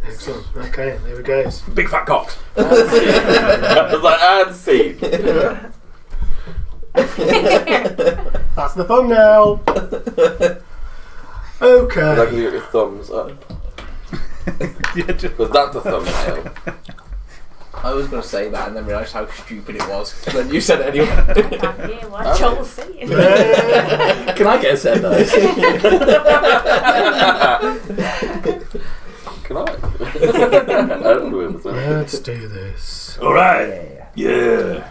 Excellent. Okay, there we go. Big fat cocks. I was like, and scene. That's the thumbnail. Okay. Like you got your thumbs up. Was that the thumbnail? I was going to say that and then realised how stupid it was when you said it anyway. I can't hear what Joel's saying. Can I get a set though? Can I? I don't do it. Let's do this. Alright. Yeah.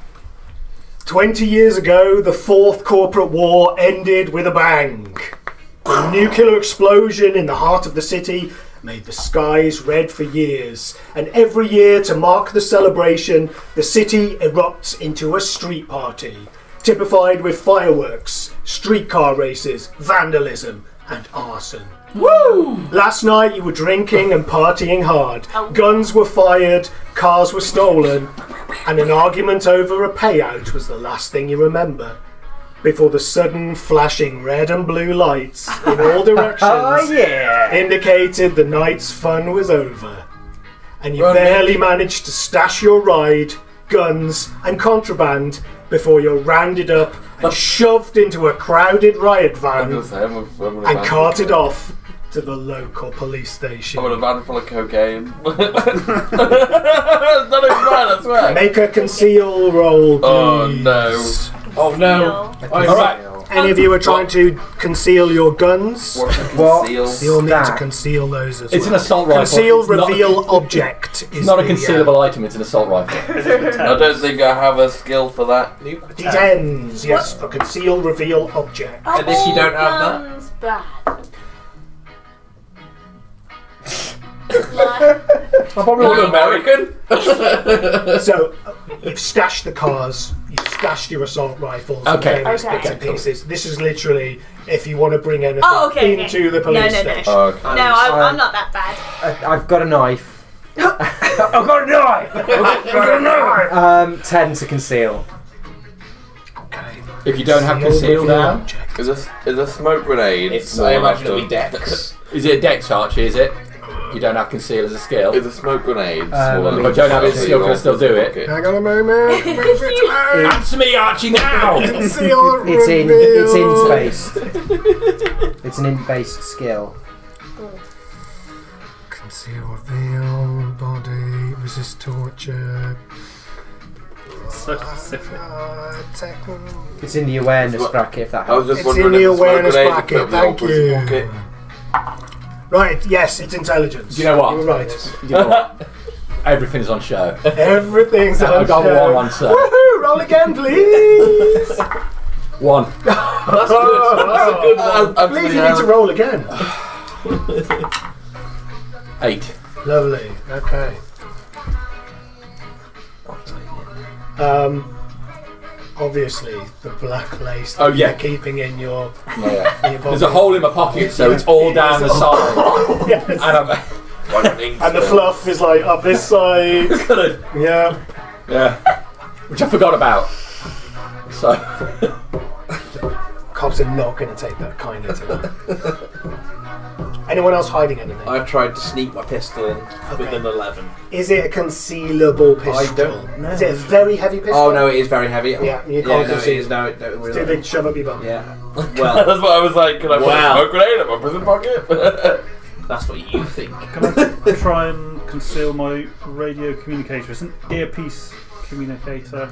20 years ago, the Fourth Corporate War ended with a bang. A nuclear explosion in the heart of the city made the skies red for years, and every year to mark the celebration, the city erupts into a street party, typified with fireworks, streetcar races, vandalism, and arson. Woo! Last night you were drinking and partying hard. Guns were fired, cars were stolen, and an argument over a payout was the last thing you remember. Before the sudden flashing red and blue lights in all directions indicated the night's fun was over. And you barely managed to stash your ride, guns and contraband before you're rounded up and shoved into a crowded riot van and carted off to the local police station. I'm in a van full of cocaine. That's not even mine, I swear. Make a conceal roll, please. Oh no. Oh no. Alright. Any of you are trying to conceal your guns? What? You'll need to conceal those as well. It's an assault rifle. Conceal, It's not- reveal, object. It's not a concealable item, it's an assault rifle. I don't think I have a skill for that. D10s, yes, for conceal, reveal, object. Are And if you don't have that? guns bad? I'm probably All American? So, you've stashed the cars, you've stashed your assault rifles, Okay. and various Okay. bits and pieces. This is literally if you want to bring anything Okay, into the police no. station. Oh, okay. No, I'm not that bad. I've got a knife. I've got a knife! I've got a knife! 10 to conceal. Okay. If you don't have conceal reveal, now, object. Is a smoke grenade? It's, small I enough imagine it'll to- be Dex. is it a dex, Archie, is it? You don't have conceal as a skill. Is a smoke grenade small If enough I don't have it, to still can I still do it? Hang on a moment. Answer me, Archie, now! Conceal, It's in reveal. based. It's an in-based skill. Conceal, reveal, body, resist torture. So specific. It's in the awareness bracket if that I was helps. just It's in wondering the if the smoke awareness grenade bracket, could fit thank in the you. pocket. Right, yes, it's intelligence. You know what? You were right. You know what? Everything's on show. Everything's on I've got show. one on show. Woohoo! Roll again, please. One. That's a good one. I believe you need to roll again. 8. Lovely. Okay. Obviously, the black lace that Oh, yeah. you're keeping in your, Yeah. in your body. There's a hole in my pocket, so it's all down the side. Yes. And I'm And the fluff is like up this side. good. Yeah. Yeah. Which I forgot about. So. Cops are not going to take that kindly to them. Anyone else hiding anything? I tried to sneak my pistol in with an 11. Is it a concealable pistol? I don't know. Is it a very heavy pistol? Oh no, it is very heavy. Yeah, you yeah, can't no, it conceal. is. No, it don't Too really. big to shove up your bum. Yeah. Well, That's what I was like. Can I put a Wow. smoke grenade in my prison pocket? that's what you think. Can I try and conceal my radio communicator? It's an earpiece communicator.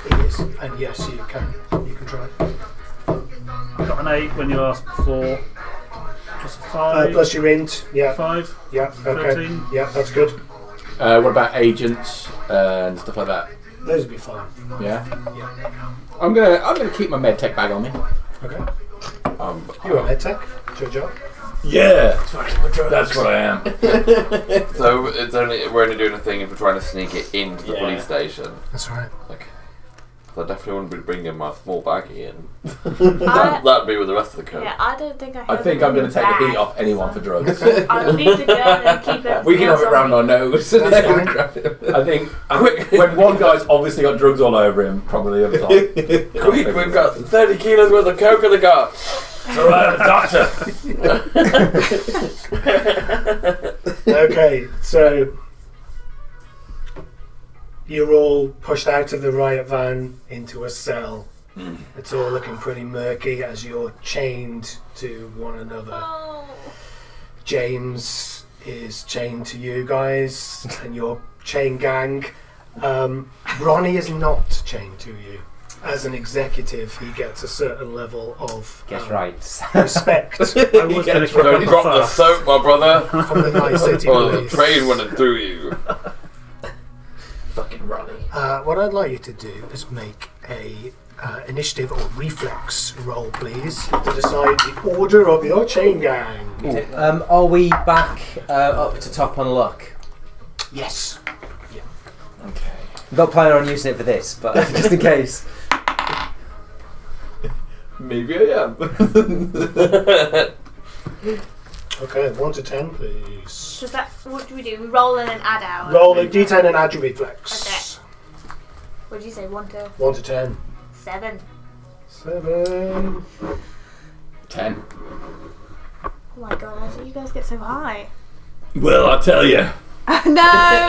It is. And yes, you can. You can try. I got an 8 when you asked before. Plus a 5. Plus your int. Yeah. 5. Yeah. Okay. 13. Yeah, that's good. What about agents and stuff like that? Those would be fine. Yeah. Yeah. I'm gonna keep my medtech bag on me. Okay. You're a medtech. It's your job. Yeah. That's what I am. So we're only doing a thing if we're trying to sneak it into the Yeah. police station. That's right. Okay. So I definitely wouldn't be bringing my small baggie in. That'd be with the rest of the coat. Yeah, I don't think I have I think I'm it in going to take bag. the heat off anyone for drugs. I'll leave the gun and keep it. We can have it round our nose. That's fine. I think when one guy's obviously got drugs all over him, probably the other time. Quick, we've got 30 kilos worth of coke in the car. Alright, doctor. Okay, so you're all pushed out of the riot van into a cell. It's all looking pretty murky as you're chained to one another. Oh. James is chained to you guys and your chain gang. Ronnie is not chained to you. As an executive, he gets a certain level of rights. respect I was going to Don't kick drop up the soap, my brother. from the Night City Or the Police. train running through you. Fucking Ronnie. What I'd like you to do is make a initiative or reflex roll, please, to decide the order of your chain gang. Are we back up to top on luck? Yes. Okay. I'm not planning on using it for this, but just in case. Maybe I am. Okay, 1 to 10, please. Does that? What do we do? We roll and then add out. Roll a d10 and add your reflex. What did you say? 1 to 1 to 10. 7. 7. 10. Oh my god! How did you guys get so high? Well, I'll tell you. No.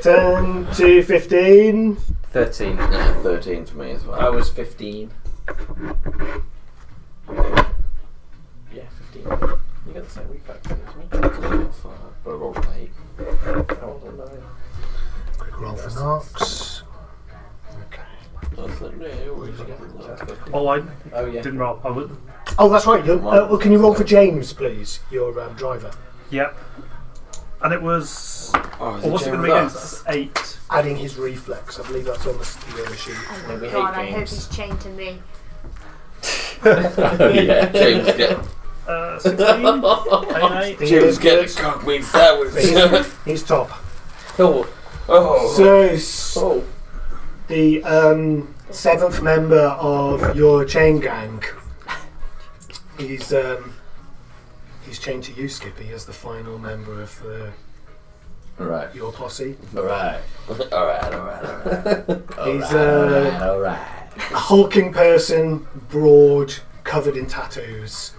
10 to 15. 13. Yeah, 13 for me as well. I was 15. Yeah, 15. You got the same reflex as me. But I rolled an 8. I rolled a 9. Quick roll for Knox. Okay. That's like, yeah, always get that. Oh, I Oh, yeah. didn't roll. I would. Oh, that's right. Well, can you roll for James, please? Your driver. Yep. And it was. Oh, Or what's it going to be against? 8. Adding his reflex. I believe that's on the other sheet. Oh Yeah, my we god! hate I hope games. he's chained to me. Yeah, James get 16. 8. James get a cock meat sandwich. He's top. Oh. Oh. So, the 7th member of your chain gang, he's chained to you, Skippy, as the final member of Alright. your posse. Alright. Alright. He's Alright. a hulking person, broad, covered in tattoos,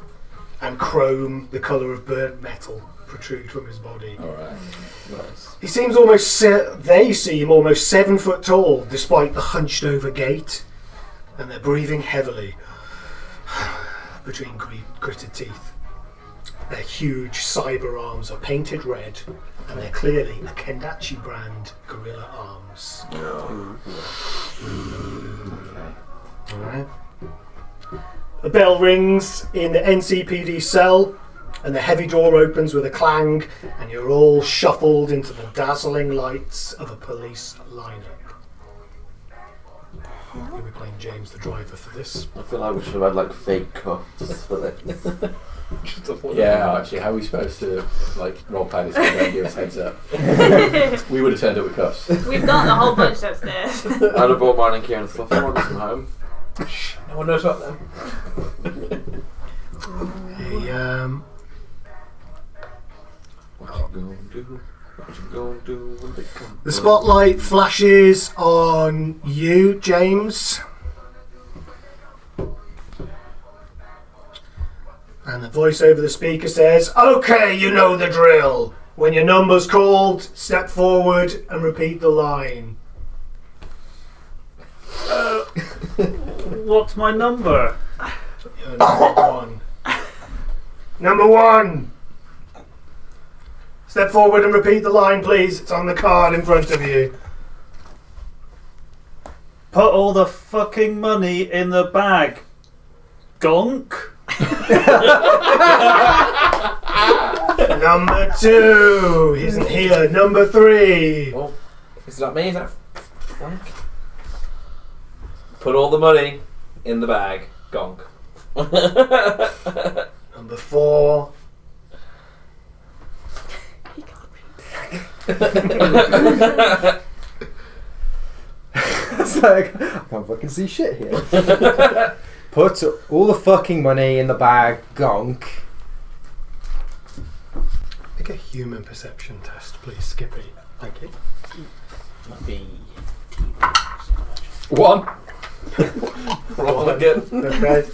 and chrome, the colour of burnt metal, protrude from his body. Alright. Nice. He seems almost, they seem almost 7 foot tall, despite the hunched over gait, and they're breathing heavily between gritted teeth. Their huge cyber arms are painted red, and they're clearly a Kendachi brand gorilla arms. Alright. A bell rings in the NCPD cell, and the heavy door opens with a clang, and you're all shuffled into the dazzling lights of a police lineup. You'll be playing James the driver for this. I feel like we should have had like fake cuffs for this. Yeah, actually, how are we supposed to like role play this game and give us heads up? We would have turned up with cuffs. We've got a whole bunch upstairs. I'd have brought mine and Kieran's stuff. I want from home. No one knows about them. What you gonna do? What you gonna do when they come? The spotlight flashes on you, James. And the voice over the speaker says, "Okay, you know the drill. When your number's called, step forward and repeat the line." What's my number? You're number 1. Number 1! Step forward and repeat the line, please. It's on the card in front of you. Put all the fucking money in the bag. Gonk. Number 2 isn't here. Number 3. Oh, is that me? Is that Frank? Put all the money in the bag. Gonk. Number 4. It's like, I can't fucking see shit here. Put all the fucking money in the bag, gonk. Make a human perception test, please, Skippy. Thank you. Might be. 1. Roll again. Okay.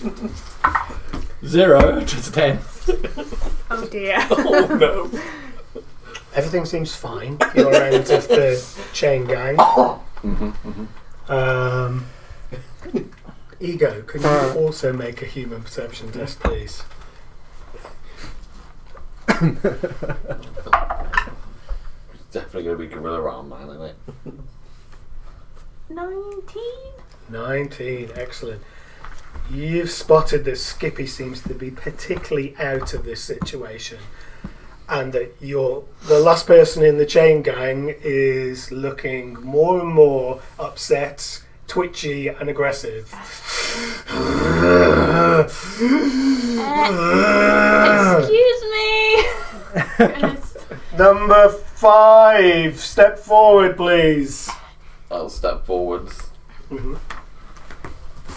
0 to 10. Oh dear. Oh no. Everything seems fine. Your end of the chain gang. Ego, can you also make a human perception test, please? Definitely going to be Gorilla Arm Man, isn't it? 19. 19, excellent. You've spotted that Skippy seems to be particularly out of this situation, and that the last person in the chain gang is looking more and more upset, twitchy and aggressive. Excuse me. Number 5, step forward please. I'll step forwards. Mhm.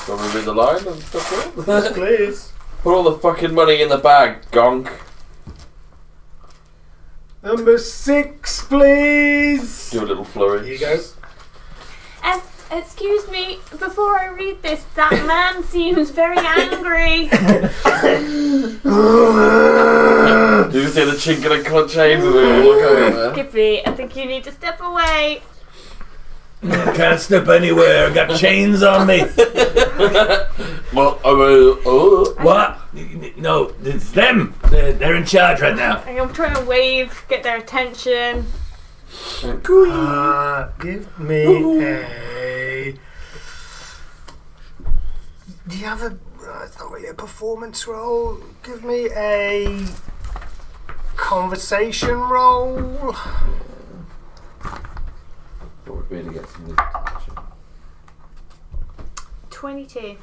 Want me to read the line and step forward? Yes, please. Put all the fucking money in the bag, gonk. Number 6, please. Do a little flourish. Here you go. Excuse me, before I read this, that man seems very angry. You can see the chink in the clutch chains as we all look over. Skippy, I think you need to step away. I can't step anywhere. I got chains on me. Well, oh. What? No, it's them. They're in charge right now. I'm trying to wave, get their attention. Give me a... Do you have a... it's not really a performance roll. Give me a... conversation roll. What would be to get some attention? 22.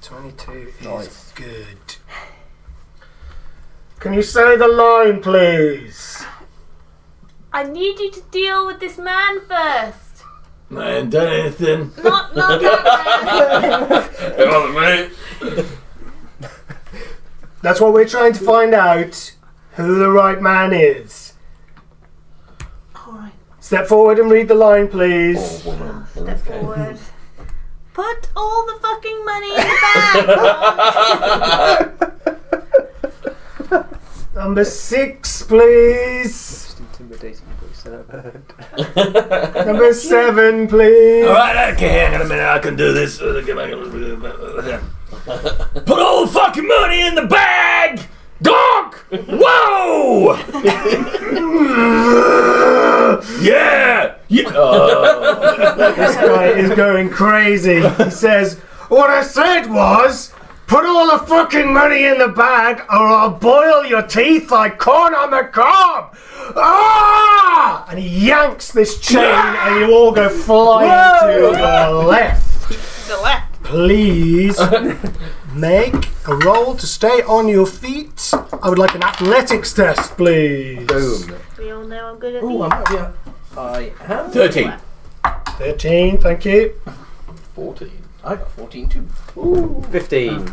22 is Nice. good. Can you say the line, please? I need you to deal with this man first. I ain't done anything. Not that man. It wasn't me. That's what we're trying to find out. Who the right man is. Alright, Step forward and read the line, please. Poor woman. in step this case. forward. Put all the fucking money in the bag. Number 6, please. Intimidating voice that I've heard. Number 7, please. Alright, okay, hang on a minute. I can do this. Put all the fucking money in the bag! Donk! Whoa! Yeah! This guy is going crazy. He says, what I said was, put all the fucking money in the bag or I'll boil your teeth like corn on the cob. Ah! And he yanks this chain and you all go flying to the left. The left. Please make a roll to stay on your feet. I would like an athletics test, please. Boom. We all know I'm good at Ooh, these. I am 13. 13, thank you. 14. I got 14 too. 15.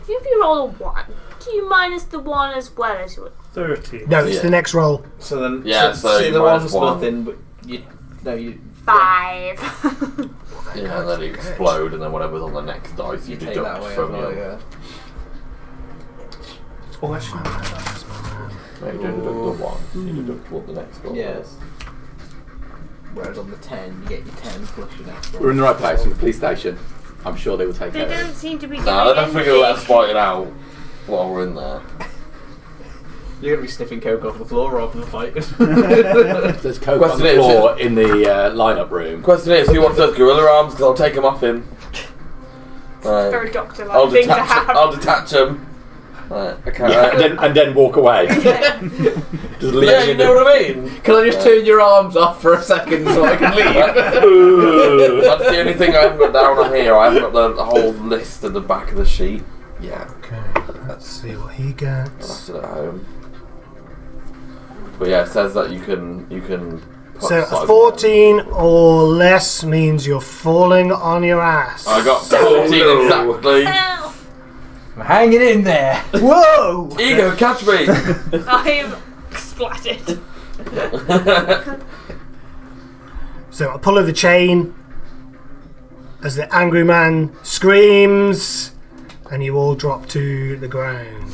If you roll a 1, do you minus the 1 as well as yours? 30. No, it's the next roll. So then, Yeah, so see the minus one's one. nothing, but you 5. Yeah, and then you explode, and then whatever's on the next dice you take that deduct way as from well, your... yeah. Oh, actually, No, you don't deduct the 1, you deduct what the next one Yes. is. Whereas on the 10, you get your 10 plus your next one. We're in the right place, in the police station. I'm sure they will take They care of don't it. seem to be giving Nah, they're definitely going to let us anything. fight it out while we're in there. You're going to be sniffing coke off the floor rather than fighting. There's coke on Question the is, floor in the lineup room. Question is, who wants those gorilla arms? Because I'll take them off him. Right. Very doctor-like I'll thing to detach. have. I'll detach them. Right. Okay. And then walk away. Just leave Yeah, him you in know what I mean. Can I just turn your arms off for a second so I can leave? That's the only thing I haven't got down on here. I haven't got the whole list at the back of the sheet. Yeah. okay, let's see what he I gets. left it at home. But yeah, it says that you can. Put So a cyber 14 or less means you're falling on your ass. I got 14 exactly. Ow! I'm hanging in there. Whoa! Ego, catch me! I'm splattered. So a pull of the chain, as the angry man screams, and you all drop to the ground.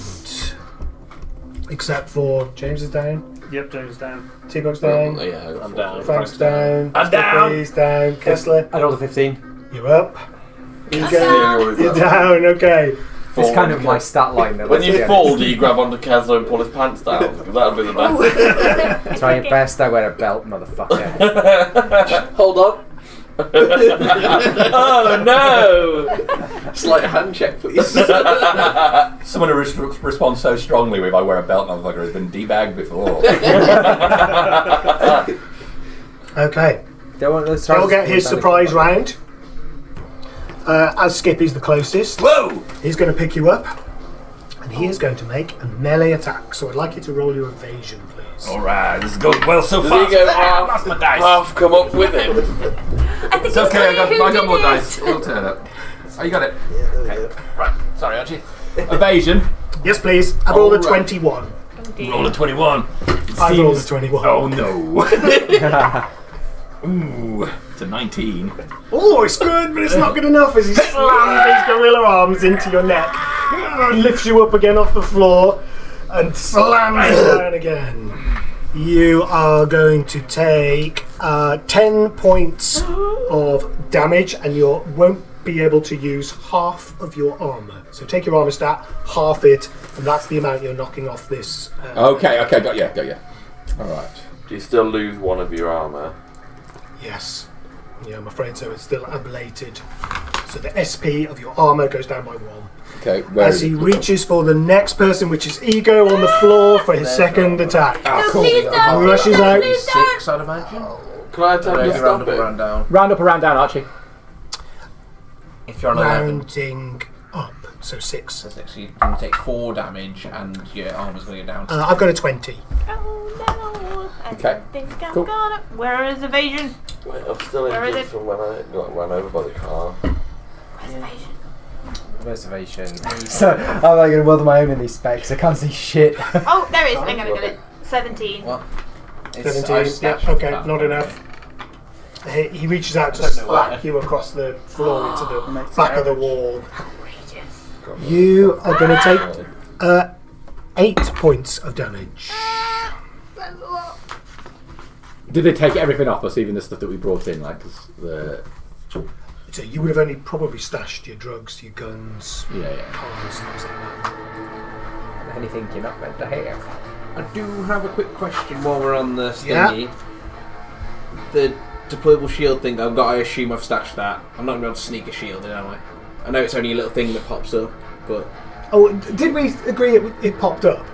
Except for James is down, Yep, James is down. T-Bug's down, Yeah, I'm down. Frank's down, I'm down. Stippy's down, Kessler, I rolled a 15. you're up. Yeah, You're down, okay. It's kind of my stat line though. When let's be you honest. fall, do you grab onto Kessler and pull his pants down? That'd be the best. Try your best, I wear a belt, motherfucker. Hold on. Oh no! Slight hand check, please. Someone who responds so strongly with "I wear a belt, motherfucker" has been debagged before. Okay. Let's try He'll this get his one. surprise round. As Skippy's the closest, Whoa! he's going to pick you up, and he is going to make a melee attack. So I'd like you to roll your evasion, please. Alright, this is going well so Does far. he go That's my dice. half come up with him? I think It's okay, I who got did more it. dice. It'll turn up. Oh, you got it. Right, sorry Archie. Evasion. Yes, please. I rolled a Alright. 21. Roll a 21. I rolled a 21. Oh no. Ooh, it's a 19. Oh, it's good, but it's not good enough as he slams his gorilla arms into your neck, lifts you up again off the floor, and slams you down again. You are going to take 10 points of damage, and you won't be able to use half of your armour. So take your armour stat, half it, and that's the amount you're knocking off this. Okay, got you. All right. Do you still lose one of your armour? Yes. Yeah, I'm afraid so. It's still ablated. So the SP of your armour goes down by 1. Okay, where As he reaches for the next person, which is Ego on the floor for his second attack. No, please don't. Rushes out. Please don't. 6, I'd imagine. Can I attempt to Round stop up or it? round down. Round up or round down, Archie? If you're on 11, Rounding up. So 6. so you're going to take 4 damage and your armor's going to go down. I've got a 20. Oh no. I Okay, think I'm cool. gonna. Where is evasion? Wait, I'm still Where is injured it? from when I got run over by the car. Where's evasion? Reservation. So, I'm not going to bother my own in these specs. I can't see shit. Oh, there it is. I'm gonna get it. 17. What? 17. Yeah, okay, not enough. He reaches out to slap you across the floor into the back of the wall. Outrageous. You are going to take 8 points of damage. That's a lot. Did they take everything off us, even the stuff that we brought in, like 'cause the? So you would have only probably stashed your drugs, your guns, Yeah. cars, things like that. Anything you're not meant to have. I do have a quick question while we're on the Yeah. thingy. The deployable shield thing, I assume I've stashed that. I'm not going to be able to sneak a shield in, am I? I know it's only a little thing that pops up, but... Oh, did we agree it popped up?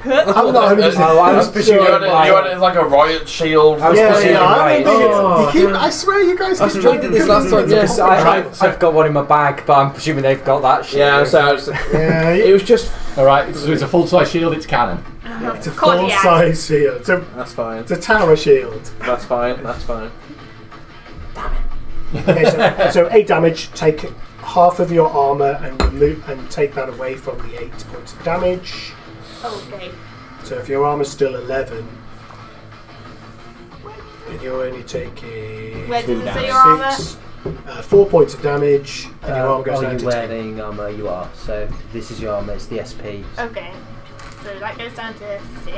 I'm not 100%. Oh, I was You presuming had it as like a riot shield. I was presuming I right. remember you keep, I swear you guys keep we did this last time, Yes, yeah. I've got one in my bag, but I'm presuming they've got that shit. Yeah, so I was, Yeah, it was just... All right, so it's a full-size shield. It's cannon. it's a Cardiac. full-size shield. That's fine. It's a tower shield. That's fine. That's fine. Okay, so 8 damage. Take half of your armour and remove and take that away from the 8 points of damage. Okay. So if your armour's still 11, then you're only taking Where does it say your armour? 6, 4 points of damage, and your armour goes down to 10. wearing armour? You are. So this is your armour. It's the SP. Okay. So that goes down to 6.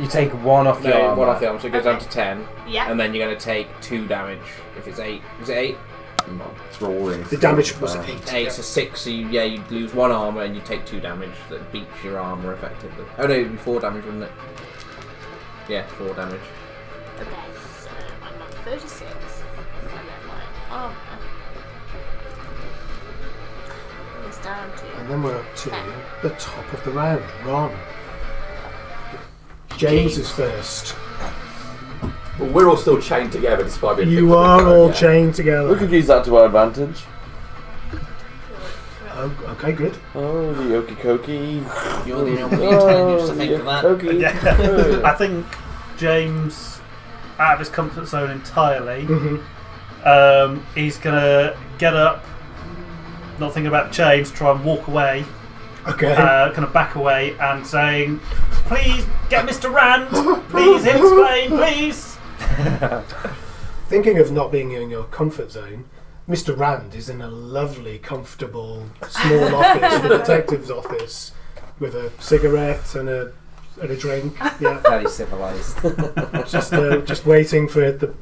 You take one off your No, armour. one off the armor, so it goes down to Okay. 10. Yeah. And then you're going to take 2 damage if it's 8. Was it 8? The damage was 8. 8, so 6, so you lose 1 armour and you take 2 damage. That beats your armour effectively. Oh no, it'd be 4 damage, wouldn't it? Yeah, 4 damage. Okay. So I'm on 36. And then my armour is down to. And then we're up to the top of the round. Ron. James is first. Well, we're all still chained together despite being. You picked up are the all phone, chained We together. could use that to our advantage. Oh, okay, good. Oh, the okie dokie. You're the only intelligence to think of that. Okie. I think James, out of his comfort zone entirely, he's going to get up, not thinking about the chains, try and walk away, Okay. kind of back away, and saying, "Please get Mr. Rand, please explain, please." Thinking of not being in your comfort zone, Mr. Rand is in a lovely, comfortable, small office, the detective's office, with a cigarette and a drink. Yeah, Very civilised. just waiting for the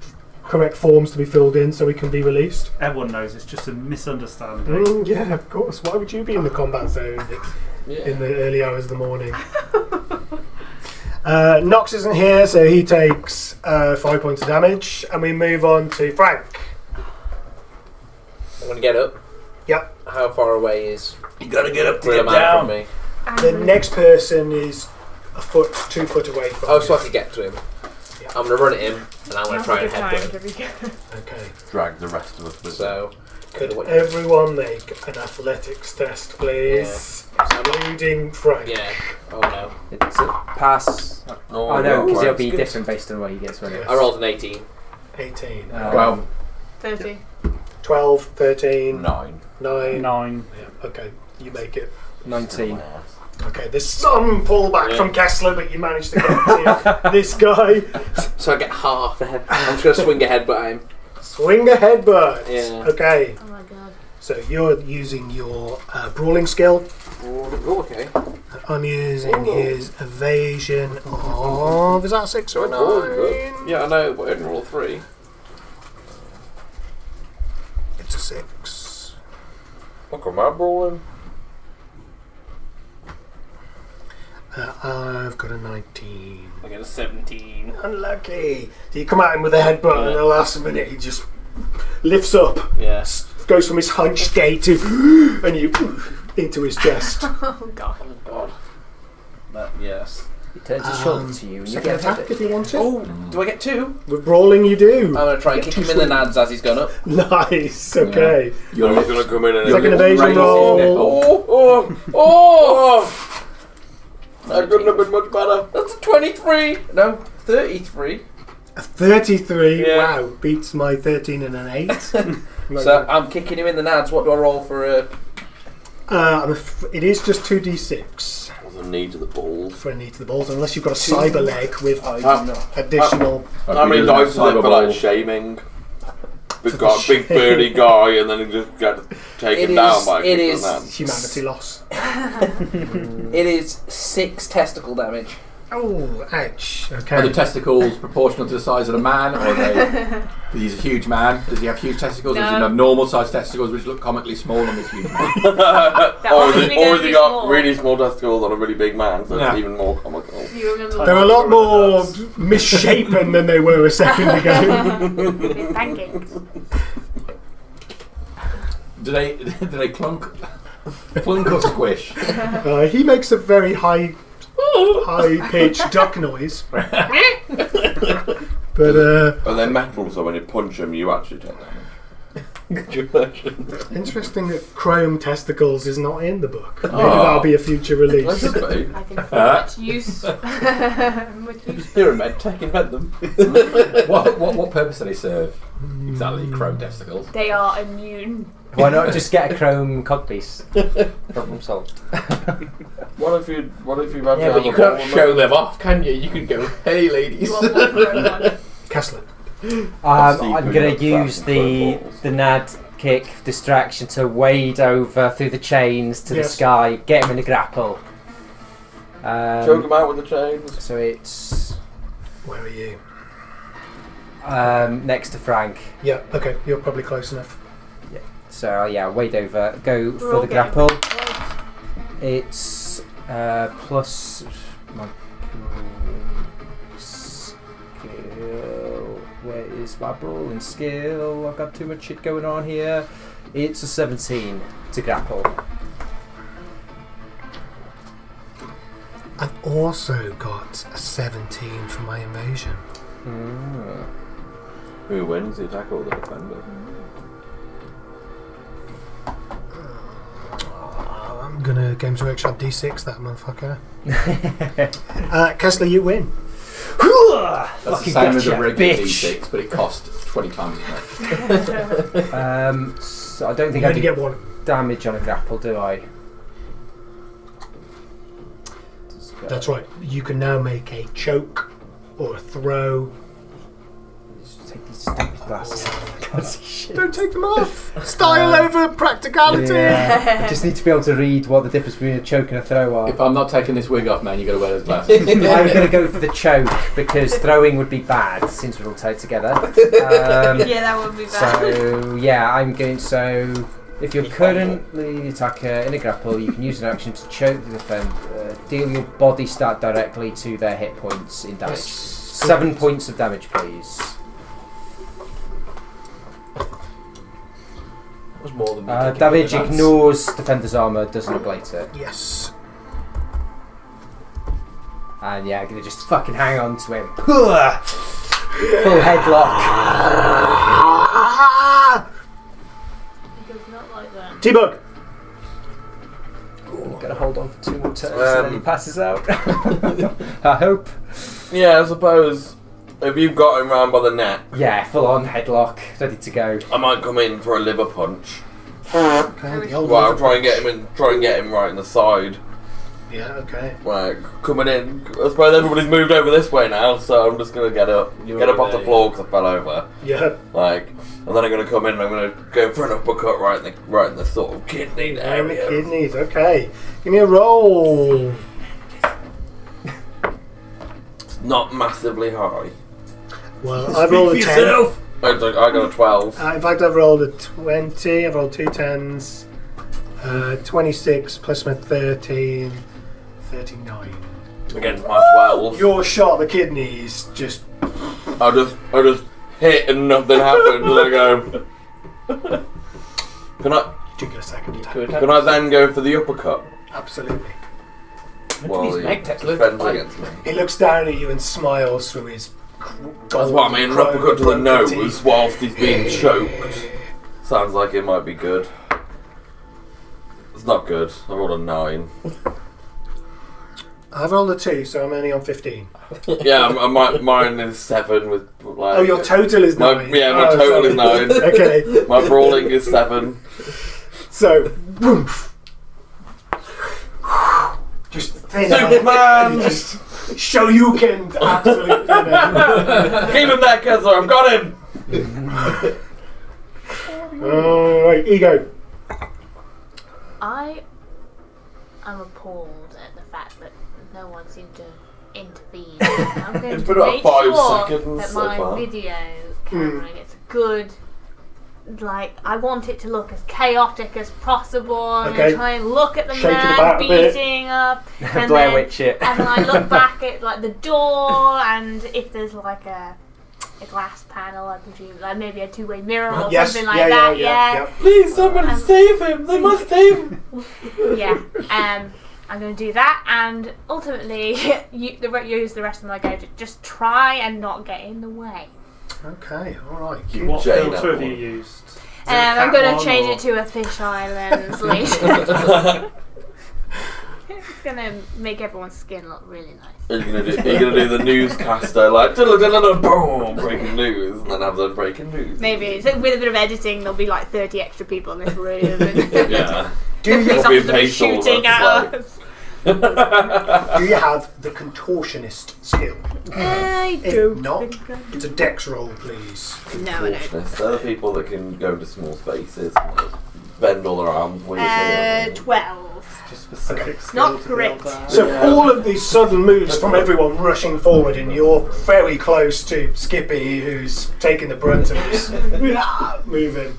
correct forms to be filled in so he can be released. Everyone knows it's just a misunderstanding. Yeah, of course. Why would you be in the combat zone in the early hours of the morning? Nox isn't here, so he takes 5 points of damage, and we move on to Frank. I'm going to get up. Yep. How far away is You gotta get up to the get man down. from me? The next person is 2 foot away from Oh, you. so I can get to him. Yeah. I'm going to run at him, and I'm going to try and headbutt him. Okay. Drag the rest of us with So, Could everyone make an athletics test, please? Including Frank. yeah. Oh no. It's a pass. Oh no, because it'll be different based on where he gets when it. I rolled an 18. 18. 12. 30. 12, 13, 9. 9. 9. Yeah, okay, you make it. 19. Okay, there's some pullback from Kessler, but you managed to get to this guy. So I get half the head. I'm just going to swing a headbutt at him. Swing a headbutt. Yeah. Okay, Oh my god. so you're using your brawling skill. Oh, okay. I'm using his evasion of... Is that 6 or 9? Yeah, I know, but I didn't roll 3. It's a 6. Look at my brawling. I've got a 19. I get a 17. Unlucky. So you come at him with a headbutt, and at the last minute he just lifts up, Yeah. goes from his hunched gait to, and you into his chest. Oh god. God. But yes. He turns his shoulder to you and you Second get attack hit. if you want to. Oh, do I get 2? With brawling, you do. I'm going to try and kick him in the nads as he's gone up. Nice. Okay. You're not going to come in and... Second evasion roll. Oh! That couldn't have been much better. That's a 23. No, 33. A 33. Yeah. Wow. beats my 13 and an 8. So I'm kicking him in the nads. What do I roll for a... It is just 2d6 The knee to the balls. for a knee to the balls, unless you've got a cyber leg with Oh, additional. How many dice is it for like shaming? Big guy, big beardy guy, and then he just get taken down by a it kick is- on that. Humanity loss. It is 6 testicle damage. Oh, ouch. Are Okay. the testicles proportional to the size of the man, or are they? Because he's a huge man. Does he have huge testicles, or does he No. have normal-sized testicles, which look comically small on this huge man? Or obviously has gonna he be got small. really small testicles on a really big man, so Yeah. it's even more comical. You remember They're a lot more misshapen than they were a second ago. Big pancakes. Do they clunk or squish? He makes a very high-pitched duck noise. But And they're metal, so when you punch them, you actually take damage. Could you imagine? interesting that chrome testicles is not in the book. Maybe Oh. that'll be a future release. That should be. I think much use. Much use. You're a med tech, invent them. What purpose do they serve? Exactly, chrome testicles. They are immune. Why not just get a chrome codpiece? Problem solved. What if you Yeah, but you can't show them off, can you? You could go, hey ladies. You want one for one. Kessler. I'm going to use the nad kick distraction to wade over through the chains to the Yes. sky, get him in a grapple. choke them out with the chains? So it's Where are you? next to Frank. Yeah, okay, you're probably close enough. So yeah, wade over, go We're for all the getting grapple. close. It's plus my skill. Where is my brawling skill? I've got too much shit going on here. It's a 17 to grapple. I've also got a 17 for my invasion. Who wins, the attacker or the defender? I'm gonna Games Workshop D6 that motherfucker. Kessler, you win. That's the Fucking same as a gotcha, regular bitch. D6, but it costs 20 times as much. So I don't think You I only do get one. damage on a grapple, do I? That's right. You can now make a choke or a throw. Just take these stupid glasses. I can't see shit. Don't take them off. Style over practicality. Yeah. I just need to be able to read what the difference between a choke and a throw are. If I'm not taking this wig off, man, you got to wear those glasses. I'm going to go for the choke because throwing would be bad since we're all tied together. Yeah, that would be bad. So yeah, I'm going. So if you're currently the attacker in a grapple, you can use an action to choke the defender. Deal your body stat directly to their hit points in damage. 7 points of damage, please. That was more than me. Damage ignores defender's armor, doesn't ablate it. Yes. And yeah, I'm gonna just fucking hang on to him. Full headlock. He does not like that. T-Bug. Gotta hold on for 2 more turns and then he passes out. I hope. Yeah, I suppose if you've got him round by the neck, Yeah, full on headlock, ready to go. I might come in for a liver punch. Okay, the old Well, I'll liver try and punch. get him in. Try and get him right in the side. Yeah, okay. Like coming in. I suppose everybody's moved over this way now, so I'm just gonna get up off the floor because I fell over. Yeah. Like, and then I'm gonna come in and I'm gonna go for an uppercut right in the sort of kidney area. Kidneys, okay. Give me a roll. It's not massively high. Well, I've rolled a 10. I got a 12. In fact, I've rolled a 20. I've rolled 2 10s. 26 plus my 13. 39. Against my 12. Your shot at the kidneys just... I just hit and nothing happened. And I go. Can I? You get a second attack. Can I then go for the uppercut? Absolutely. Well, these he meg tests look defends like- against me. He looks down at you and smiles through his... That's what I mean. An uppercut to the nose whilst he's being choked. Sounds like it might be good. It's not good. I rolled a 9. I've rolled a 2, so I'm only on 15. Yeah, mine is 7 with like. Oh, your total is 9. My total is 9. Okay. My brawling is 7. So, woof. Just thin Superman! Just Shoryuken, absolute thinner. Keep him there, Kessler. I've got him. Right, Ego. I am appalled at the fact that no one seemed to intervene. I'm going It's to been about make 5 sure seconds that so my far. video camera gets good. Like, I want it to look as chaotic as possible. I'm Okay. going to try and look at the Shake it man about a bit. beating up. And Blair then, Witch it. and then I look back at like the door, and if there's like a glass panel, I presume, like maybe a two-way mirror or Yes, something like that. Yeah. Please, somebody save him. They must save him. Yeah. I'm going to do that, and ultimately use the rest of my go to just try and not get in the way. Okay, alright. What Jane filter have that you one. used? Is it a I'm cat going one to change or- it to a fisheye lens later. It's going to make everyone's skin look really nice. Are you gonna do the newscaster like boom, breaking news, and then have the breaking news? Maybe so with a bit of editing, there'll be like 30 extra people in this room. And Yeah. the police Copy officers and will be paste all shooting that, at us. Do you have the contortionist skill? I If do. not, it's a dex roll, please. No, I don't. Contortionists, they're the people that can go into small spaces and like, bend all their arms. weirdly. 12. Just specific skill Not to be able correct. to have. So all of these sudden moves from everyone rushing forward, and you're very close to Skippy, who's taking the brunt of this moving.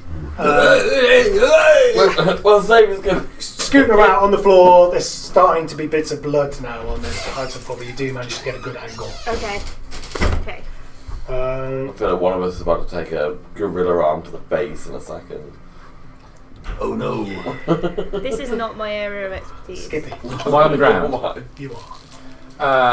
Well, save is good. Scooting around on the floor, there's starting to be bits of blood now on this side of the floor, but you do manage to get a good angle. Okay. Okay. I feel like one of us is about to take a gorilla arm to the face in a second. Oh no. This is not my area of expertise. Skippy, Am I on the ground? Why? you are.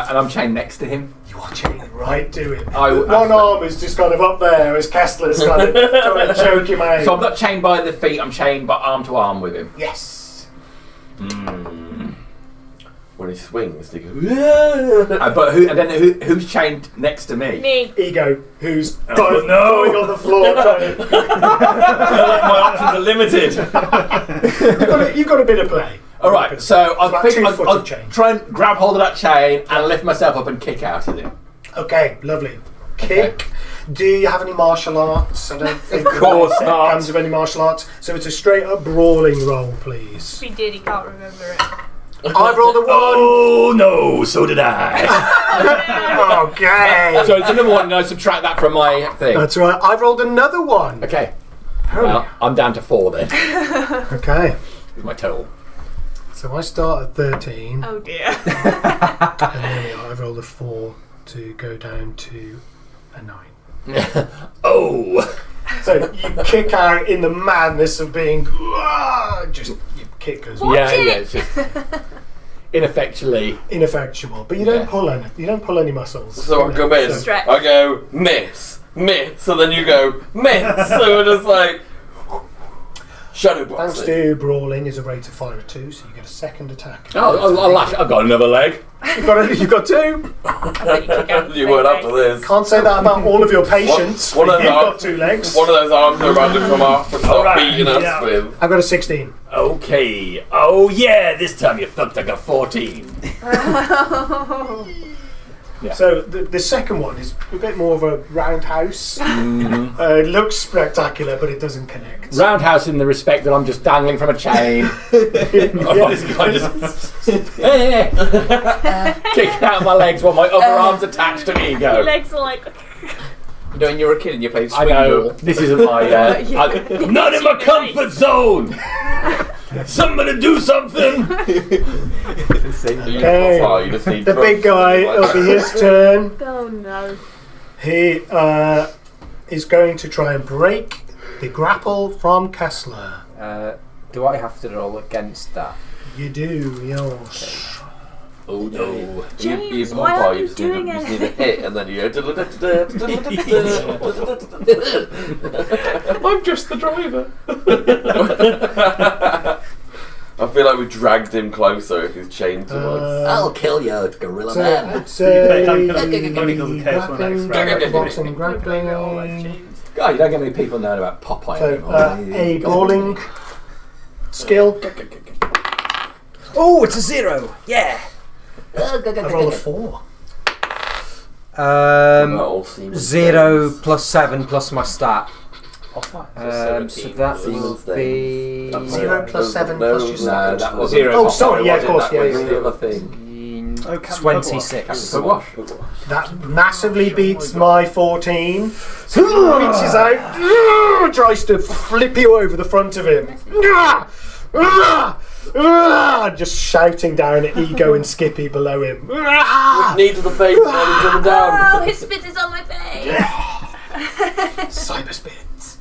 And I'm chained next to him. You are chained right to him. I- One arm is just kind of up there as Kessler's kind of trying to choke him out. So I'm not chained by the feet, I'm chained by arm to arm with him. Yes. When he swings, he goes. Yeah. But who's chained next to me? Me. Ego, who's Oh, going no. on the floor. Trying to, My options are limited. you've got a bit of play. Alright, so I about think 2 foot I'll of chain. try and grab hold of that chain and lift myself up and kick out at him. Okay, lovely. kick. Do you have any martial arts? I don't think Of course it not. comes with any martial arts. So it's a straight up brawling roll, please. If he did, he can't remember it. I've rolled a 1. Oh no, so did I. Okay. So it's another one, and I subtract that from my thing. That's right. I've rolled another 1. Okay. Well, I'm down to 4 then. Okay. Is my total. So I start at 13. Oh dear. And there we are. I've rolled a 4 to go down to a 9. Oh. So you kick out in the madness of being just you kick as Yeah, it's just ineffectually. ineffectual, but you don't pull any. You don't pull any muscles. So I go in, Stretch. I go miss, so then you go miss. So we're just like shadow Thanks boxing. to brawling is a rate of fire of 2, so you get a second attack. Oh, I'll lash. I've got another leg. You've got 2. You weren't after this. Can't say that about all of your patients. One of You've them- got 2 legs. One of those arms are about to come off and start Alright, beating us yeah. with. I've got a 16. Okay. Oh yeah, this time you fucked. I got 14. Yeah. So the second one is a bit more of a roundhouse. It looks spectacular, but it doesn't connect. Roundhouse in the respect that I'm just dangling from a chain. This guy just kicking out my legs while my other arm's attached to me. Your Go. legs are like. You know, when you were a kid and you played I swing know. ball. This isn't my. Not in my comfort zone. Somebody do something. Okay. You just need The big guy, it'll be his turn. Oh no. He is going to try and break the grapple from Kessler. Do I have to roll against that? You do, yes. Oh no. James, why aren't you doing You it? just need a hit and then you go. I'm just the driver. I feel like we dragged him closer if he's chained to us. I'll kill you, gorilla So man. it's I'm gonna- only 'cause of Chaos One X, grappling, right? boxing, grappling. God, you don't get many people knowing about Popeye So anymore. a brawling skill. Oh, it's a 0. Yeah. I roll a 4. That all seems 0 plus 7 plus my stat. So 17 that Siemens will thing. be 0 plus 7 No, plus your no, stat. that was Zero. Oh, sorry, yeah, of course, That yeah, was yeah. the other thing. 26. That massively beats my 14. So he reaches out, tries to flip you over the front of him. Just shouting down at Ego and Skippy below him. Knee to the face and then he's coming down. Oh, his spit is on my face. Cyber spits.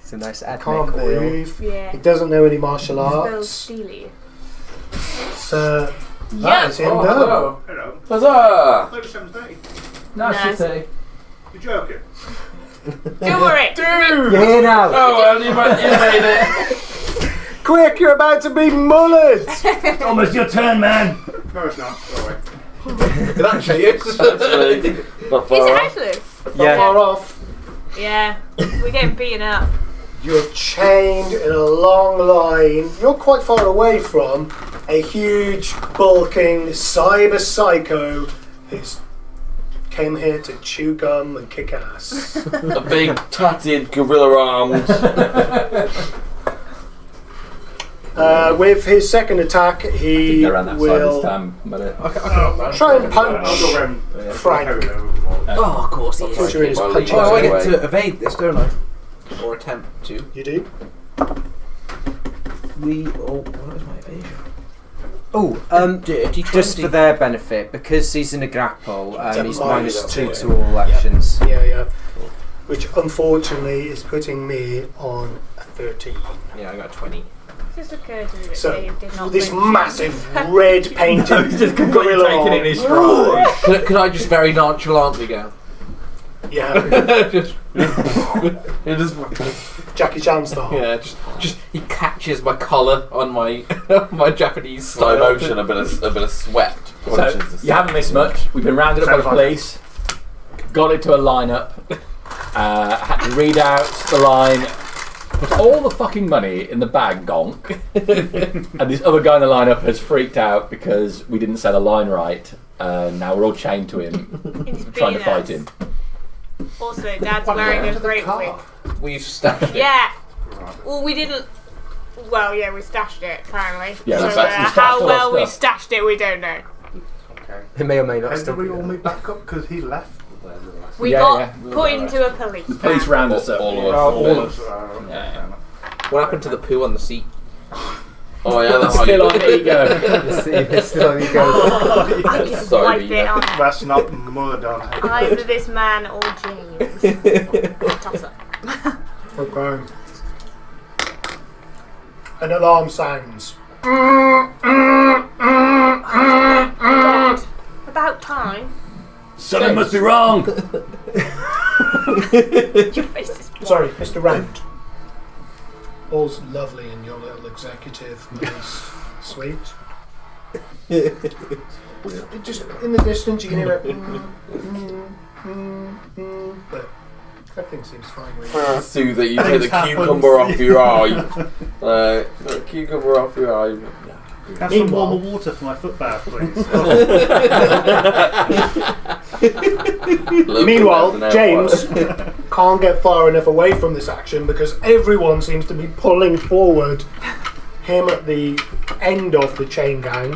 It's a nice ad. Can't move. Yeah. He doesn't know any martial Spell arts. steely. So Yeah. that is him done. Hello. Hello. Huzzah! 37:30. Nice. You're joking. Don't worry. Dude! Here now. Oh well, you made it. Quick, you're about to be mullered! Almost your turn, man. No, it's not. Sorry. It actually is. Actually, not Is far it off. actually? Not far off. Yeah. We're getting beaten up. You're chained in a long line. You're quite far away from a huge, bulking cyber psycho who's came here to chew gum and kick ass. A big tatted gorilla armed. With his second attack, he Around that side will this time, but try and I'll punch go around. Frank. Oh, of course he is. Put you in his Well, punching Oh, I zone. get to evade this, don't I? Or attempt to. You do? What was my evasion? Oh, Dirty just 20. for their benefit, because he's in a grapple, It's a he's minus -2 two. to all actions. Yeah. Which unfortunately is putting me on a 13. Yeah, I got 20. It just occurred to me that So, Dave did not this bring- massive red painted he's just completely gorilla taking it in his arm. stride. Can I just very nonchalantly go? Yeah, just, It is. Jackie Chan style. yeah, just he catches my collar on my my Japanese Slow style. motion, a bit of sweat. So you haven't missed much. We've been rounded up by the police. Got it to a lineup. Had to read out the line. put all the fucking money in the bag, gonk. And this other guy in the lineup has freaked out because we didn't say the line right. Now we're all chained to him, trying to fight him. Also, Dad's wearing a great wig. We've stashed it. Yeah. Well, we didn't. Well, yeah, we stashed it apparently. Yeah, so we stashed how all well that we stuff. stashed it, we don't know. Okay. It may or may not And still did we be all there. meet back up because he left? We Yeah, got yeah. put into a police. The police van. round us up. All of us. All of us. Yeah. What happened to the poo on the seat? Oh yeah, that's Still on ego. It's still on you go. I just Sorry, wiped it on. That's not murder. Either this man or James. Toss up. Okay. An alarm sounds. God. About time. Something must be wrong. Your face is black. Sorry, Mr. Rand. All's lovely in your little executive police suite. Just in the distance, you can hear it. But everything seems fine with you. Sue that you take the Things cucumber happen. off your eye. The cucumber off your eye. Have some Meanwhile- warmer water for my foot bath, please. Meanwhile, James can't get far enough away from this action because everyone seems to be pulling forward him at the end of the chain gang.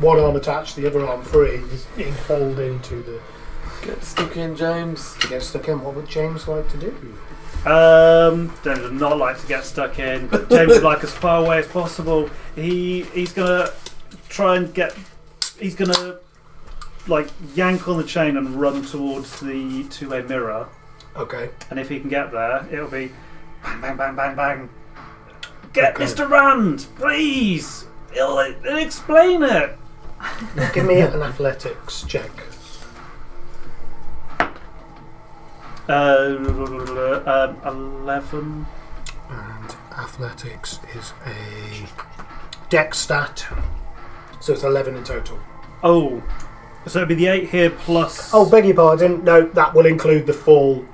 One arm attached, the other arm free, is being hauled into the... Get stuck in, James. To get stuck in. What would James like to do? James would not like to get stuck in. James would like as far away as possible. He's gonna try and get. He's gonna like yank on the chain and run towards the two-way mirror. Okay. And if he can get there, it'll be bang, bang, bang, bang, bang. Get Okay. Mr. Rand, please. It'll explain it. Give me an athletics check. 11. And athletics is a dex stat. So it's 11 in total. Oh, so it'll be the 8 here plus. Oh, beg your pardon. No, that will include the full.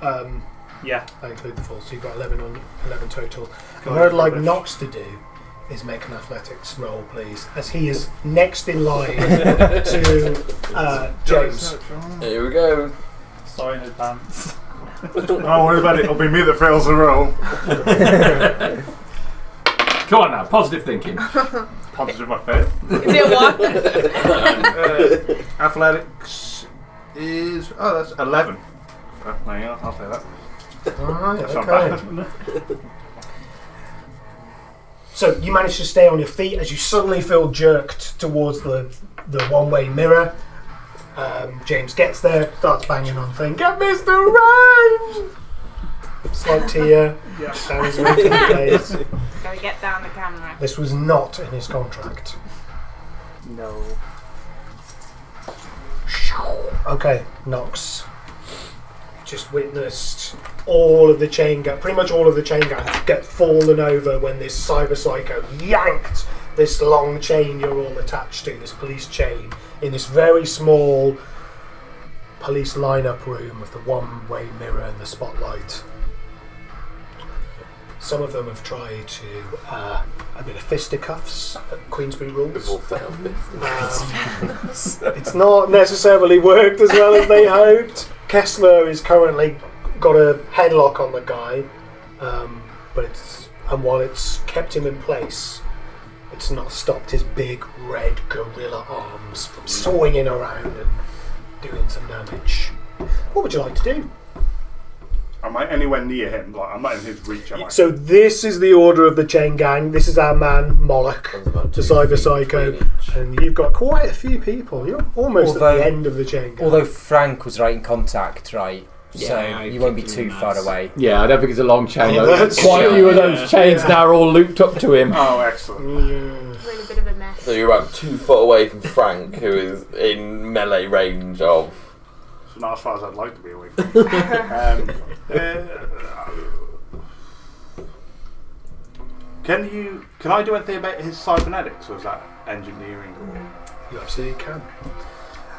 yeah. That include the full. So you've got 11 on 11 total. God, And what I'd like rubbish. Knox to do is make an athletics roll, please, as he is next in line to James. Here we go. Sorry in advance. Don't worry about it. It'll be me that fails the roll. Come on now, positive thinking. Positive, I fail. Is it one? Athletics is that's 11. There you go, I'll say that. Alright, That's not okay. bad. So you manage to stay on your feet as you suddenly feel jerked towards the one-way mirror. James gets there, starts banging on, saying, "Get Mr. Rand!" Slight tear down his wrinkled face. Gotta get down the camera. This was not in his contract. No. Okay, Knox. Just witnessed all of the chain gang, pretty much all of the chain gang, get fallen over when this cyber psycho yanked this long chain you're all attached to, this police chain, in this very small police lineup room with the one-way mirror and the spotlight. Some of them have tried to a bit of fisticuffs at Queensbury We've rules. all failed this. It's not necessarily worked as well as they hoped. Kessler is currently got a headlock on the guy, and while it's kept him in place, it's not stopped his big red gorilla arms from swinging around and doing some damage. What would you like to do? Am I anywhere near him? Like, I'm not in his reach, am I? So this is the order of the chain gang. This is our man Moloch, There's about the 2 cyber feet psycho, between each. and you've got quite a few people. You're almost at Although- the end of the chain gang. Although Frank was right in contact, right? Yeah, So I you won't be kicked too him in the far ass. away. Yeah, I don't think it's a long chain. Oh, though. that's Quite a true. few of those chains now are all looped up to him. Oh, excellent. Yeah. We're in a bit of a mess. So you're about 2 foot away from Frank, who is in melee range of. It's not as far as I'd like to be away from. Can I do anything about his cybernetics, or is that engineering? You absolutely can.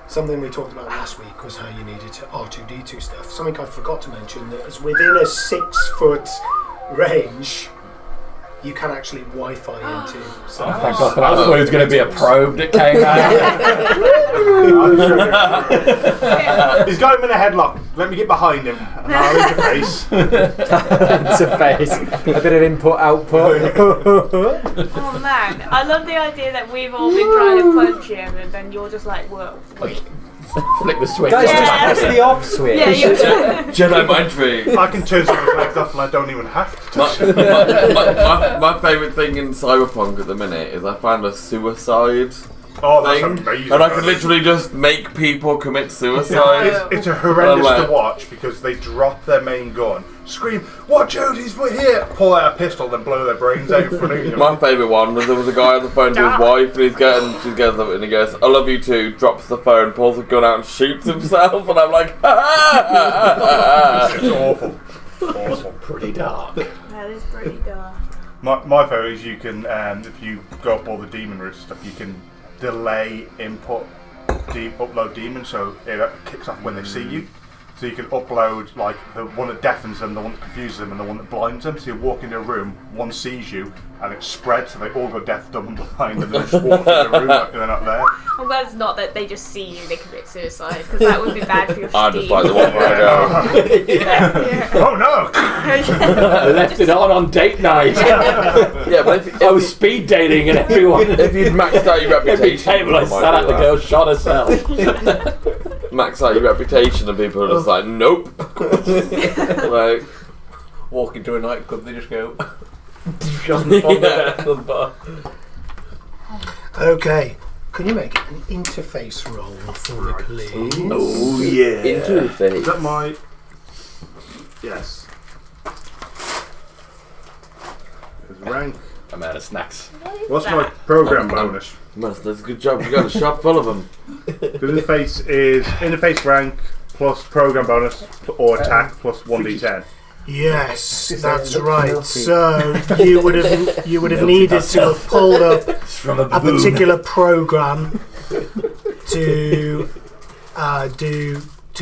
Something we talked about last week was how you needed to R2D2 stuff. Something I forgot to mention, that is within a 6 foot range, you can actually Wi-Fi into. So Thank God for that. I thought it was going to be a probe that came out. He's got him in a headlock. Let me get behind him. And I'll interface. Interface. A bit of input output. Oh man, I love the idea that we've all been trying to punch him and then you're just like, whoa. Wait. Flick the switch. Guys, just press the off switch. Yeah, you Jedi mind trick. I can turn someone's legs off and I don't even have to touch My favourite thing in Cyberpunk at the minute is I found a suicide Oh, that's thing, amazing. and I can literally just make people commit suicide. It's a horrendous Like- to watch because they drop their main gun, scream, "Watch out, he's here!" Pull out a pistol, then blow their brains out in front of you. My favourite one was there was a guy on the phone to his wife, and she's getting something, and he goes, "I love you too." Drops the phone, pulls a gun out, and shoots himself, and I'm like, It's awful. Awful. Pretty dark. That is pretty dark. My favourite is you can, if you go up all the demon route stuff, you can delay input, upload demons, so it kicks off when they see you. So you can upload like the one that deafens them, the one that confuses them, and the one that blinds them. So you walk into a room, one sees you, and it spreads, so they all go deaf, dumb, and blind, and they just walk into the room and they're not there. I'm glad it's not that they just see you, they commit suicide, because that would be bad for your I steam. just like the one where I go, Yeah. Oh no! I left it on date night. yeah, but if I was speed dating and everyone. if you'd maxed out your Every reputation, table I you might sat do at, the that. girl shot herself. Max out your reputation, and people are just like, nope. Like, Walk into a nightclub, they just go. Just on the bar. okay, can you make an interface roll for me, please? Oh yeah. interface. Is that my? Yes. There's rank. I'm out of snacks. What's my program bonus? That's a good job. You got a shop full of them. The interface is interface rank plus program bonus or attack plus 1d10. Yes, that's right. So you would have needed to have pulled up a particular program to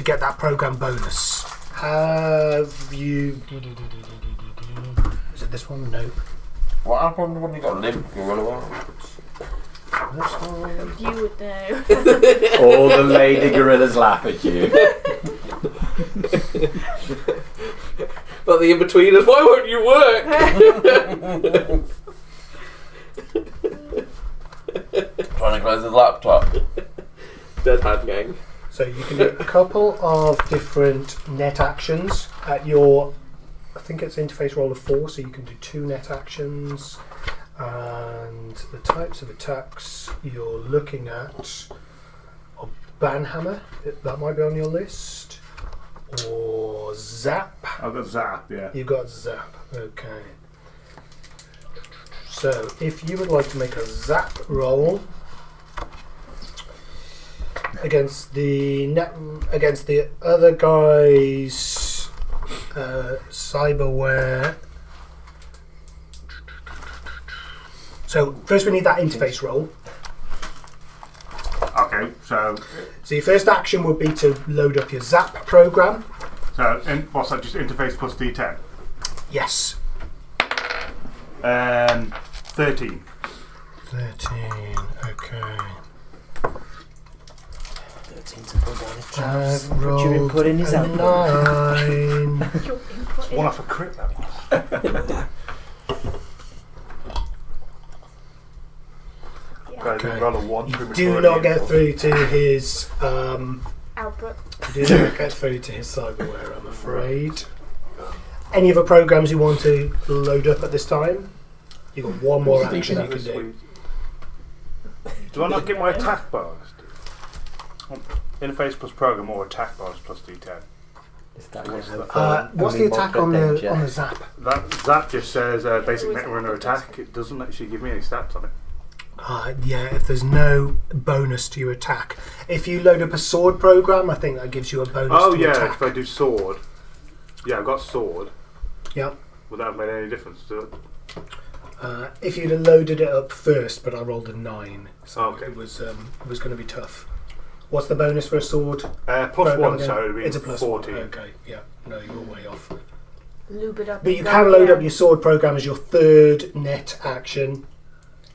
get that program bonus. Have you? Is it this one? Nope. What happened when you got limp? You run away. You would know. All the lady gorillas laugh at you. But the in-betweeners, why won't you work? Trying to close his laptop. Dead hand gang. So you can do a couple of different net actions at your. I think it's interface roll of 4, so you can do 2 net actions. And the types of attacks you're looking at are Banhammer, that might be on your list, or Zap. I've got zap, yeah. You got Zap, okay. So if you would like to make a Zap roll against the other guy's cyberware. So first we need that interface roll. Okay, so your first action would be to load up your Zap program. what's that? Just interface plus d10. Yes. 13. 13, okay. 13 to pull down his I've traps. Put your rolled input in his a output. 9. One off a crit, that one. Okay. Roll a 1. Do not get through to his Output. do not get through to his cyberware, I'm afraid. Any other programs you want to load up at this time? You've got one more action you can do. Do I not get my attack bonus? Interface plus program or attack bonus plus d10? What's the attack on the Zap? That just says basic net runner attack. It doesn't actually give me any stats on it. Yeah, if there's no bonus to your attack. If you load up a sword program, I think that gives you a bonus to your attack. If I do sword. Yeah, I've got sword. Yep. Would that have made any difference to it? If you'd have loaded it up first, but I rolled a 9, so Okay. it was going to be tough. What's the bonus for a sword? Plus program 1, again? so it would be It's a plus 14. 1. Okay, yeah. No, you're way off. Lube it up. But you and go can load again. up your sword program as your third net action.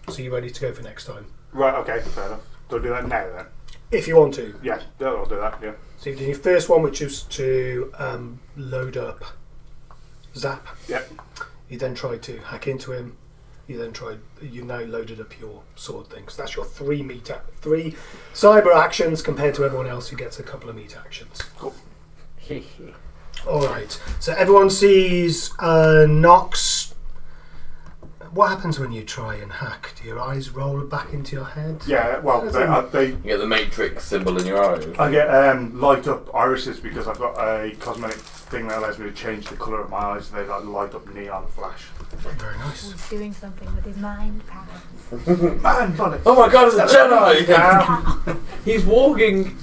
So you're ready to go for next time. Right, okay, fair enough. Do I do that now then? If you want to. Yeah, I'll do that, yeah. So you've done your first one, which is to load up Zap. Yep. You then tried to hack into him. You now loaded up your sword thing. So that's your three cyber actions compared to everyone else who gets a couple of meat actions. Cool. Alright, so everyone sees Nox. What happens when you try and hack? Do your eyes roll back into your head? Yeah, well, You get the matrix symbol in your eyes. I get light up irises because I've got a cosmetic thing that allows me to change the colour of my eyes. So they like light up neon flash. Very nice. He's doing something with his mind powers. Man, bunny. Oh my god, it's a Jedi! He's walking.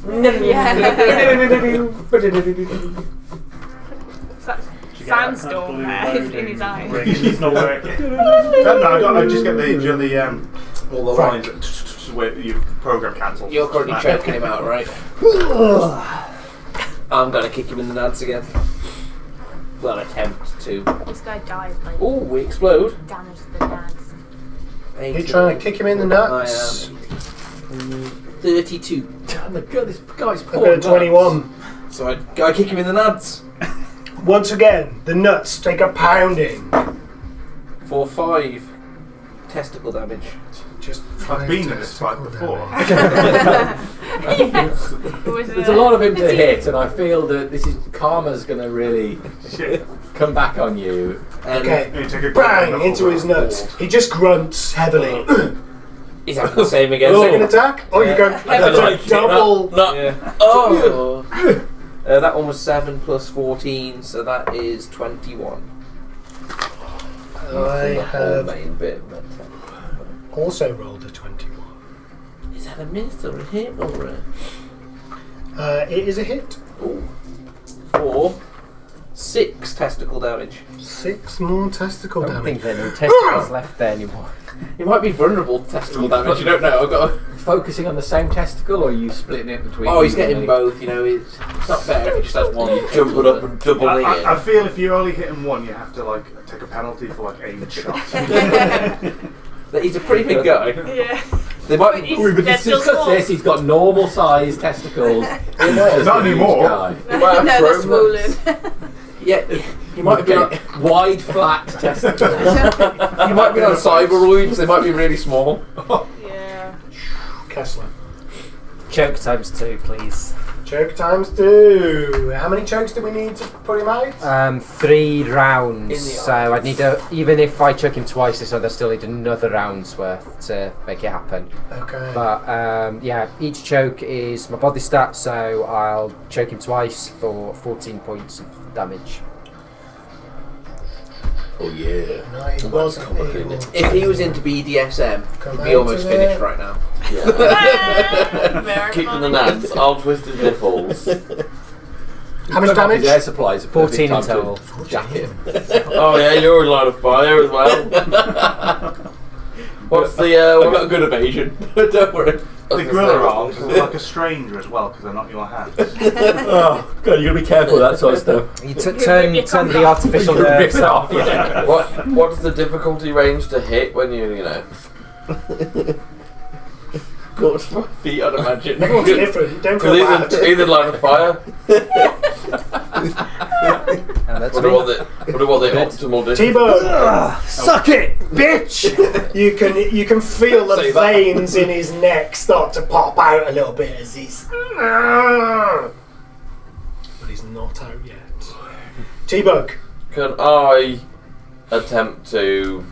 That's sandstorm there in his eyes. It's not working. No, I just get the all the Frank. lines where you program cancels. You're currently choking him out, right? I'm gonna kick him in the nuts again. Well, attempt to. This guy dies like Oh, we explode. damage to the dance. You're trying to kick him in the nuts. I am. 32. Oh my god, this guy's I've poor. got a 21. So I kick him in the nuts. Once again, the nuts take a pounding. For 5 testicle damage. Just I've been in this fight before. Yes. It was, There's a lot of him to hit, and I feel that karma's going to really Shit. come back on you. Okay, You take a bang knuckle into his round. nuts. He just grunts heavily. He's having the same again. Second attack? Oh, you go Heavily. double. Yeah. Oh! That one was 7 plus 14, so that is 21. I The whole have main bit. also rolled a 21. Is that a miss or a hit or a... It is a hit. Ooh. 4. 6 testicle damage. 6 more testicle I don't damage. think there are no testicles left there anymore. It might be vulnerable to testicle damage, you don't know. I've got to... Focusing on the same testicle, or are you splitting it between? Oh, he's you and getting me? both, you know. It's not fair if he just has one. You jump it up and double it I in. feel if you only hit him one, you have to like take a penalty for like 8 shots. He's a pretty big guy. Yeah. They might be... He's- they're still Discuss small. this. He's got normal sized testicles. Not anymore. You might have No, they're programs. swollen. Yeah, you might be on... Wide, flat testicles. You might be on cyberoids, they might be really small. Yeah. Kessler. Choke times 2, please. Choke times 2. How many chokes do we need to put him out? 3 In rounds. the So I'd need to, even if I choke him twice this time, I still need another round's worth to make it happen. Okay. But yeah, each choke is my body stat, so I'll choke him twice for 14 points of damage. Oh yeah. No, he was complicated. able If he was into BDSM, Come he'd be out almost of finished it. right now. Yeah. Keep in the nuts. I'll twist his nipples. How much damage? His air supplies. 14 in total. Jacket. Oh yeah, you're in line of fire as well. What's the? I've got a good evasion. Don't worry. The gorilla arms is like a stranger as well because they're not your hands. Oh god, you gotta be careful with that sort of stuff. You turn the artificial Rip nerves it off. off. Yeah. What's the difficulty range to hit when you know? Got 5 feet, I'd imagine. Everyone's different. Don't feel Because bad. he's in line of fire. And that's Wonder me. what the optimal distance. T-Bone, Suck it, bitch! you can feel the Say that. veins in his neck start to pop out a little bit as he's. But he's not out yet. T-Bug. Can I attempt to?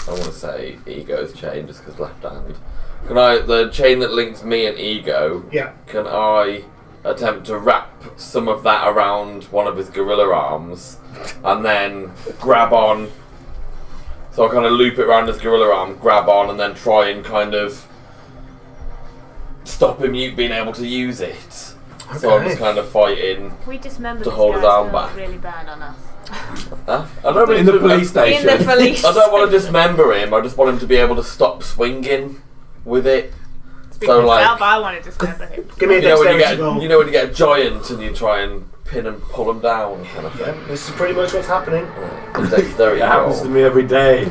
I want to say ego's chain just because left-handed. Can I the chain that links me and ego? Yeah. Can I attempt to wrap some of that around one of his gorilla arms and then grab on? So I kind of loop it around his gorilla arm, grab on, and then try and kind of stop him being able to use it. So I'm Okay. just kind of fighting. We dismember To this hold guy, his arm so back. really bad on us. Huh? I don't In the police station. In the police. I don't want to dismember him. I just want him to be able to stop swinging with it. Speaking So, of like- myself, I want to dismember him. Give me a You know when you dexterity get roll. you know when you get a giant and you try and pin and pull them down kind of Yeah, thing. this is pretty much what's happening. The dexterity It happens roll. to me every day.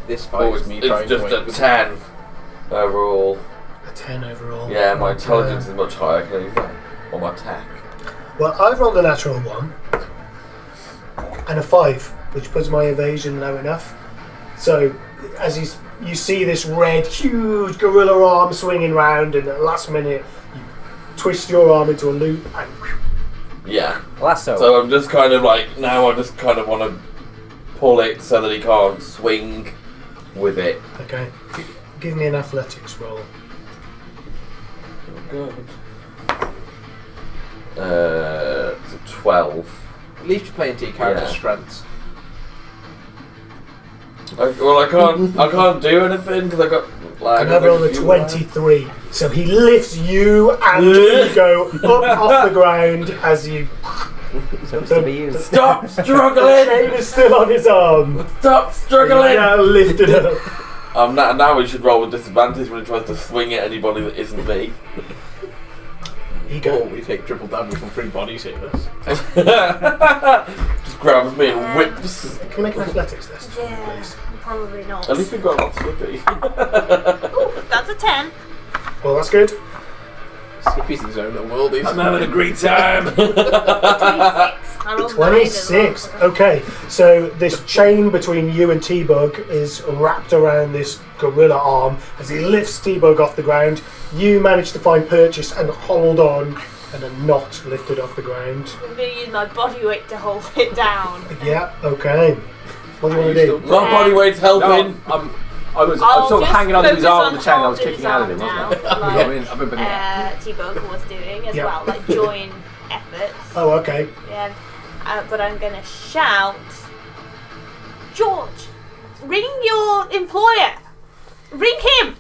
This fight is me trying It's to just win. a 10 overall. A 10 overall. Yeah, my Okay. intelligence is much higher. Can I use that? Or my attack. Well, I've rolled a natural 1 and a 5, which puts my evasion low enough. So, as you see this red, huge gorilla arm swinging round, and at the last minute, you twist your arm into a loop, and Yeah. Lasso. So I'm just kind of like, now I just kind of want to pull it so that he can't swing with it. okay, give me an athletics roll. Good. It's a 12. At least you're playing to your character's Yeah. strengths. I can't do anything because I got like. And I rolled a 23, so he lifts you and you go up off the ground as you. So it's to be used. Stop The struggling! chain is still on his arm. Stop struggling! Yeah, lift it up. Now we should roll with disadvantage when he tries to swing at anybody that isn't me. He Oh, go. we take triple damage from free bodies here. Just grabs me and whips. Can you make an athletics test, Yeah, please? probably not. At least we've got lots of Slippy. Ooh, that's a 10. Well, that's good. Skippy's in his own little world. I'm having a great time. 26. I rolled 9 as well. 26. Okay, so this chain between you and T-Bug is wrapped around this gorilla arm as he lifts T-Bug off the ground. You manage to find purchase and hold on and are not lifted off the ground. I'm going to use my body weight to hold it down. Yeah, okay. What do you want to do? My body weight's helping. I was I'll sort of just hanging onto his focus arm on on the chain. I was holding kicking his out of him, arm wasn't I? down, I mean, I've been there. T-Bug was doing as Yeah. well, like join efforts. Oh, okay. Yeah, but I'm going to shout, George, ring your employer. Ring him.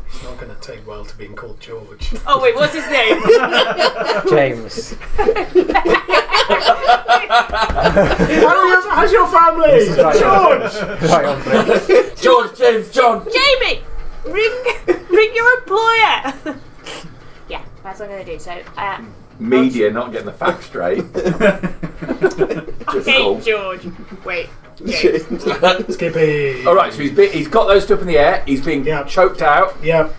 It's not going to take well to being called George. Oh wait, what's his name? James. How's your family? This is right George! Right on for it. George, James, John. Jamie, ring your employer. Yeah, that's what I'm going to do. So, Media not getting the facts straight. hey George, wait. James. Skippy. All right, so he's got those two up in the air. He's being Yeah. choked out. Yeah.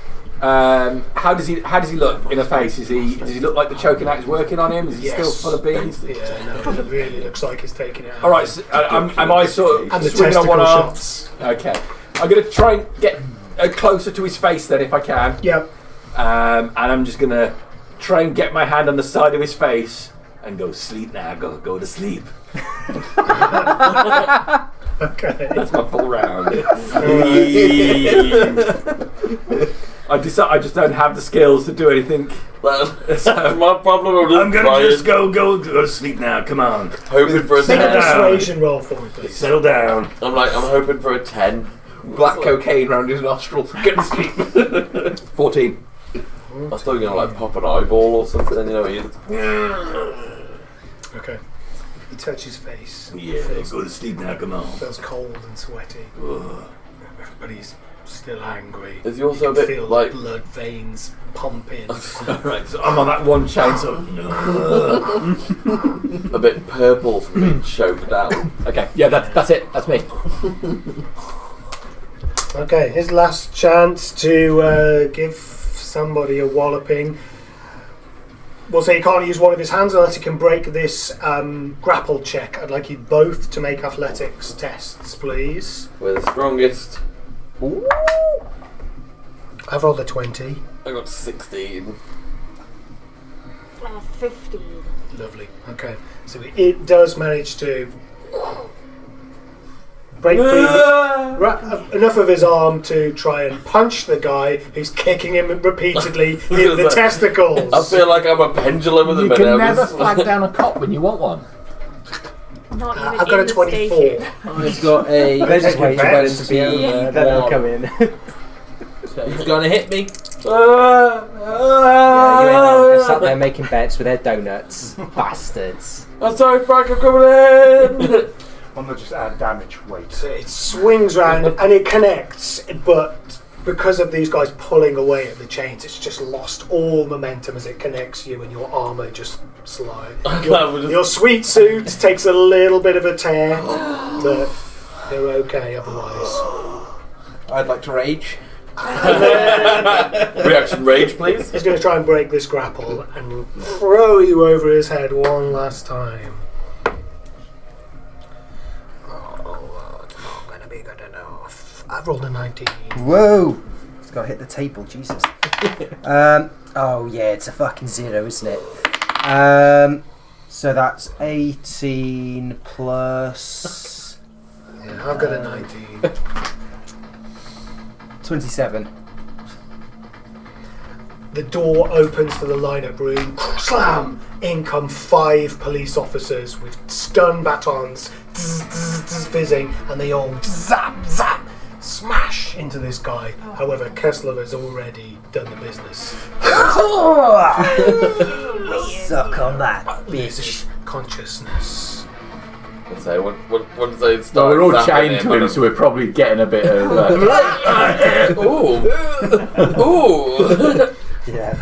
How does he look in the face? Does he look like the choking act is working on him? Is he Yes. still full of beans? Yeah, no, it really looks like he's taking it out. All right, so, am I sort of And the swinging on testicle one arm? shots. Okay, I'm going to try and get closer to his face then if I can. Yep. And I'm just going to try and get my hand on the side of his face and go sleep now. Go to sleep. Okay. That's my full round. I just don't have the skills to do anything. That's my problem. I'm just go to sleep now. Come on. hoping for a Make a 10. persuasion roll for me, please. Settle down. I'm hoping for a 10. Black cocaine round his nostrils. Get to sleep. 14. I was still gonna pop an eyeball or something, you know. Okay. He touches his face. Yeah, go to sleep now. Come on. Feels cold and sweaty. But he's still angry. Is he also You a can bit feel like- the blood veins pumping. Right, so I'm on that one chain. So A bit purple from being choked out. Okay, yeah, that's it. That's me. Okay, his last chance to give somebody a walloping. We'll say he can't use one of his hands unless he can break this grapple check. I'd like you both to make athletics tests, please. We're the strongest. I've rolled a 20. I got 16. 15. Lovely. Okay, so it does manage to break free enough of his arm to try and punch the guy who's kicking him repeatedly in the testicles. I feel like I'm a pendulum at the You minute. can I'm never just- flag down a cop when you want one. Not even I've got in a the 24. station. He's got a. They're just waiting for bets. them to be over, then they'll come in. So he's gonna hit me. Yeah, you ain't long. They're sat there making bets with their donuts. Bastards. I'm sorry, Frank, I'm coming in. One that just add damage weight. So it swings round and it connects, but because of these guys pulling away at the chains, it's just lost all momentum as it connects you, and your armour just slides. Your sweet suit takes a little bit of a tear, but you're okay otherwise. I'd like to rage. Reaction rage, please. He's going to try and break this grapple and throw you over his head one last time. Oh, it's not going to be good enough. I've rolled a 19. Whoa! It's got to hit the table, Jesus. Oh yeah, it's a fucking 0, isn't it? So that's 18 plus... Yeah, I've got a 19. 27. The door opens to the lineup room. Slam! In come 5 police officers with stun batons, fizzing, and they all zap, zap, smash into this guy. However, Kessler has already done the business. Suck on that, bitch. Loses consciousness. So once they Well, start, we're all zapping chained to him, so we're probably getting a bit of. Ooh, ooh. Yeah.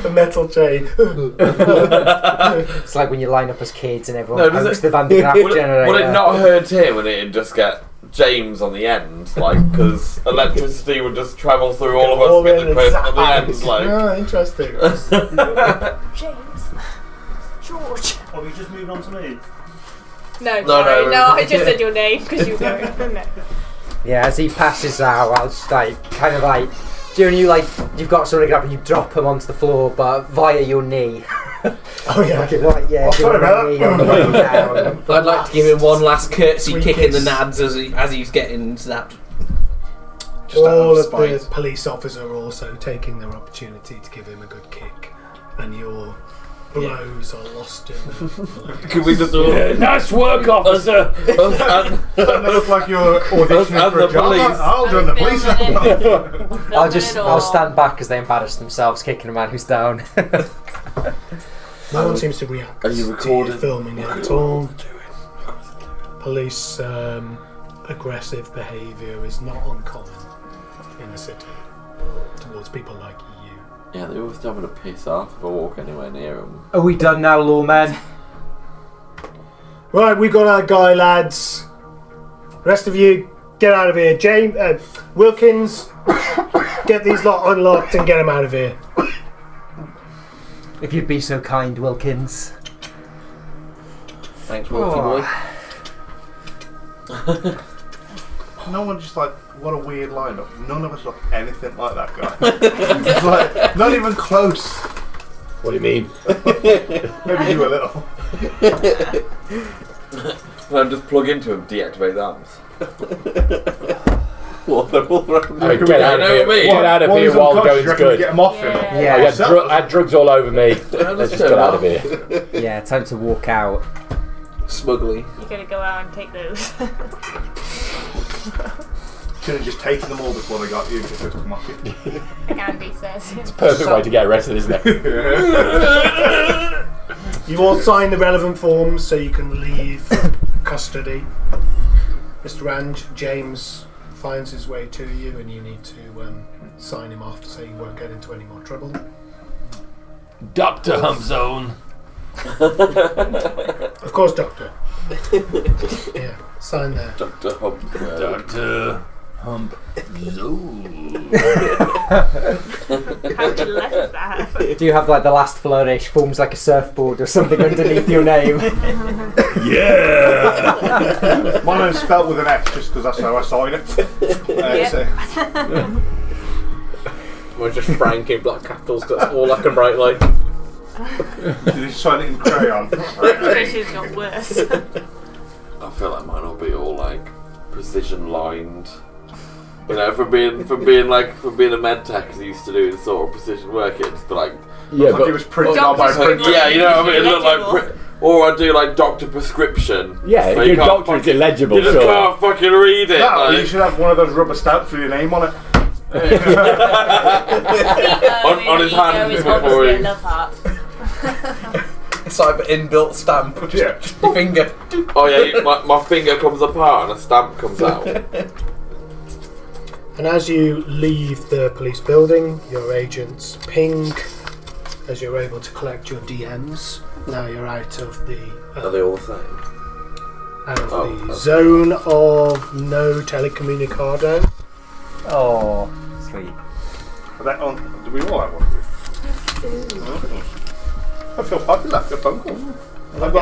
The metal chain. It's like when you line up as kids and everyone pokes the Van de Graaff generator. Would it not hurt him when it'd just get James on the end, like, because electricity would just travel through all of us and get the quest on the end, like. Oh, interesting. James. George. Are we just moving on to me? No, No, sorry, no. I just said your name because you were going. No. Yeah, as he passes out, I'll just like, kind of like, do you know when you like, you've got something up and you drop him onto the floor, but via your knee. Oh yeah. Like, yeah, sorry about knee on the way down. I'd like to give him one last courtesy Sweet kick in the kicks. nads as he's getting zapped. Just All out of spite. the police officers are also taking their opportunity to give him a good kick, and your blows are lost in the Can we just all... Nice work, officer. and Doesn't it look like you're auditioning And for a the job? police. I'll join the police. I'll stand back as they embarrass themselves, kicking a man who's down. No one seems to react Are you to recording? you filming it at all. Police aggressive behaviour is not uncommon in the city towards people like you. Yeah, they always having to piss off if I walk anywhere near them. Are we done now, lawmen? Right, we got our guy, lads. Rest of you, get out of here. James, Wilkins, get these lot unlocked and get them out of here. If you'd be so kind, Wilkins. Thanks, Wilkie boy. No one just like, what a weird lineup. None of us look anything like that guy. It's like, not even close. What do you mean? Maybe you a little. Can I just plug into him, deactivate the arms? What? They're all around I mean, me. get out of You know here. what I mean? Get out of While here he's while unconscious, going's you reckon we good. get him off him? Yeah. Yeah. I had drugs all over me. Let's just get out of here. Yeah, time to walk out. Smugly. You gotta go out and take those. Should have just taken them all before they got you, just to come off you. Andy says. Perfect way to get arrested, isn't it? You all sign the relevant forms so you can leave custody. Mr. Range, James finds his way to you and you need to sign him off so you won't get into any more trouble. Dr. Humpzone. Of course, Doctor. Yeah, sign there. Dr. Hump. Dr. Humpzone. How many letters that have? Do you have like the last flourish, forms like a surfboard or something underneath your name? Yeah! My name's spelt with an X just because that's how I sign it. We're just Frank in black capitals, that's all I can write like. Did you sign it in crayon? It's got worse. I feel like mine will be all like precision lined. You know, from being a med tech as I used to do sort of precision work, it'd just be like, Yeah, Like it was printed on by a Doctor's printer. yeah, you know what I mean. It looked like, Illegible. or I do like doctor prescription. yeah, So if you your can't doctor is fucking- illegible, You just sure. can't fucking read it. No, like. you should have one of those rubber stamps with your name on it. on his hand is before obviously he- a love heart. It's like an inbuilt stamp, just Yeah. your finger. Oh yeah, my finger comes apart and a stamp comes out. And as you leave the police building, your agents ping as you're able to collect your DMs. Now you're out of the Are they all the same? the zone of no telecommunicado. Oh, sweet. Are they on? Do we all have one? I feel like a phone call. I've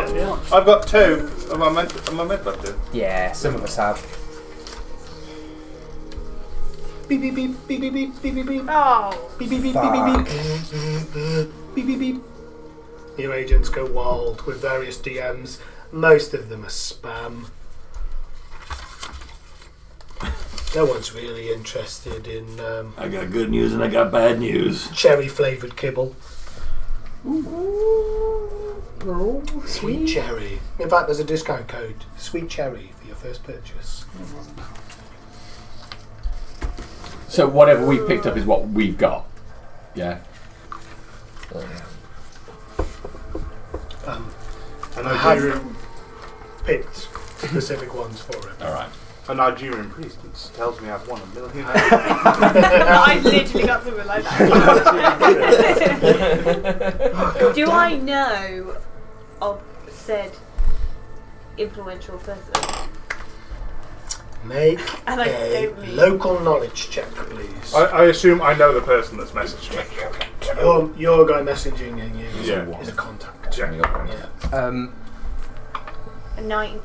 got 2. Am I meant to? Yeah, some of us have. Beep beep beep beep beep beep beep beep beep. Oh. Beep beep beep beep beep beep. Beep beep beep. Your agents go wild with various DMs. Most of them are spam. No one's really interested in I got good news and I got bad news. cherry flavoured kibble. Sweet cherry. In fact, there's a discount code. Sweet cherry for your first purchase. So whatever we picked up is what we've got. Yeah. An I have Nigerian, picked specific ones for it. All right. a Nigerian priest tells me I've won $1 million. I literally got something like that. Do I know of said influential person? Make And I a don't mean- local knowledge check, please. I assume I know the person that's messaged me. Your guy messaging you Yeah. is a contact. Yeah. Yeah. 19.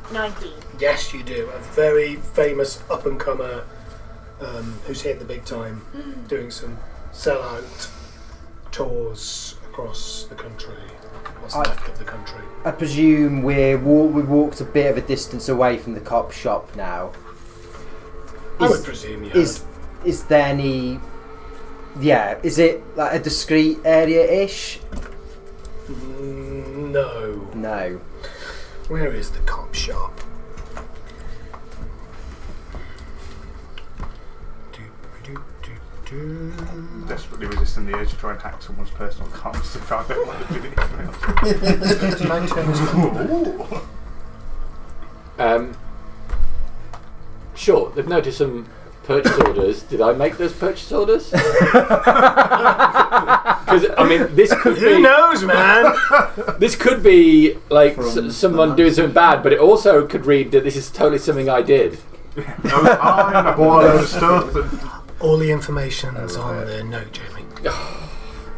Yes, you do. A very famous up-and-comer who's hit the big time, doing some sell-out tours across the country. What's left of the country? I presume we've walked a bit of a distance away from the cop shop now. I would presume, yeah. Is there any... Yeah, is it like a discreet area-ish? No. No. Where is the cop shop? Desperately resisting the urge to try and hack someone's personal comms to find out what they've been Sure, they've noticed some purchase orders. Did I make those purchase orders? Because I mean, this could be. Who knows, man? This could be like someone doing something bad, but it also could read that this is totally something I did. I bought a load of stuff. And All the information's on the note, Jamie.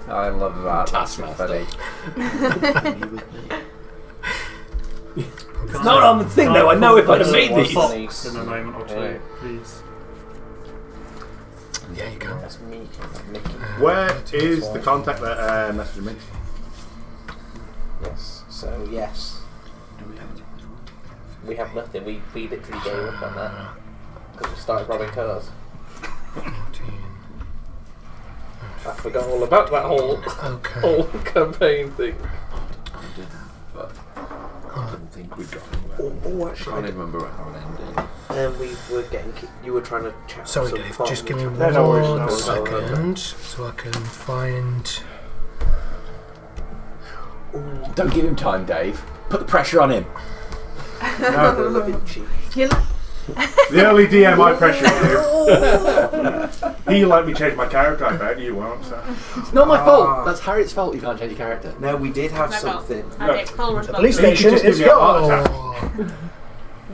I love that. That's Taskmaster. funny. It's not on the thing though. I know if I'd have made these. Fox in a moment or two, please. Yeah, you can. That's me. where is the contact that messaged me? Yes. So yes, we have nothing. We literally gave up on that because we started robbing cars. I forgot all about that whole campaign thing. I don't think we got anywhere. Oh, I actually, can't even remember how it ended. and we were getting. You were trying to chat. Sorry, some Dave. farm Just give me chat. No, no worries, no one worries. second so I can find. Don't give him time, Dave. Put the pressure on him. You're like, The only DM I pressure you. He let me change my character, I bet. You won't, so. It's not my fault. That's Harriet's fault. You can't change your character. No, we did have my fault. something. I take full The police You could station just is give me a heart yours.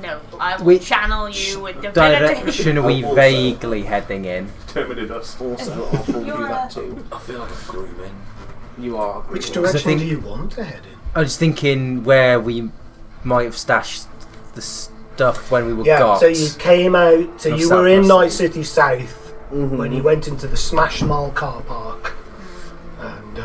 No, I will Which channel you with divinity. direction are we Also- vaguely heading in? Terminated us. Also, I'll do You're that too. I feel like I'm grooming. You are. Which agreeable. direction think- do you want to head in? I was thinking where we might have stashed the stuff when we were Yeah, got. so you came out, so Of you were in South Night City South when you went into the Smash Mall car park and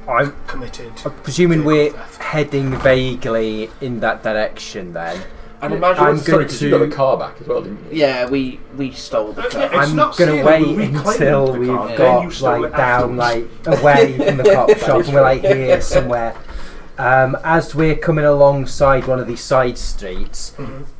I'm committed. presuming we're vehicle theft. heading vaguely in that direction then. And imagine. I'm Sorry, going because you got the to. car back as well, didn't you? Yeah, we stole the car. It's I'm not going to stealing, wait we reclaimed until the we've car, then you got stole like it down afterwards. like away from the cop shop and we're like here somewhere. As we're coming alongside one of these side streets,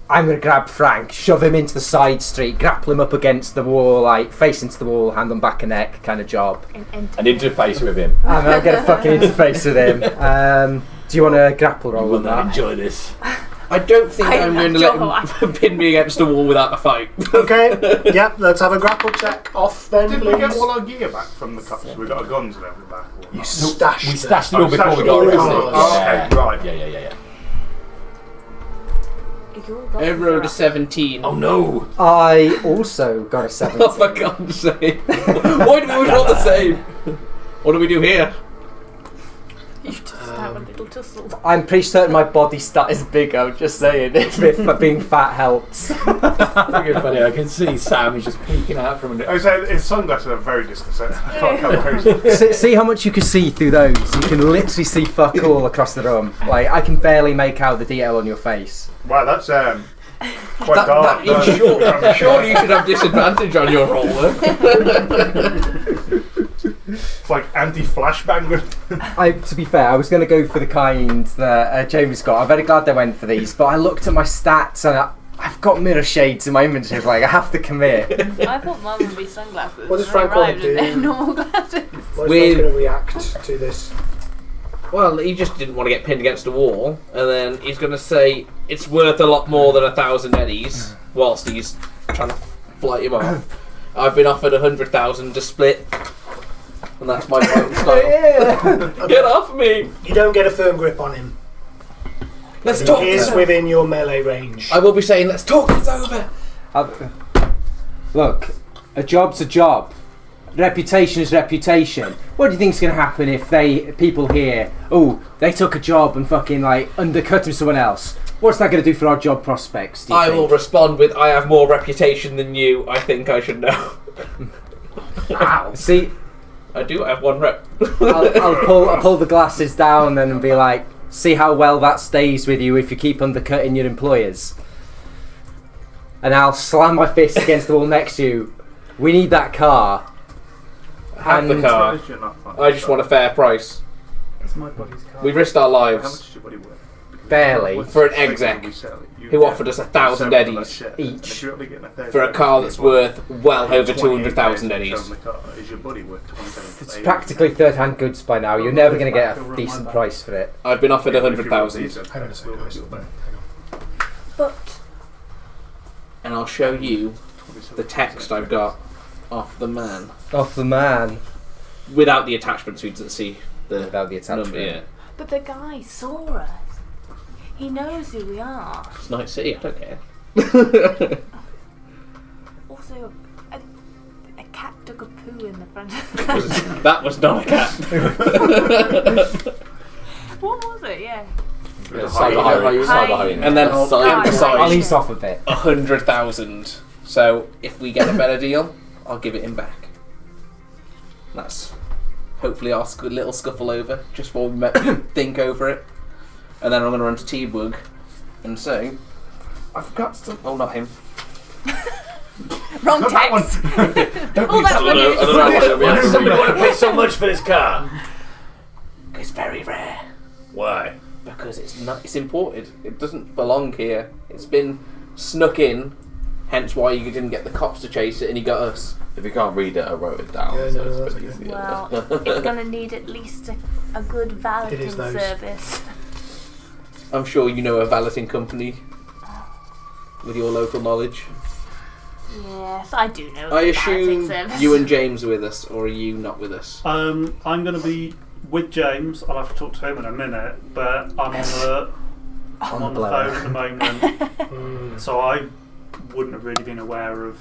I'm going to grab Frank, shove him into the side street, grapple him up against the wall, like face into the wall, hand on back and neck kind of job. An interface with him. And I'll get a fucking interface with him. Do you want a grapple roll You will on not that? enjoy this. I don't think I I'm going to have let him pin me against a wall without a fight. Okay, yep, let's have a grapple check off then, Did please. we get all our gear back from the cops? We got our guns and everything back. Or You not? stashed We stashed it all Oh, before stashed we it got all arrested. before. Oh, okay, right. Yeah. Your glasses I rolled are a up. 17. Oh no! I also got a 17. Oh, for God's sake. Why do we always roll the same? What do we do here? You just have a little tussle. I'm pretty certain my body stat is bigger, I'm just saying, if being fat helps. Funny, I can see Sam is just peeking out from I under. was saying his sunglasses are very disconcerting. I can't tell where See how much you can see through those? You can literally see fuck all across the room. Like, I can barely make out the detail on your face. Wow, that's quite dark. Surely you should have disadvantage on your roll, It's like anti-flashbang. To be fair, I was going to go for the kind that James got. I'm very glad they went for these, but I looked at my stats and I've got mirror shades in my inventory. Like, I have to commit. I thought mine would be sunglasses. What does and Frank they want arrived to and do? they're normal glasses. What's With- going to react to this? Well, he just didn't want to get pinned against a wall, and then he's going to say it's worth a lot more than 1,000 eddies, whilst he's trying to flight him off. I've been offered 100,000 to split, and that's my fighting style. Get off me! You don't get a firm grip on him. Let's He talk. is within your melee range. I will be saying, let's talk this over. Look, a job's a job. Reputation is reputation. What do you think's going to happen if people hear, oh, they took a job and fucking like undercut someone else? What's that going to do for our job prospects? Do you I think? will respond with, I have more reputation than you. I think I should know. See, I do have one rep. I'll pull the glasses down and be like, see how well that stays with you if you keep undercutting your employers. And I'll slam my fist against the wall next to you. We need that car. Have the And- car. You're not fun. I just want a fair price. It's my body's car. We risked our How lives much is your body worth? Barely. for an exec who offered us 1,000 eddies each for a car that's worth well over 200,000 eddies. Is your body worth 27? It's practically third-hand goods by now. You're never going to get a decent price for it. I've been offered 100,000, Hang on a second, guys. But and I'll show you the text I've got off the man Off the man. without the attachment, so you can see the Without the attachment. number. Yeah, the guy saw us. He knows who we are. it's Night City. I don't care. Also, a cat took a poo in the front of the house. That was not a cat. What was it? Yeah. Cyberpunk. And then Oh, side to I'll side, ease off a bit. 100,000. So if we get a better deal, I'll give it him back. That's hopefully our little scuffle over, just while we think over it. And then I'm going to run to T-Bug and say, I've got some... Oh, not him. Wrong text. Oh, that's what I don't know what Why does somebody want to pay it so much for this car? It's very rare. Why? Because it's imported. It doesn't belong here. It's been snuck in, hence why you didn't get the cops to chase it and he got us. If you can't read it, I wrote it down. Yeah, so no, it's a that's bit okay. easier. Well, it's going to need at least a good It is valeting those. service. I'm sure you know a valeting company with your local knowledge. Yes, I do know. I the assume valeting service. you and James are with us, or are you not with us? I'm going to be with James. I'll have to talk to him in a minute, but I'm on the phone at the moment, so I wouldn't have really been aware of.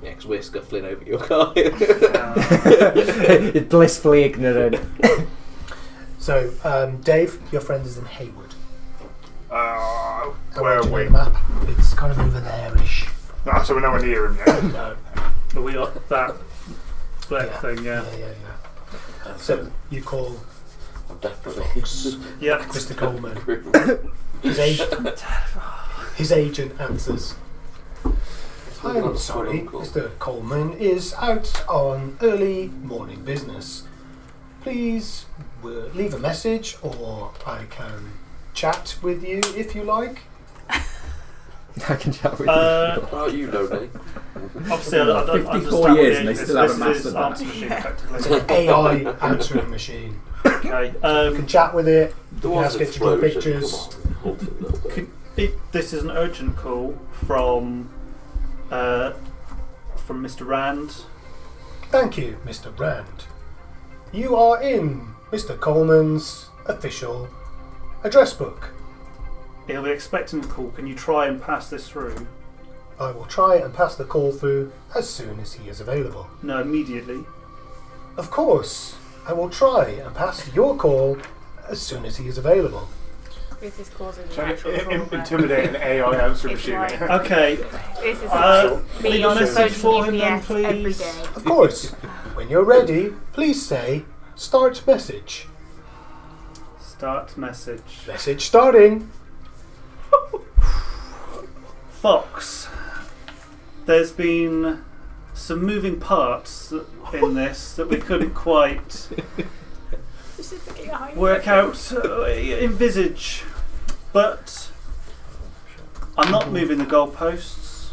Yeah, because we're scuffling over your car. Blissfully ignorant. So, Dave, your friend is in Haywood. Where are we? The map. It's kind of over there-ish. Ah, so we're nowhere near him yet. No. Are we up that split thing? Yeah. So you call Definitely. Yeah. Mr. Coleman. His agent answers. I'm sorry, Mr. Coleman is out on early morning business. Please leave a message, or I can chat with you if you like. I can chat with Oh, you know, Dave. Obviously, I don't 54 understand years what and they this still haven't is mastered that. answer machine, effectively. It's an AI answering machine. Okay. You can chat with it. You There can was ask an it to draw explosion. pictures. Come on. This is an urgent call from Mr. Rand. Thank you, Mr. Rand. You are in Mr. Coleman's official address book. He'll be expecting a call. Can you try and pass this through? I will try and pass the call through as soon as he is available. No, immediately. Of course, I will try and pass your call as soon as he is available. This is causing Trying actual to trauma. intimidate an AI answer It's machine. like- Okay. This is Leave me a on the message phone for him then, GPS every please. day. Of course, when you're ready, please say start message. Start message. Message starting. Fox. There's been some moving parts in this that we couldn't quite work out, envisage. But I'm not moving the goalposts.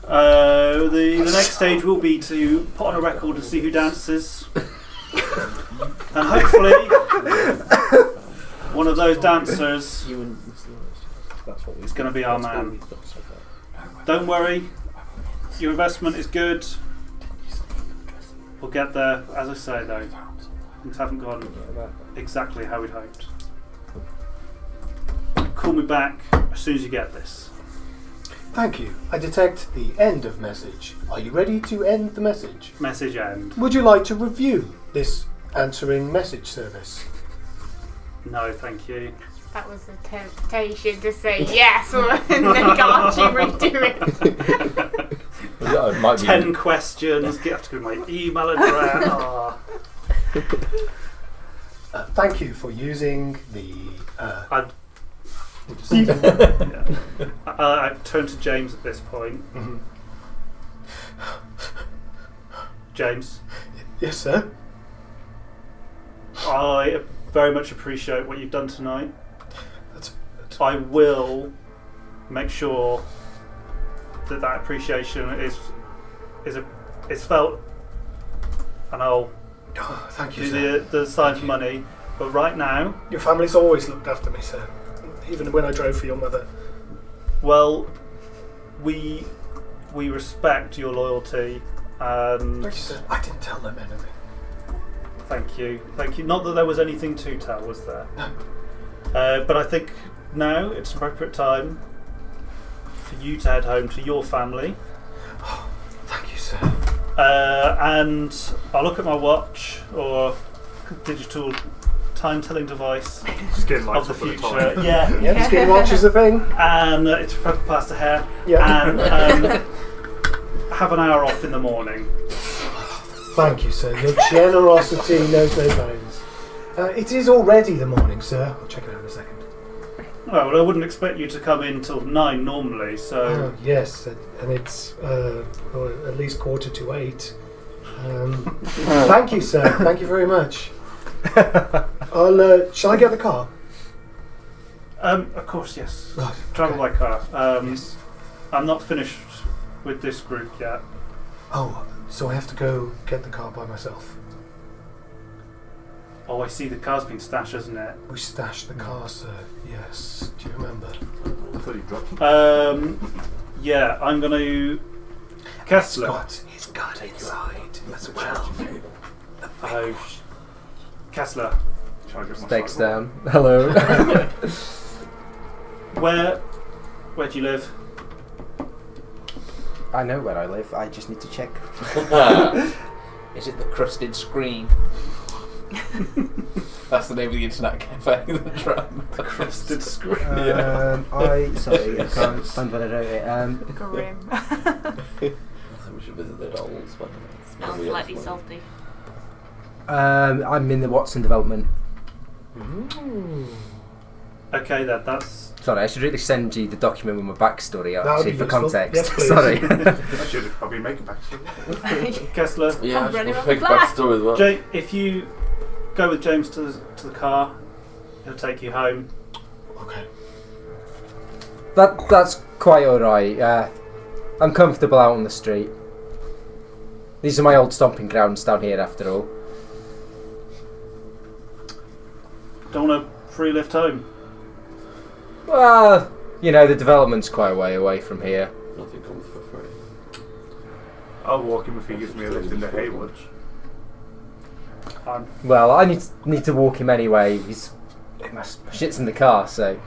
The next stage will be to put on a record to see who dances. And hopefully one of those dancers is going to be our man. Don't worry, your investment is good. We'll get there. As I say though, things haven't gone exactly how we'd hoped. Call me back as soon as you get this. Thank you. I detect the end of message. Are you ready to end the message? Message end. Would you like to review this answering message service? No, thank you. That was a temptation to say yes, and then can't you redo it? Yeah, it might be 10 questions. You have to give my email address. Oh. Thank you for using the. I turn to James at this point. Mhm. James, Yes, sir. I very much appreciate what you've done tonight. That's I will make sure that appreciation is felt, and I'll Oh, thank you, do sir. the sign for money. But right now, Your family's always looked after me, sir. Even when I drove for your mother. well, we respect your loyalty, and Thank you, sir. I didn't tell them anything. thank you. Not that there was anything to tell, was there? No. But I think now it's appropriate time for you to head home to your family. Thank you, sir. And I'll look at my watch or digital time-telling device Skin of lights the up at the future. time. Yeah, Yeah, skin watch is a thing. and it's past the hair. Yeah. And have an hour off in the morning. Thank you, sir. Your generosity knows no bounds. It is already the morning, sir. I'll check it out in a second. Well, I wouldn't expect you to come in till 9 normally, so Oh, yes, and it's well, at least 7:45. Thank you, sir. Thank you very much. Shall I get the car? of course, yes. Right. Travel okay. by car. Yes. I'm not finished with this group yet. Oh, so I have to go get the car by myself. Oh, I see the car's been stashed, isn't it? We stashed the car, sir. Yes. Do you remember? I thought you dropped it. Yeah, I'm going to... Kessler. It's got inside as well. Oh, Kessler. Trying to get my Stakes side down. Hello. Where do you live? I know where I live. I just need to check. Is it the crusted screen? That's the name of the internet cafe. The drum. The crusted screen. Sorry, I can't find what I wrote it. Grim. I think we should visit the dolls. But Smells slightly salty. I'm in the Watson development. Okay, then, that's... Sorry, I should really send you the document with my backstory That would actually be for useful. context. Yes, please. Sorry. I should have probably make a backstory. Kessler. yeah, I'm I should running make a off the backstory as well. If you go with James to the car, he'll take you home. Okay. That's quite alright. I'm comfortable out on the street. These are my old stomping grounds down here after all. Don't want a free lift home? Well, you know, the development's quite a way away from here. Nothing comes for free. I'll walk him if he gives me a lift into Haywood. Well, I need to walk him anyway. My shit's in the car, so.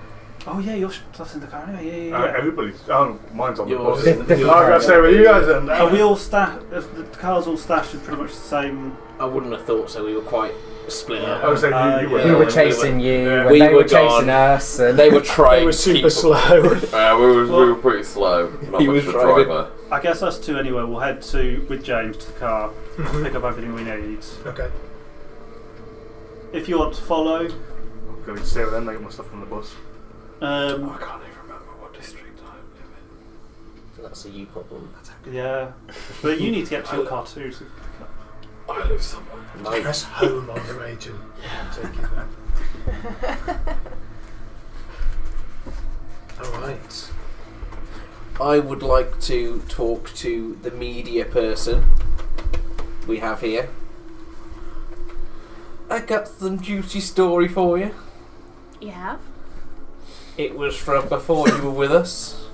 Oh yeah, your stuff's in the car anyway. Yeah. Everybody's. Oh, mine's on the Yours. bus. Different I'm going to stay with you guys then. Are we all stashed? The car's all stashed in pretty much the same. I wouldn't have thought so. We were quite split up. I was saying you were. We were chasing you, Yeah. and We they were were chasing gone. us, and They were trying. They were to super keep- slow. We were pretty slow. Not He much was of a driving. driver. I guess us two anyway. We'll head with James to the car, pick up everything we need. Okay. If you want to follow, I'm going to stay with them. They get my stuff from the bus. I can't even remember what district I live in. That's a you problem. yeah, but you need to get to your car too. So I live somewhere. Press home on the agent. Take you there. Alright. I would like to talk to the media person we have here. I got some juicy story for you. You have? It was from before you were with us.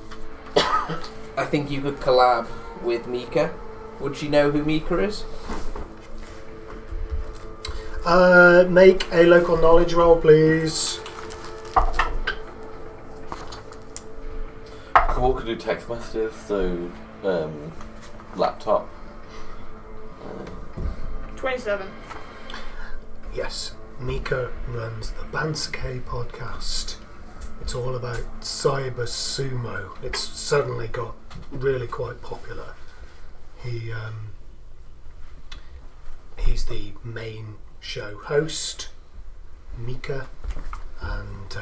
I think you could collab with Mika. Would you know who Mika is? Make a local knowledge roll, please. Cool, could do text messages, so laptop. 27. Yes, Mika runs the Bansuke podcast. It's all about cyber sumo. It's suddenly got really quite popular. He's the main show host, Mika, and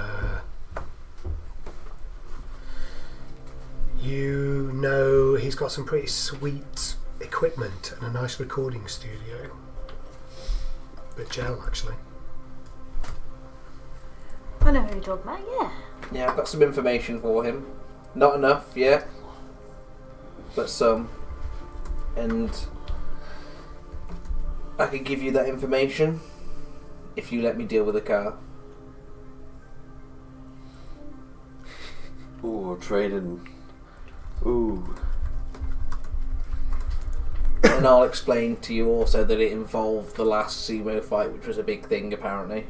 you know he's got some pretty sweet equipment and a nice recording studio. Bit gel, actually. I know who you're talking about, yeah. Yeah, I've got some information for him. Not enough yet, but some. And I could give you that information if you let me deal with the car. Ooh, trading. Ooh. And I'll explain to you also that it involved the last sumo fight, which was a big thing apparently.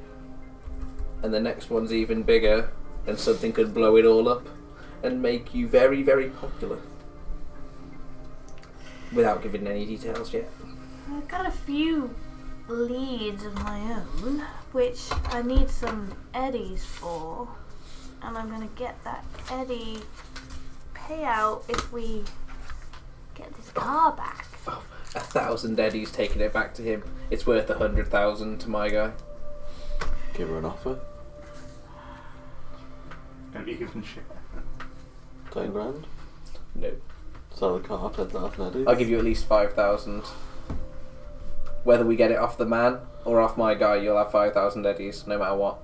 And the next one's even bigger, and something could blow it all up and make you very, very popular. Without giving any details yet. I've got a few leads of my own, which I need some eddies for. And I'm going to get that eddy payout if we get this car back. 1,000 eddies taking it back to him. It's worth 100,000 to my guy. Give her an offer. Don't even shit. 10 grand. No. Sell the car, 10,000 eddies. I'll give you at least 5,000. Whether we get it off the man or off my guy, you'll have 5,000 eddies, no matter what.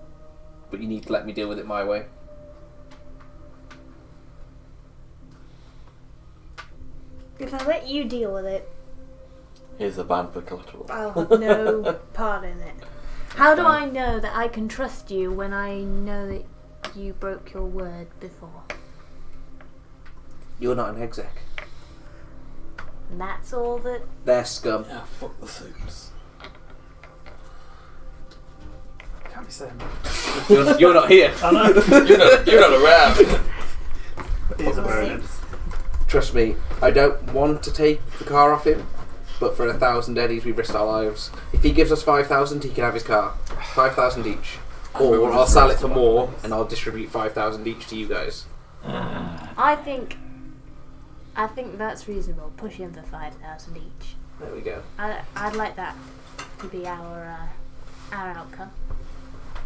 But you need to let me deal with it my way. If I let you deal with it, Here's a ban for collateral. I'll have no part in it. How do I know that I can trust you when I know that you broke your word before? You're not an exec. And that's all that... They're scum. Yeah, fuck the suits. can't be saying You're not here. I know. You're not around. He's a burning. Trust me, I don't want to take the car off him, but for 1,000 eddies, we've risked our lives. If he gives us 5,000, he can have his car. 5,000 each. Or I'll sell it for more, and I'll distribute 5,000 each to you guys. I think that's reasonable. Push him for 5,000 each. There we go. I'd like that to be our outcome.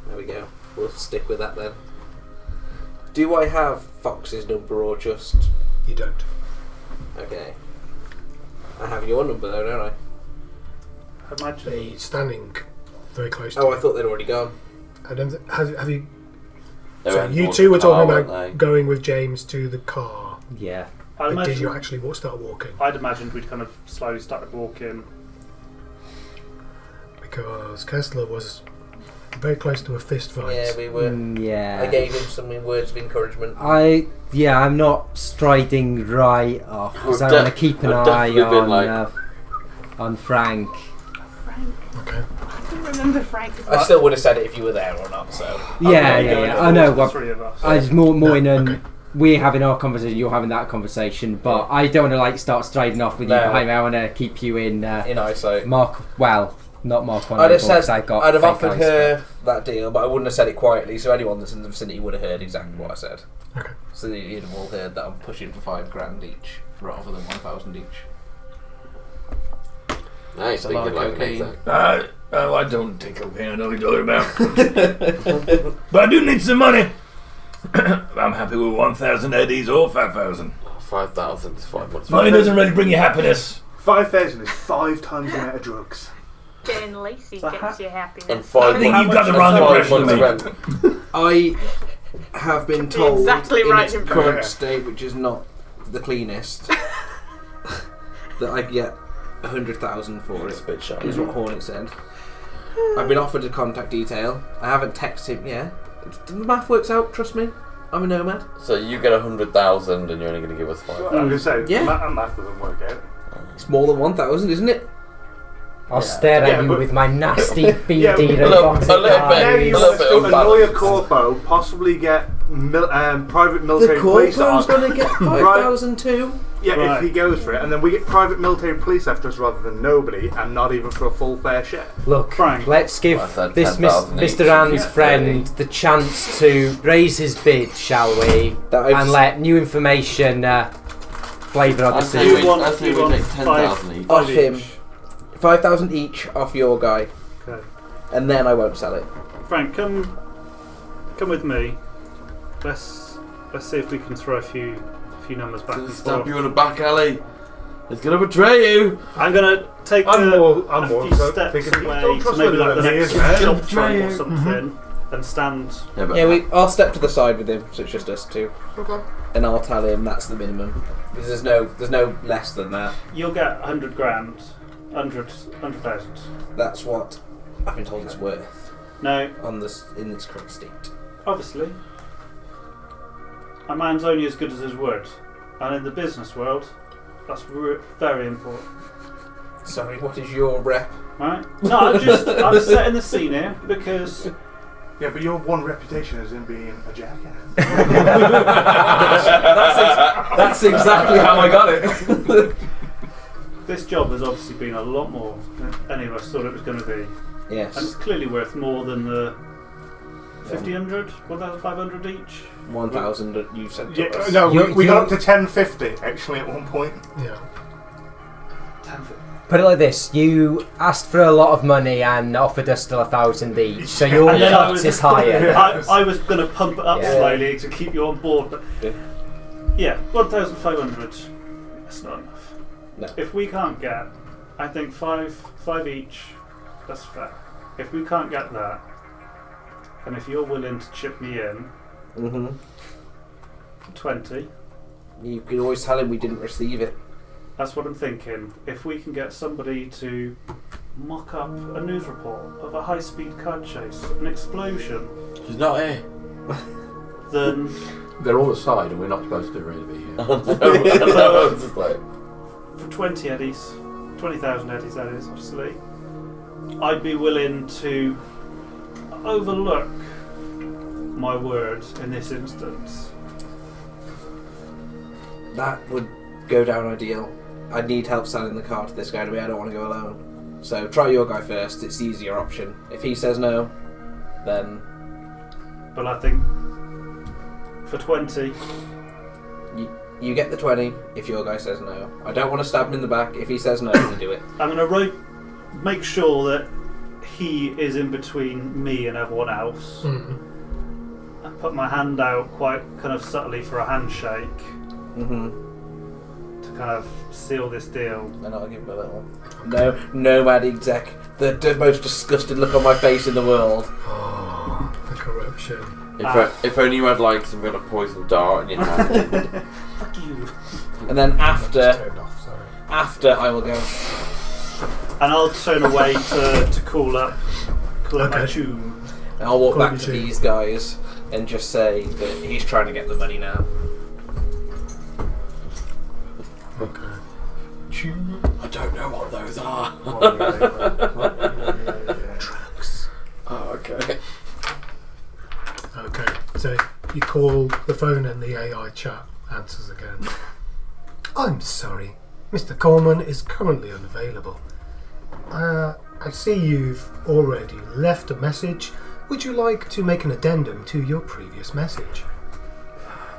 There we go. We'll stick with that then. Do I have Fox's number or just... You don't. Okay. I have your number though, don't I? Imagine. He's standing very close to Oh, you. I thought they'd already gone. I don't have you... They So went you towards two the were car, talking weren't about they? going with James to the car. Yeah. I'd But did you imagine, actually start walking? I'd imagined we'd kind of slowly started walking. Because Kessler was Very close to a fist fight. Yeah, we were. Yeah. I gave him some words of encouragement. I'm not striding right off because I want to keep an I've eye definitely been on Frank. Frank. Okay. I don't remember Frank. I still would have said it if you were there or not. So Yeah. I know. The three of us. I was more in an. Okay. We're having our conversation, you're having that conversation, but I don't want to start striding off with you No. behind me. I want to keep you in eyesight. Mark. Well, not Mark on. I'd have said I got I'd have fake offered eyes, her that deal, but I wouldn't have said it quietly, so anyone that's in the vicinity would have heard exactly what I said. Okay. So you'd have all heard that I'm pushing for $5,000 each rather than 1,000 each. Nice, a lot thinking of like an cocaine. exec. Oh, I don't take cocaine. I know what you're talking about. But I do need some money. I'm happy with 1,000 eddies or 5,000. 5,000 is 5 months. Money doesn't really bring you happiness. 5,000 is 5 times the amount of drugs. Getting lacy So gets you happiness. And 5 I think months. you've got the and wrong 5 impression months of me. rent. I have been told Exactly in right its impression. current state, which is not the cleanest, that I get 100,000 for It's it. a bit shy. Is what Hornet said. I've been offered a contact detail. I haven't texted him yet. The math works out. Trust me. I'm a nomad. So you get 100,000 and you're only going to give us 5. I'm going to say, Yeah. math doesn't work out. It's more than 1,000, isn't it? I'll stare at Yeah, you but- with my nasty beady Yeah, but- robotic a little bit. Now eyes. you A little want bit to annoy a unbalanced. corpo, possibly get private military The police corpo's on. going to get 5,000 too. Yeah, Right. if he goes for it, and then we get private military police after us rather than nobody, and not even for a full fair share. Look, Frank. let's give Well, I said this 10,000 each. Mr. Ann's Yeah. friend the chance to raise his bid, shall we? That I've And let new information flavour our I say decision. we, want- I say you we want take 10,000 each. off him. 5,000 each off your guy, Okay. and then I won't sell it. Frank, come with me. Let's see if we can throw a few numbers back and Gonna stab forth. you in the back alley. It's going to betray you. I'm gonna take I'm a more few so steps thinking, away don't to trust maybe me like the with next me, man. shop front or Mhm. something, and stand. Yeah, but Yeah, I'll step to the side with him, so it's just us two, Okay. and I'll tell him that's the minimum. Because there's no less than that. You'll get 100 grand, 100,000. That's what I've been told it's worth Now, on this in its current state. obviously, a man's only as good as his word, and in the business world, that's very important. Sorry, what is your rep? Right? No, I'm setting the scene here because Yeah, but your one reputation is in being a jackass. That's exactly how I got it. this job has obviously been a lot more than any of us thought it was going to be, and it's Yes, clearly worth more than the 1,500, 1,500 each. 1,000 that you said. to Yeah, us. no, You- we got you- up to 1050 actually at one point. Yeah. Put it like this: you asked for a lot of money and offered us still 1,000 each, so your And then I cut was- is higher. I was going to pump it up Yeah. slightly to keep you on board, but Yeah. yeah, 1,500. That's not enough. No. If we can't get, I think five each. That's fair. If we can't get that, and if you're willing to chip me in, Mm-hmm. 20. You can always tell him we didn't receive it. That's what I'm thinking. If we can get somebody to mock up a news report of a high-speed car chase, an explosion, She's not here. then They're all aside, and we're not supposed to really be here. No, it's just like, for 20 eddies, 20,000 eddies that is, obviously, I'd be willing to overlook my word in this instance. That would go down ideal. I need help selling the car to this guy to me. I don't want to go alone. So try your guy first. It's the easier option. If he says no, then But I think for 20, you get the 20. If your guy says no, I don't want to stab him in the back. If he says no, we do it. I'm going to make sure that he is in between me and everyone else. I put my hand out quite kind of subtly for a handshake Mm-hmm. to kind of seal this deal. And I'll give him a little nomad exec. The most disgusted look on my face in the world. Oh, the corruption. if only you had like some kind of poison dart in your hand. Fuck you. And then Just turned off, sorry. after I will go. And I'll turn away to call up my Okay. Choom. And I'll walk back to Probably these guys and just say that he's trying to get the money now. Okay. I don't know what those are. Drugs. Oh, okay. Okay, so you call the phone and the AI chat answers again. I'm sorry, Mr. Coleman is currently unavailable. I see you've already left a message. Would you like to make an addendum to your previous message?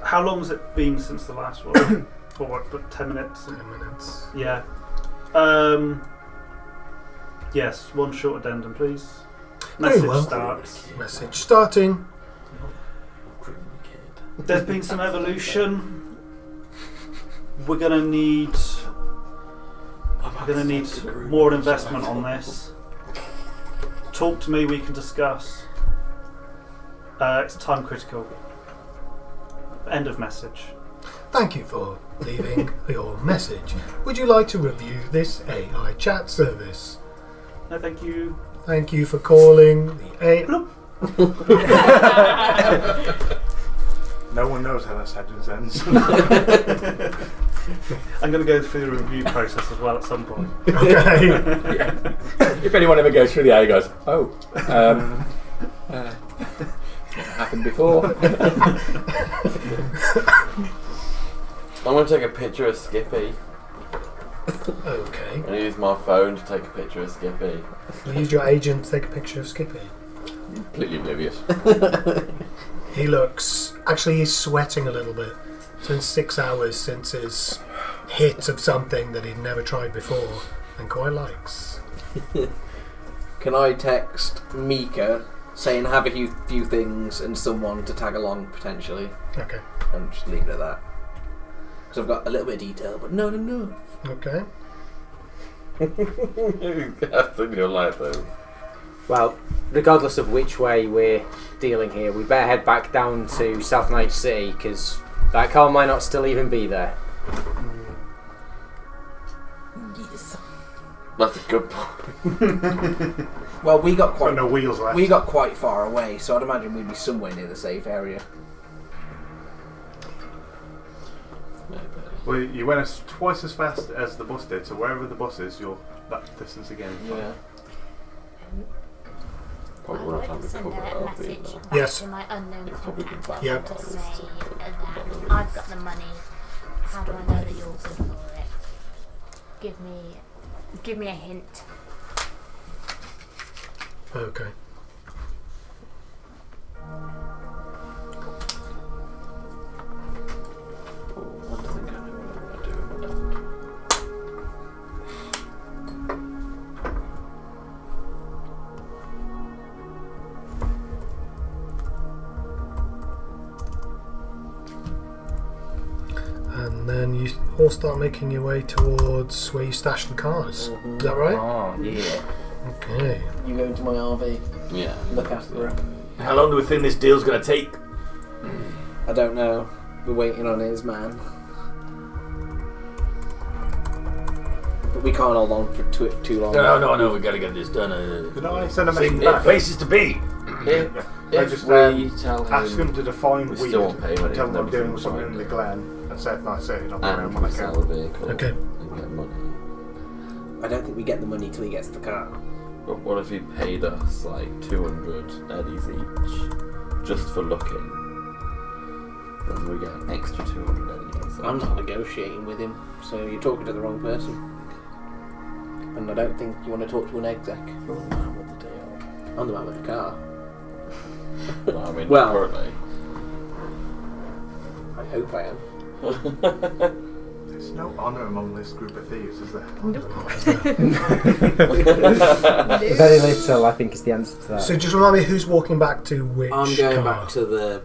How long has it been since the last one? For what, but 10 minutes? 10 minutes. Yeah. Yes, one short addendum, please. Very Message well. starts. Message starting. There's been some evolution. We're gonna need more investment on this. Talk to me, we can discuss. It's time critical. End of message. Thank you for leaving your message. Would you like to review this AI chat service? No, thank you. Thank you for calling the AI. No one knows how that sentence ends. I'm going to go through the review process as well at some point. Okay. Yeah. If anyone ever goes through the A, goes, oh, never happened before. I'm going to take a picture of Skippy. Okay. I'm going to use my phone to take a picture of Skippy. Use your agent to take a picture of Skippy. Completely oblivious. He looks... Actually, he's sweating a little bit. It's been 6 hours since his hit of something that he'd never tried before and quite likes. Can I text Mika saying have a few things and someone to tag along potentially? Okay. And just leave it at that. Because I've got a little bit of detail, but not enough. Okay. I think you'll like those. Well, regardless of which way we're dealing here, we better head back down to South Night City because that car might not still even be there. Yes. That's a good point. Well, we got Got no wheels left. we got quite far away, so I'd imagine we'd be somewhere near the safe area. Well, you went twice as fast as the bus did, so wherever the bus is, you're that distance again. Yeah. Probably I'd won't like have to to send cover a it up message either. back Yes. to my unknown It's probably contact been back. Yep. to say that I've got the money. How do I know that you're good for it? Give me a hint. Okay. I don't think I know what I'm going to do with that. And then you all start making your way towards where you stashed the cars. Is that right? Oh, yeah. Okay. You go into my RV, Yeah. look after it. How long do we think this deal's going to take? I don't know. We're waiting on his man. But we can't hold on for too long. No, we got to get this done. Could I send a message Think back? places to be. I If just we tell him, ask him to define we weird. still won't pay when Tell him he's I'm never doing been something in behind the it. Glen and say if I say it, I'll put and around we when I sell can. the vehicle Okay. and get money. I don't think we get the money till he gets the car. But what if he paid us like 200 eddies each just for looking? Then we get an extra 200 eddies. I'm not negotiating with him, so you're talking to the wrong person. And I don't think you want to talk to an exec. You're the man with the deal. I'm the man with the car. Well, I mean, Well- currently. I hope I am. There's no honour among this group of thieves, is there? Very little, I think, is the answer to that. So just remind me who's walking back to which I'm going car? back to the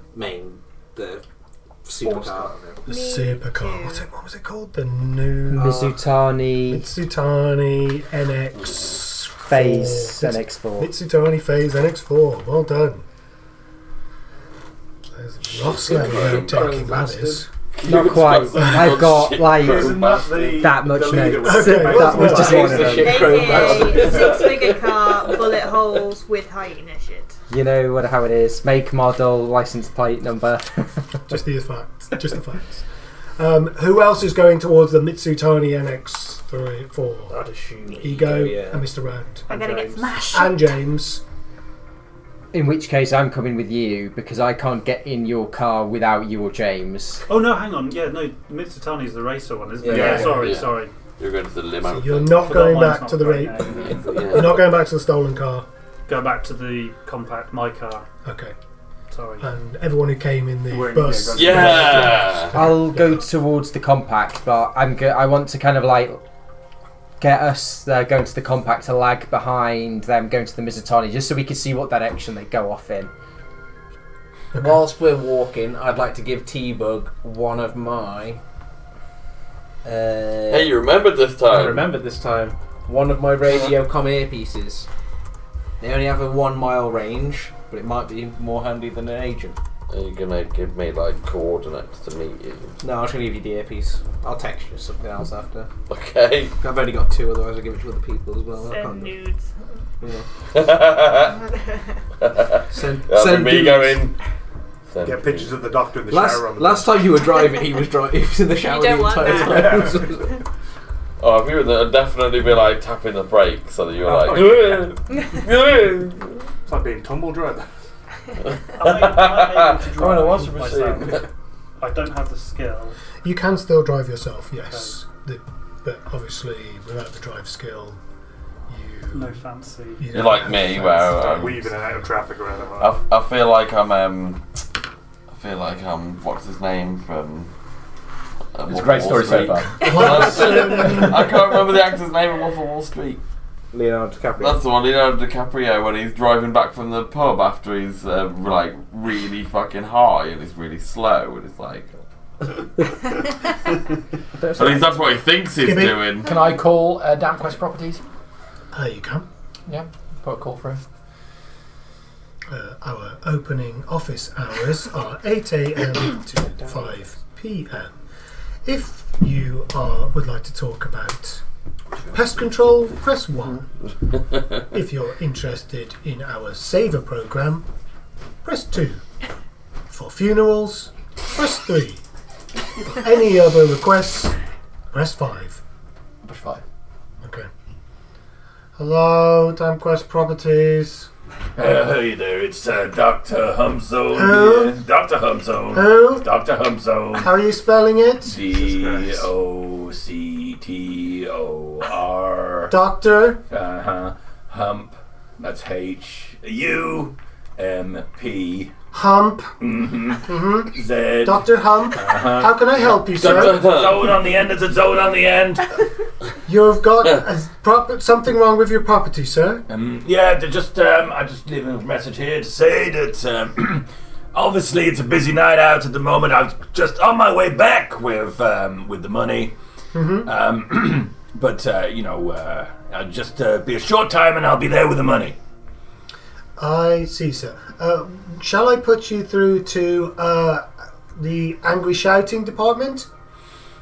supercar. The supercar. What was it called? The new Mizutani Mitsutani NX Phase NX4. Mitsutani Phase NX4. Well done. There's Ross level taking that is. Not quite. I've got like Isn't that the that much the leader notes. with the Okay, face? That was just one of the them. shit AKA 6-figure car, bullet holes with hyena shit. You know how it is. Make, model, license plate number. Just the facts. Just the facts. Who else is going towards the Mitsutani NX4? I'd assume Ego yeah. and Mr. Round. I'm gonna get smashed. And James. In which case, I'm coming with you because I can't get in your car without you or James. Oh no, hang on. Yeah, no, Mitsutani is the racer one, isn't it? Yeah. Sorry, Yeah. sorry. You're going to the limo. So you're thing. not Forgot going mine's back not to the great rate. name. You're not going back to the stolen car. Go back to the compact, my car. Okay. Sorry. And everyone who came in the We're- bus. Yeah! I'll go towards the compact, but I want to kind of like get us going to the compact to lag behind them going to the Mizutani, just so we can see what direction they go off in. Okay. Whilst we're walking, I'd like to give T-Bug one of my... Hey, you remembered this I time. remembered this time. One of my Radiocom earpieces. They only have a 1 mile range, but it might be more handy than an agent. Are you going to give me, like, coordinates to meet you? No, I'll just give you the earpiece. I'll text you something else after. Okay. I've only got 2, otherwise I'll give it to other people as well. I Send can't do- nudes. That'll Send be me dudes. going. Send Get pictures of the doctor in the Last, shower on the last time you were driving, he was in the shower don't the want entire that. time. Oh, if you were there, I'd definitely be like tapping the brake so that you were Oh, like. It's like being tumble drug. I'm able to drive Oh, no, washing machine. myself. I don't have the skill. You can still drive yourself, yes. But obviously, without the drive skill, No fancy. you You're don't like have me, fancy where stuff. Weaving in and out of traffic or whatever. I feel like I'm. What's his name from? It's a great story so far. I can't remember the actor's name in Wolf of Wall Street. Leonardo DiCaprio. That's the one, Leonardo DiCaprio, when he's driving back from the pub after he's like really fucking high and he's really slow and it's like. At least that's what he thinks he's Give me- doing. Can I call DampQuest Properties? You can. Yeah, put a call through. Our opening office hours are 8 a.m. to 5 p.m. If you would like to talk about pest control, press 1. If you're interested in our Saver program, press 2. For funerals, press 3. For any other requests, press 5. Push 5. Okay. Hello, DampQuest Properties. Hey there, it's Dr. Humzone Who? here. Dr. Humzone. Who? Dr. Humzone. How are you spelling it? DOCTOR. Doctor? Hump. That's HUMP. Hump? Z. Dr. Hump? How can I help you, sir? Zone on the end. There's a zone on the end. You've got something wrong with your property, sir. Yeah, I just leave a message here to say that obviously it's a busy night out at the moment. I was just on my way back with the money, but I'll just be a short time and I'll be there with the money. I see, sir. Shall I put you through to the angry shouting department?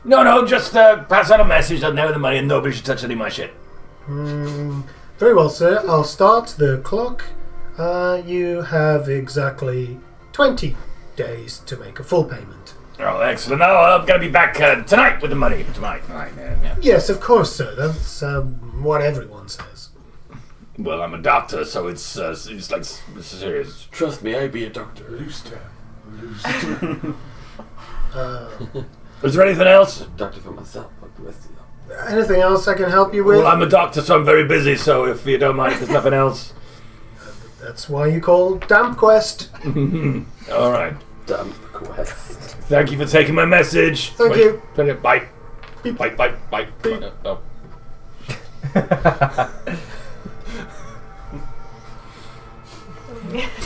No, just pass on a message that now with the money and nobody should touch any of my shit. Very well, sir. I'll start the clock. You have exactly 20 days to make a full payment. Oh, excellent. No, I'm going to be back tonight with the money. Tonight. Yeah. Yes, of course, sir. That's what everyone says. Well, I'm a doctor, so it's like serious. Trust me, I'd be a doctor. Is there anything else? Doctor for myself, like the rest of you. Anything else I can help you with? Well, I'm a doctor, so I'm very busy, so if you don't mind, if there's nothing else. That's why you call DampQuest. All right. Damn quest. Thank you for taking my message. Thank you. Bye. Beep. Bye. Beep. No.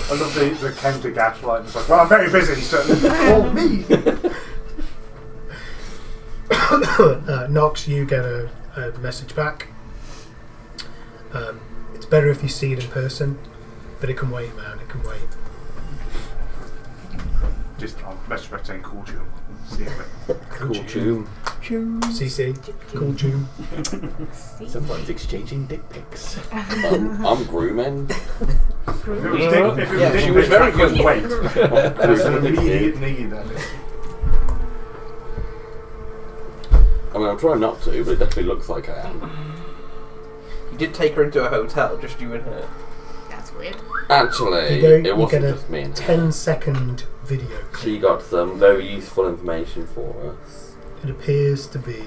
I love the counter gaslight. It's like, well, I'm very busy, so call me. Knox, you get a message back. It's better if you see it in person, but it can wait, man. It can wait. let's try saying cool Choom. See you later. Cool Choom. CC. Cool Choom. Someone's exchanging dick pics. I'm grooming. If it was dick she was pics, very I couldn't good. wait. That's an Grooming the kid. immediate need, that is. I mean, I'm trying not to, but it definitely looks like I am. You did take her into a hotel, just you and her. That's weird. Actually, You it wasn't get a just me and her. 10-second video clip. She got some very useful information for us. It appears to be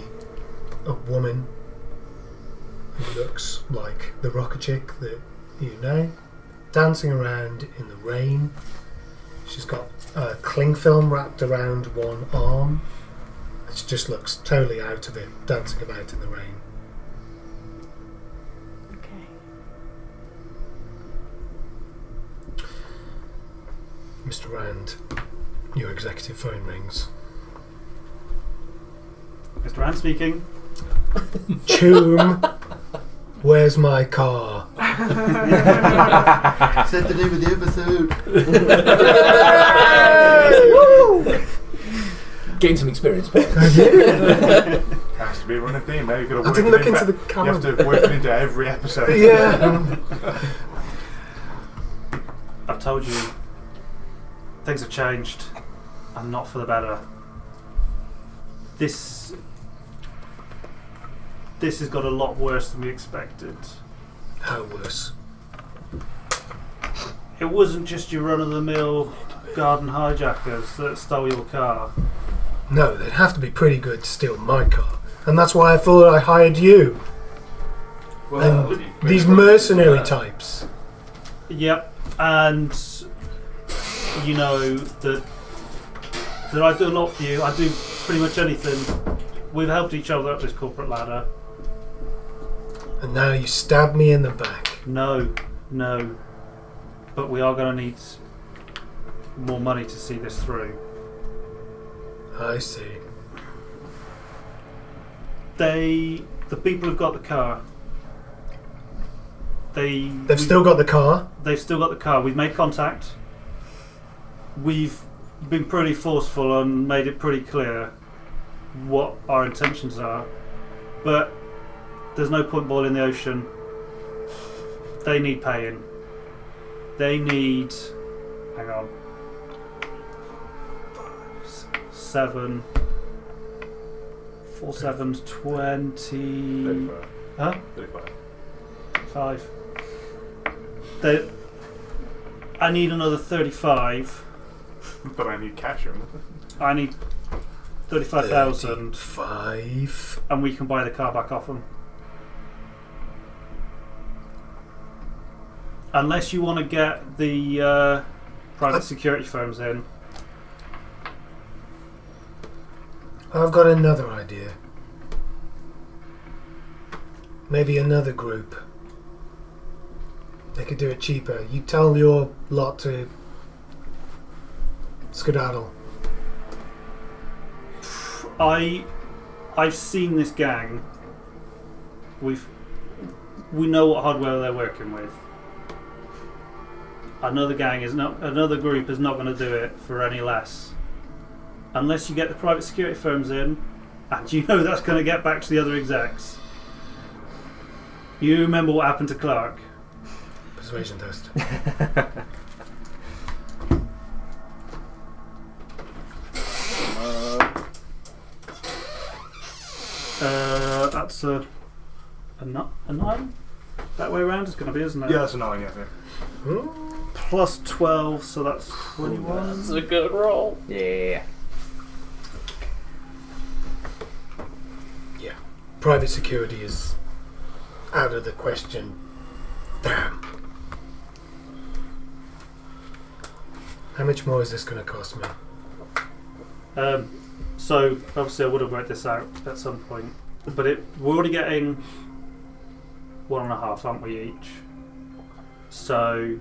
a woman who looks like the rocker chick that you know, dancing around in the rain. She's got a cling film wrapped around one arm. She just looks totally out of it, dancing about in the rain. Okay. Mr. Rand, your executive phone rings. Mr. Rand speaking. Choom, where's my car? Said the name of the episode. Gain some experience points. Has to be a running theme, mate. You've got to I work didn't it look in into the You camera. have to work it into every episode. Yeah. I've told you, things have changed, and not for the better. This has got a lot worse than we expected. How worse? It wasn't just your run-of-the-mill garden hijackers that stole your car. No, they'd have to be pretty good to steal my car. And that's why I thought I hired you. And these mercenary types. Yep, and you know that I do a lot for you. I do pretty much anything. We've helped each other up this corporate ladder. And now you stab me in the back. No. But we are going to need more money to see this through. I see. The people who've got the car. They've still got the car. They've still got the car. We've made contact. We've been pretty forceful and made it pretty clear what our intentions are. But there's no point boiling the ocean. They need paying. They need... Hang on. 7... 4 7s, 20... 35. Huh? 35. 5. I need another 35. But I need cash. I need 35,000, 5. and we can buy the car back off them. Unless you want to get the private security firms in. I've got another idea. Maybe another group. They could do it cheaper. You tell your lot to skedaddle. I've seen this gang. We know what hardware they're working with. Another group is not going to do it for any less. Unless you get the private security firms in, and you know that's going to get back to the other execs. You remember what happened to Clark? Persuasion test. That's a 9? That way around is going to be, isn't it? Yeah, that's a 9, yeah. Plus 12, so that's 21. That's a good roll. Yeah. Yeah. Private security is out of the question. Damn. How much more is this going to cost me? So obviously I would have worked this out at some point, but we're already getting 1.5, aren't we, each? So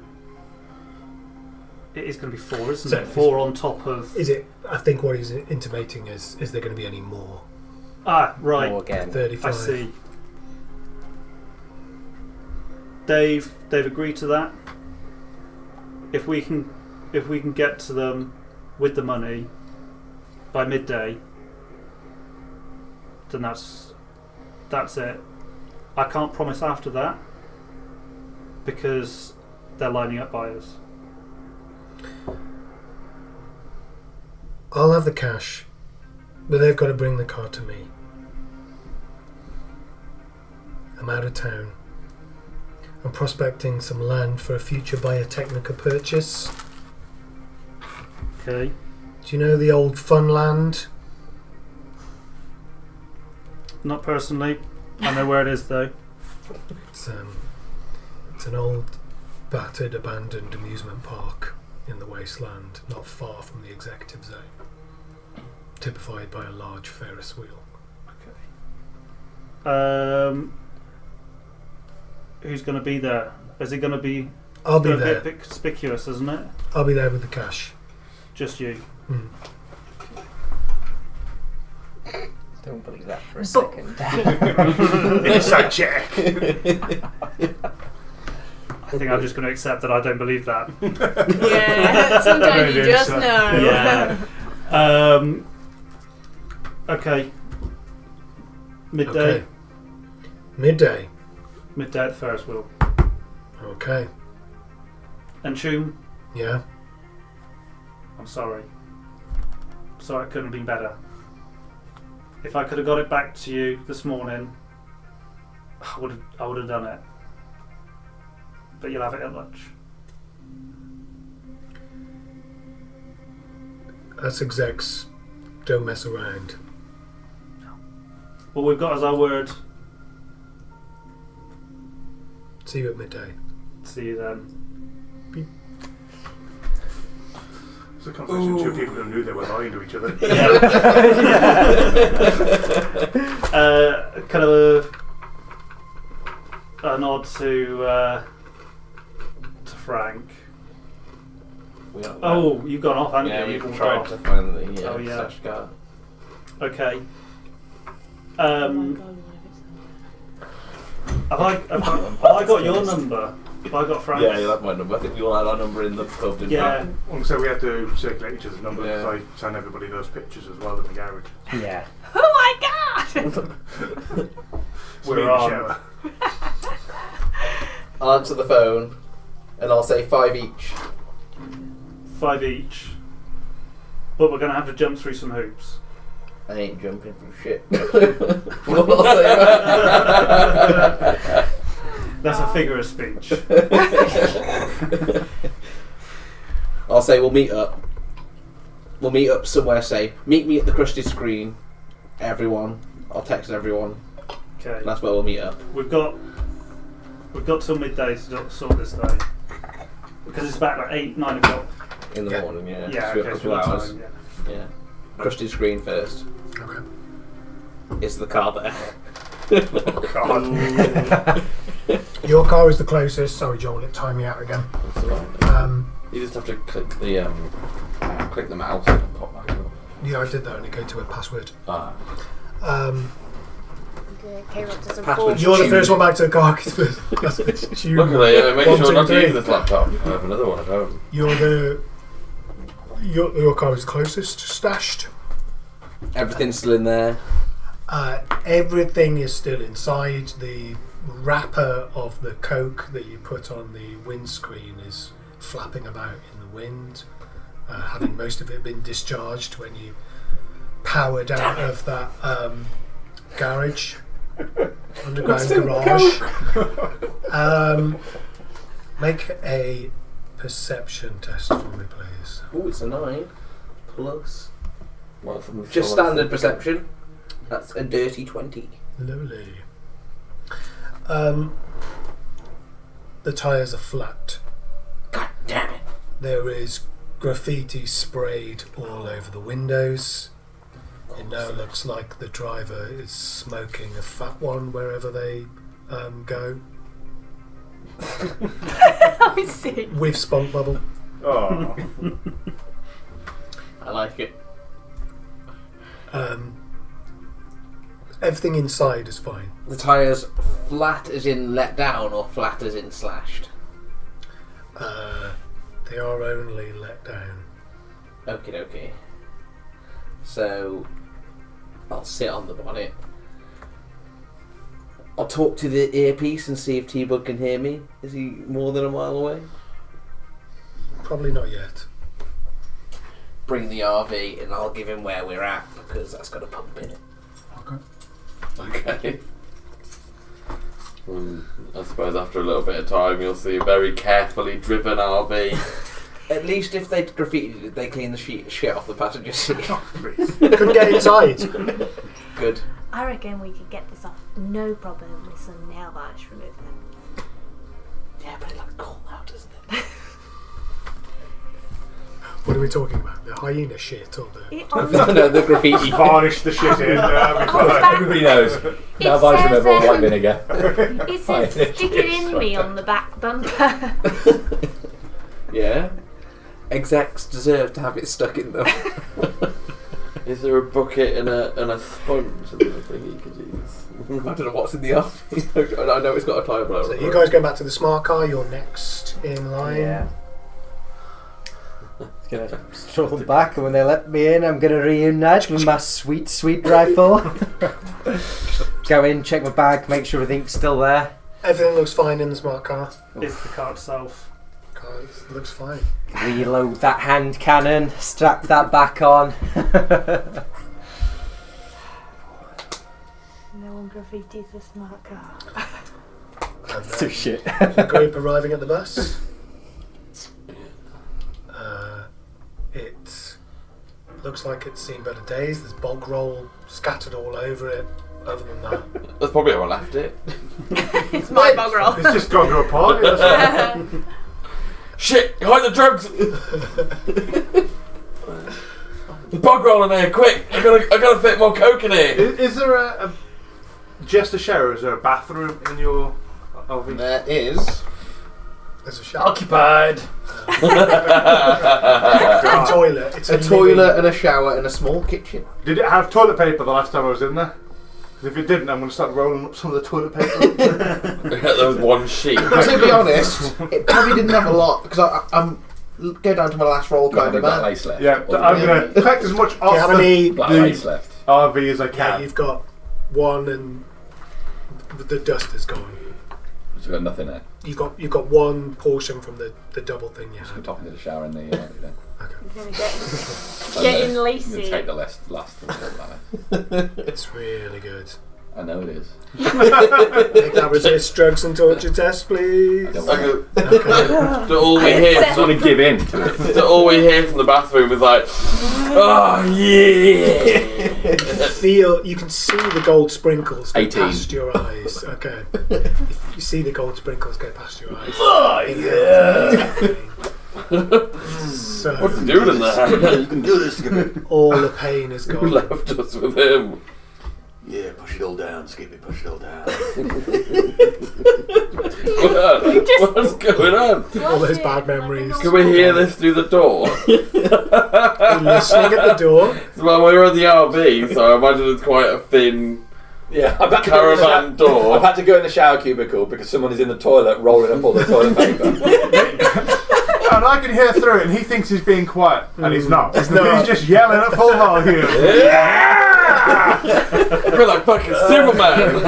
it is going to be 4, isn't So it? 4 on top of. Is it? I think what he's intimating is there going to be any more? Ah, right. Or again. 35. I see. They've agreed to that. If we can get to them with the money by midday, then that's it. I can't promise after that because they're lining up buyers. I'll have the cash, but they've got to bring the car to me. I'm out of town. I'm prospecting some land for a future Biotechnica purchase. Okay. Do you know the old fun land? Not personally. I know where it is though. It's an old, battered, abandoned amusement park in the wasteland, not far from the executive zone. Typified by a large Ferris wheel. Who's going to be there? Is it going to be? I'll be A there. bit conspicuous, isn't it? I'll be there with the cash. Just you. Mm. Don't believe that for a second. Inside check. I think I'm just going to accept that I don't believe that. Yeah, sometimes you just know. Yeah. Okay. Midday. Okay. Midday. Midday at the Ferris wheel. Okay. And Choom, Yeah. I'm sorry. Sorry, it couldn't have been better. If I could have got it back to you this morning, I would have done it. But you'll have it at lunch. Us execs don't mess around. What we've got is our word. See you at midday. See you then. It's a conversation two people who knew they were lying to each other. Kind of a nod to Frank. Oh, you've gone off, haven't Yeah, you? we've tried to find the slash car. Okay. Oh my god, Have I got your number? Have I got Frank's? Yeah, you'll have my number. I think we all had our number in the pub, didn't Yeah. Well, so we have to circulate each other's numbers because I send everybody those pictures as well in the garage. Yeah. Oh my god! We're on. I'll answer the phone and I'll say 5 each. 5 each. But we're going to have to jump through some hoops. I ain't jumping through shit. What I'll say about That's a figure of speech. I'll say we'll meet up. We'll meet up somewhere safe. Meet me at the crusty screen. Everyone. I'll text everyone. Okay. That's where we'll meet up. We've got till midday to sort this though. Because it's about like 8, 9 o'clock. In the morning, yeah. Yeah, So okay, a so couple we've got hours. time, Yeah. Crusty screen first. Okay. Is the car there? Your car is the closest. Sorry, Joel, it timed me out again. That's all right. You just have to click the mouse and pop back up. Yeah, I did that and it go to a password. Ah. K-Rock doesn't Password. You're the first one back to the car. Luckily, make One, sure two, not to three. use this laptop. I have another one at home. Your car is closest, stashed. Everything's still in there. Everything is still inside. The wrapper of the Coke that you put on the windscreen is flapping about in the wind, having most of it been discharged when you powered out of that garage, underground garage. Make a perception test for me, please. Oh, it's a 9 plus. Well, from the Just shop, standard perception. That's a dirty 20. Lovely. The tyres are flat. God damn it. There is graffiti sprayed all over the windows. It now looks like the driver is smoking a fat one wherever they go. I see. With spunk bubble. Oh. I like it. Everything inside is fine. The tyres flat as in let down or flat as in slashed? They are only let down. Okie dokie. So, I'll sit on the bonnet. I'll talk to the earpiece and see if T-Bug can hear me. Is he more than a mile away? Probably not yet. Bring the RV and I'll give him where we're at because that's got a pump in it. Okay. I suppose after a little bit of time you'll see a very carefully driven RV. At least if they graffitied it, they clean the shit off the passenger seat. Couldn't get inside. Good. I reckon we could get this off no problem with some nail varnish remover. Yeah, but it looks cool now, doesn't it? What are we talking about? The hyena shit or the... No, the graffiti. Varnish the shit in. Everybody knows. Now buy some over white vinegar. It says stick it in me on the back bumper. Yeah. Execs deserve to have it stuck in them. Is there a bucket and a sponge and the thing you could use? I don't know what's in the oven. I know it's got a tyre blower. So you guys go back to the smart car. You're next in line. Yeah. Gonna stroll back, and when they let me in, I'm gonna reunite with my sweet rifle. Go in, check my bag, make sure everything's still there. Everything looks fine in the smart car. It's the car itself. Car looks fine. Reload that hand cannon, strap that back on. No one graffitis the smart car. And So then shit. the group arriving at the bus. It looks like it's seen better days. There's bog roll scattered all over it. Other than that, That's probably how I left it. It's my bog roll. It's just gone to a party. Shit! Hide the drugs! There's bog roll in there, quick! I gotta fit more coke in here! Is there just a shower? Is there a bathroom in your RV? There is. there's a shower. Occupied. A toilet. It's A toilet and a shower and a small kitchen. Did it have toilet paper the last time I was in there? 'Cause if it didn't, I'm going to start rolling up some of the toilet paper. There was one sheet. To be honest, it probably didn't have a lot because I'm go down to my last roll kind of black man. lace left. Yeah, Or I'm going to collect as much Do you off have the any? black the- lace left. RV as I Yeah, can. you've got one, and the dust is gone. So we've got nothing there. You've got one portion from the double thing. Yeah. We're talking to the shower in the then. I'm gonna get in I'm lacy. gonna take the last one. It's really good. I know it is. Make that resist drugs and torture test, please. I don't want Do all we hear I just want to give in to it. do all we hear from the bathroom is like, oh yeah. You can see the gold sprinkles go 18. past your eyes. Okay. You see the gold sprinkles go past your eyes. Oh yeah. So What's he doing in there? You can do this. all the pain is Who gone. left us with him? Yeah, push it all down, Skippy, push it all down. What's going on? All those bad memories. Can we hear this through the door? You're listening at the door. Well, we're on the RV, so I imagine it's quite a thin Yeah, I've had to go in the caravan door. I've had to go in the shower cubicle because someone is in the toilet rolling up all the toilet paper. And I can hear through it, and he thinks he's being quiet, and he's not. He's not. He's just yelling at full volume. I feel like fucking Superman.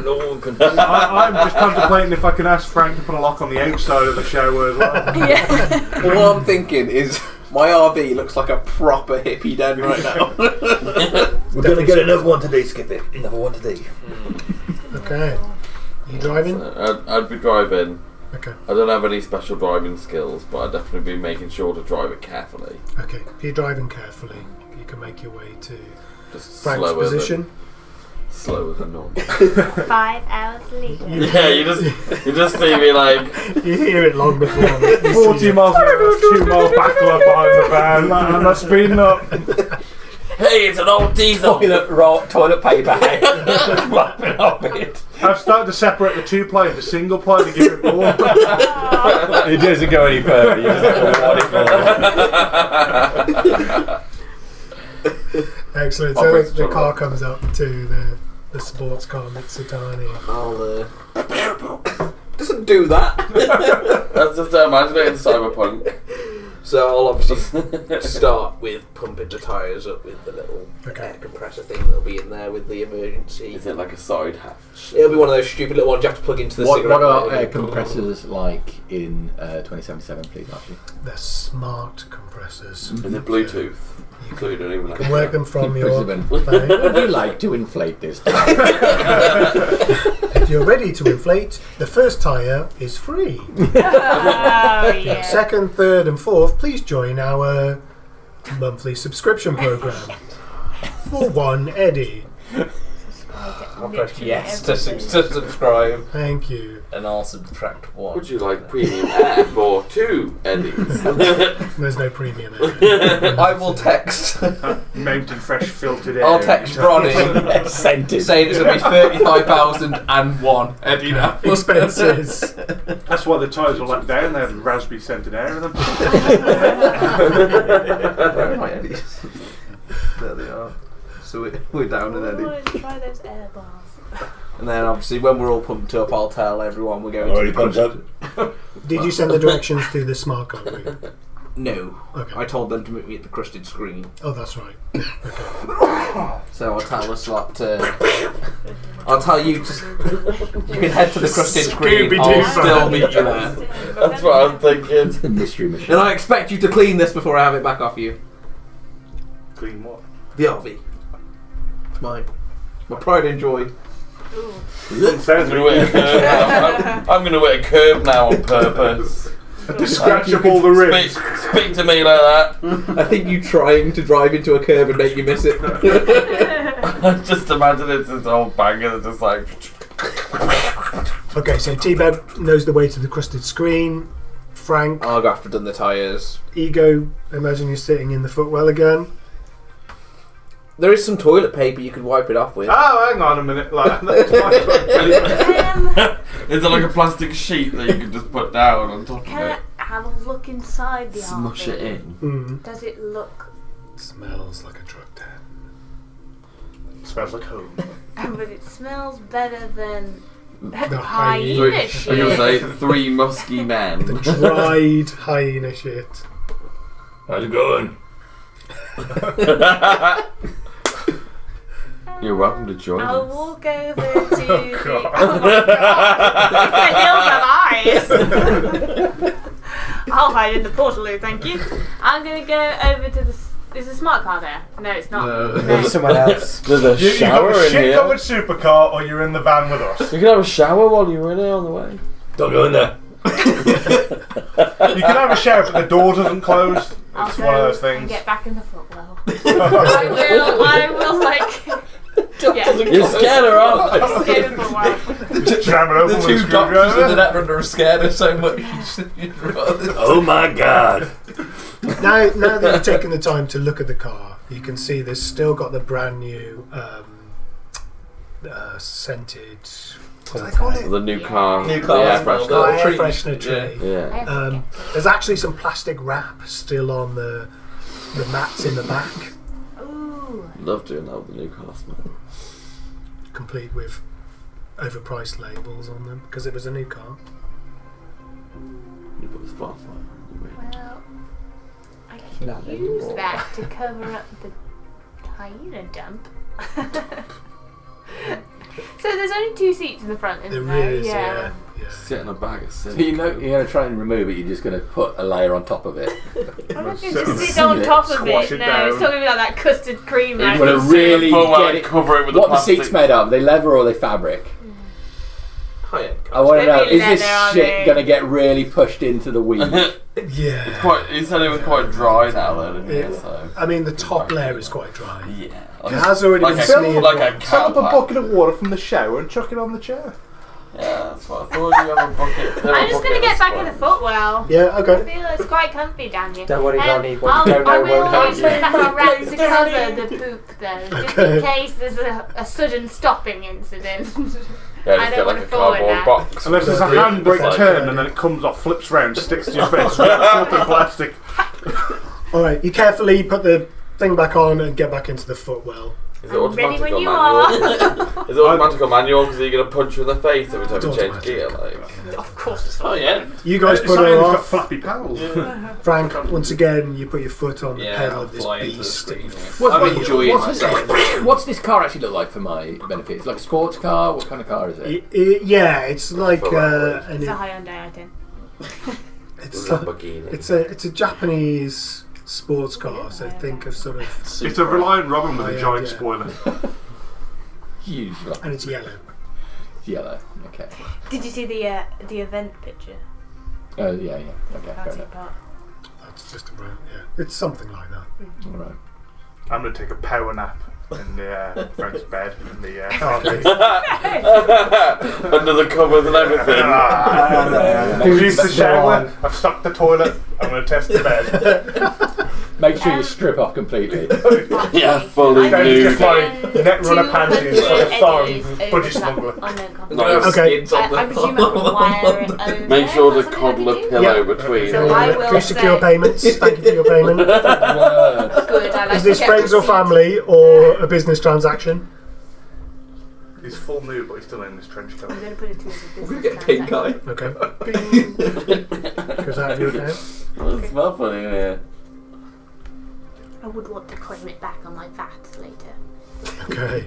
No one can. I'm just contemplating if I can ask Frank to put a lock on the outside of the shower as well. Yeah. All I'm thinking is my RV looks like a proper hippie den right now. We're gonna get another one today, Skippy. Another one today. Okay. You driving? I'd be driving. Okay. I don't have any special driving skills, but I'd definitely be making sure to drive it carefully. Okay. If you're driving carefully, you can make your way to Just Frank's slower position. slower than normal. 5 hours later. Yeah, you just see me like, You hear it long before. 40 miles an hour, 2 miles backlog behind the van. I'm not speeding up. hey, it's an old diesel. Toilet paper. Flapping off it. I've started to separate the 2-ply into single ply to give it more. It doesn't go any further. You just Excellent. I'll So bring the some car up. comes up to the sports car Mitsutani. I'll doesn't do that. That's just imagining Cyberpunk. So I'll obviously start with pumping the tyres up with the little air compressor thing that'll be in there with the emergency. Is it like a side hatch? It'll be one of those stupid little ones you have to plug into the What cigarette. are air compressors like in 2077, please, Archie? They're smart compressors. Is it Bluetooth? So you don't even You can work them from your Brisbane. phone. Would you like to inflate this tire? If you're ready to inflate, the first tyre is free. Oh, yeah. Second, third, and fourth, please join our monthly subscription program for one Eddie. I'll press yes to subscribe, Thank you. and I'll subtract 1. Would you like premium air for 2 Eddies? There's no premium. Eddie. I will text. Mountain fresh filtered air. I'll text Ronnie Scented. saying it's going to be 35,001 Eddie now. Expenses. That's why the tyres were let down. They had raspberry scented air in them. Where are my Eddies? There they are. So we're down in I Eddie. want to try those air bars. And then obviously when we're all pumped up, I'll tell everyone we're going Already to pumped up. Did you send the directions through the smart card ring? No. Okay. I told them to meet me at the crusted screen. Oh, that's right. Okay. So I'll tell us what I'll tell you to you can head to the crusted screen. Scooby-Doo I'll still fan. meet you there. That's what I'm thinking. The mystery machine. And I expect you to clean this before I have it back off you. Clean what? The RV. It's mine. My pride and joy. It sounds I'm going to wear a curb now. I'm going to wear a curb now on purpose. Scratch up all the rims. Speak to me like that. I think you trying to drive into a curb and make you miss it. I just imagine it's this old banger that's just like. Okay, so T-Beb knows the way to the crusted screen. Frank, I'll go after done the tyres. Ego, imagine you're sitting in the footwell again. There is some toilet paper you could wipe it off with. Oh, hang on a minute. Like, that's fine. Is it like a plastic sheet that you can just put down on top of Can it? I have a look inside the Smush RV? it in. Mm. Does it look... Smells like a drug den. Smells like home. But it smells better than The hyena hyena. I'm shit. going to say 3 musky men. The dried hyena shit. How's it going? You're welcome to join I'll us. walk over to the... God. Oh my god! It's the hills of eyes! I'll hide in the portaloo, thank you. I'm gonna go over to the... Is the smart car there? No, it's not. Maybe someone else. There's a You've got shower a in shit here. covered supercar, or you're in the van with us. You can have a shower while you're in here on the way. Don't go in there. You can have a shower, but the door doesn't close. I'll It's go one of those and things. get back in the footwell. I will like... Yeah. You're scared her off. I'll stay in the footwell. Jam it open The with a two doctors in the screwdriver. net runner are scared her so much. Oh my god. Now that you've taken the time to look at the car, you can see there's still got the brand new scented. What do they call it? The new car. New car. Yeah, Oh, fresh. Oh, air tree. freshener tree. Yeah. There's actually some plastic wrap still on the mats in the back, Ooh. Love doing that with the new car smell. complete with overpriced labels on them because it was a new car. You put the spotlight on. Well, I can use that to cover up the hyena dump. So there's only 2 seats in the front, isn't There there? is, yeah. Sit in a bag of So cinnamon. you're going to try and remove it, you're just going to put a layer on top of it. I'm not going So to sit seal on it, top of squash it. it No, down. it's not going to be like that custard cream. You Like wanna it's- really Full get it- cover it with What the the seats made of? Are they leather or are they fabric? I want to They're know, really is this leather, aren't shit they? going to get really pushed into the weave? Yeah. Quite. He said it was quite dry now, though, didn't he? Yeah. So. I mean, the top layer is quite dry. Yeah. It has already like been a, smeared like a once. Fill up a cow bucket of water from the shower and chuck it on the chair. Yeah, that's what I thought. You have a bucket. I'm just going to get back in the footwell. Yeah, I okay. feel it's quite comfy down here. Don't worry, Ronnie, what I you don't know will won't hurt use you. that wrap to cover the poop, though, just Okay. in case there's a sudden stopping incident. Yeah, I just don't get like wanna a fall in cardboard that. box. Unless there's a handbrake turn and then it comes off, flips round, sticks to your face, wrapped up in plastic. All right, you carefully put the thing back on and get back into the footwell. Is it I'm ready automatic when or you manual? Is it automatic or manual? Because you're going to punch you in the face every time you change Automatic. gear. Like, Of course it's Oh not. yeah. You guys It's put not her even got off. flappy paddles. Frank, once again, you put your foot on the Yeah, pedal I'll of this fly into the beast. screen, and yeah. I'm enjoying myself. What's this car actually look like for my benefit? It's like a sports car? What kind of car is it? Yeah, it's like For that It's a an, Hyundai i10. it's Lamborghini. it's a Japanese sports car. So think of sort of, It's a Reliant Robin with Oh, a yeah, giant yeah. spoiler. Huge. and it's yellow. Yellow. Okay. Did you see the event picture? Oh, yeah. Okay, fair Fancy enough. part. That's just around. Yeah, it's something like that. All right. I'm going to take a power nap in the Frank's bed. In the, Under the covers and everything. Use the shower. I've stocked the toilet. I'm going to test the bed. Make sure you strip off completely. Yeah, fully Don't nude. just my net runner panties like a thong. Budgie smuggler. Okay. I presume I can wire it over. Make sure to That's something I coddle can a do. pillow Yeah. between. So I will Please secure say- payments. Thank you for your payment. Good. I like Is this to get friends or receipts. family or a business transaction? He's full nude, but he's still in his trench coat. I'm going to put it to as a business We're going to get pink transaction. eye. Okay. Goes out of your account. That's well funny, yeah. I would want to claim it back on my VAT later. Okay.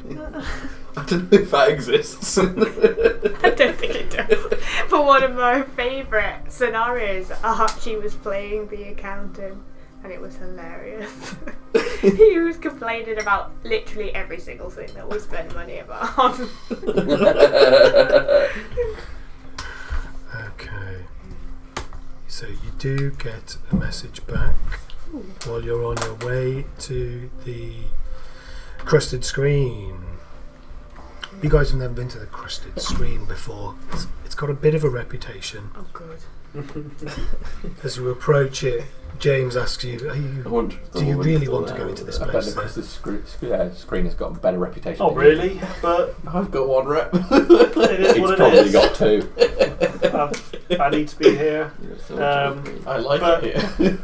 I don't know if that exists. I don't think it does. But one of my favourite scenarios, Archie was playing the accountant and it was hilarious. He was complaining about literally every single thing that we spend money about. Okay. So you do get a message back while you're on your way to the crusted screen. You guys have never been to the crusted screen before. It's got a bit of a reputation. Oh, good. As you approach it, James asks you, I wonder if the do you woman's really still want to there. go into this I bet place? the screen has got a better reputation. Oh, than you. really? But I've got one rep. it is It's what it probably is. got two. I need to be here. I like But- it here.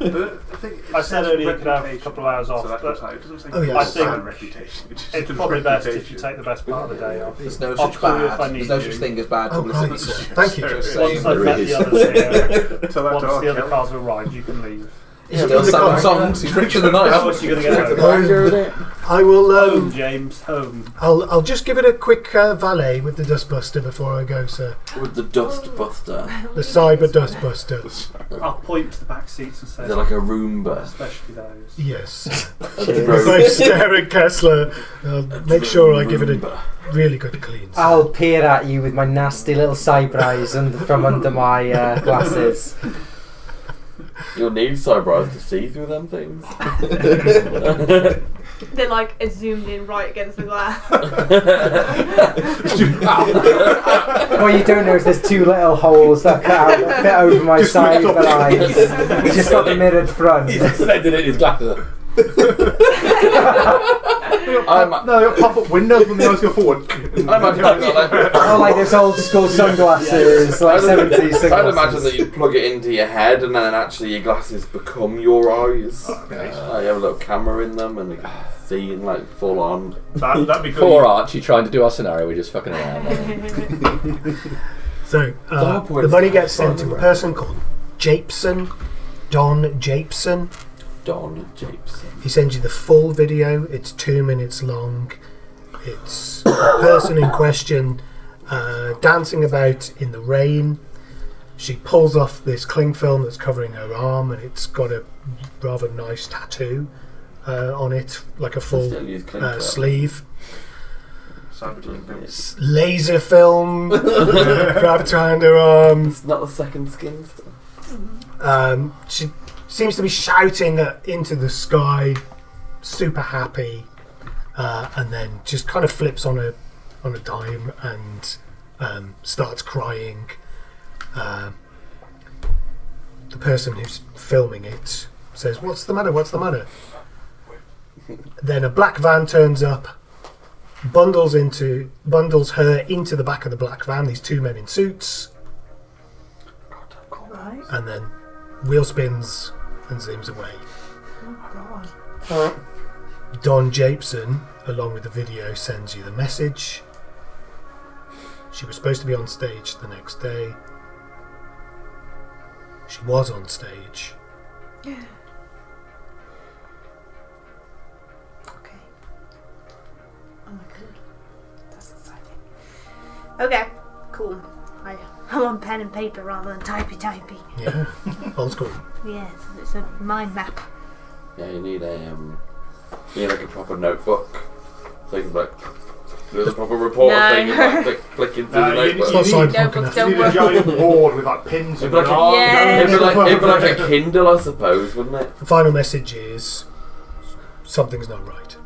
I said earlier you could have a couple of hours off, So that's but what's it doesn't say Oh, yeah. I think bad reputation. It just it's says probably best if reputation. you take the best part of the day off. There's no I'll such call you if I bad. need There's no you. such thing as bad Oh, publicity. right, sir. Thank you. Just Once saying. I've met is. the others here, Tell that once to the R. other Kelly. cars have arrived, you can leave. Is it Still in the selling car? songs. He's richer than I How am. much are you going to get out of it? I will. Home, James, home. I'll just give it a quick valet with the dustbuster before I go, sir. With the dust buster. The cyber dustbuster. I'll point to the back seats and say, Is it like a Roomba? especially those. Yes. A Both drone- stare at Kessler. I'll make sure I give it a Roomba. really good clean. I'll peer at you with my nasty little cyber eyes from under my glasses. You'll need cyber eyes to see through them things. They're like zoomed in right against the glass. What you don't know is there's two little holes that cut out that fit over my cyber eyes. Just got the mirrored front. He's extended it in his glasses. No, you'll pop up windows when the eyes go forward. I imagine that, Oh, like those old school sunglasses, like 70s sunglasses. I'd imagine that you plug it into your head and then actually your glasses become your eyes. Like you have a little camera in them and you can see and like full on. That'd be good. Poor Archie trying to do our scenario, we're just fucking around. So the money gets sent to a person called Japeson, Don Japeson. Don Japeson. He sends you the full video. It's 2 minutes long. It's the person in question dancing about in the rain. She pulls off this cling film that's covering her arm, and it's got a rather nice tattoo on it, like a full Still use cling film. sleeve. Cyberpunk. Laser film wrapped around her arm. It's not the second skin stuff. She seems to be shouting into the sky, super happy, and then just kind of flips on a dime and starts crying. The person who's filming it says, "What's the matter? What's the matter?" Then a black van turns up, bundles her into the back of the black van. These two men in suits, and then wheel spins and zooms away. Don Japeson, along with the video, sends you the message. She was supposed to be on stage the next day. She was on stage. Okay. Oh my god. That's exciting. Okay, cool. I'm on pen and paper rather than typey. Yeah, old school. Yes, it's a mind map. Yeah, you need like a proper notebook. So you can like do the proper report thing and like flicking through the notebook. It's not Cyberpunk Notebooks enough. You need a giant board with like pins It'd and be like, Yeah. it'd be like a Kindle, I suppose, wouldn't it? The final message is something's not right.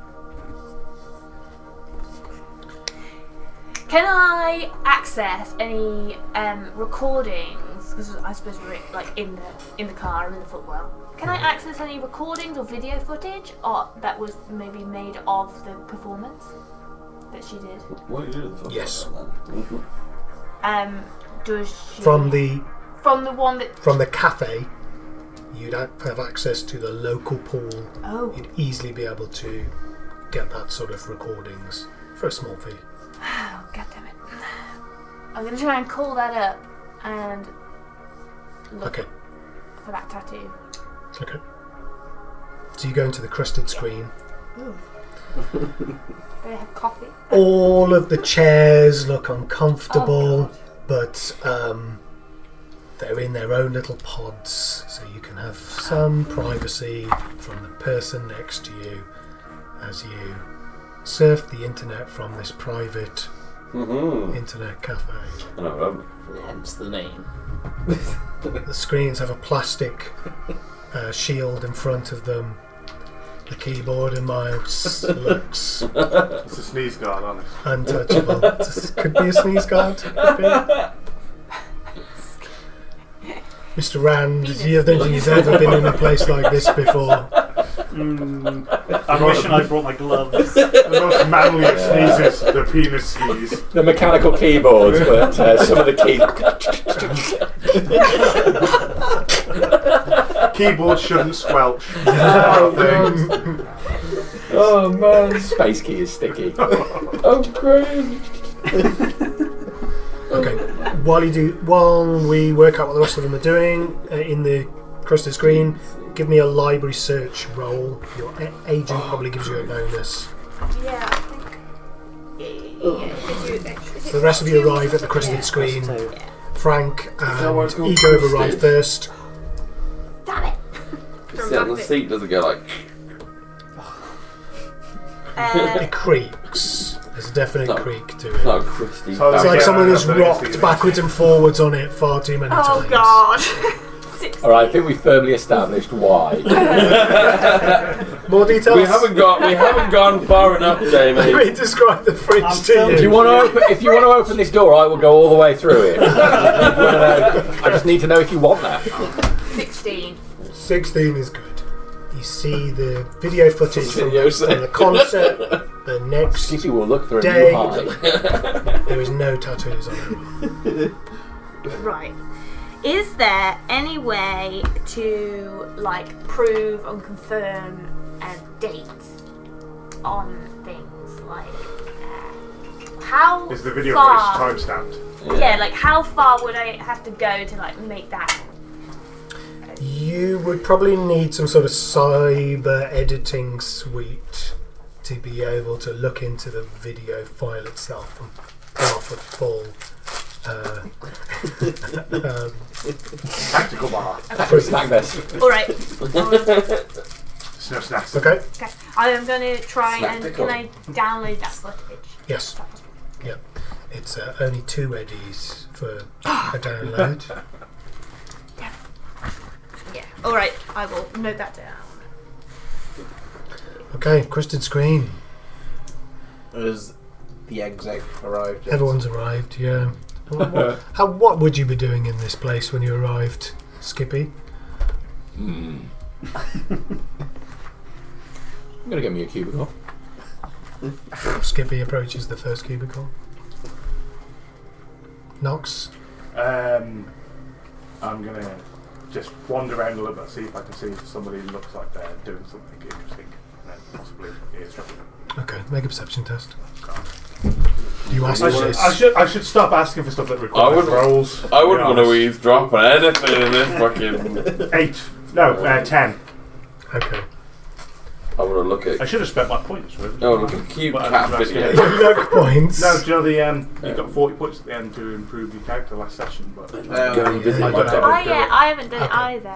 Can I access any recordings? Because I suppose we're like in the car and in the footwell. Can I access any recordings or video footage that was maybe made of the performance that she did? What are you doing? Yes. Does she From the one that? From the cafe, you'd have access to the local pool. Oh. You'd easily be able to get that sort of recordings for a small fee. Oh, God damn it! I'm gonna try and call that up and look Okay. for that tattoo. Okay. So you go into the crusted screen. Ooh. They have coffee. All of the chairs look uncomfortable, Oh, but they're in their own little pods, so you can have some privacy from the person next to you as you surf the internet from this private internet cafe. I know, Hence the name. The screens have a plastic shield in front of them. The keyboard and mouse looks It's a sneeze guard on it. untouchable. Could be a sneeze guard. Could be. Mr. Rand, I don't think you've ever been in a place like this before. I'm wishing I brought my gloves. The most manly of sneezes, the penis sneeze. The mechanical keyboards, but some of the Keyboard shouldn't squelch. Oh man, space key is sticky. Oh great. Okay. While we work out what the rest of them are doing in the crusted screen, give me a library search roll. Your agent probably gives you a bonus. Yeah, I think. So the rest of you arrive at the crusted screen. Frank and Ego have arrived first. Damn it! Sit on the seat, does it go like? It creaks. There's a definite creak to it. It's not a crusty. So It's like someone has that's rocked backwards and forwards on it far too many Oh times. God! Alright, I think we firmly established why. More details? We haven't gone far enough, Jamie. Let me describe the fridge to still- you. If you want to open this door, I will go all the way through it. I just need to know if you want that. 16. 16 is good. You see the video footage from Videos. the concert the next Skippy will look through a day. new high. There is no tattoos on it. Right. Is there any way to prove and confirm dates on things how Is the video far? footage timestamped? Yeah, how far would I have to go to make that? You would probably need some sort of cyber editing suite to be able to look into the video file itself and pull off a full Tactical bar. Snack this. Alright. There's no snacks. Okay. Okay. I am going to try and Tactical. can I download that footage? Yes. Yep. It's only 2 eddies for a download. Yeah. Alright, I will note that down. Okay, crusted screen. Has the exec arrived? yet? Everyone's arrived, yeah. What would you be doing in this place when you arrived, Skippy? I'm gonna get me a cubicle. Skippy approaches the first cubicle. Knox. I'm gonna just wander around a little bit, see if I can see if somebody looks like they're doing something interesting, and then possibly eavesdropping. Okay, make a perception test. You asked I for should, this. I should stop asking for stuff that requires rolls. I wouldn't want to honest. eavesdrop on anything in this fucking. 8. No, 10. Okay. I want to look at. I should have spent my points. Really. Oh, look at cute But I cat was video. asking- No points. No, do you know you got 40 points at the end to improve your character last session, but Go and visit I my don't know. dog. Oh yeah, I haven't done it Okay. either.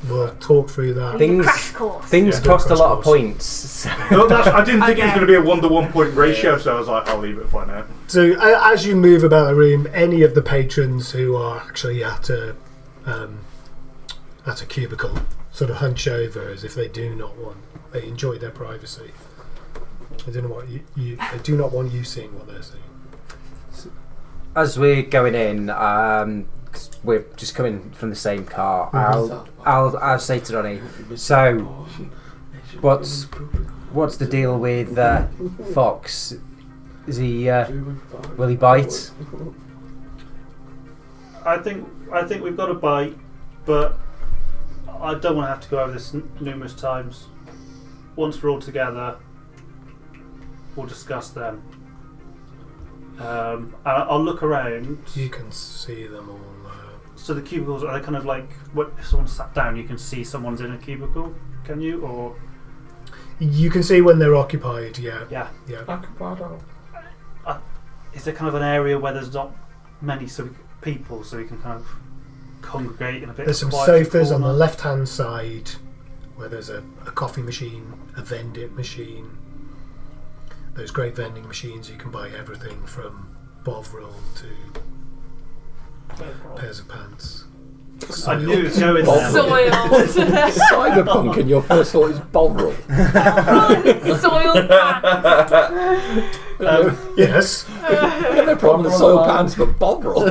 We'll talk through that. Things- Crash course. Things Yeah. cost a lot of Crash course. points. So. No, I didn't think it was Okay. going to be a 1-to-1 point ratio, so I was like, I'll leave it for now. So as you move about the room, any of the patrons who are actually at a cubicle sort of hunch over as if they do not want. They enjoy their privacy. They do not want they do not want you seeing what they're seeing. As we're going in, 'cause we're just coming from the same car. I'll say to Ronnie. So, what's the deal with Fox? Is he will he bite? I think we've got a bite, but I don't want to have to go over this numerous times. Once we're all together, we'll discuss them. And I'll look around. You can see them all. So the cubicles, are they kind of like, what, if someone sat down, you can see someone's in a cubicle? Can you? Or You can see when they're occupied. Yeah. yeah. Yeah. Is there kind of an area where there's not many people, so we can kind of congregate in a bit? There's some quieter sofas on the corner? left-hand side where there's a coffee machine, a vending machine. Those great vending machines, you can buy everything from Bovril to pairs of pants. I knew it was going there. Soiled. Cyberpunk, and your first thought is Bovril. Soiled pants. Yes. No problem with soil pants, but Bovril.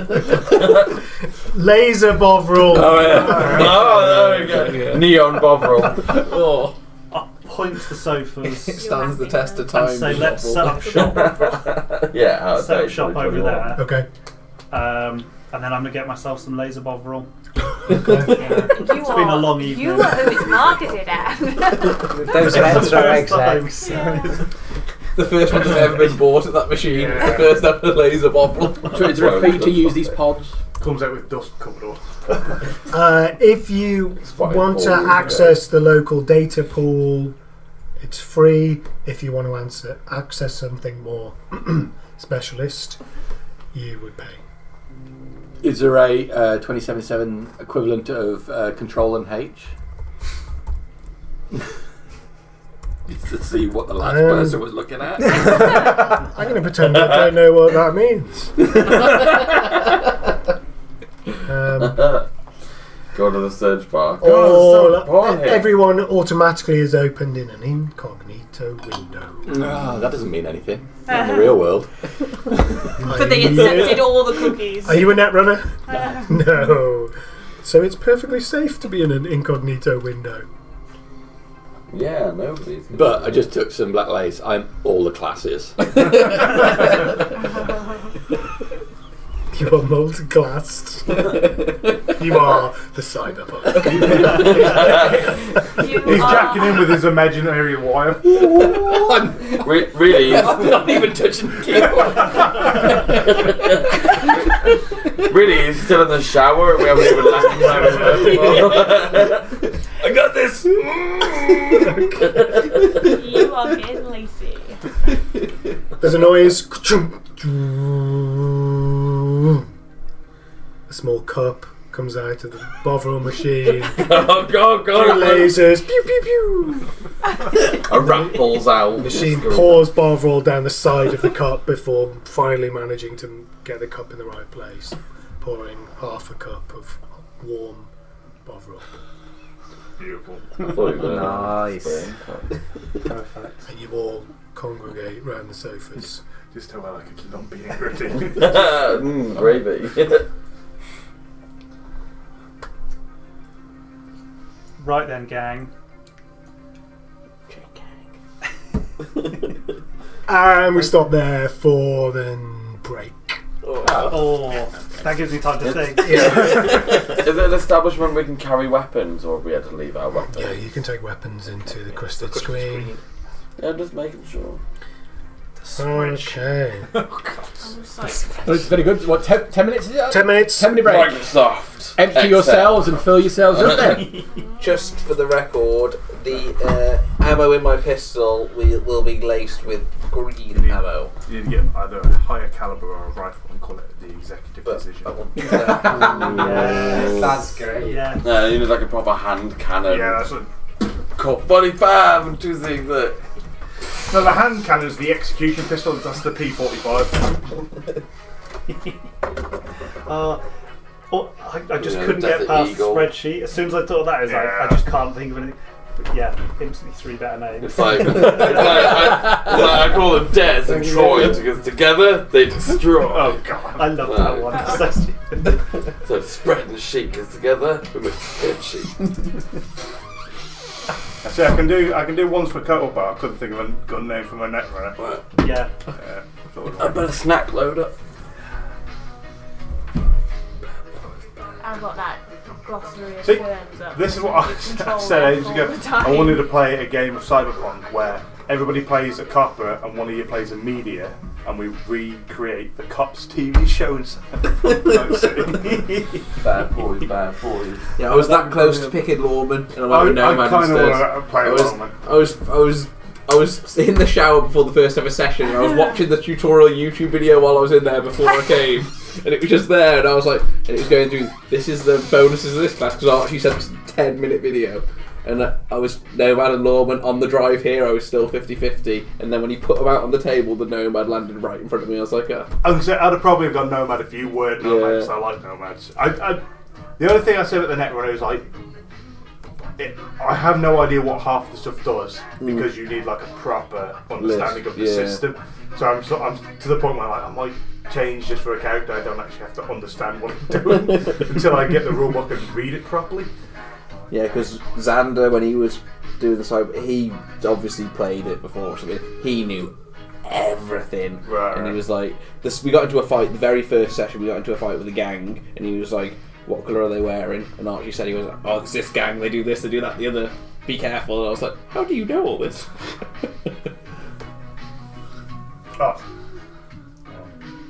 Laser Bovril. Oh yeah. Oh, there we go. Neon Bovril. Oh, I'll point to the sofas it stands the test of time. and say, let's set up shop. Yeah. Set up shop over there. Okay. And then I'm going to get myself some laser Bovril. It's been a long evening. You are who it's marketed at. Those It's the retro first time. execs. The first one that's ever been bought at that machine. Yeah. The first ever laser bobble. So it's a fee to use these pods. Comes out with dust covered all. If you Spotted want to balls, access the local data pool, it's free. If you want to access something more specialist, you would pay. Is there a 2077 equivalent of Control and H? Just to see what the last person was looking at. I'm going to pretend I don't know what that means. Go to the search bar. Everyone automatically is opened in an incognito window. No, that doesn't mean anything. Not in the real world. But they accepted all the cookies. Are you a netrunner? No. So it's perfectly safe to be in an incognito window. Yeah, nobody's. But I just took some black lace. I'm all the classes. You are multi-classed. You are the cyberpunk. He's jacking in with his imaginary wire. Really, I'm not even touching the keyboard. really, he's still in the shower. We haven't even left him. I got this. You are getting lazy. There's a noise. A small cup comes out of the Bovril machine. Oh God, Three God! lasers. Pew pew pew. A rat falls out. The machine pours Bovril down the side of the cup before finally managing to get the cup in the right place, pouring half a cup of warm Bovril. Beautiful. Nice. Perfect. And you all congregate round the sofas. Just how I like it lumpy and gritty. Gravy. Right then, gang. And we stop there for then break. Oh, that gives me time to think. Is it an establishment we can carry weapons, or have we had to leave our weapons? Yeah, you can take weapons into the crystal screen. Yeah, just making sure. Okay. It's very good. What, 10 minutes is it? 10 minutes. 10-minute break. Microsoft. Empty Excel. yourselves and fill yourselves up then. Just for the record, the ammo in my pistol will be laced with green ammo. You need to get either a higher caliber or a rifle and call it the executive decision. I want Yes, that's great. Yeah. Yeah, you need like a proper hand cannon. Yeah, that's what. Called 45 and 2 things that. No, the hand cannon is the execution pistol. That's the P45. I just You know, couldn't get Desert past Eagle. the spreadsheet. As soon as I thought of that, I just can't think of anything. But yeah, instantly 3 better names. It's like, I call them Des and Troy because together they destroy. Oh god, I love that one. It's so stupid. So spread and sheet because together we make a spreadsheet. Actually, I can do ones for Kotal, but I couldn't think of a gun name for my Netrunner. Right. Yeah. I better snack load up. I've got that glossary of See, terms up. this is what I said ages ago. I wanted to play a game of Cyberpunk where everybody plays a copper and one of you plays a media, and we recreate the cops TV show in Cyberpunk. Bad boys, bad boys. Yeah, I was that close to picking Lawman, and I went with Nomad I kind of instead. want to play Lawman. I was in the shower before the first ever session, and I was watching the tutorial YouTube video while I was in there before I came, and it was just there, and I was like, and it was going through, this is the bonuses of this class, because Archie said it's a 10-minute video, and I was Nomad and Lawman on the drive here, I was still 50-50, and then when he put them out on the table, the Nomad landed right in front of me, I was like, I'd have probably have gone Nomad if you weren't Nomad, because I like Nomads. The other thing I said about the Netrunner is like, I have no idea what half the stuff does because you need like a proper understanding of the system. So I'm to the point where I might change just for a character. I don't actually have to understand what I'm doing until I get the rulebook and read it properly. yeah, because Xander, when he was doing the cyber, he obviously played it before, so he knew everything. Right. And he was like, we got into a fight, the very first session, we got into a fight with a gang, and he was like, what colour are they wearing? And Archie said, he was like, oh, it's this gang, they do this, they do that, the other, be careful. And I was like, how do you know all this? Oh.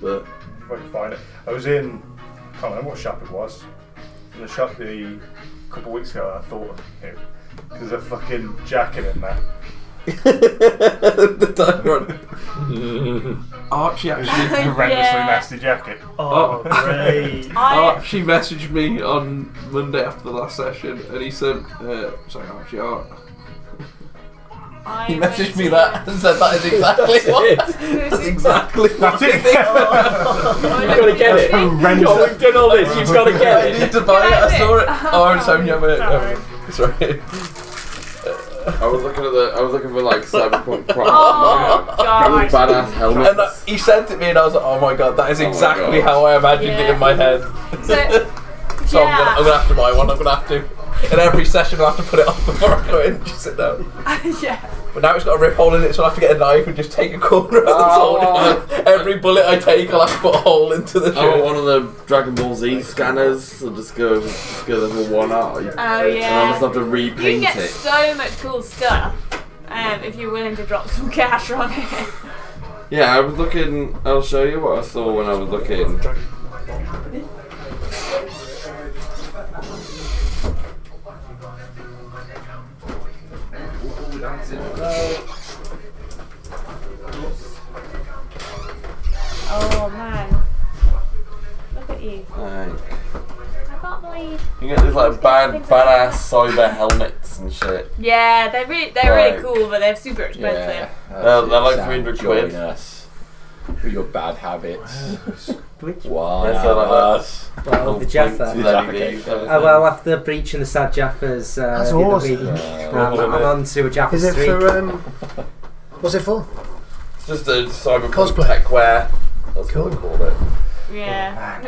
But If I can find it. I was in, I can't remember what shop it was. In the shop a couple of weeks ago, and I thought, there's a fucking jacket in there. the time run. Archie actually Horrendously nasty jacket. Oh, great. Archie messaged me on Monday after the last session, and he said, sorry Archie, he messaged me that and said that is exactly what. That's exactly what it. You've got to get it. Oh, we've done all this. You've got to get I it. need to buy it. I saw it. Oh, I'm sorry, sorry. I was looking for like Cyberpunk props. Oh, God. Really badass helmets. And he sent it me, and I was like, "Oh my god, that is exactly how I imagined it in my head." So I'm gonna have to buy one. I'm gonna have to. In every session, I'll have to put it on before I go in and just sit down. Yeah. But now it's got a rip hole in it, so I'll have to get a knife and just take a corner of the sword. Every bullet I take, I'll have to put a hole into the I want shirt. one of the Dragon Ball Z scanners, so just go level 1 eye. Oh, And I'll yeah. just have to You can repaint get it. so much cool stuff if you're willing to drop some cash on it. Yeah, I was looking. I'll show you what I saw when I was looking. Oh man, look at you! Like, I can't believe. you get these like badass cyber helmets and shit. Yeah, they're really Right. cool, but they're super expensive. They're like 300 quid. Join us with your bad habits. Which? Why That's like us? Well, the Jaffa. Well, after breaching the sad Jaffas, That's the other awesome. week, I'm on to a Jaffa Is it streak. for what's it for? It's just a cyberpunk Cosplay. tech wear. That's Cool. what they called it. Yeah,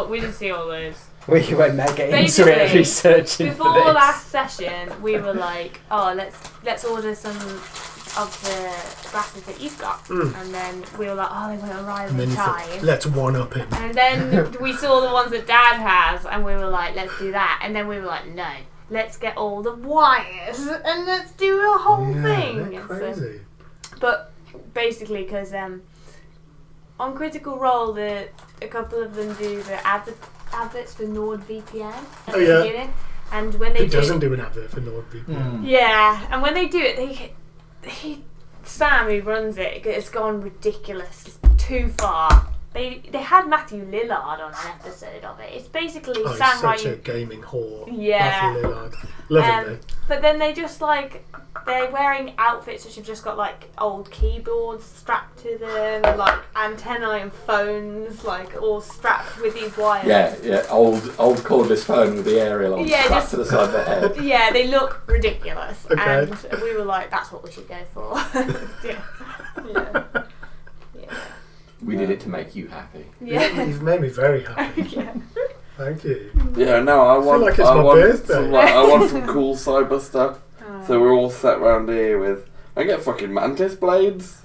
we did see all those. We went mega into Basically, it, researching Before for this. last session, we were like, oh, let's order some of the glasses that you've got, and then we were like, oh, they won't arrive And then in you time. thought, let's one up him. And then we saw the ones that Dad has, and we were like, let's do that. And then we were like, no, let's get all the wires and let's do a whole thing. They're And so- crazy. but basically, because on Critical Role, a couple of them do the adverts for NordVPN at the beginning, and when they doesn't do an advert for NordVPN? Yeah, and when they do it, Sam, who runs it, it's gone ridiculous, too far. They had Matthew Lillard on an episode of it. It's basically Sam such writing. a gaming whore. Yeah. Matthew Lillard. Love him though. But then they just they're wearing outfits which have just got old keyboards strapped to them, and antennae and phones all strapped with these wires. Yeah, old cordless phone with the aerial on strapped to the side of the head. Yeah, they look ridiculous, Okay. and we were like, "That's what we should go for." yeah. We did it to make you happy. Yeah. You've made me very happy. Yeah. Thank you. Yeah, no, I want. like it's my birthday. I want some cool cyber stuff. So we're all set round here with. I get fucking mantis blades.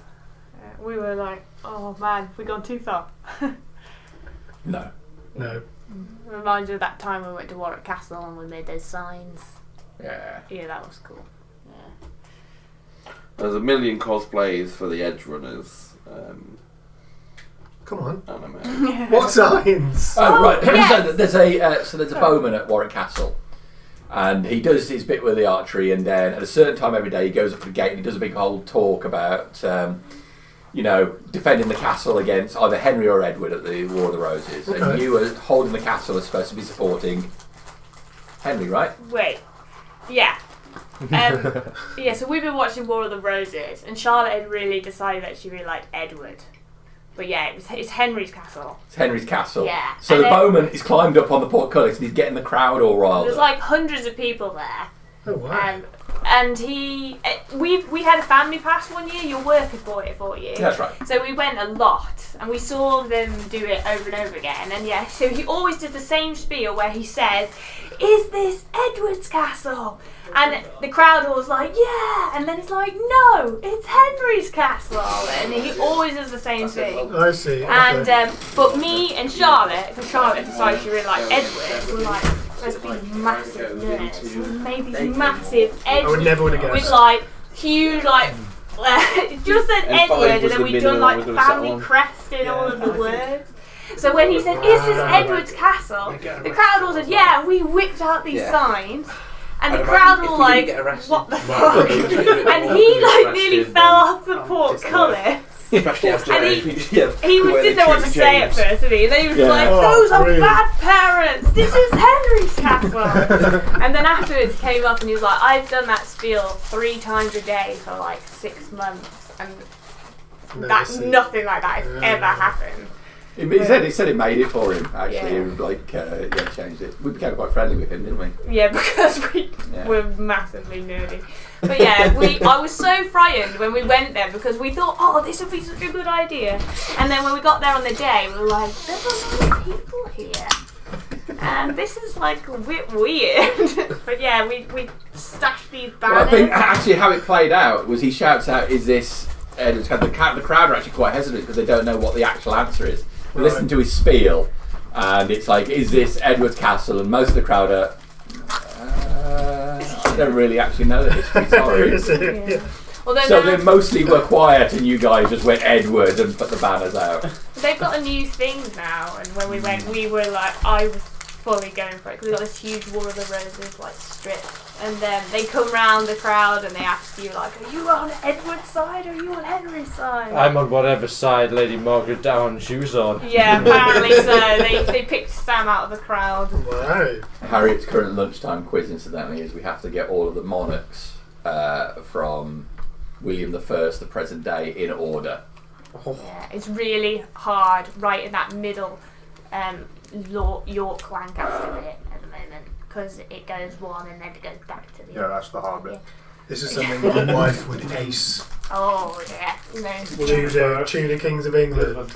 We were like, "Oh man, we gone too far." No. Reminds you of that time we went to Warwick Castle and we made those signs. Yeah. Yeah, that was cool. Yeah. There's a million cosplays for the Edge Runners. Come on. Anime. What signs? Oh right. Yes. So there's a bowman at Warwick Castle, and he does his bit with the archery, and then at a certain time every day he goes up to the gate and he does a big whole talk about defending the castle against either Henry or Edward at the War of the Roses. Okay. And you are holding the castle are supposed to be supporting Henry, right? Wait. Yeah. Yeah, so we've been watching War of the Roses, and Charlotte had really decided that she really liked Edward. But yeah, it's Henry's castle. It's Henry's castle. Yeah. So And the then- bowman is climbed up on the portcullis and he's getting the crowd all riled There's up. hundreds of people there. Oh wow. And we had a family pass one year. Your worker bought it for you. That's right. So we went a lot, and we saw them do it over and over again. And yeah, so he always did the same spiel where he says, "Is this Edward's castle?" And the crowd was like, "Yeah," and then it's like, "No, it's Henry's castle." And he always does the same thing. I see. And Okay. but me and Charlotte, because Charlotte decided she really liked Edward, were like, let's be massive nerds. We made these massive I would never would have with guessed. huge it just said And Edward, five and was then the we'd minimum done I was the gonna set family on. crest in all of the words. So when he said, "Is this Edward's castle?" the crowd all said, "Yeah," and we whipped out these signs. And the crowd were like, "What the fuck?" And he nearly fell off the portcullis. Especially after And he the way didn't they know what to treat say at James. first, did he? And then he was Yeah. like, Oh, "Those are brilliant. bad parents. This is Henry's castle." And then afterwards he came up and he was like, "I've done that spiel 3 times a day for 6 months, and nothing like that has ever happened." He said it made it for him, actually. Yeah. He changed it. We became quite friendly with him, didn't we? Yeah, because we were massively nerdy. But yeah, I was so frightened when we went there because we thought, "Oh, this would be such a good idea." And then when we got there on the day, we were like, "There's a lot of people here. And this is a bit weird." But yeah, we stashed these banners. Well, I think actually how it played out was he shouts out, "Is this Edward's castle?" The crowd are actually quite hesitant because they don't know what the actual answer is. They listen to his spiel, and it's like, "Is this Edward's castle?" And most of the crowd are, I don't really actually know the history, sorry. Yeah. Although So now they mostly were quiet, and you guys just went Edward and put the banners out. they've got a new thing now, and when we went, we were I was fully going for it because we got this huge War of the Roses strip, and then they come round the crowd and they ask you "Are you on Edward's side or are you on Henry's side?" I'm on whatever side Lady Margaret Down shoes on. Yeah, apparently so. They picked Sam out of the crowd. Wow. Harriet's current lunchtime quiz, incidentally, is we have to get all of the monarchs from William I, the present day, in order. Yeah, it's really hard right in that middle York Lancaster bit at the moment because it goes one and then it goes back to the Yeah, that's the hard bit. This is something my wife would ace. Oh yeah, Tudor Kings of England.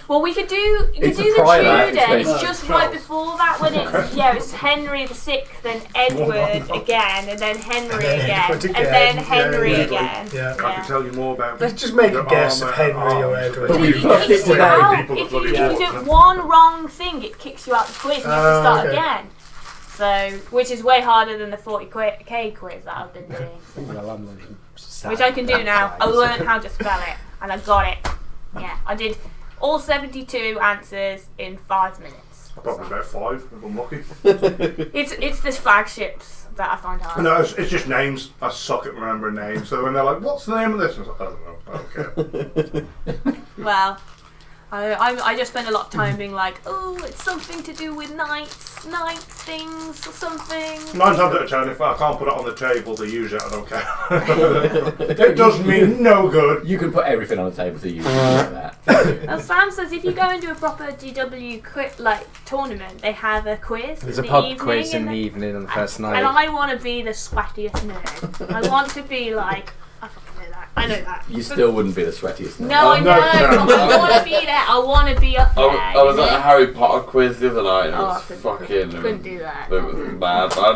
Well, we could do the It's a prior, Tudors actually. just right before that when it's Henry VI, then Edward again, and then Henry And then again, Edward and then again. Henry Yeah, again. yeah. I can tell you more about. Let's just make a the guess of armour Henry or arms. Edward. But we It fucked it kicks you today. out. People If that bloody you walk do them. one wrong thing, it kicks you out the quiz and you have to start Okay. again. So, which is way harder than the 40k quiz that I've been doing. Well, I'm like which I can do now. I learned how to spell it, and I got it. Yeah, I did all 72 answers in 5 minutes. Probably about 5 if I'm lucky. It's the flagships that I find hard. No, it's just names. I suck at remembering names. So when they're like, "What's the name of this?" I was like, "I don't know. I don't care." Well, I just spend a lot of time being like, oh, it's something to do with night things or something. 9 times out of 10, if I can't put it on the table to use it, I don't care. It does me no good. You can put everything on the table to use like that. Well, Sam says if you go into a proper GW tournament, they have a quiz. There's in a the pub evening quiz in the evening on the first night. And I want to be the sweatiest nerd. I want to be like, I fucking know that. I know that. You still wouldn't be the sweatiest. No, I know. I want to be there. I want to be up there. I was at a Harry Potter quiz the other night and it Oh, was couldn't do that. It was mad. I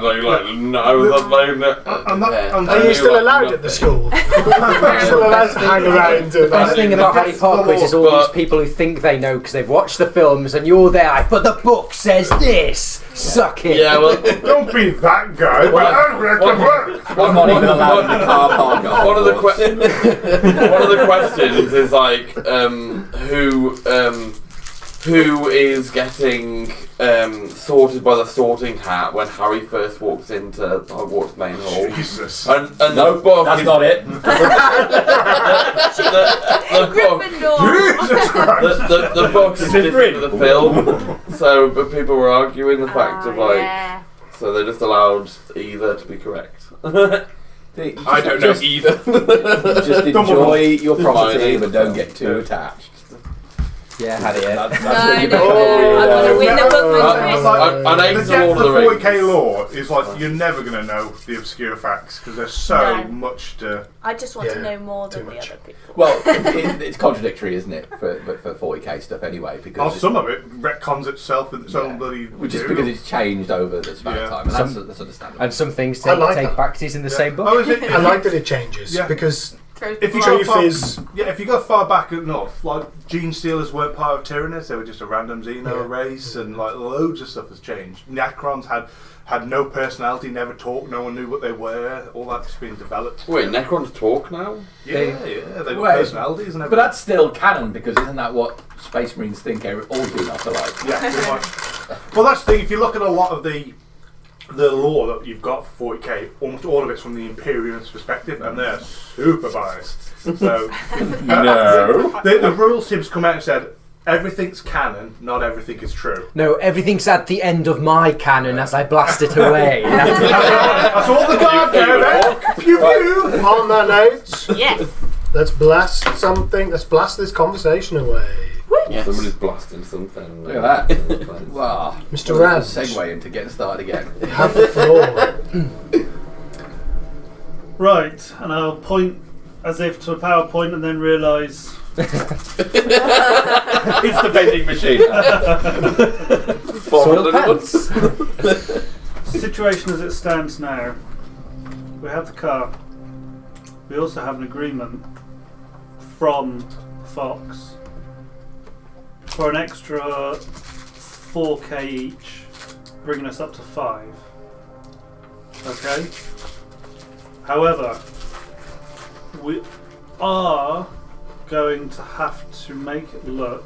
was Are you still allowed at the school? Still allowed to hang around? The best thing about Harry Potter quiz is all these people who think they know because they've watched the films, and you're there like, but the book says this. Suck it. Yeah, well, don't be that guy. One morning, allowed in the car park. One of the questions is like, who is getting sorted by the sorting hat when Harry first walks into Hogwarts main hall? Jesus. And No, the book that's is, not it. the book is different to the film. So, but people were arguing the fact of like, Yeah. so they just allowed either to be correct. I don't know either. Just enjoy your property, but don't get too attached. Yeah, had it. That's No, what you no, better I'm gonna win the book I named The all depth of the of rings. 40k lore is like you're never going to know the obscure facts because there's so No. much to. I just want to Yeah, know more than too the much. other people. Well, it's contradictory, isn't it, for 40k stuff anyway? Because Some of it retcons itself in its own bloody. just material. because it's changed over the span Yeah. of time, and that's understandable. And some things I like take that. practice in the same book. Oh, is it? I like that it changes Yeah. because If you Chief go far, is- if you go far back enough, like Gene Stealers weren't part of Tyrannus; they were just a random Xeno race, and like loads of stuff has changed. Necrons had no personality, never talked, no one knew what they were. All that's been developed. Wait, Necrons talk now? They got Wait, personalities and everything. but that's still canon because isn't that what Space Marines think all Xenos are like? Yeah, pretty much. Well, that's the thing. If you look at a lot of the lore that you've got for 40k, almost all of it's from the Imperialist perspective, and they're super biased. So, No. the rules teams come out and said everything's canon, not everything is true. No, everything's at the end of my cannon as I blast it away. That's all the guard care about. Pew pew. on that note, Yes. let's blast something. Let's blast this conversation away. Yes. Somebody's blasting something. Look at that. Wow. Mr. Rand. Segue into getting started again. You have the floor. Right, and I'll point as if to a PowerPoint and then realise It's the vending machine. Soiled pants. situation as it stands now. We have the car. We also have an agreement from Fox for an extra 4k each, bringing us up to 5. Okay? However, we are going to have to make it look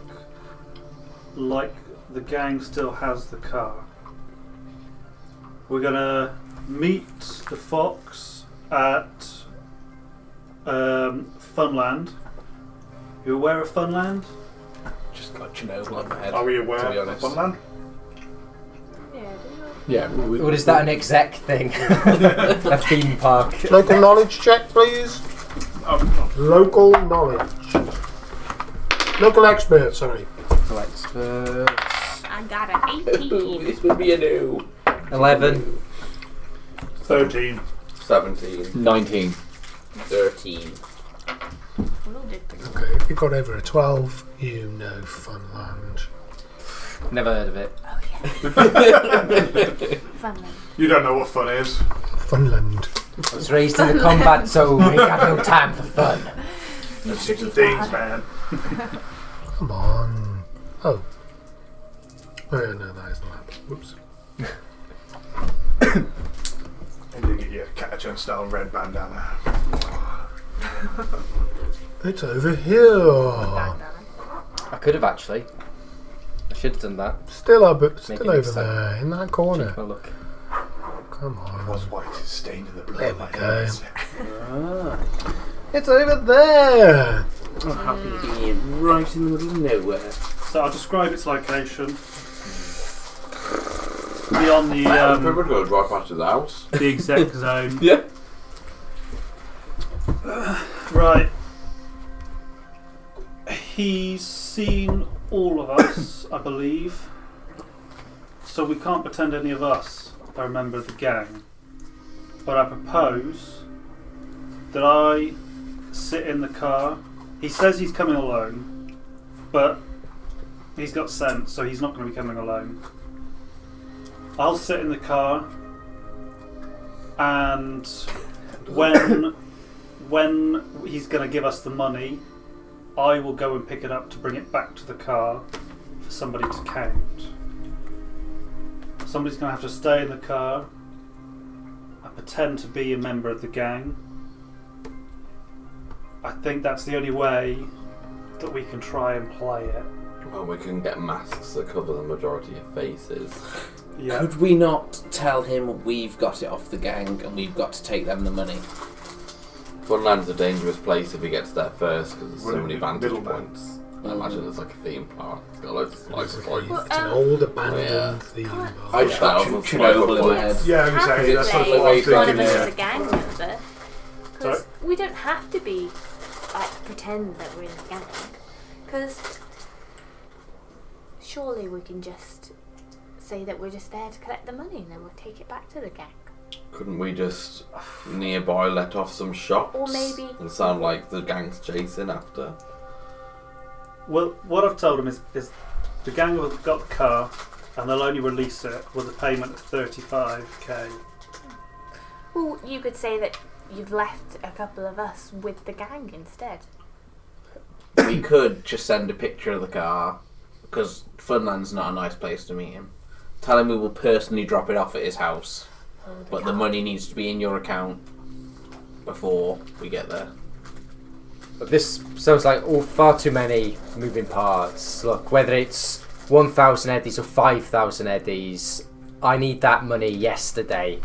like the gang still has the car. We're going to meet the Fox at Funland. You aware of Funland? Just got Chernobyl on my head. Are we aware to be of honest. Funland? Yeah. What is that, an exec thing? A theme park. Local knowledge check, please. Local knowledge. Local expert, sorry. Local experts. I got an 18. This would be a new. 11. 13. 17. 19. 13. Okay, if you got over a 12, you know Funland. Never heard of it. Funland. You don't know what fun is. Funland. I was raised in the combat zone. We got no time for fun. There's 6 things, man. Come on. Oh. Oh, yeah, no, that is the map. Whoops. And you get your Catachan style red bandana. It's over here. I could have actually. I should have done that. Still Make it over exciting. there, in that corner. Check my look. Come on. Was white is stained in the blood There of we my go. enemies. It's over there. I'm happy being right in the middle of nowhere. So I'll describe its location. Beyond the People go drive past his house. the exec zone. Yeah. Right. He's seen all of us, I believe. So we can't pretend any of us are a member of the gang. But I propose that I sit in the car. He says he's coming alone, but he's got sense, so he's not going to be coming alone. I'll sit in the car, and when he's going to give us the money, I will go and pick it up to bring it back to the car for somebody to count. Somebody's going to have to stay in the car and pretend to be a member of the gang. I think that's the only way that we can try and play it. Well, we can get masks that cover the majority of faces. Yeah. Could we not tell him we've got it off the gang and we've got to take them the money? Funland's a dangerous place if he gets there first because there's so Well, many vantage middleman. points. I imagine it's like a theme park. It's got loads of slice points. Well, It's an old abandoned yeah. theme park. I just got Thousand Chernobyl in my head. points. Yeah, I was Have saying to that's sort of say what I'm one of thinking. us Yeah. is a gang member. Because Sorry? we don't have to be, like, pretend that we're in the gang. Because surely we can just say that we're just there to collect the money and then we'll take it back to the gang. Couldn't we just nearby let off some shots? Or maybe- And sound like the gang's chasing after? Well, what I've told him is the gang have got the car and they'll only release it with a payment of 35k. Well, you could say that you've left a couple of us with the gang instead. We could just send a picture of the car, because Funland's not a nice place to meet him. Tell him we will personally drop it off at his house, but the money needs to be in your account before we get there. Look, this sounds like far too many moving parts. Look, whether it's 1,000 eddies or 5,000 eddies, I need that money yesterday.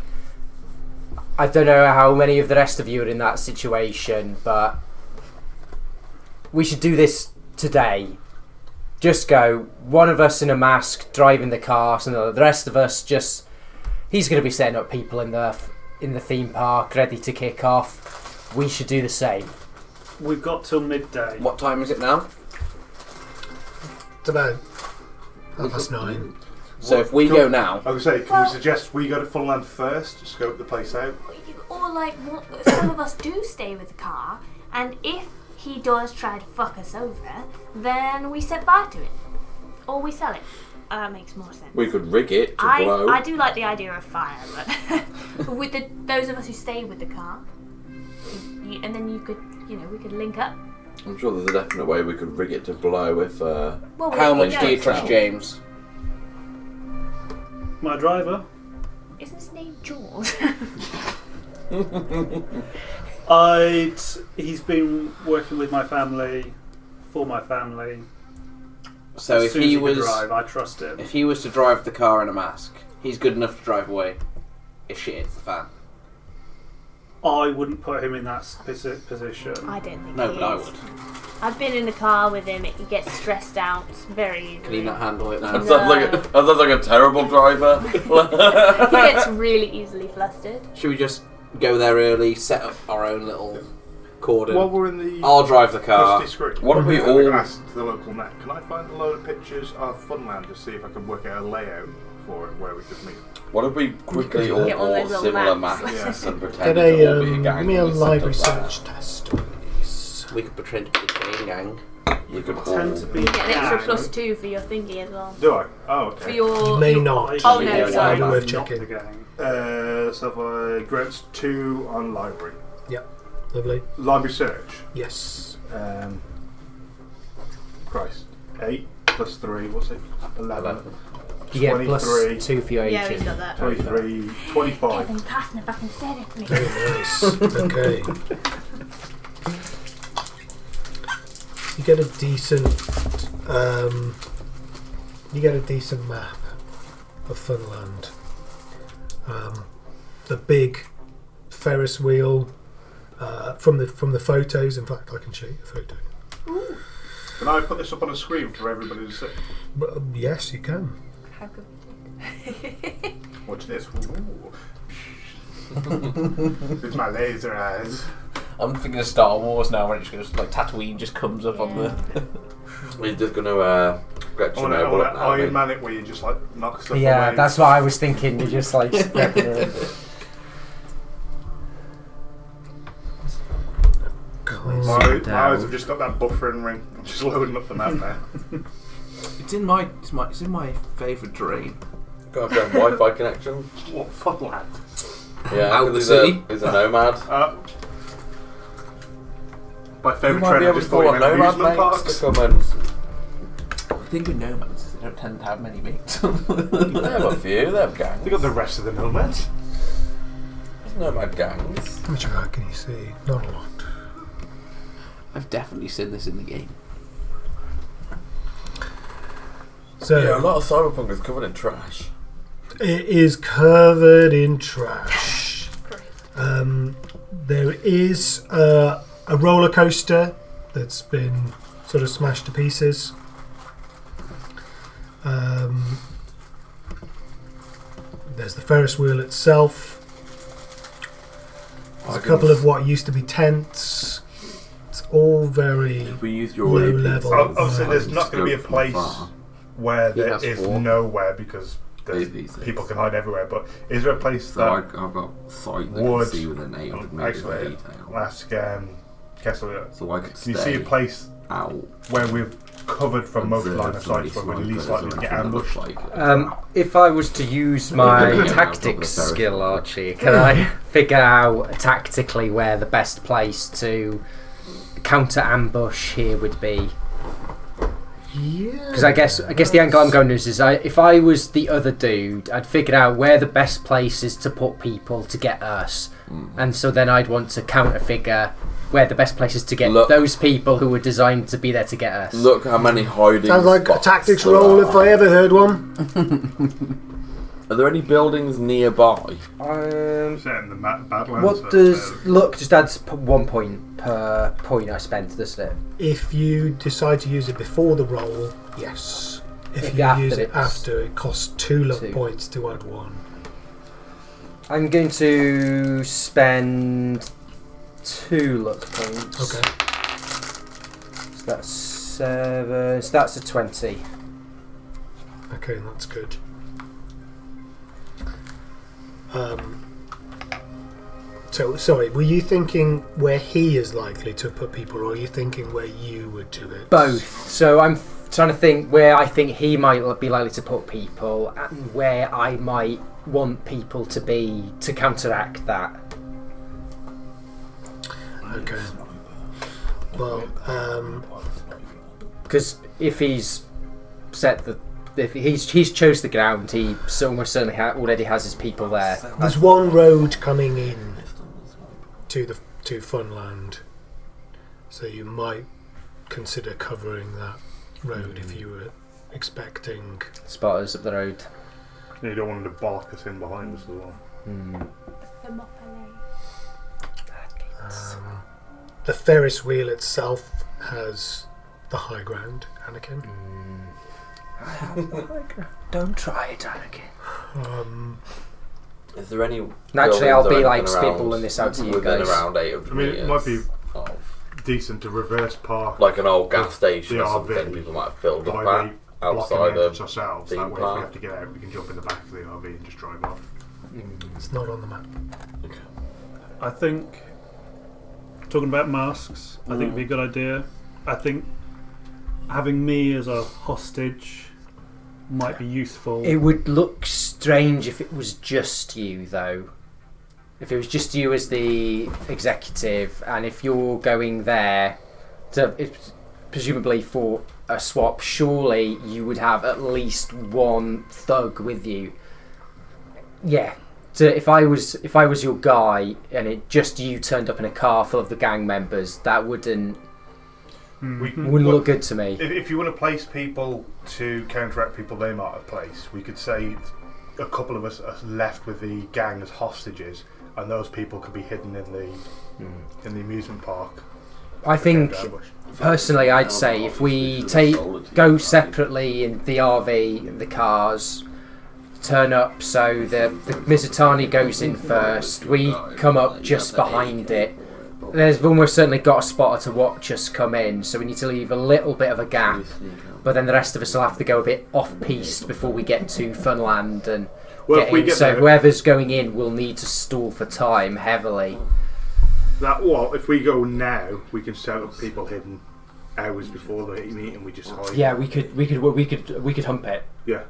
I don't know how many of the rest of you are in that situation, but we should do this today. Just go, one of us in a mask driving the car, and the rest of us just... He's going to be setting up people in the theme park, ready to kick off. We should do the same. We've got till midday. What time is it now? It's about 9:30. So if we go now... I would say, can we suggest we go to Funland first to scope the place out? Or, like, some of us do stay with the car, and if he does try to fuck us over, then we set fire to it. Or we sell it. That makes more sense. We could rig it to blow. I do like the idea of fire, but with those of us who stay with the car, and then you could, we could link up. I'm sure there's a definite way we could rig it to blow if... Well, How much no, do you trust James? My driver. Isn't his name George? He's been working with my family, for my family. So As if soon as he can was... drive, I trust him. If he was to drive the car in a mask, he's good enough to drive away if shit hits the fan. I wouldn't put him in that position. I don't think No, he but I is. would. I've been in the car with him. He gets stressed out very easily. Can he not handle it now? That sounds like a terrible driver. He gets really easily flustered. Should we just go there early, set up our own little cordon? While we're in the I'll drive the car. Christie Screen, What if we I'm gonna all- ask the local net? Can I find a load of pictures of Funland to see if I can work out a layout for it where we could meet? What if we quickly all Get one of bought those little similar maps. masks and Get pretended to all be a give gang? me a and we set library up that? search test, please. We could pretend to be the chain gang. We could Tend all... to be You get an extra gang. +2 for your thingy as well. Do I? Oh, For okay. your. You may not. Oh, no, Yeah, sorry. I'm Worth not checking. the gang. So grants 2 on library. Lovely. Library search. Yes. Christ. 8 plus 3, what's it? 11. You get 23. +2 for your Yeah, he's agent. got that. 23, 25. Kevin, pass the fucking said it to me. Very nice. Okay. get a decent map of Funland. The big Ferris wheel from the photos. In fact, I can show you a photo. Ooh. Can I put this up on a screen for everybody to see? Yes, you can. How could we? Watch this. It's my laser eyes. I'm thinking of Star Wars now, when it's just like Tatooine just comes up on the. We're just gonna get I want to Iron Man it where you just like knock stuff away. Yeah, that's what I was thinking. You just like spread the. My eyes have just got that buffering ring. I'm just loading up the map now. It's in my favourite dream. Got a Wi-Fi connection. What Funland? Yeah, Out the because city. he's a nomad. My You favourite might trend be I able to just call thought on in nomad amusement mates. parks. Come and The thing with nomads is they don't tend to have many mates. they have a few. They have gangs. They got the rest of the nomads. There's nomad gangs. How much of that can you see? Not a lot. I've definitely seen this in the game. So Yeah, a lot of Cyberpunk is covered in trash. it is covered in trash. Great. There is a roller coaster that's been sort of smashed to pieces. There's the Ferris wheel itself. There's a couple of what used to be tents. It's all very If we use your low AP, level. Obviously, Right. there's not going to be a place where He there has is 4. nowhere because there's AP6. people can hide everywhere. But is there a place So that I've got sight that would can see within 800 metres of actually detail. ask Kessler? So I could Can you stay see a place out. where we've covered from most observe line of sight where we're least likely to get ambushed? If I was to use my Yeah, tactics I've got the skill, Ferris Archie, can I figure out tactically where the best place to counter ambush here would be? Yeah. Because I guess the angle I'm going to is if I was the other dude, I'd figure out where the best place is to put people to get us, and so then I'd want to counter figure where the best place is to get Look. those people who were designed to be there to get us. Look how many hiding Sounds like a spots tactics there roll are. if I ever heard one. Are there any buildings nearby? Set in the Badlands. What does luck just adds 1 point per point I spent, doesn't it? If you decide to use it before the roll, yes. If you after use it it's after, it costs 2 luck 2. points to add 1. I'm going to spend 2 luck points. Okay. So that's 7. So that's a 20. Okay, that's good. So, sorry, were you thinking where he is likely to put people, or are you thinking where you would do it? Both. So I'm trying to think where I think he might be likely to put people, and where I might want people to be to counteract that. Okay. Well, Because if he's set the, if he's chose the ground, he almost certainly already has his people there. there's one road coming in to Funland, so you might consider covering that road if you were expecting. Spotters up the road. You don't want them to bark us in behind us as well. The Ferris wheel itself has the high ground, Anakin. Don't try it, Anakin. Is there any? Naturally, I'll be buildings like around- spitballing this out to you within guys. around 800 I mean, it might be metres of, decent to reverse park. like an old gas the station or RV something. People might have filled up by at blocking outside the entrance of. ourselves. theme That way, if we park. have to get out, we can jump in the back of the RV and just drive off. It's not on the map. I think talking about masks, I think it'd be a good idea. I think having me as a hostage might be useful. It would look strange if it was just you, though. If it was just you as the executive, and if you're going there to, presumably for a swap, surely you would have at least one thug with you. Yeah. So if I was your guy and it just you turned up in a car full of the gang members, that wouldn't. Wouldn't look good to me. If you want to place people to counteract people they might have placed, we could say a couple of us are left with the gang as hostages, and those people could be hidden in the amusement park. I think, personally, I'd say if we go separately in the RV, the cars, turn up so the Mizutani goes in first, we come up just behind it. There's almost certainly got a spotter to watch us come in, so we need to leave a little bit of a gap. But then the rest of us will have to go a bit off-piste before we get to Funland and get in. So whoever's going in will need to stall for time heavily. If we go now, we can set up people hidden hours before the meeting. We just hide. Yeah, we could hump it. Yeah.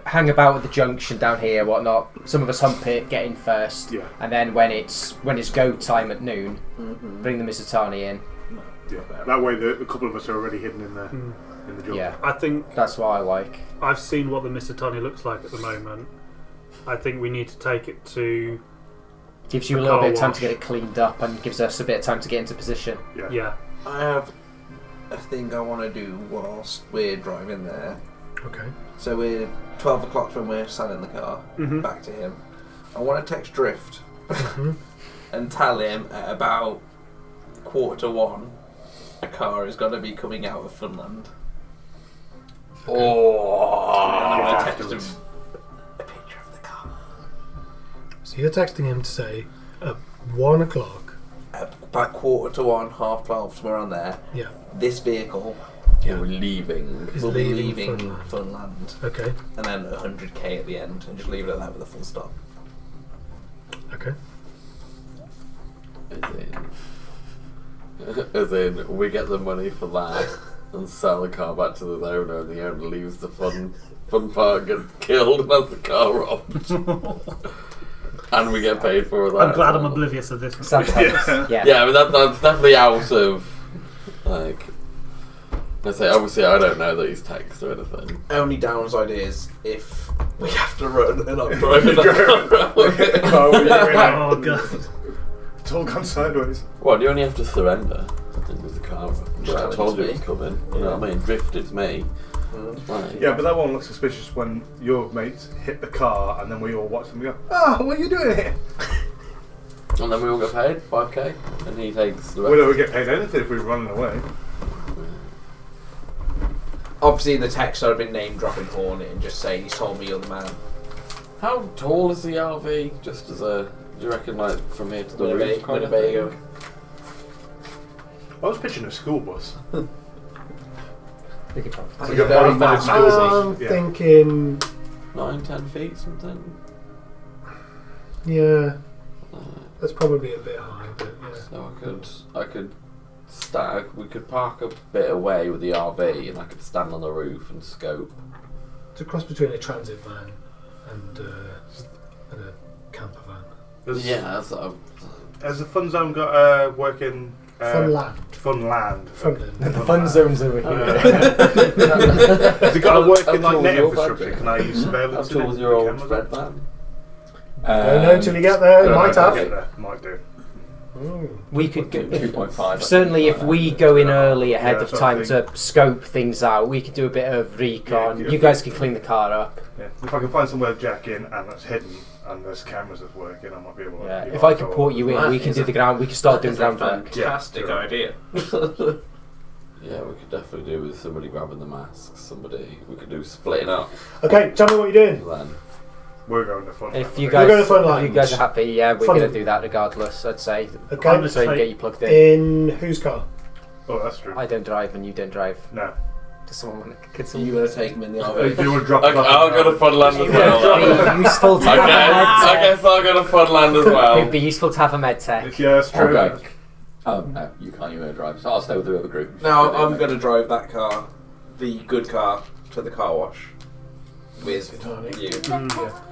Hang about at the junction down here, whatnot. Some of us hump it, get in first, and then when it's go time at noon, bring the Mizutani in. Yeah. That way, a couple of us are already hidden in the job. Yeah, I think that's what I like. I've seen what the Mizutani looks like at the moment. I think we need to take it to. Gives you a little bit of time to get it cleaned up, and gives us a bit of time to get into position. Yeah. I have a thing I want to do whilst we're driving there. Okay. So we're 12 o'clock when we're selling the car back to him. I want to text Drift and tell him at about 1:45 a car is going to be coming out of Funland. And I'm going to text him a picture of the car. So you're texting him to say at 1 o'clock. By 1:45, 12:30, somewhere on there. Yeah. This vehicle we're leaving. Is will be leaving leaving Funland. Okay. And then 100k at the end, and just leave it at that with a full stop. Okay. As in, we get the money for that and sell the car back to the owner, and the owner leaves the fun park, gets killed, and has the car robbed. And we get paid for that. I'm glad I'm oblivious of this. Yeah, I mean that's definitely out of like. Let's say obviously I don't know that he's text or anything. Only downside is if we have to run and I'm driving the Oh god. It's all gone sideways. Well, you only have to surrender with the car. I told you it was coming. You know what I mean? Drift, it's me. Right. Yeah, but that won't look suspicious when your mates hit the car and then we all watch them and go, what are you doing here? And then we all get paid 5k, and he takes the rest. We don't get paid anything if we're running away. Obviously, in the text, I'd have been name dropping Hornet and just saying he's told me you're the man. How tall is the RV? Just as a, do you reckon, like from here to the roof? Winnebago. I was pitching a school bus. Like a very fast school bus. I'm thinking 9-10 feet, something. Yeah, that's probably a bit high, but yeah. So I could we could park a bit away with the RV, and I could stand on the roof and scope. It's a cross between a transit van and a camper van. Yeah, that's Has the fun zone got working? Funland. Funland. The fun zone's over here. Has it got a working like net infrastructure? Can I use surveillance? How tall was your old red van? Don't know until you get there. It might have. Might do. We could go 2.5. Certainly, if we go in early ahead of time to scope things out, we could do a bit of recon. Yeah, you guys can clean the car up. Yeah. If I can find somewhere to jack in and that's hidden and there's cameras that's working, I might be able to. Yeah. If I could port you in, we can do the ground. We can start doing groundwork. Fantastic idea. Yeah, we could definitely do with somebody grabbing the masks. We could do splitting up. Okay, tell me what you're doing. Then. We're going to Funland. If you guys are happy, yeah, we're going to do that regardless, I'd say. Okay. So you can get you plugged in. In whose car? Oh, that's true. I don't drive and you don't drive. No. Does someone Are you going to take him in the RV? Do you want to drop I'll go to Funland as well. It'd be useful to have a med I guess I'll go to Funland as well. It'd be useful to have a med tech. Yeah, that's true. Okay. No, you can't. You're going to drive. So I'll stay with the other group. No, I'm going to drive that car, the good car, to the car wash. With you.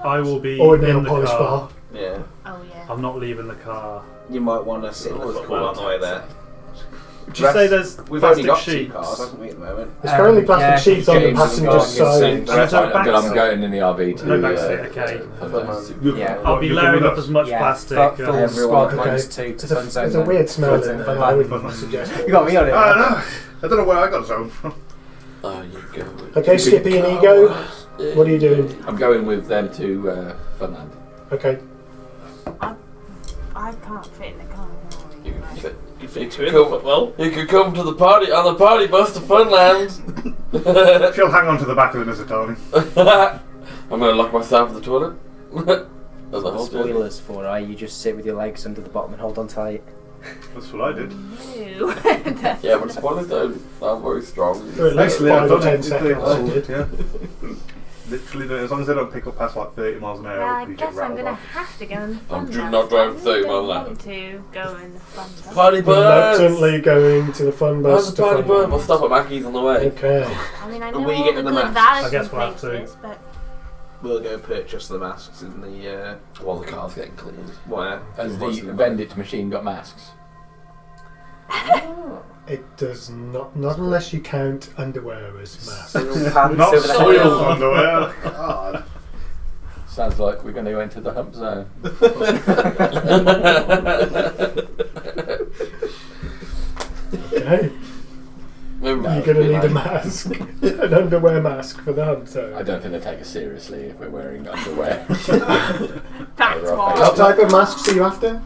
I will be Or in in the the polish car. bar. Yeah. Oh yeah. I'm not leaving the car. You might want to sit in the football on the way there. Would you say there's We've only plastic got sheets? 2 cars, haven't we, at the moment? There's currently plastic sheets on the James has passenger got side. There's no back I'm seat. going in the RV to. No back seat, okay. Yeah. I'll be layering up as much plastic. Full squad Okay. minus 2 to It's fun zone. a weird smell in there. I Funland. would suggest. You got me on it. Oh, no. I don't know where I got zoned from. Oh, you go. Okay, Skippy and Ego, what are you doing? I'm going with them to Funland. Okay. I can't fit in the car. You can fit. You fit two in the footwell. You could come to the party on the party bus to Funland. She'll hang on to the back of the Mr. Tony. I'm gonna lock myself in the toilet. That's the whole journey. Spoilers for her, you just sit with your legs under the bottom and hold on tight. That's what I did. No. Yeah, but spoilers don't sound very strong. For at least Actually, I've 5 or done 10 it. seconds. Oh, you did. yeah. Literally, as long as they don't pick up past like 30 miles an hour, Well, I you guess get I'm rattled gonna off. have to go in the fun I'm bus. not driving 30 I miles an don't hour. want to go in the fun bus. Party bus! Reluctantly going to the fun bus. How's the party to bus? Fun We'll stop at Mackey's on the way. Okay. I mean, I And know we all get the in the good mask. I guess Valentine we'll have to. places, but We'll go purchase the masks in the While the car's getting cleaned. where? As the Vendit machine got masks. It does not unless you count underwear as masks. Not soiled underwear. God. Sounds like we're going to enter the hump zone. Okay. You're going to need a mask, an underwear mask for the hunt zone. I don't think they take us seriously if we're wearing underwear. that's What why. type of masks are you after?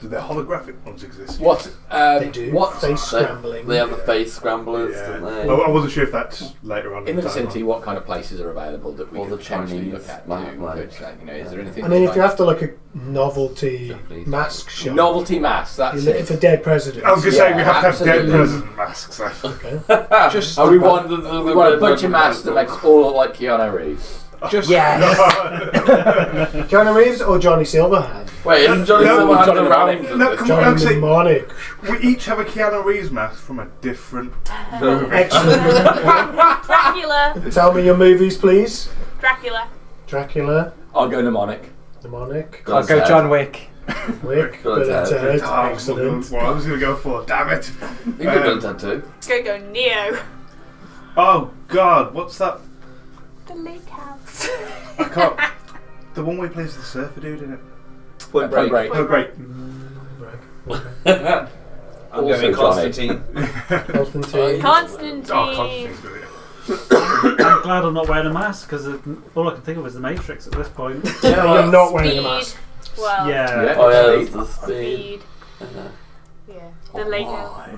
Do the holographic ones exist? What? They do. What? Face scrambling. They have the face scramblers, Yeah. don't they? I wasn't sure if that's later on In the time. vicinity, what kind of places are available that we All could the potentially Chinese look at? might Too, like- which, you know, is there anything? I mean, if like you're after like a novelty Japanese. mask shop, novelty masks, you're that's looking it. for dead presidents. I was going to say we have to have dead absolutely. president masks. Okay. Just we want a bunch of masks that makes us all look like Keanu Reeves. Just Keanu Reeves or Johnny Silverhand? Wait, isn't Johnny No, Silverhand Johnny around? Mnemonic. No, come on, Johnny actually, Mnemonic. we each have a Keanu Reeves mask from a different. Excellent. Dracula. Tell me your movies, please. Dracula. Dracula, I'll go mnemonic. Mnemonic, I'll go John Wick. Wick, Go on, Bill and Ted. Ted. Oh, Excellent. what I was going to go for. Damn it. You could do that too. Go Neo. Oh God, what's that? The Lake House. I can't. The one where he plays the surfer dude in it. Point Break. Oh great. I'm Also going Johnny. Constantine. Constantine. Constantine. Oh, Constantine's brilliant. I'm glad I'm not wearing a mask because all I can think of is the Matrix at this point. Yeah, you're not wearing a Speed. mask. Well, Yeah. Oh yeah, there's the speed. Speed. Yeah. The Lake House.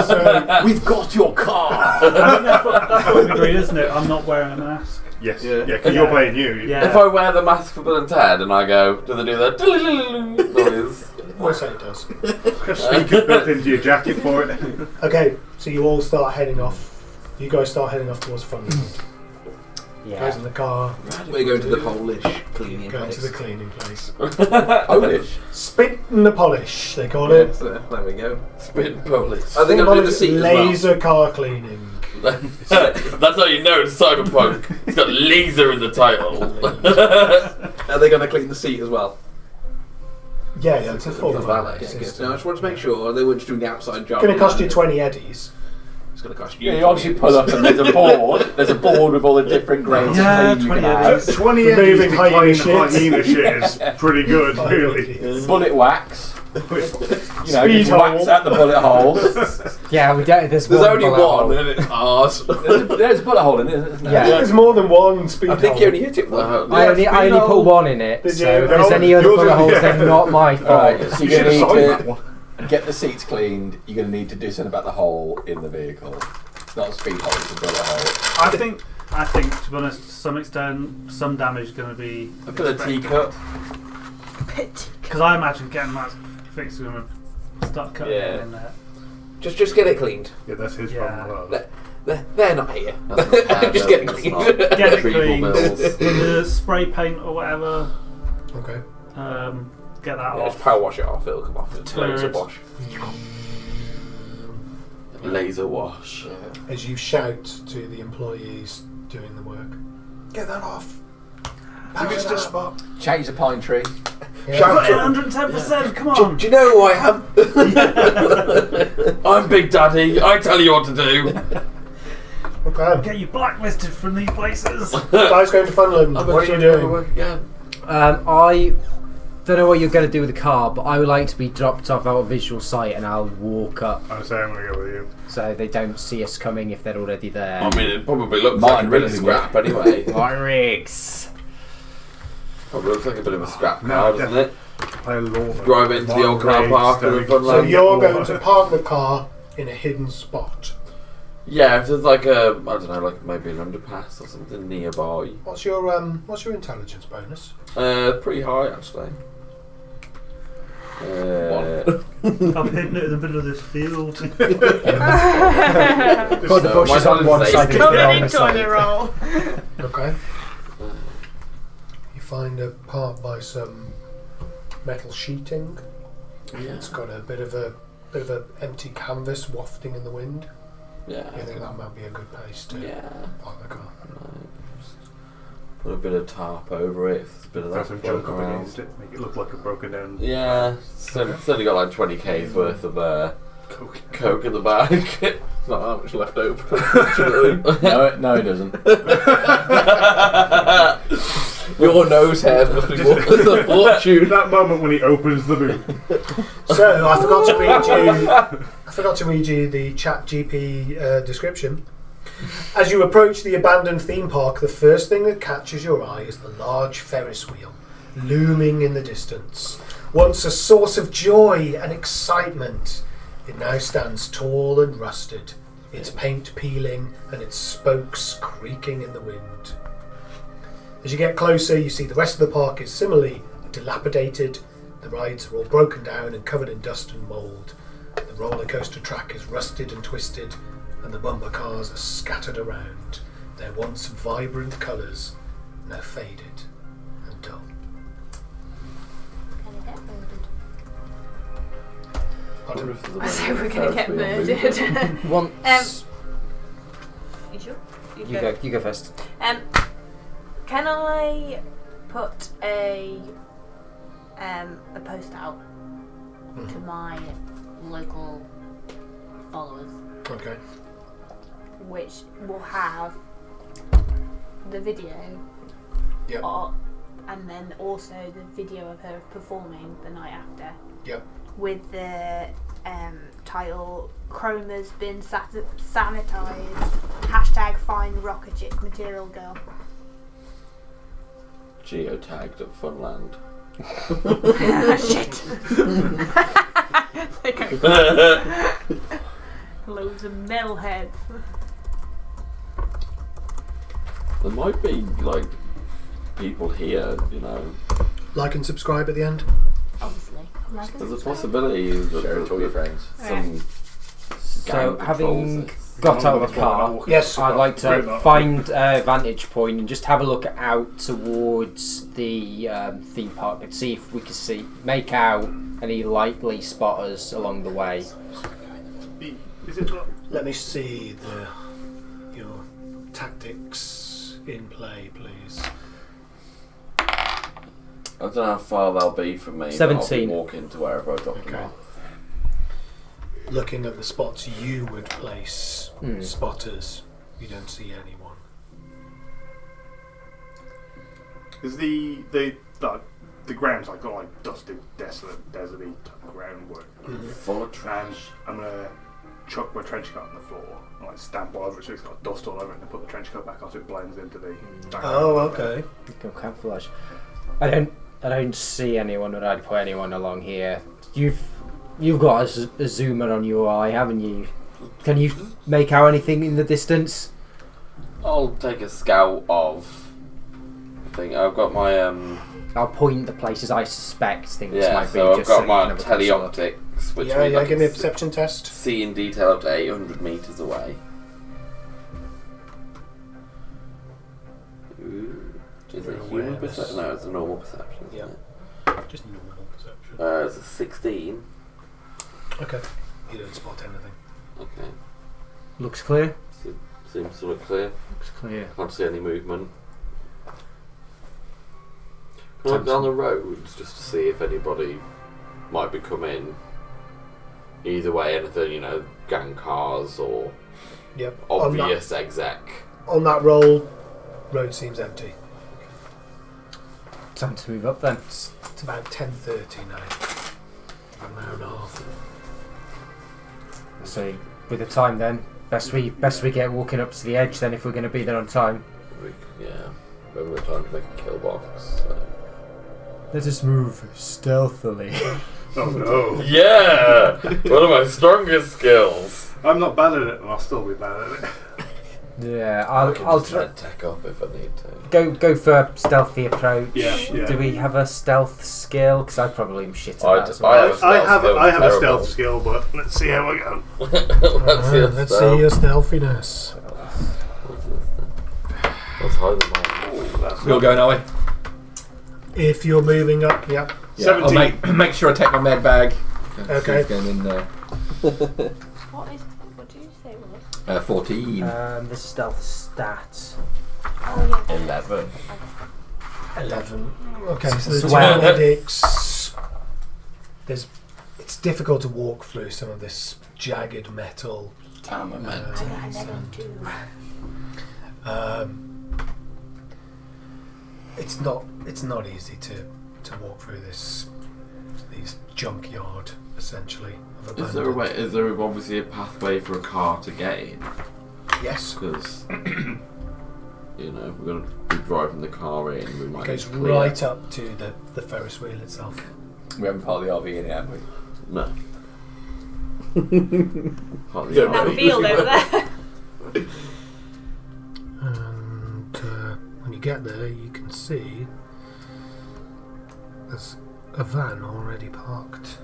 So, We've got your car. I think that's what we agreed, isn't it? I'm not wearing a mask. Yes. Yeah. Yeah, because you're playing you. Yeah. If I wear the mask for Bill and Ted and I go, do they do that noise? of course it does. Speakers built into your jacket for it. Okay, so you all start heading off. You guys start heading off towards Funland. Guys in the car, We're going to the Polish cleaning going place. to the cleaning place. Polish. Spit and the polish, they call it. So, there we go. Spit Polish. Are they going to do the Polish seat as well? laser car cleaning. That's how you know it's Cyberpunk. It's got laser in the title. Are they going to clean the seat as well? Yeah, it's a full The valet valet. Yeah, good. system. No, I just want to make sure they weren't just doing the outside job. It's going to cost you 20 eddies. It's going to cost you. Yeah, you obviously pull up and there's a board. There's a board with all the different grades Yeah, of clean you 20 can eddies. have. 20 Removing eddies declining hyena shit. hyena shit is pretty good, really. Bullet wax. You know, Speed just wax hole. out the bullet holes. Yeah, we don't. There's There's one only bullet hole. one, and it's ours. There's a bullet hole in it, isn't there? Yeah. There's more than one speed I think hole. you only hit it once. I only put one in it, Did so you? if there's any other Yours bullet is- holes, yeah. they're not my fault. Alright, so You you're should going have to signed that need one. to get the seats cleaned. You're going to need to do something about the hole in the vehicle. It's not a speed hole, it's a bullet hole. I think, to be honest, to some extent, some damage is going to be. A bit of teacup. Because I imagine getting that fixed is going to start cutting Yeah. it in there. Just get it cleaned. Yeah, that's his Yeah. problem. They're not here. That's Just get it cleaned. Get it Retrieval cleaned. bills. The spray paint or whatever. Okay. Get that Yeah, just off. power wash it off. It'll come off. It's Turd. laser wash. Laser wash. As you shout to the employees doing the work, get that off. You missed a spot. Change the pine tree. Yeah. Got it 110%. Come on. Do you know who I am? I'm Big Daddy. I tell you what to do. Okay. Get you blacklisted from these places. Guys going to Funland. What are you doing? Again. I don't know what you're going to do with the car, but I would like to be dropped off out of visual sight, and I'll walk up I say I'm going to go with you. so they don't see us coming if they're already there. I mean, it probably looks Martin like a bit of Riggs scrap anyway. Martin Riggs. Probably looks like a bit of a scrap No, car, doesn't it? Play Law. Drive into the old car park and then So Funland. you're going to park the car in a hidden spot. Yeah, if there's like a, I don't know, like maybe an underpass or something nearby. What's your intelligence bonus? Pretty high actually. I'm hidden it in the middle of this field. Got the bushes on one side and the on the side. roll. Okay. You find a part by some metal sheeting. Yeah. It's got a bit of a empty canvas wafting in the wind. Yeah. I think that might be a good place to park the car. Put a bit of tarp over it. If there's a bit of Throw that some floating junk up around. against it, make it look like a broken down. Yeah, it's only got like 20k's worth of coke in the bag. It's not that much left over. No, it doesn't. Your nose hairs must be worth a fortune. That moment when he opens the boot. So I forgot to read you the ChatGP description. As you approach the abandoned theme park, the first thing that catches your eye is the large Ferris wheel looming in the distance. Once a source of joy and excitement, it now stands tall and rusted, its paint peeling and its spokes creaking in the wind. As you get closer, you see the rest of the park is similarly dilapidated. The rides are all broken down and covered in dust and mould. The roller coaster track is rusted and twisted, and the bumper cars are scattered around, their once vibrant colours now faded and dull. Pardon? So we're gonna get murdered. Once. You sure? You go first. Can I put a post out to my local followers? Okay. Which will have the video, Yep. and then also the video of her performing the night after. Yep. With the title "Chroma's been sanitized." #find rocker chick material girl. Geotagged at Funland. Shit. Loads of metalheads. There might be like people here, you know. Like and subscribe at the end. Obviously. There's a possibility that Share it to all your friends. some So, gang having patrols. got out of the car, Yes. I'd like to find a vantage point and just have a look out towards the theme park and see if we can make out any likely spotters along the way. Is it Let me see your tactics in play, please. I don't know how far they'll be from me. 17. But I'll be walking to wherever I drop them Okay. off. Looking at the spots you would place spotters, you don't see anyone. Is the ground's like got like dusty, desolate, deserty type of groundwork? Full of trash. I'm gonna chuck my trench coat on the floor, and, like stamp all over it so it's got dust all over it, and put the trench coat back on so it blends into the background. Oh, okay. Go camouflage. I don't see anyone, or I'd put anyone along here. You've got a zoomer on your eye, haven't you? Can you make out anything in the distance? I'll take a scout of. I think I've got my I'll point the places I suspect things might be. so I've just got so my you can have a closer look. teleoptics, which Yeah, means I give me a can perception test. see in detail up to 800 meters away. Ooh. Is it a human Awareness. perception? No, it's a normal perception. Isn't Yeah. it? Just normal perception. It's a 16. Okay. You don't spot anything. Okay. Looks clear. Seems to look clear. Looks clear. Can't see any movement. Can I look down the roads just to see if anybody might be coming? Either way, anything, you know, gang cars or Yep. obvious exec. On that roll, road seems empty. Time to move up then. It's about 10:30 now. An hour and a half. So with the time then, best we get walking up to the edge then if we're going to be there on time. Maybe we're trying to make a kill box. So. Let us move stealthily. Oh no. Yeah! One of my strongest skills. I'm not bad at it, and I'll still be bad at it. Yeah, I'll I'll try try. to tech up if I need to. Go for stealthy approach. Yeah. Do we have a stealth skill? Because I probably am shit at I that d- as well. I have a Terrible. stealth skill, but let's see how I go. Let's see your stealthiness. Let's hide them all. We're all going, are we? If you're moving up, yep. Yeah, I'll 17. make sure I take my med bag. Okay. She's going in there. What did you say it was? 14. The stealth stat. Oh, yeah. 11. 11. Okay, so the So two wow. medics. It's difficult to walk through some of this jagged metal. Armament. It's not easy to walk through these junkyard essentially. Of Is there a way? Is there obviously a pathway for a car to get in? Yes. Because we're going to be driving the car in. We might It goes clear. right up to the Ferris wheel itself. We haven't part of the RV in yet, have we? No. Part of Yeah, the That RV. field over there. And when you get there, you can see there's a van already parked.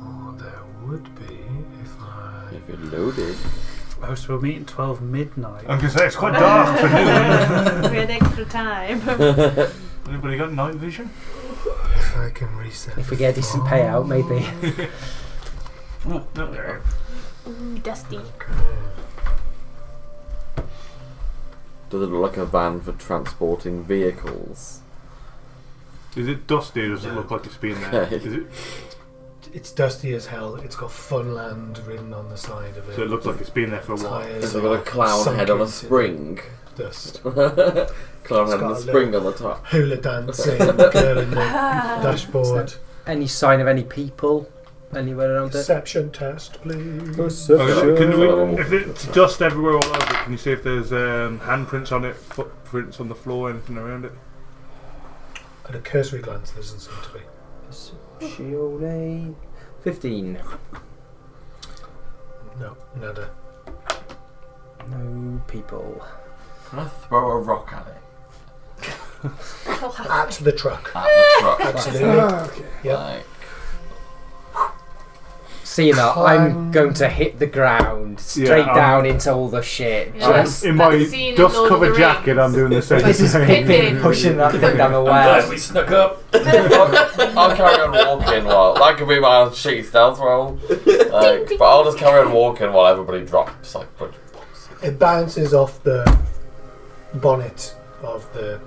Or there would be if I. If it loaded. Oh, so we're meeting 12 midnight. I'm going to say, it's quite dark for noon. We had extra time. Anybody got night vision? If I can reset. If we get a decent payout, maybe. Oh, no, there. Ooh, dusty. Does it look like a van for transporting vehicles? Is it dusty or does it look like it's been there? Okay. Is it, It's dusty as hell. It's got Funland written on the side of it. so it looks like it's been there for a while. Tires Has it got a are clown sunk head on a into spring? Dust. Clown head It's on got a a spring on the top. Hula dancing girl in the dashboard. Any sign of any people anywhere around it? Perception test, please. Okay, can we, if it's dust everywhere all over it, can you see if there's handprints on it, footprints on the floor, anything around it? At a cursory glance, there doesn't seem to be. Perception 15. No, nada. No people. Can I throw a rock at it? At the truck. At the truck. Absolutely. Yep. Like, Seeing that, I'm going to hit the ground straight down into all the shit. Yeah. Just In my That scene in Lord of dust-covered the jacket, Rings. I'm doing the same this is thing. Pippin pushing that thing down the I'm glad well. we snuck up. I'll carry on walking while that could be my shitty stealth roll. But I'll just carry on walking while everybody drops like a bunch of boxes. It bounces off the bonnet of the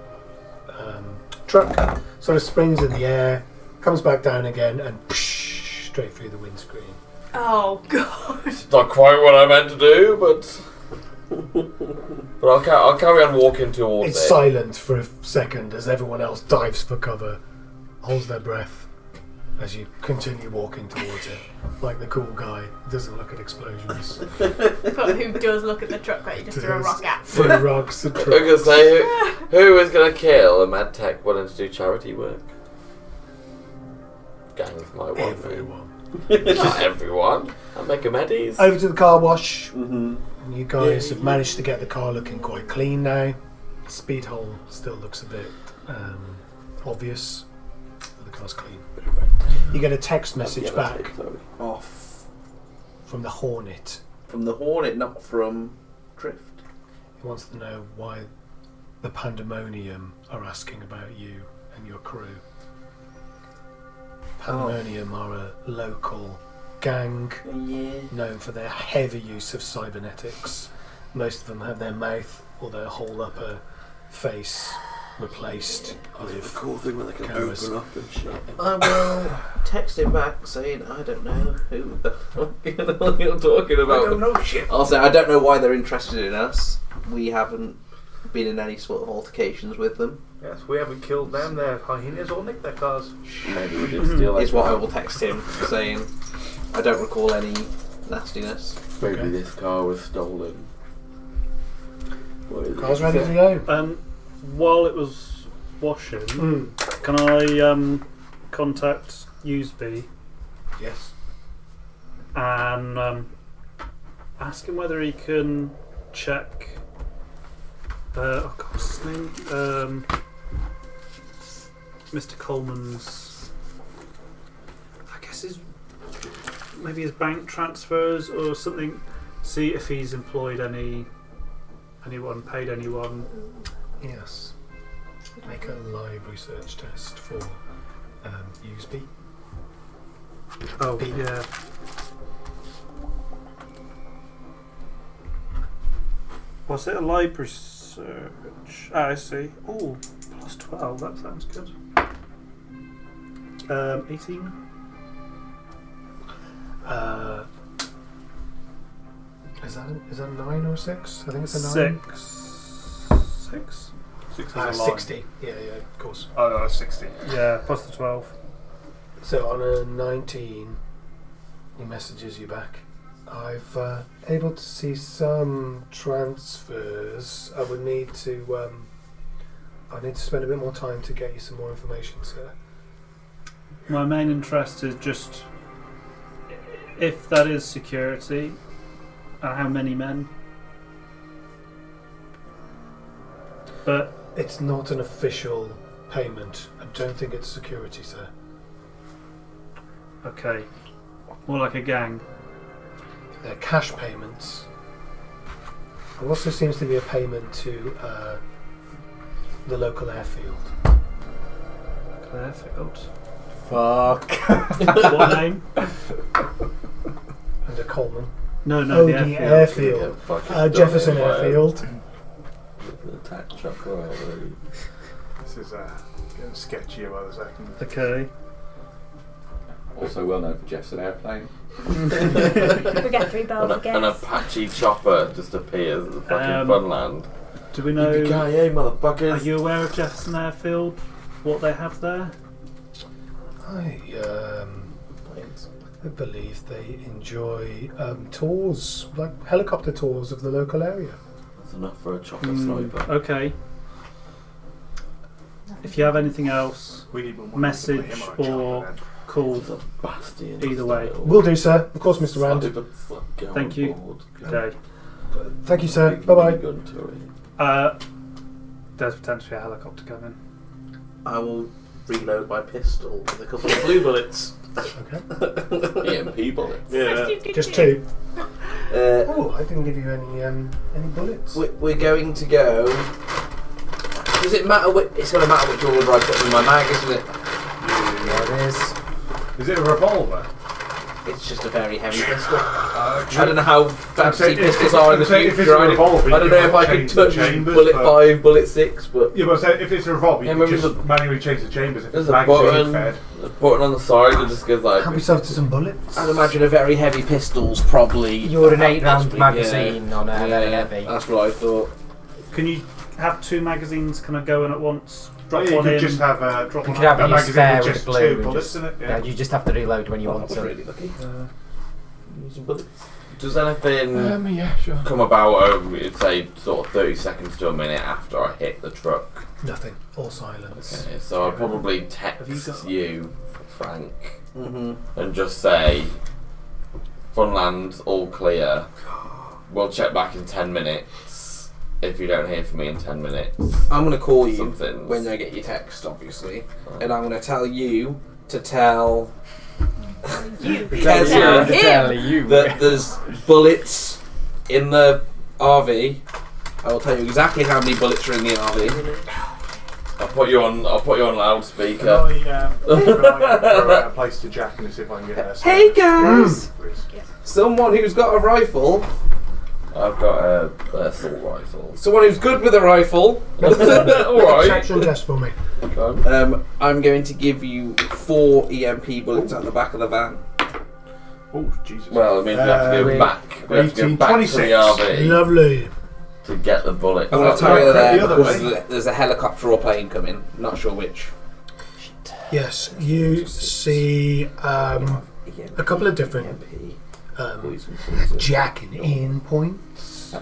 truck, sort of springs in the air, comes back down again, and straight through the windscreen. Oh, God. It's not quite what I meant to do, but I'll carry on walking towards It's it. silent for a second as everyone else dives for cover, holds their breath as you continue walking towards it, like the cool guy who doesn't look at explosions. But who does look at the truck that you just threw a rock at? Through rocks and I'm gonna trucks. say who is gonna kill a mad tech willing to do charity work? Gangs might want me. Everyone. Not everyone. I'll make them eddies. Over to the car wash. Mm-hmm. You guys have managed to get the car looking quite clean now. The speed hole still looks a bit obvious. But the car's clean. You get a text message back Off. from the Hornet. From the Hornet, not from Drift. He wants to know why the Pandemonium are asking about you and your crew. Pandemonium are a local gang known for their heavy use of cybernetics. Most of them have their mouth or their whole upper face replaced. The cool thing when they can Goers. open up and shit. I will text him back saying, I don't know who the fuck you're talking about. I don't know shit. I'll say, I don't know why they're interested in us. We haven't been in any sort of altercations with them. Yes, we haven't killed them. They're hyenas or nicked their cars. Maybe we did steal Is what I will text him saying, I don't recall any nastiness. Maybe Okay. this car was stolen. What is Car's it? ready to go. While it was washing, can I contact Useby Yes. and ask him whether he can check. Oh God, what's his name? Mr. Coleman's. I guess maybe his bank transfers or something. See if he's employed anyone, paid anyone. Yes. Make a live research test for USB. Oh yeah. Was it a library search? Ah, I see. Oh, plus 12. That sounds good. 18. Is that a 9 or a 6? I think it's a 9. 6. 6 is a line. 60. Yeah, of course. Oh, no, 60. Yeah, plus the 12. So on a 19, he messages you back. I've able to see some transfers. I would need to. I need to spend a bit more time to get you some more information, sir. My main interest is just if that is security, how many men. But it's not an official payment. I don't think it's security, sir. Okay, more like a gang. They're cash payments. There also seems to be a payment to the local airfield. Airfield. Fuck. What name? Under Coleman. No, Oh, the airfield. Jefferson Airfield. This is getting sketchier by the second. Okay. Also well known for Jefferson Airplane. We get 3 bells An again. Apache chopper just appears at the fucking Funland. Do we know? Yippee-ki-yay, motherfuckers! Are you aware of Jefferson Airfield? What they have there? I believe they enjoy tours, like helicopter tours of the local area. That's enough for a chopper sniper. Okay. If you have anything else, We need one message or call. Either way. Will do, sir. Of course, Mr. Rand. Thank you. Good day. Thank you, sir. Bye bye. There's potentially a helicopter coming. I will reload my pistol with a couple of blue bullets. Okay. EMP bullets. Yeah. Just 2. Oh, I didn't give you any bullets. We're going to go. Does it matter? It's going to matter which order I put in my mag, isn't it? Yeah, it is. Is it a revolver? It's just a very heavy pistol. I don't know how fancy pistols are in the If it's future. a revolver, I don't know if I can touch bullet 5, bullet 6, but Yeah, but if it's a revolver, you Yeah, can maybe just manually change the chambers if There's it's a magazine button, fed. a button on the side that just goes like. Help yourself to some bullets. I'd imagine a very heavy pistol's probably. You're an 8 round that's- magazine on a very Yeah, heavy. that's what I thought. Can you have 2 magazines? Can I go in at once? Oh, Drop yeah, one you in. could just have a You could have a magazine spare with with just blue 2 and bullets just, in it. yeah, you just have to reload when you want to. Really lucky. Using bullets. Does anything Yeah, sure. come about over, say, sort of 30 seconds to a minute after I hit the truck? Nothing. All silence. Okay, so I'll probably text you, Frank, Mm-hmm. and just say, Funland, all clear. We'll check back in 10 minutes. If you don't hear from me in 10 minutes, I'm going to call you something's- when I get your text, obviously, and I'm going to tell you to tell You. Kezia Him. that there's bullets in the RV. I will tell you exactly how many bullets are in the RV. I'll put you on Can loudspeaker. I throw out a place to Jack and see if I can get there? Hey guys! Please. Someone who's got a rifle I've got a assault rifle. Someone who's good with a rifle. Alright. Perception test for me. I'm going to give you 4 EMP bullets at the back of the van. Oh, Jesus. Well, it means we have to go back. We have to go back 26. to the RV Lovely. to get the bullet. I'm going to tell you there the other because way. there's a helicopter or plane coming. Not sure which. Yes, you see a couple of different jacking in points.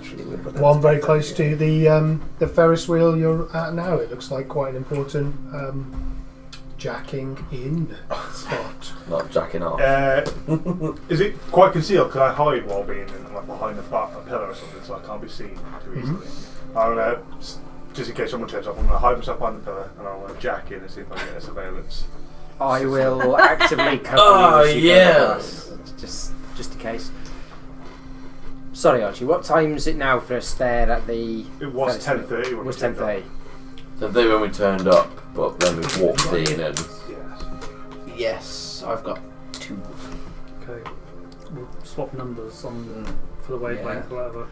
One very close to the Ferris wheel you're at now. It looks like quite an important jacking in spot. Not jacking off. Is it quite concealed? Can I hide while being in, like, behind a pillar or something so I can't be seen too easily? I'm going to, just in case someone turns up, I'm going to hide myself behind the pillar and I'm going to jack in and see if I can get a surveillance. I will actively cover Oh, you as you go yeah. across, just in case. Sorry, Archie. What time is it now for us there at the? It was Ferris wheel? 10:30 when It was we turned 10:30. So they when we turned up, but then we walked in and Yes. Yes, I've got 2. Okay. We'll swap numbers on for the wavelength or whatever.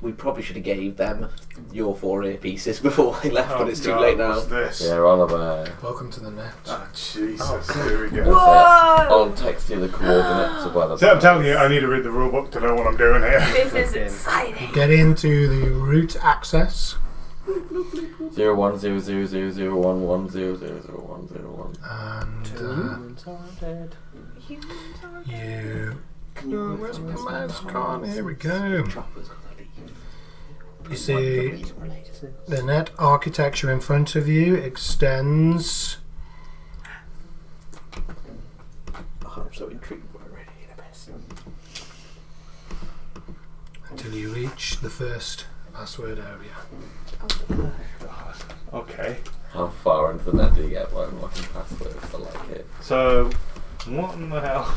We probably should have gave them your 4 earpieces before I left, but it's too God, late now. what's this? yeah, Oliver. Welcome to the net. Oh, Jesus. Here we go. I'll text you the coordinates of where the See, I'm telling you, I need to read the rule book to know what I'm doing here. This is exciting. Get into the route access 01000011001001. and where's my mouse gone? Here we go. You see the net architecture in front of you extends I'm so intrigued already. until you reach the first password area. Okay. How far into the net do you get by unlocking passwords? I like it. So, what in the hell?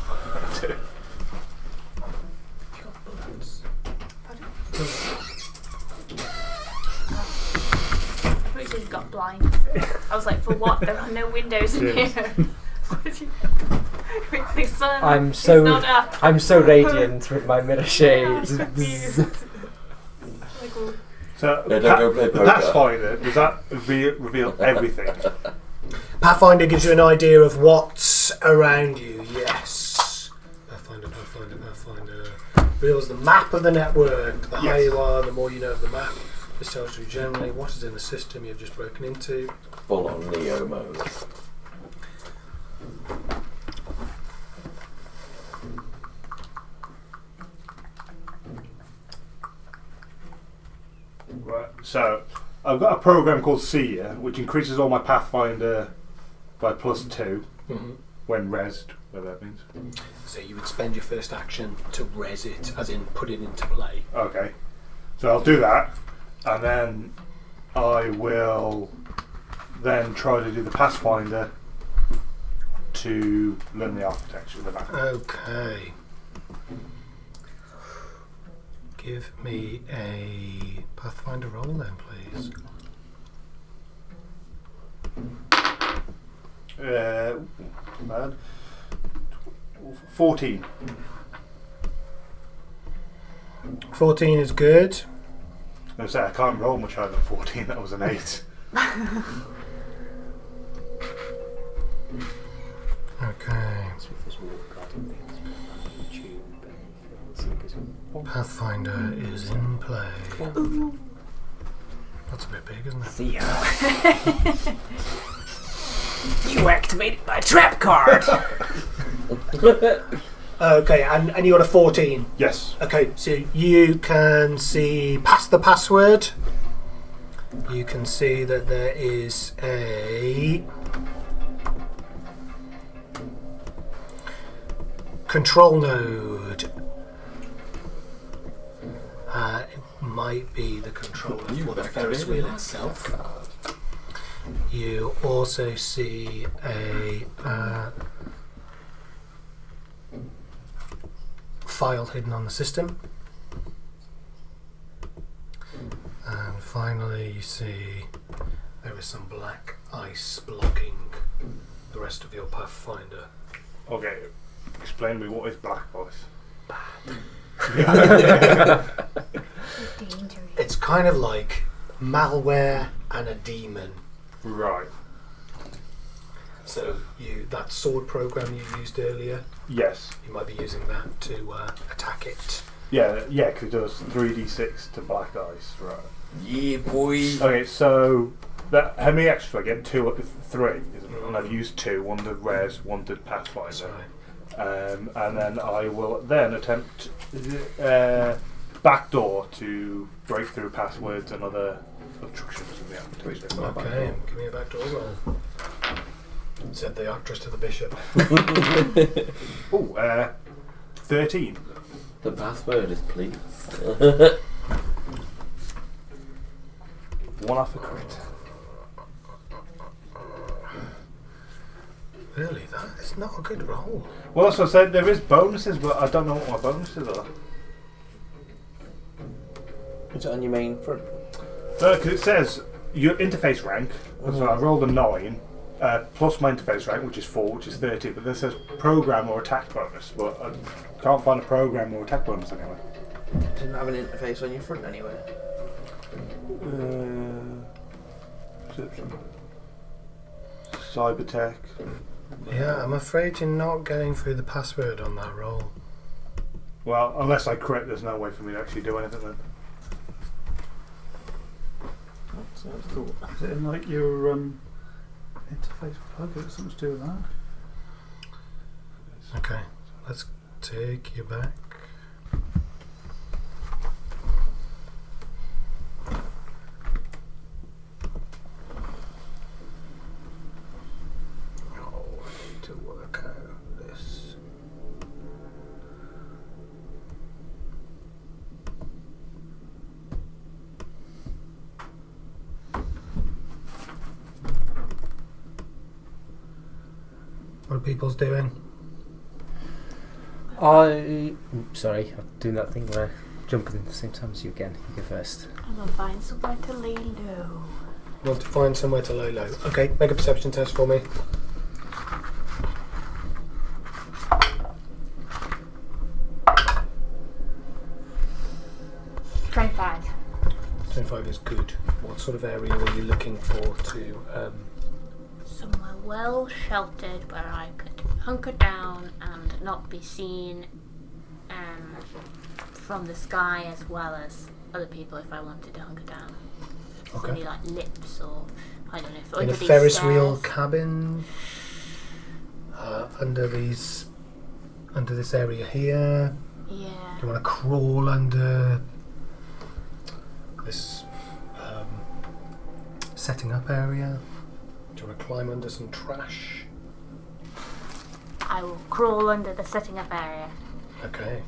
We just got blind. I was like, for what? There are no windows in here. What did you? The sun I'm is so not up. I'm so radiant with my mirror shades. Like, well, So, Yeah, don't go play the poker. Pathfinder, does that reveal everything? Pathfinder gives you an idea of what's around you, yes. Pathfinder reveals the map of the network. The higher you are, the more you know of the map. This tells you generally what is in the system you've just broken into. Full on Neo mode. Right. So, I've got a program called Seer, which increases all my Pathfinder by +2 when resed, whatever that means. So you would spend your first action to res it, as in put it into play. Okay. So I'll do that, and then I will then try to do the Pathfinder to learn the architecture of the map. Okay. Give me a Pathfinder roll then, please. Bad. 14. 14 is good. I say I can't roll much higher than 14. That was an 8. Okay. Pathfinder is in play. That's a bit big, isn't it? You activated my trap card. Okay, and you got a 14. Yes. Okay, so you can see past the password. You can see that there is a control node. It might be the controller for the Ferris wheel itself. You also see a file hidden on the system. And finally you see there is some black ice blocking the rest of your Pathfinder. Okay. Explain to me what is black ice. Dangerous. It's kind of like malware and a demon. Right. So that sword program you used earlier, Yes. you might be using that to attack it. Yeah, because it does 3d6 to black ice. Right. Yeah, boy. Okay, so how many extras do I get? 2 or 3? And I've used 2. One to res, one to pathfinder. Sorry. And then I will then attempt backdoor to break through passwords and other obstructions in the application. Okay, give me a backdoor roll. Said the actress to the bishop. Ooh, 13. The password is please. 1 off a crit. Really, that is not a good roll. Well, that's what I said. There is bonuses, but I don't know what my bonuses are. Is it on your main front? No, because it says your interface rank. So I rolled a 9 plus my interface rank, which is 4, which is 30. But this says program or attack bonus, but I can't find a program or attack bonus anyway. Doesn't have an interface on your front anywhere. Cybertech. Yeah, I'm afraid you're not getting through the password on that roll. Well, unless I crit, there's no way for me to actually do anything then. Sounds cool. Is it in like your interface plug? Is it something to do with that? Okay, let's take you back. Oh, I need to work out this. What are people's doing? Sorry, I'm doing that thing where I'm jumping at the same time as you again. You go first. I'm gonna find somewhere to lay low. Want to find somewhere to lay low. Okay, make a perception test for me. $25. 25 is good. What sort of area were you looking for to... Somewhere well sheltered where I could hunker down and not be seen from the sky as well as other people if I wanted to hunker down. Okay. Maybe like lips or I don't know. If in under a these Ferris wheel stairs. cabin? Under this area here? Yeah. Do you want to crawl under this setting up area? Do you want to climb under some trash? I will crawl under the setting up area. Okay.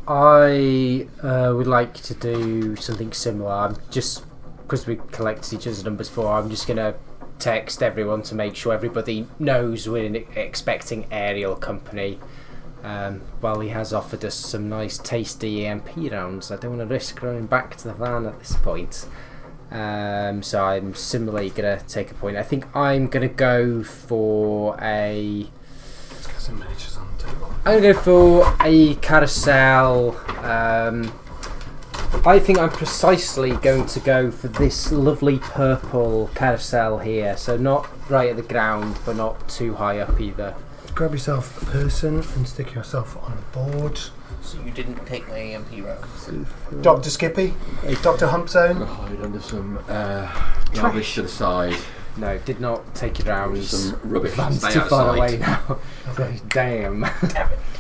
I would like to do something similar. I'm just, because we collected each other's numbers before, I'm just going to text everyone to make sure everybody knows we're expecting aerial company. While he has offered us some nice tasty EMP rounds, I don't want to risk running back to the van at this point. So I'm similarly going to take a point. I think I'm going to go for a... Let's get some miniatures on the table. I'm going to go for a carousel. I think I'm precisely going to go for this lovely purple carousel here. So not right at the ground, but not too high up either. Grab yourself a person and stick yourself on a board. So you didn't take my EMP rounds? Dr. Skippy, Dr. Humpzone. Hide under some rubbish to the side. No, did not take your rounds. Some rubbish. Van's Stay too out of far sight. away now. Okay. Damn.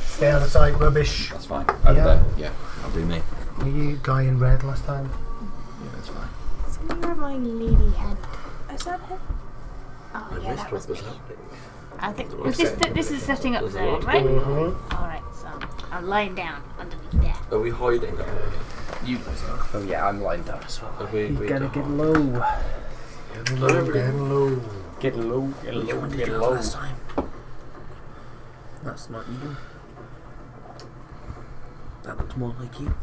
Stay out of sight, rubbish. That's fine. Over Yeah. there. Yeah, I'll do me. Were you guy in red last time? Yeah, that's fine. Somewhere my lady had. Is that her? Oh yeah, that was me. I think this is setting up zone, right? Mm-hmm. Alright, so I'm lying down underneath there. Are we hiding? You Oh yeah, I'm lined up as well. Are we You agreed gotta to get hide? low. Get low, get low. Get low, get low, get low. time. That's not you. That looks more like you.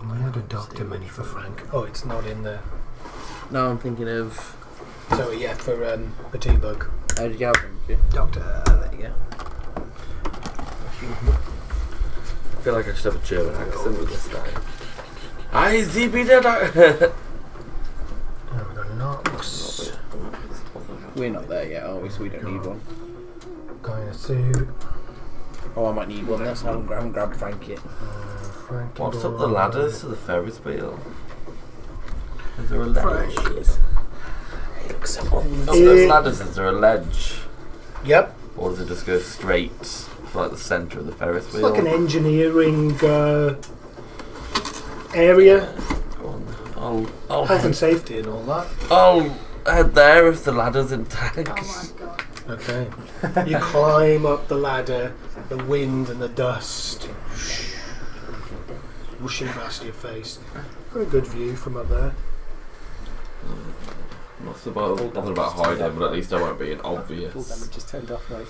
I had a doctor money for Frank. Oh, it's not in there. No, I'm thinking of. So yeah, for the tea bug. How did you have them? Doctor. There you go. I feel like I should have a German accent with this guy. I see Peter. Knox. We're not there yet, are we? So we don't need one. Guy in a suit. Oh, I might need one. Let's have him grab Frank yet. What's up the ladders to the Ferris wheel? Is there a ledge? It looks so cool. Oh, those ladders, is there a ledge? Yep. Or does it just go straight to like the centre of the Ferris It's wheel? like an engineering area. Go on. I'll Health and safety and all that. I'll head there if the ladder's intact. Oh my god. Okay. You climb up the ladder, the wind and the dust whooshing past your face. Got a good view from up there. Nothing about hiding, but at least I won't be Full obvious. damage just turned off, right?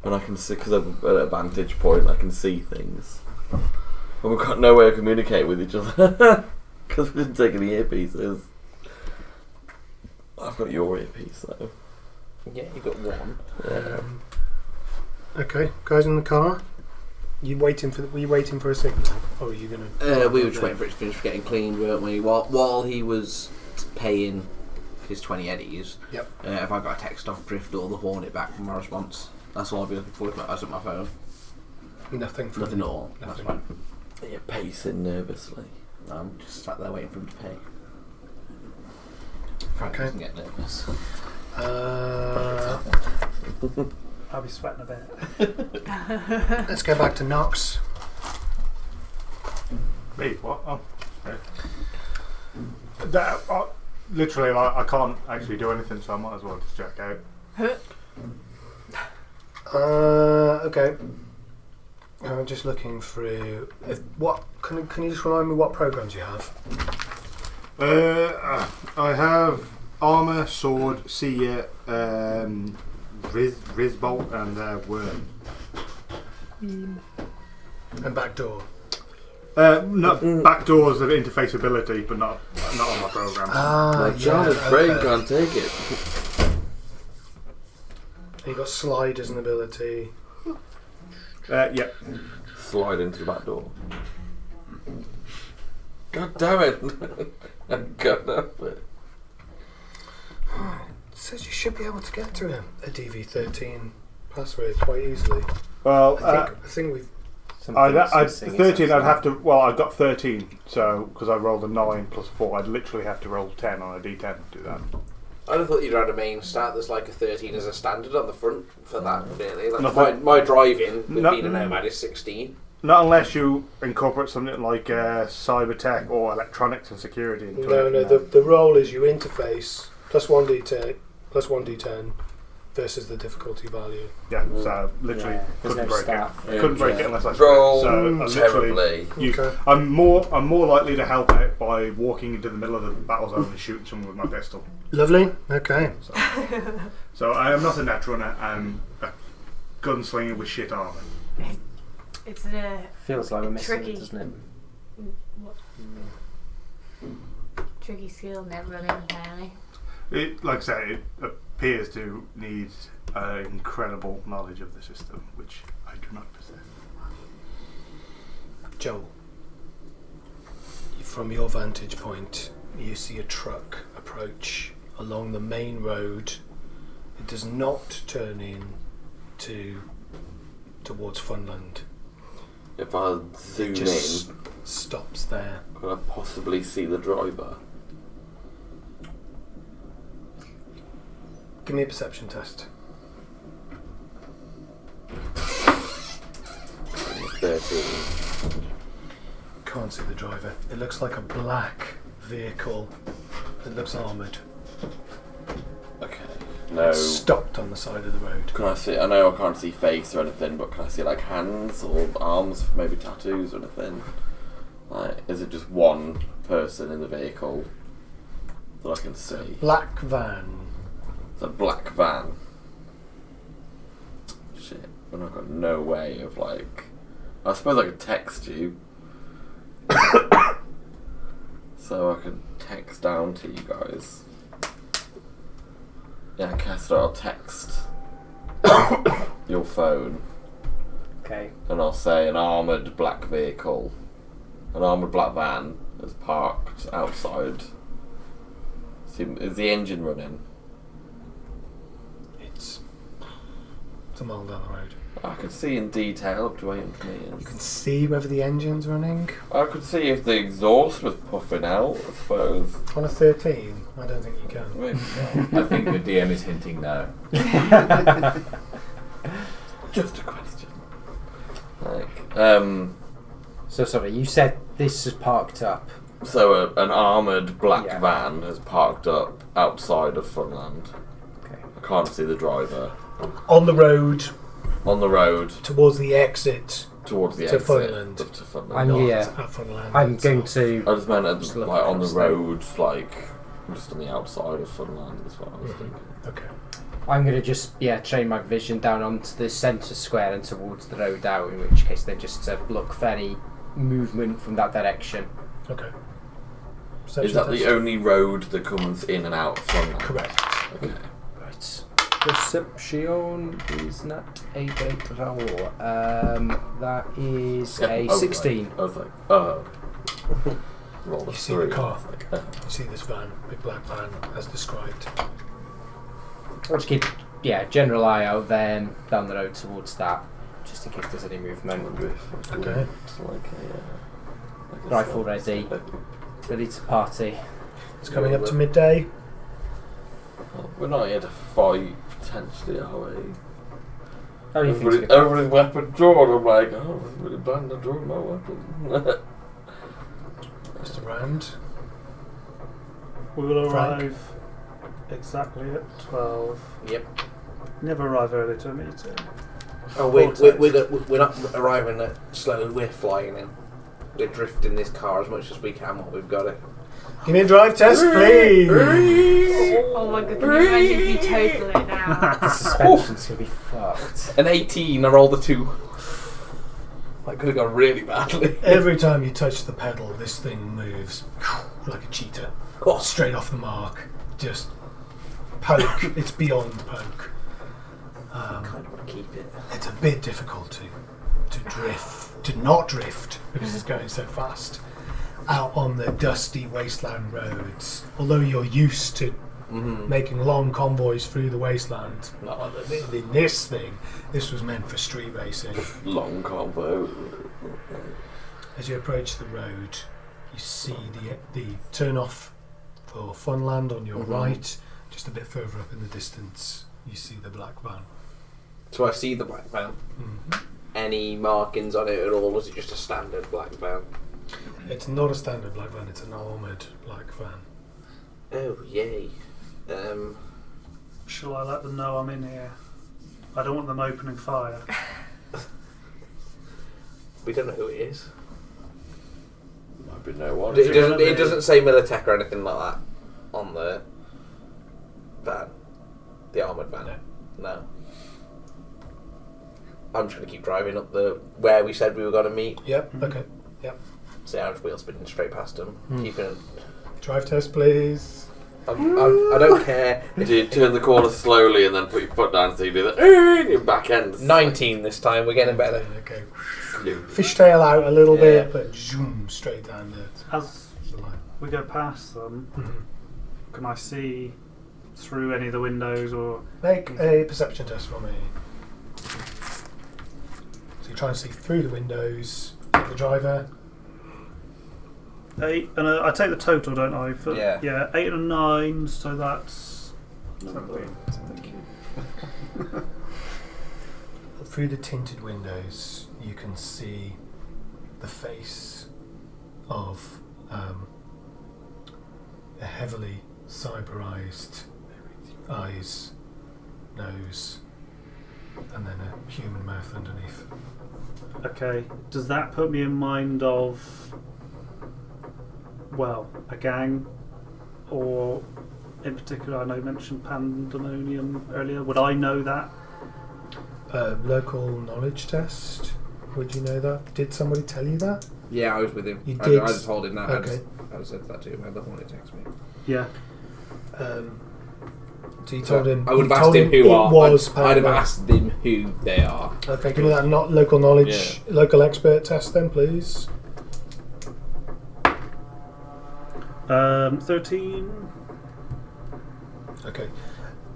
And I can see, because I'm at a vantage point, I can see things. And we've got no way to communicate with each other because we didn't take any earpieces. I've got your earpiece though. Yeah, you got one. Yeah. Okay, guys in the car. Were you waiting for a signal? Or are you gonna? We were just waiting for it to finish getting cleaned, weren't we? While he was paying his 20 eddies. Yep. If I got a text off Drift or the Hornet back from my response, that's all I'll be looking for. I was at my phone. Nothing. From Nothing at all. Nothing. That's fine. You're pacing nervously. I'm just sat there waiting for him to pay. Frank Okay. doesn't get nervous. I'll be sweating a bit. Let's go back to Knox. Me? What? Oh. Okay. Literally, like, I can't actually do anything, so I might as well just check out. Okay. I'm just looking through. Can you just remind me what programs you have? I have armor, sword, seer, Rizbolt, and worm. And backdoor. Not backdoors of interface ability, but not on my program. My John's brain can't take it. You got slide as an ability. Yep. Slide into the back door. God damn it! I can't help it. It says you should be able to get to him a DV13 password quite easily. Well, I think we've. 13. I'd have to. Well, I got 13, so because I rolled a 9 plus 4, I'd literally have to roll 10 on a D10 to do that. I'd have thought you'd had a main stat that's like a 13 as a standard on the front for that, really. Like Nothing. my driving with No- being a nomad is 16. Not unless you incorporate something like cyber tech or electronics and security into it. No. The roll is you interface plus 1d10 versus the difficulty value. Yeah, so literally there's couldn't no break stat. it. Couldn't break it unless I Roll so I literally, terribly. Okay. I'm more likely to help out by walking into the middle of the battle zone and shooting someone with my pistol. Lovely. Okay. So I am not a net runner. I'm a gunslinger with shit armor. It's a Feels like we're missing Tricky. it, doesn't it? tricky skill, never running apparently. It, like I say, it appears to need incredible knowledge of the system, which I do not possess. Joel, from your vantage point, you see a truck approach along the main road. It does not turn in towards Funland. If I zoom It just in, stops there. could I possibly see the driver? Give me a perception test. 13. Can't see the driver. It looks like a black vehicle. It looks armoured. Okay. No. Stopped on the side of the road. Can I see? I know I can't see face or anything, but can I see like hands or arms, maybe tattoos or anything? Like, is it just one person in the vehicle that I can see? Black van. It's a black van. Shit. And I've got no way of like. I suppose I could text you. So I could text down to you guys. Yeah, Castor, I'll text. your phone. Okay. And I'll say an armoured black vehicle, an armoured black van is parked outside. See, is the engine running? It's a mile down the road. I could see in detail up to 800 metres. You can see whether the engine's running. I could see if the exhaust was puffing out, I suppose. On a 13, I don't think you can. Maybe not. I think the DM is hinting no. Just a question. So sorry, you said this is parked up. So an armoured black van has parked up outside of Funland. Okay. I can't see the driver. On the road. On the road. Towards the exit. Towards the to exit. Funland. To Funland. I'm Funland. I'm going to. I just meant like on the road, like just on the outside of Funland is what I was thinking. Okay. I'm going to just train my vision down onto the centre square and towards the road out. In which case, then just to look for any movement from that direction. Okay. Is that the only road that comes in and out of Funland? Correct. Okay. Right. Perception is not a great roll. That is a 16. I was like, oh. Roll You a see 3. the car. You see this van, big black van, as described. I'll just keep, general eye out then down the road towards that, just in case there's any movement. Okay. Rifle ready, ready to party. It's coming up to midday. We're not here to fight, potentially, are we? Everybody's weapon drawn. I'm like, oh, I'm really bland. I'm drawing my weapon. Just around. We will Frank. arrive exactly at 12. Yep. Never arrive early to a meeting. Oh, we're not arriving at slow. We're flying in. We're drifting this car as much as we can while we've got it. Give me a drive test, please. Oh my god, can you imagine if you total it now? The suspension's going to be fucked. An 18, I rolled a 2. That could have gone really badly. Every time you touch the pedal, this thing moves like a cheetah. Oh. Straight off the mark. Just poke. It's beyond poke. I kind of want to keep it. It's a bit difficult to drift, to not drift, because it's going so fast out on the dusty wasteland roads. Although you're used to making long convoys through the wasteland, not like in this thing. This was meant for street racing. Long combo. As you approach the road, you see the turn off for Funland on your right. Just a bit further up in the distance, you see the black van. So I see the black van. Any markings on it at all? Or is it just a standard black van? It's not a standard black van, it's an armoured black van. Oh, yay. Shall I let them know I'm in here? I don't want them opening fire. We don't know who it is. Might be no one. It doesn't say Militech or anything like that on the van. The armoured van. No. I'm trying to keep driving up where we said we were going to meet. Yep, okay. Yep. See how wheel spinning straight past them. Keeping it. Drive test, please. I don't care. Do you turn the corner slowly and then put your foot down so you do that in your back end? 19 this time, we're getting better. Okay. Fishtail out a little bit, but zoom straight down As we go past them, can I see through any of the windows or... Make a perception test for me. So you try and see through the windows, the driver. 8, and I take the total, don't I? For, Yeah. 8 and a 9, so that's... Through the tinted windows, you can see the face of a heavily cyberized eyes, nose, and then a human mouth underneath. Okay, does that put me in mind of, well, a gang? Or, in particular, I know you mentioned Pandemonium earlier. Would I know that? Local knowledge test. Would you know that? Did somebody tell you that? Yeah, I was with him. You did? I just told him that. Okay. I said that to him. I don't want to text me. Yeah. So you told him. I would you have asked told him who it are. was I'd have Pokemon. asked them who they are. Okay, give me that not local knowledge, local expert test then, please. 13. Okay.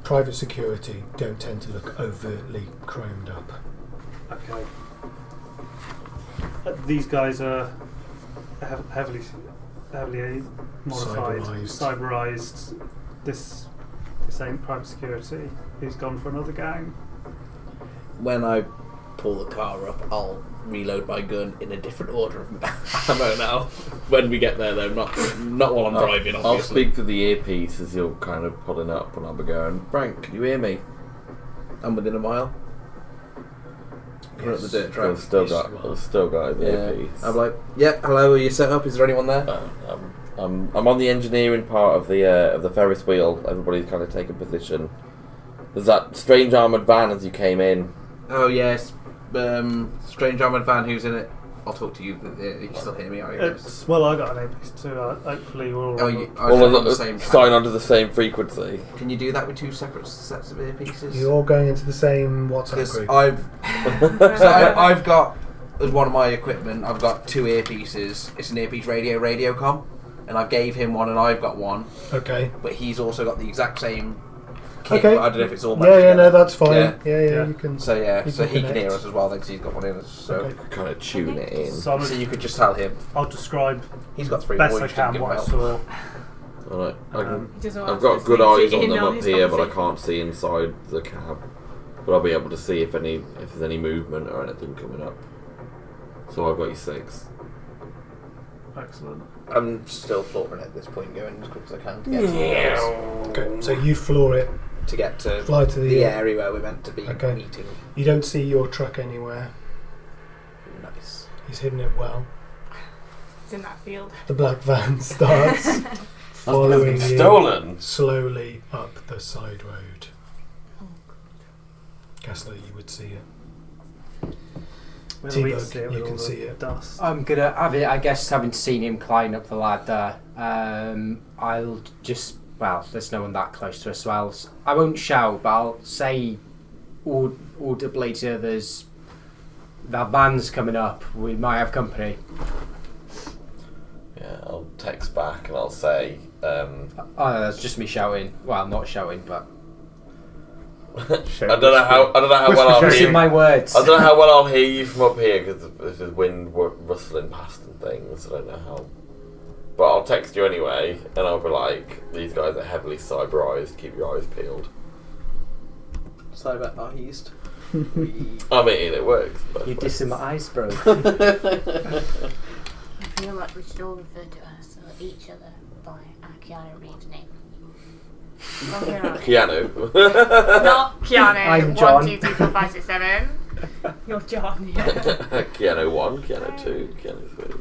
Private security don't tend to look overtly chromed up. Okay. These guys are heavily modified, cyberized. This ain't private security. He's gone for another gang. When I pull the car up, I'll reload my gun in a different order of ammo now. When we get there, though, not while I'm driving. Obviously. I'll speak through the earpiece as you're kind of pulling up, and I'll be going, Frank, can you hear me? I'm within a mile. We're at the dirt track. I've still got his earpiece. I'm like, yep. Hello, are you set up? Is there anyone there? I'm on the engineering part of the Ferris wheel. Everybody's kind of taken position. There's that strange armoured van as you came in. Oh yes, strange armoured van. Who's in it? I'll talk to you. You can still hear me, are you? Well, I got an earpiece too. Hopefully, we're all. All on the same. Sign onto the same frequency. Can you do that with 2 separate sets of earpieces? You're all going into the same WhatsApp group. I've got, as one of my equipment, I've got 2 earpieces. It's an earpiece Radiocom, and I gave him one, and I've got one. Okay. But he's also got the exact same kit. Okay. But I don't know if it's all. No, that's fine. Yeah, you can. So you so he connect. can hear us as well. Then, 'cause he's got one in us. So Okay. Kind of tune it in. So you could just tell him. I'll describe. He's got 3 best more. I can what I saw. Alright, Doesn't I've want got to good speak eyes on in them on up his here, but I conversation. can't see inside the cab. But I'll be able to see if there's any movement or anything coming up. So I've got you 6. Excellent. I'm still flooring it at this point, going as quick as I can to get to Okay, so you floor it. to get to Fly to the area where we're meant to be meeting. You don't see your truck anywhere. Nice. He's hidden it well. It's in that field. The black van starts following you stolen. slowly up the side road. Kessler, you would see it. T-Bug, you can see it. Dust. I'm gonna have it. I guess having seen him climb up the ladder, I'll just. Well, there's no one that close to us. So I won't shout, but I'll say audibly to others, that van's coming up. We might have company. Yeah, I'll text back and I'll say. Oh, that's just me shouting. Well, not shouting, but. I don't know how well I'll hear. My words. I don't know how well I'll hear you from up here because there's wind rustling past and things. I don't know how. But I'll text you anyway, and I'll be like, "These guys are heavily cyberized. Keep your eyes peeled." Cyberized. I mean, it works. You're dissing my eyes, bro. I feel like we should all refer to us or each other by our Keanu Reeves name. Keanu. Not Keanu. I'm John. 1, 2, 3, 4, 5, 6, 7. You're John. Yeah. Keanu 1, Keanu 2, Keanu 3.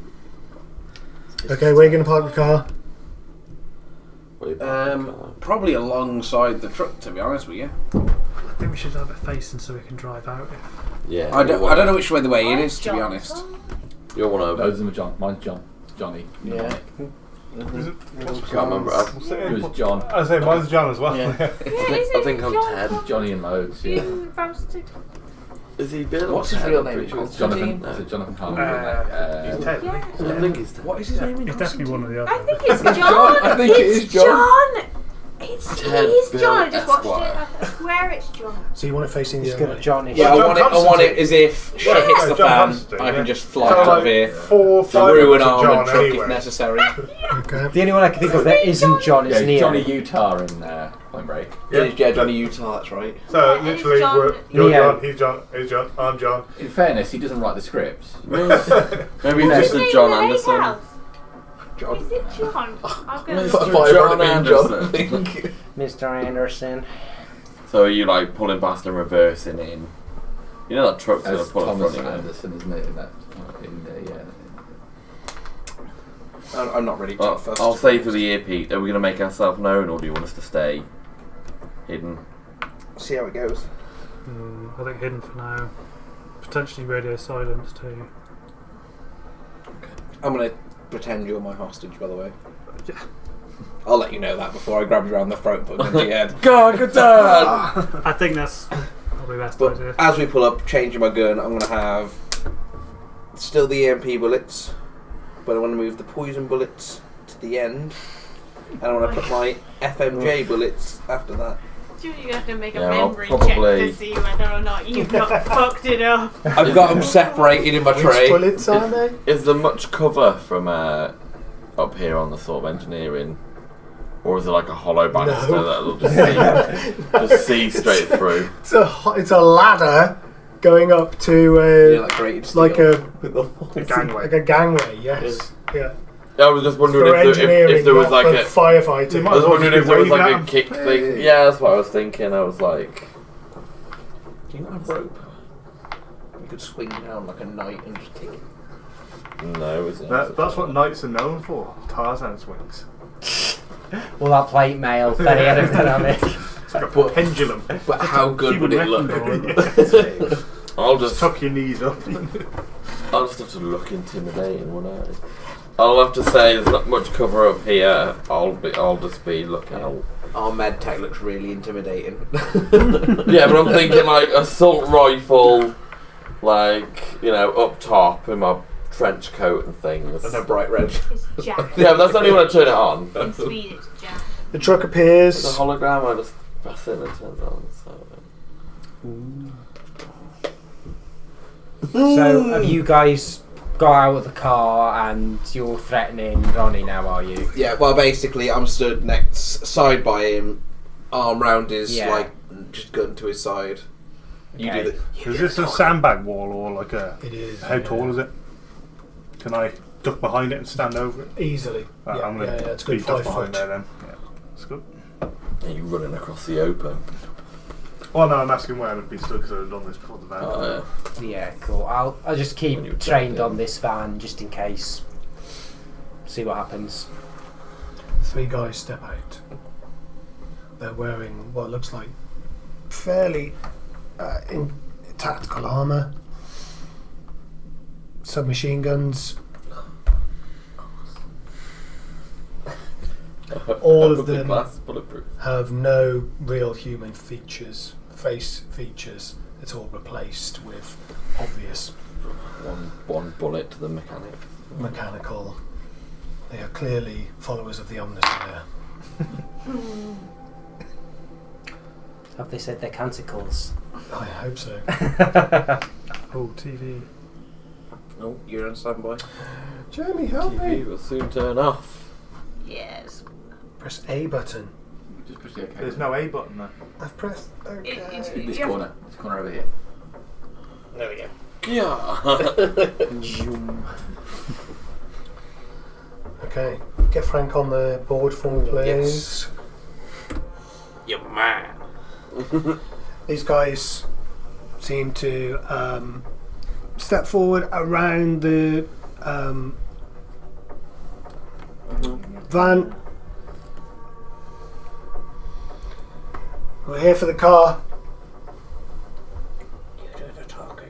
Okay, where are you going to park the car? Probably alongside the truck, to be honest with you. I think we should have it facing so we can drive out. Yeah. I don't know which way the way in is, to be honest. You're one over. Those are John. Mine's Johnny. Yeah. Can't remember. It was John. I say mine's John as well. Yeah. I think I'm Ted. Johnny and loads. Yeah. Is he Bill? What's his real name? Jonathan. No. Is it Jonathan Harlan? He's Ted. I think he's Ted. What is his name? It's definitely one of the I others. think it's John. I think it is John. It's Ted John. I Bill just watched Esquire. it. I swear it's John. So you want it facing the He's other got way? Johnny. Yeah, Well, I want it as if shit Yeah, hits the John fan. Constantine, I can yeah. just fly So out like of here. 4, 5 Through an of armoured John truck anyway. if necessary. Okay. The only one I can think of that isn't John is Yeah, Neo. Johnny Utah in Point Break. Yeah, Johnny Utah, that's right. So Yeah, literally, John- you're Neo. John, he's John, he's John, I'm John. In fairness, he doesn't write the scripts. Maybe What's just his name a John in the Anderson. house? Is it John? I'm going John Anderson. Mr. Anderson. So are you like pulling past and reversing in? You know that truck's gonna As pull in Thomas front of you. Anderson, isn't it? In that, yeah. I'm not ready to first. I'll say for the earpiece, are we going to make ourselves known or do you want us to stay hidden? See how it goes. I think hidden for now. Potentially radio silence too. I'm gonna pretend you're my hostage, by the way. I'll let you know that before I grab you around the throat and put a gun to your head. God, good dad! I think that's probably best But idea. as we pull up, changing my gun, I'm going to have still the EMP bullets, but I want to move the poison bullets to the end, and I want to put my FMJ bullets after that. You're going to have to make a Yeah, I'll memory probably- check to see whether or not you've not fucked it up. I've got them separated in my Which tray. bullets are they? Is there much cover from up here on the sort of engineering? Or is it like a hollow banister No. that'll just see straight through? It's a ladder going up to Like grated it's like steel. a Gangway. like a gangway. Yes. Yeah. I was just wondering For engineering, if there was not like for a. firefighting. I was wondering if there was like a Waving kick at 'em. thing. Yeah, that's what I was thinking. I was like, Do you not have rope? You could swing down like a knight and just take it. no, isn't it? That's what knights are known for. Tarzan swings. All that plate mail, very aerodynamic. It's like a pendulum. But how good would it look? I'll just Tuck your knees up. I'll just have to look intimidating, won't I? I'll have to say there's not much cover up here. I'll just be looking. Our med tech looks really intimidating. Yeah, but I'm thinking like assault rifle, like up top in my trench coat and things. And a bright red. It's Jack. Yeah, but that's only when I turn it on. In Swedish, Jack. The truck The appears. hologram, I just press it and it turns on. So, have you guys got out of the car and you're threatening Ronnie now, are you? Yeah, well, basically, I'm stood next side by him, arm round his just gun to his side. You Okay. do the. Is this a sandbag wall or like a? It is. How tall is it? Can I duck behind it and stand over it? Easily. I'm gonna it's a be good ducked 5 behind foot. there then. Yeah, that's good. Are you running across the open? Oh no, I'm asking where I'd be stood because I've done this before the van. Oh, Yeah, cool. I'll just keep When you were trained jumping. on this van just in case. See what happens. 3 guys step out. They're wearing what looks like fairly in tactical armour, submachine guns. All of them glass bulletproof. have no real human face features. It's all replaced with obvious One bullet to the mechanic. mechanical. They are clearly followers of the Omnisphere. Have they said their canticles? I hope so. Oh, TV. Oh, you're on standby. Jeremy, help TV me. will soon turn off. Yes. Press A button. Just push the OK. There's no A button there. I've pressed OK. In this Yeah. corner. This corner over here. There we go. Yeah. Okay, get Frank on the board for me, please. You're man. These guys seem to step forward around the van. We're here for the car. You do the talking.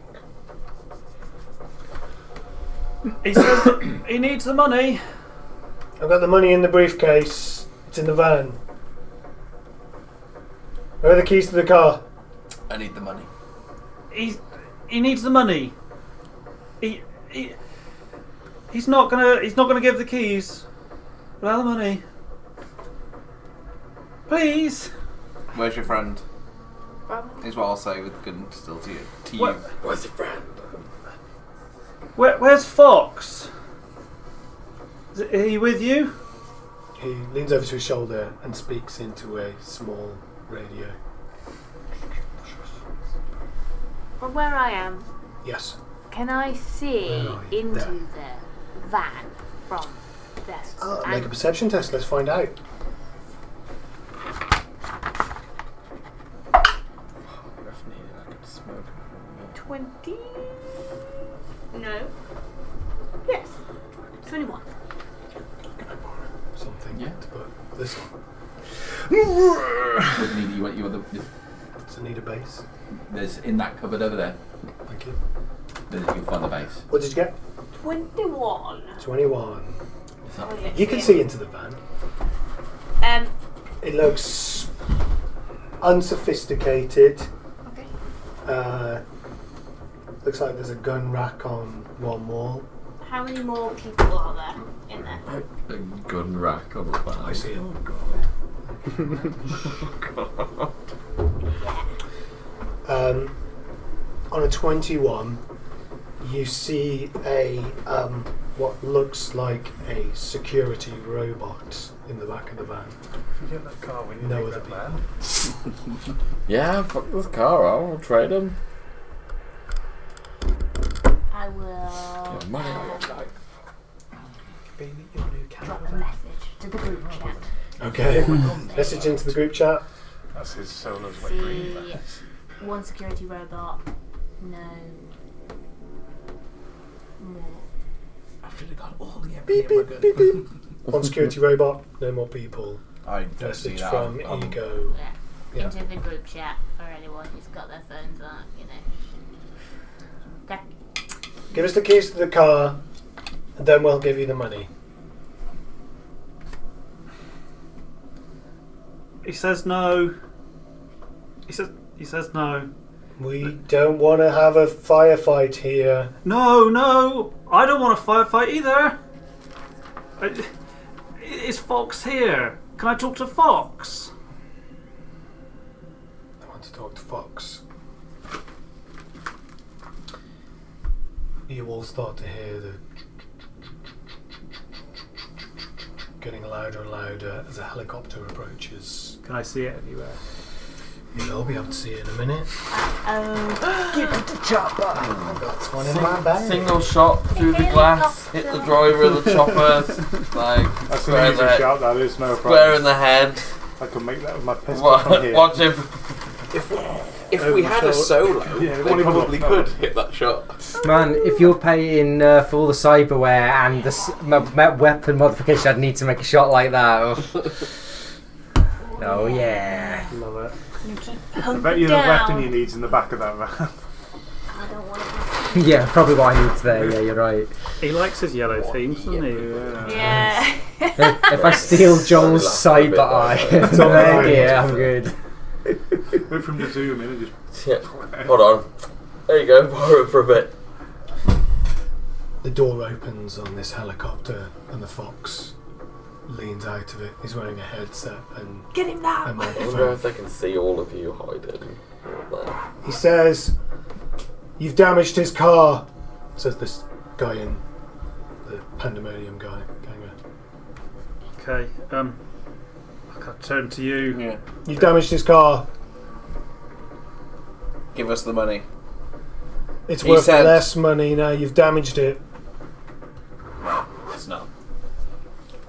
He says he needs the money. I've got the money in the briefcase. It's in the van. Where are the keys to the car? I need the money. He needs the money. He's not gonna give the keys without the money. Please. Where's your friend? Probably. Is what I'll say with the gun still to you. What? Where's your friend? Where's Fox? Are he with you? He leans over to his shoulder and speaks into a small radio. From where I am, Yes. can I see Where are you? into There. the van from this? Make a perception test. Let's find out. Definitely, I could smoke. 20? No. Yes. 21. Something Yeah. to put this on. You want the, Does it need a base? there's in that cupboard over there. Thank you. You'll find the base. What did you get? 21. 21. Is that- Oh, yeah, You can yeah. see into the van. It looks unsophisticated. Okay. Looks like there's a gun rack on one wall. How many more people are there in there? A gun rack on the back. I see it. On a 21, you see a what looks like a security robot in the back of the van. Forget that car when you No need other that people. van. Yeah, fuck this car. I'll trade him. I will Your money on your life. drop a message to the group chat. Okay. Message into the group chat. That's his Solo's Wet Dream. See, one security robot, no more. I should have got all the Beep, beep, beep, beep. One security robot, no more people. I don't see Message that. from Ego. Yeah. Yeah. Into the group chat for anyone who's got their phones on, you know. Okay. Give us the keys to the car, and then we'll give you the money. He says no. He says no. We don't want to have a firefight here. No, I don't want a firefight either. Is Fox here? Can I talk to Fox? I want to talk to Fox. You all start to hear the getting louder and louder as a helicopter approaches. Can I see it anywhere? You'll be able to see it in a minute. Give it to chopper. I've got one in my bag. Single shot through the glass, hit the driver of the chopper, like That's square an in the easy head. shot, that is, no Square in problem. the head. I can make that with my pistol from here. Watch him. If we had a solo, Yeah, they won't even probably look, could no. hit that shot. Man, if you're paying for all the cyberware and the weapon modification, I'd need to make a shot like that. Oh yeah. Love it. You keep I hunkered bet you the down. weapon you need's in the back of that van. I don't want to Yeah, probably what I need today. Yeah, you're right. He likes his yellow themes, doesn't he? be. Yeah. If I steal Joel's cyber eye, then yeah, I'm good. Wait for him to zoom in and just... Yeah. Hold on. There you go. Borrow it for a bit. The door opens on this helicopter and the Fox leans out of it. He's wearing a headset and Get him a now. I wonder microphone. if they can see all of you hiding. He says, "You've damaged his car," says this guy in the pandemonium guy. Okay, I can turn to you. Yeah. You've damaged his car. Give us the money. It's He worth said- less money now. You've damaged it. It's not.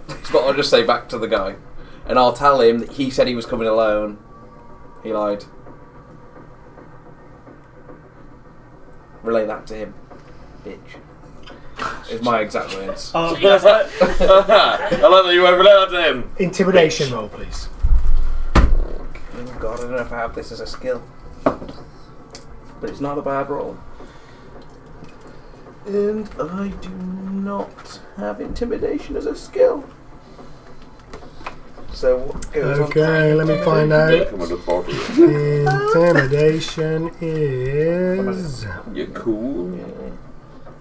It's what I'll just say back to the guy. And I'll tell him that he said he was coming alone. He lied. Relay that to him. Bitch. Is my exact words. I like that you won't relate that to him. Intimidation roll, please. Oh God, I don't know if I have this as a skill. But it's not a bad roll. And I do not have intimidation as a skill. So what goes on? Okay, let me find out. Come on, the body. Intimidation is. You're cool.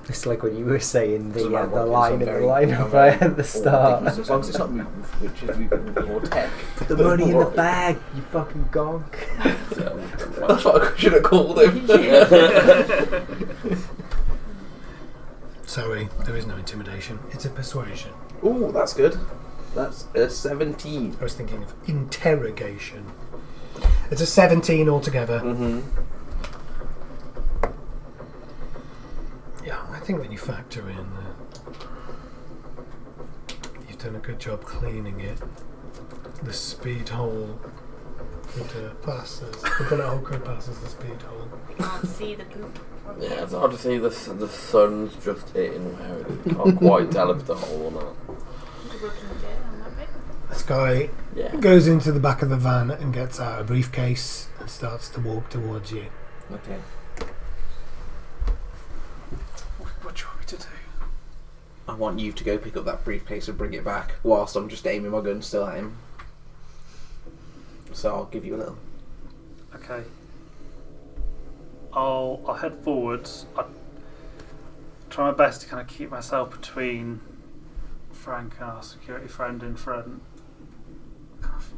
It's like when you were saying the Doesn't matter the what it is, line in I'm the very- lineup I'm very- at the start. As long as it's not movement, which is movement or tech. Put the money in the bag, you fucking gonk. That's what I should have called him. Sorry, there is no intimidation. It's a persuasion. Ooh, that's good. That's a 17. I was thinking of interrogation. It's a 17 altogether. Mm-hmm. Yeah, I think when you factor in you've done a good job cleaning it. The speed hole passes. The bullet hole could pass as the speed hole. You can't see the poop. from Yeah, here. it's hard to see the sun's just hitting where it is. You can't quite tell if it's a hole or not. This guy Yeah. goes into the back of the van and gets out a briefcase and starts to walk towards you. Okay. What do you want me to do? I want you to go pick up that briefcase and bring it back whilst I'm just aiming my gun still at him. So I'll give you a little. Okay. I'll head forwards. I'll try my best to kind of keep myself between Frank and our security friend in front. Kind of,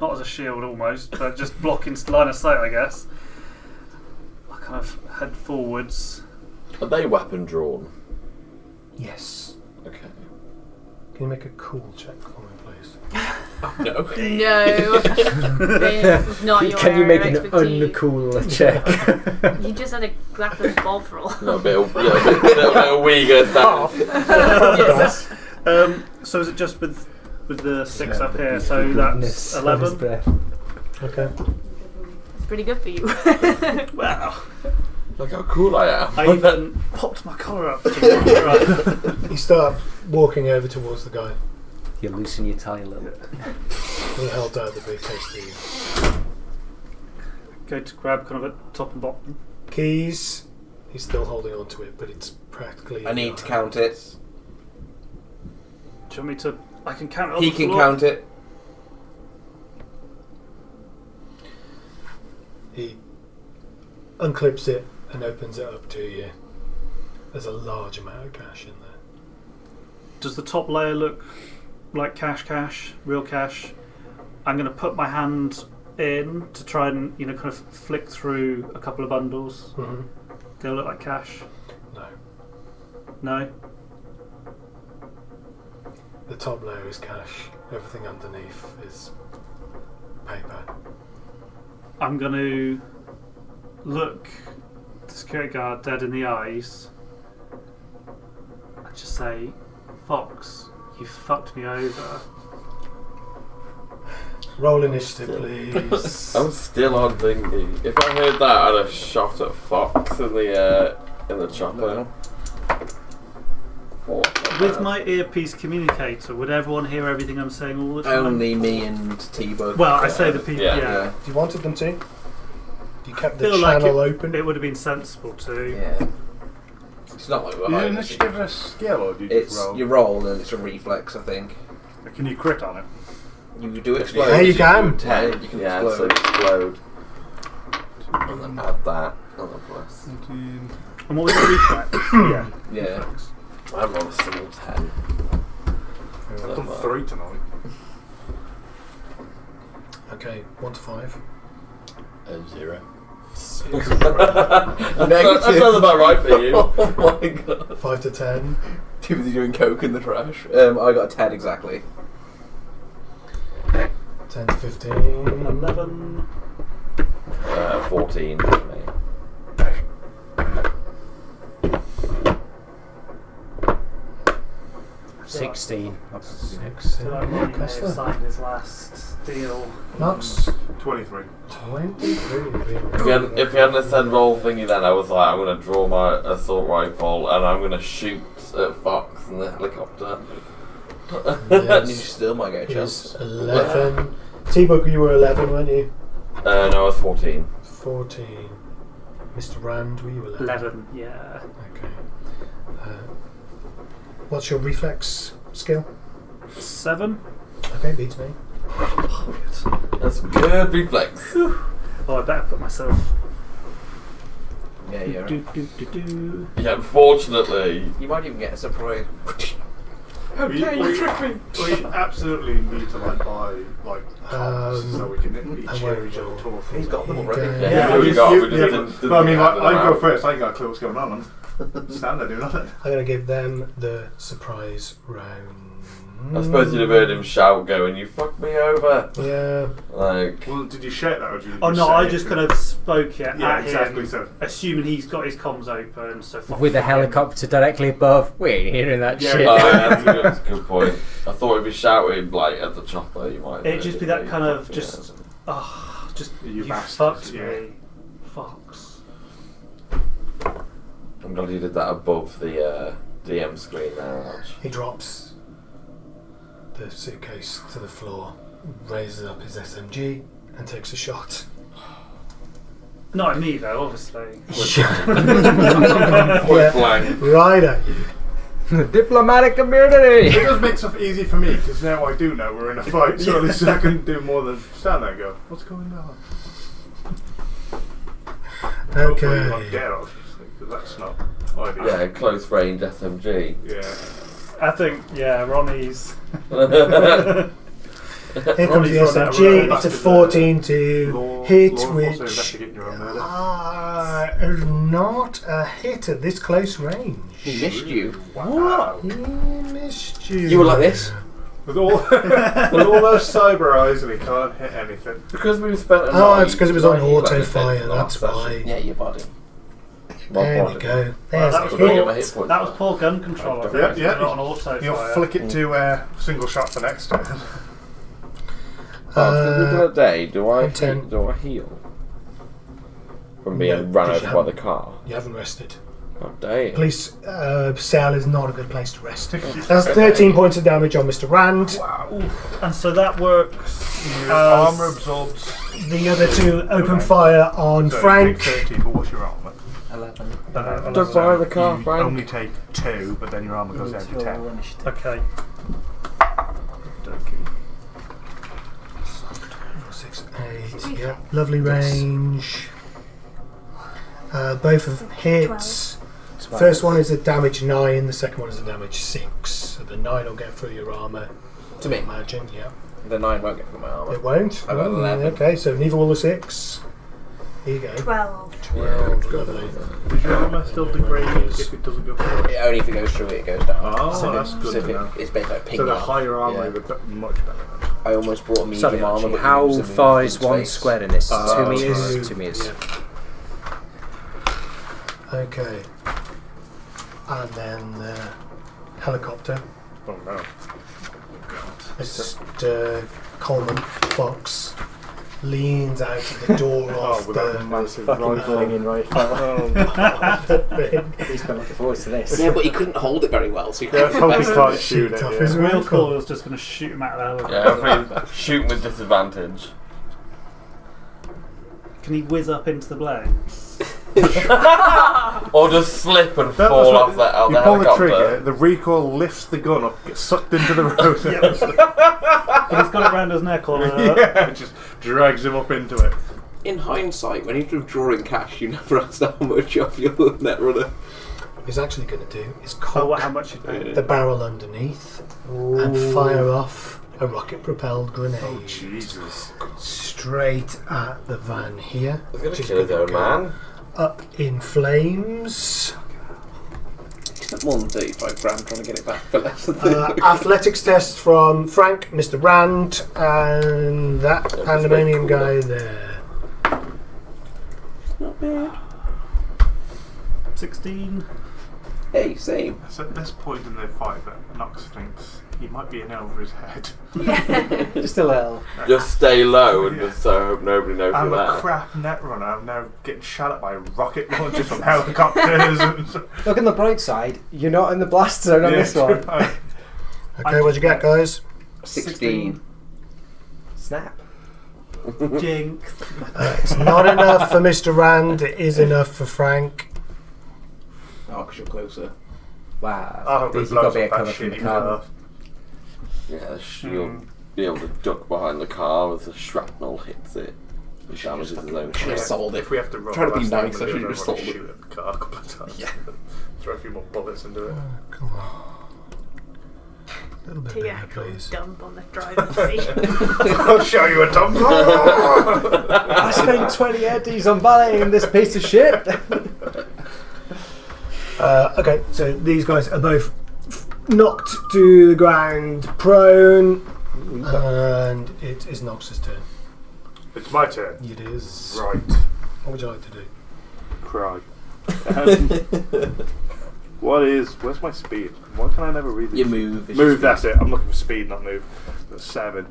not as a shield almost, but just blocking line of sight, I guess. I kind of head forwards. Are they weapon drawn? Yes. Okay. Can you make a cool check for me, please? No. No. This is not your Can you make area an of expertise. uncool check? You just had a glass of golf roll. A little bit of Uyghur stuff. Yes. So is it just with the 6 up here? So that's 11. Okay. It's pretty good for you. Wow. Look how cool I am. I even popped my collar up. To wander up. You start walking over towards the guy. You loosen your tie a little. He held out the briefcase to you. Go to grab kind of at top and bottom. Keys. He's still holding on to it, but it's practically. I need to count it. Do you want me to? I can count it on He the can floor. count it. He unclips it and opens it up to you. There's a large amount of cash in there. Does the top layer look like cash, real cash? I'm going to put my hand in to try and kind of flick through a couple of bundles. Mm-hmm. They'll look like cash. No. No. The top layer is cash. Everything underneath is paper. I'm going to look the security guard dead in the eyes and just say, "Fox, you fucked me over." Roll initiative, please. I'm still on thingy. If I heard that, I'd have shot at Fox in the chopper. With my earpiece communicator, would everyone hear everything I'm saying all the time? Only me and T-Bug. Well, I say the people. Yeah. You wanted them to? You kept the Feel like channel open? It would have been sensible to. Yeah. It's not like we're Do you hiding. initiative a skill or do you It's just roll? you roll and it's a reflex, I think. Can you crit on it? You do explode. Yeah, you can. 10. You can Yeah, explode. so explode. And then add that. And then plus. And what was the reflex? Yeah. I'm on a single 10. I've done 3 tonight. Okay, 1 to 5. 0. That sounds about right for you. Oh my god. 5 to 10. Too busy doing coke in the trash. I got a 10 exactly. 10 to 15. 11. 14 for me. 16. So that Ronnie may have signed his last deal. Knox. 23. 23. If you hadn't said roll thingy then, I was like, I'm going to draw my assault rifle and I'm going to shoot at Fox in the helicopter. You still might get a chance. 11. T-Bug, you were 11, weren't you? No, I was 14. 14. Mr. Rand, were you 11? 11, yeah. Okay. What's your reflex skill? 7. Okay, beats me. That's good reflex. Oh, I better put myself. Yeah, yeah. Yeah, unfortunately. You might even get a surprise. How dare you trick me? We absolutely need to buy cards so we can be cheery little tour. He's got them already. Yeah, we got. We just didn't But I mean, have them I can go out. first. I ain't got a clue what's going on. I'm standing there doing nothing. I'm going to give them the surprise round. I suppose you'd have heard him shout, going, "You fucked me over!" Yeah. Like. Well, did you shout that or did you? Oh no, say I it just to kind him? of spoke it Yeah, at exactly him, so. assuming he's got his comms open. So fuck With a him. helicopter directly above. We ain't hearing that Yeah. shit. Oh, yeah, that's a good point. I thought if he shouted at the chopper, you might. It'd just be that kind of fucking just, You you bastards, fucked yeah. me, Fox. I'm glad you did that above the DM screen there, Arch. He drops the suitcase to the floor, raises up his SMG, and takes a shot. Not at me though, obviously. Point blank. Right at you. Diplomatic community! It does make stuff easy for me because now I do know we're in a fight, so at least I can do more than stand there and go, what's going on? Hopefully you're not dead, obviously, because that's not ideal. Yeah, close range SMG. Yeah. I think, Ronnie's. Here comes the SMG. It's a 14 to hit, which is not a hit at this close range. He missed you. Wow. He missed you. You were like this. With all those cyber eyes and he can't hit anything. Because we've spent a Oh, night it's because it was on playing auto like fire. this That's last why. session. Yeah, your body. There we go. There's that a was We're gonna get my hit. hit points That was back. poor gun control. I think. Yeah, yeah. Not an auto You'll fire. flick it to single shot for next turn. After the middle of the day, do I 10. heal from being No, run because you over by the haven't. car? You haven't rested. Oh damn! Police cell is not a good place to rest. That's 13 points of damage on Mr. Rand. Wow. And so that works. Your armour absorbs. The other two open fire on So Frank. You take 30, but what's your armour? 11. Don't fire the car, You Frank. only take 2, but then your armour goes down to 10. Okay. 4, 6, 8. Yeah, lovely range. Both of hits. First one is a damage 9, the second one is a damage 6. So the 9 will get through your armour. To me. Imagine, yeah. The 9 won't get through my armour. It won't? I got 11. Okay, so neither will the 6. Here you go. 12. 12, lovely. Does your armour still degrade if it doesn't go through? Only if it goes through it goes down. Oh, So that's good to know. It's basically like ping So the armor. higher armour, Yeah. you've got much better. I almost brought a medium Sorry, armour. Archie, but how it was a far movement is one space. square in this? 2 meters? 2. 2 meters. Yeah. Okay. And then the helicopter. Oh no. Mr. Coleman Fox leans out of the door of with that the massive Fucking rifle. flinging rifle. thing. He's been looking forward to this. Yeah, but he couldn't hold it very well, so he Yeah, let's hope he couldn't can't shoot it. Tough Yeah. as Real well. cool was just going to shoot him out of the Yeah, helicopter. I mean, shoot with disadvantage. Can he whiz up into the flames? Or just slip and That's fall what- off that out You the pull the helicopter. trigger, the recoil lifts the gun up, gets sucked into the road. But he's got it around his neck or Yeah, it just drags him up into it. In hindsight, when you're withdrawing cash, you never asked how much off your netrunner. What he's actually going to do is Oh, cock how much he's paid. the barrel underneath and fire off a rocket-propelled grenade Oh, Jesus. straight at the van here. He's gonna which is kill his gonna own go man. Up in flames. He spent more than 35 grand trying to get it back for less than Athletics test from Frank, Mr. Rand, and that pandemonium guy there. Not bad. 16. Hey, same. So at this point in the fight that Nox thinks he might be in over his head. Just a little. Just stay low and Yeah. just so hope nobody knows I'm you're a there. crap net runner. I'm now getting shot at by rocket launchers from helicopters. And Look on the bright side, you're not in the blast zone on this one. Okay, what'd you get, guys? 16. Snap. Jinx. It's not enough for Mr. Rand, it is enough for Frank. Oh, because you're closer. Wow. I hope it These have got to blows be a up that cover from the shitty car. car. Yeah, you'll be able to duck behind the car as the shrapnel hits it. It damages his own Should car. have sold it. If we have to run, Try to be last thing nice, we'll I do should is have run sold and it. shoot at the car a couple of times. Yeah. Throw a few more bullets into it. Come on. A little bit Take better, a please. dump on the driver's seat. I'll show you a dump. I spent 20 eddies on valeting this piece of shit. Okay, so these guys are both knocked to the ground, prone, and it is Nox's turn. It's my turn. It is. Right. What would you like to do? Cry. Where's my speed? Why can I never read this? You move. Move, that's it. I'm looking for speed, not move. That's 7.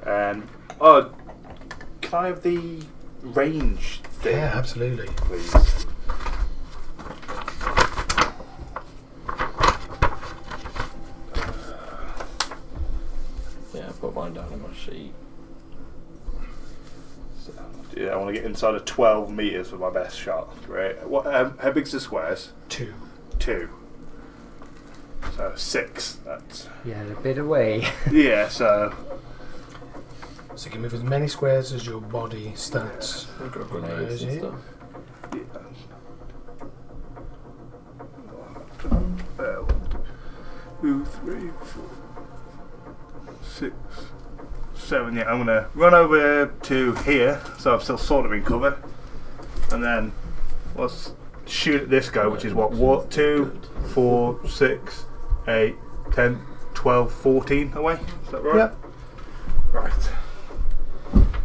And can I have the range thing, Yeah, absolutely. please? Yeah, put mine down on my sheet. So, yeah, I want to get inside of 12 meters with my best shot. Great. What? How big's the squares? 2. 2. So 6. That's Yeah, a bit away. yeah. So So you can move as many squares as your body stats. I've got grenades and stuff. 2, 3, 4, 6, 7. Yeah, I'm gonna run over to here, so I'm still sort of in cover, and then let's shoot at this guy, which is what 2, 4, 6, 8, 10, 12, 14 away. Is that right? Yep. Right.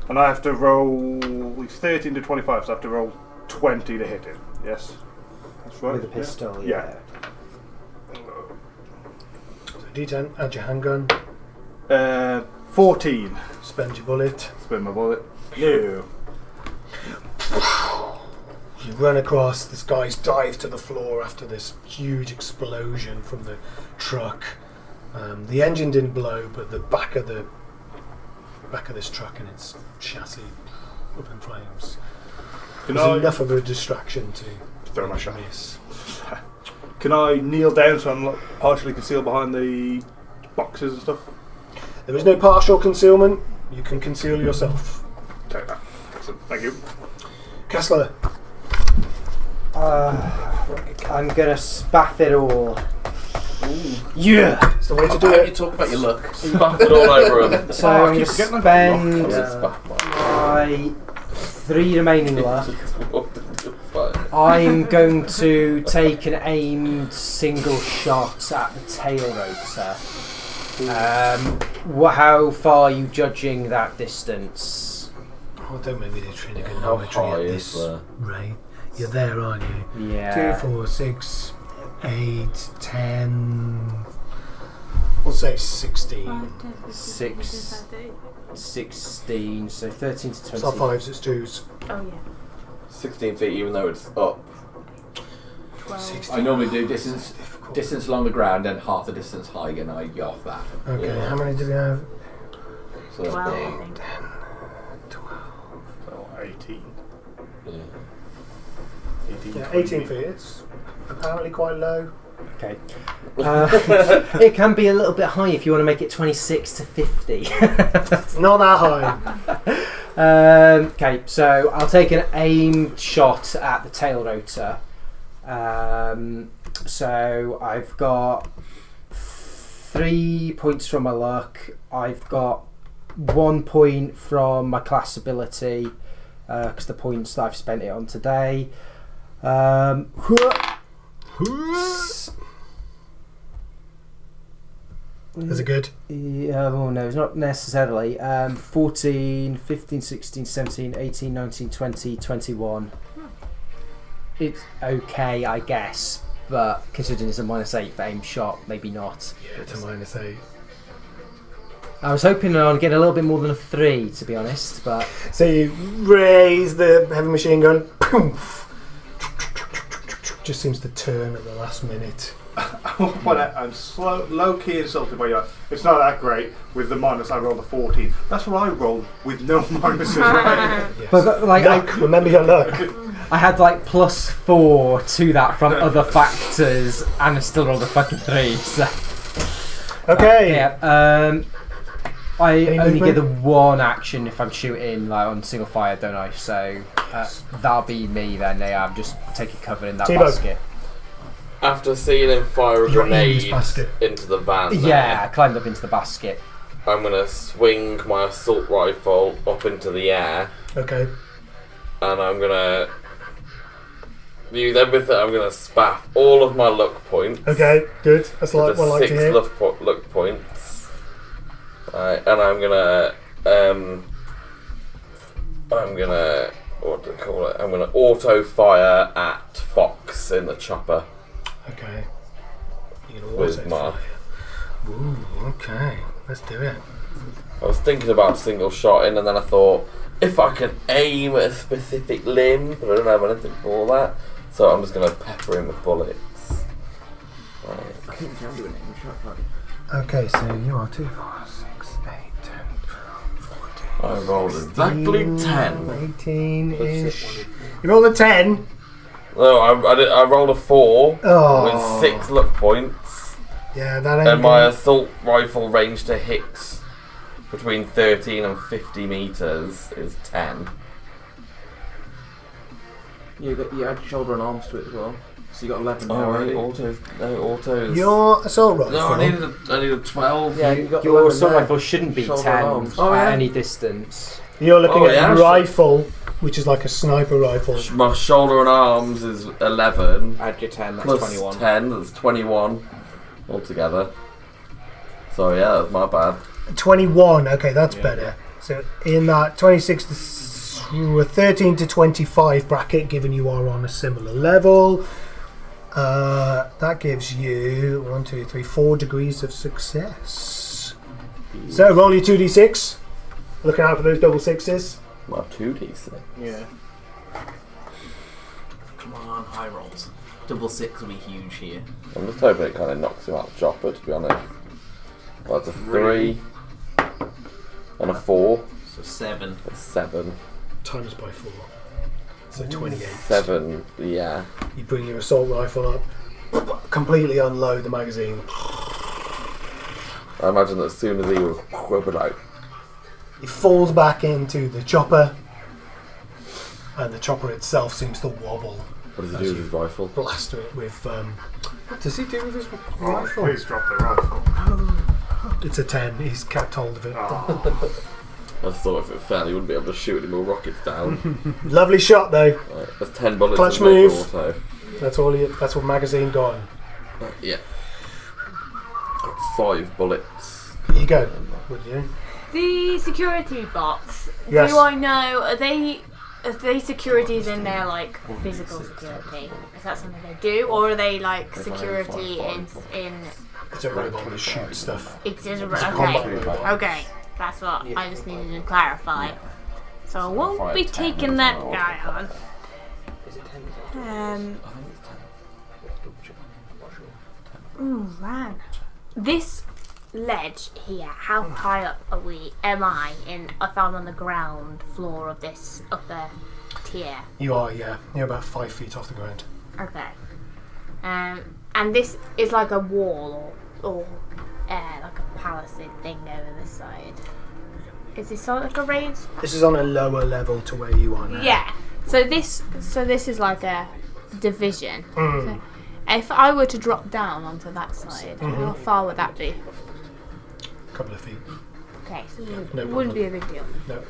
And I have to roll. It's 13 to 25, so I have to roll 20 to hit him. Yes, that's right. With a pistol, Yeah. So D10, add your handgun, 14. spend your bullet. Spin my bullet. No. You run across, this guy's dived to the floor after this huge explosion from the truck. The engine didn't blow, but the back of this truck and its chassis up in flames. It was enough of a distraction to throw my shot. miss. Can I kneel down so I'm like partially concealed behind the boxes and stuff? There is no partial concealment. You can conceal yourself. Take that. Excellent. Thank you. Kessler. I'm gonna spaff it all. Yeah! It's the way to do How it. you talk about your look? Spaff it all over him. So I'm going to getting spend Spaff my 3 remaining luck. I'm going to take an aimed single shot at the tail rotor. How far are you judging that distance? Oh, don't make me do How trigonometry high at is this rate. You're there, aren't you? Yeah. 2, 4, 6, 8, 10. We'll say 16. 16, so 13 to 20. It's not 5s, it's 2s. Oh yeah. 16 feet, even though it's up. 12. I normally do distance along the ground and half the distance high, and I get off that. Okay, Yeah. how many do we have? So 12, I that's think. 12. So 18. Yeah. 18, Yeah, 20. 18 feet. It's apparently quite low. Okay. It can be a little bit high if you want to make it 26 to 50. It's not that high. Okay, so I'll take an aimed shot at the tail rotor. So I've got 3 points from my luck. I've got 1 point from my class ability, because the points that I've spent it on today. Is it good? Yeah, oh no, it's not necessarily. 14, 15, 16, 17, 18, 19, 20, 21. It's okay, I guess, but considering it's a -8 for aim shot, maybe not. Yeah, it's a -8. I was hoping I'd get a little bit more than a 3, to be honest, but... So you raise the heavy machine gun, poof. Just seems to turn at the last minute. I'm low-key insulted by you. It's not that great. With the minus, I rolled a 14. That's what I rolled with no minuses, right? Yes. But like, Luck, remember your luck. I had like +4 to that from other factors, and I still rolled a fucking 3, so... Okay. Yeah, I Any only get the movement? 1 action if I'm shooting like on single fire, don't I? So that'll be me then. Yeah, I'm just taking cover in that T-Bug. basket. After seeing him fire a You're in this grenade basket. into the van, Yeah, I climbed up into the basket. I'm gonna swing my assault rifle up into the air, Okay. and I'm gonna use everything. I'm gonna spaff all of my luck points. Okay, good. That's like The what I like to 6 hear. luck points. And I'm gonna what do they call it? I'm gonna auto fire at Fox in the chopper Okay. You're gonna with auto my. fire. Ooh, okay. Let's do it. I was thinking about single shotting, and then I thought if I can aim at a specific limb, but I don't have anything for that, so I'm just gonna pepper him with bullets. Right. Okay, so you are 2, 4, 6, 8, 10, 12, 14. I rolled exactly 10. 18-ish. You rolled a 10. No, I rolled a 4 Oh. with 6 luck points. Yeah, that ain't And my good. assault rifle range to hit between 13 and 50 meters is 10. You add shoulder and arms to it as well. So you got 11 Oh, now right, already. autos. No, autos. Your assault rifle. No, I needed a 12. Yeah, you got Your 11 assault there. rifle shouldn't be Shoulder 10 and arms. at yeah. any distance. You're looking Oh, at yeah, a sure. rifle, which is like a sniper rifle. My shoulder and arms is 11. Add your 10, that's Plus 21. 10, that's 21 altogether. So yeah, that's my bad. 21. Okay, that's better. So in that 26 to 13 to 25 bracket, given you are on a similar level, that gives you 1, 2, 3, 4 degrees of success. So roll your 2d6. Looking out for those double sixes. My 2d6. Yeah. Come on, high rolls. Double 6 will be huge here. I'm just hoping it kind of knocks him out the chopper, to be honest. Well, that's a 3 and a 4. So 7. That's 7. Times by 4. So 28. 7, yeah. You bring your assault rifle up, completely unload the magazine. I imagine that as soon as he was quivered out, It falls back into the chopper, and the chopper itself seems to wobble. what does he do with his rifle? Blaster it with. What does he do with his Oh, rifle? please drop the rifle. It's a 10. He's kept hold of it. Oh. I just thought if it fell, he wouldn't be able to shoot any more rockets down. Lovely shot though. Right, that's 10 bullets. Clutch in there move. for auto. That's all. That's what magazine gone. Yeah. Got 5 bullets. Here you go. Would you? The security bots. Yes. Do I know? Are they securities in their like physical security? Is that something they do, or are they like security in? It's a robot that shoots stuff. It's just It's a combat okay. robot. Okay, that's what I just needed to clarify. So I won't be taking that guy on. Right. This ledge here. How high up am I in? If I'm on the ground floor of this upper tier. You are, yeah. You're about 5 feet off the ground. Okay. And this is like a wall or like a palisade thing over this side. Is this sort of like a raised? This is on a lower level to where you are now. Yeah. So this is like a division. Mm. So if I were to drop down onto that side, how far would that be? A couple of feet. Okay, so No it wouldn't problem. be a big deal. No.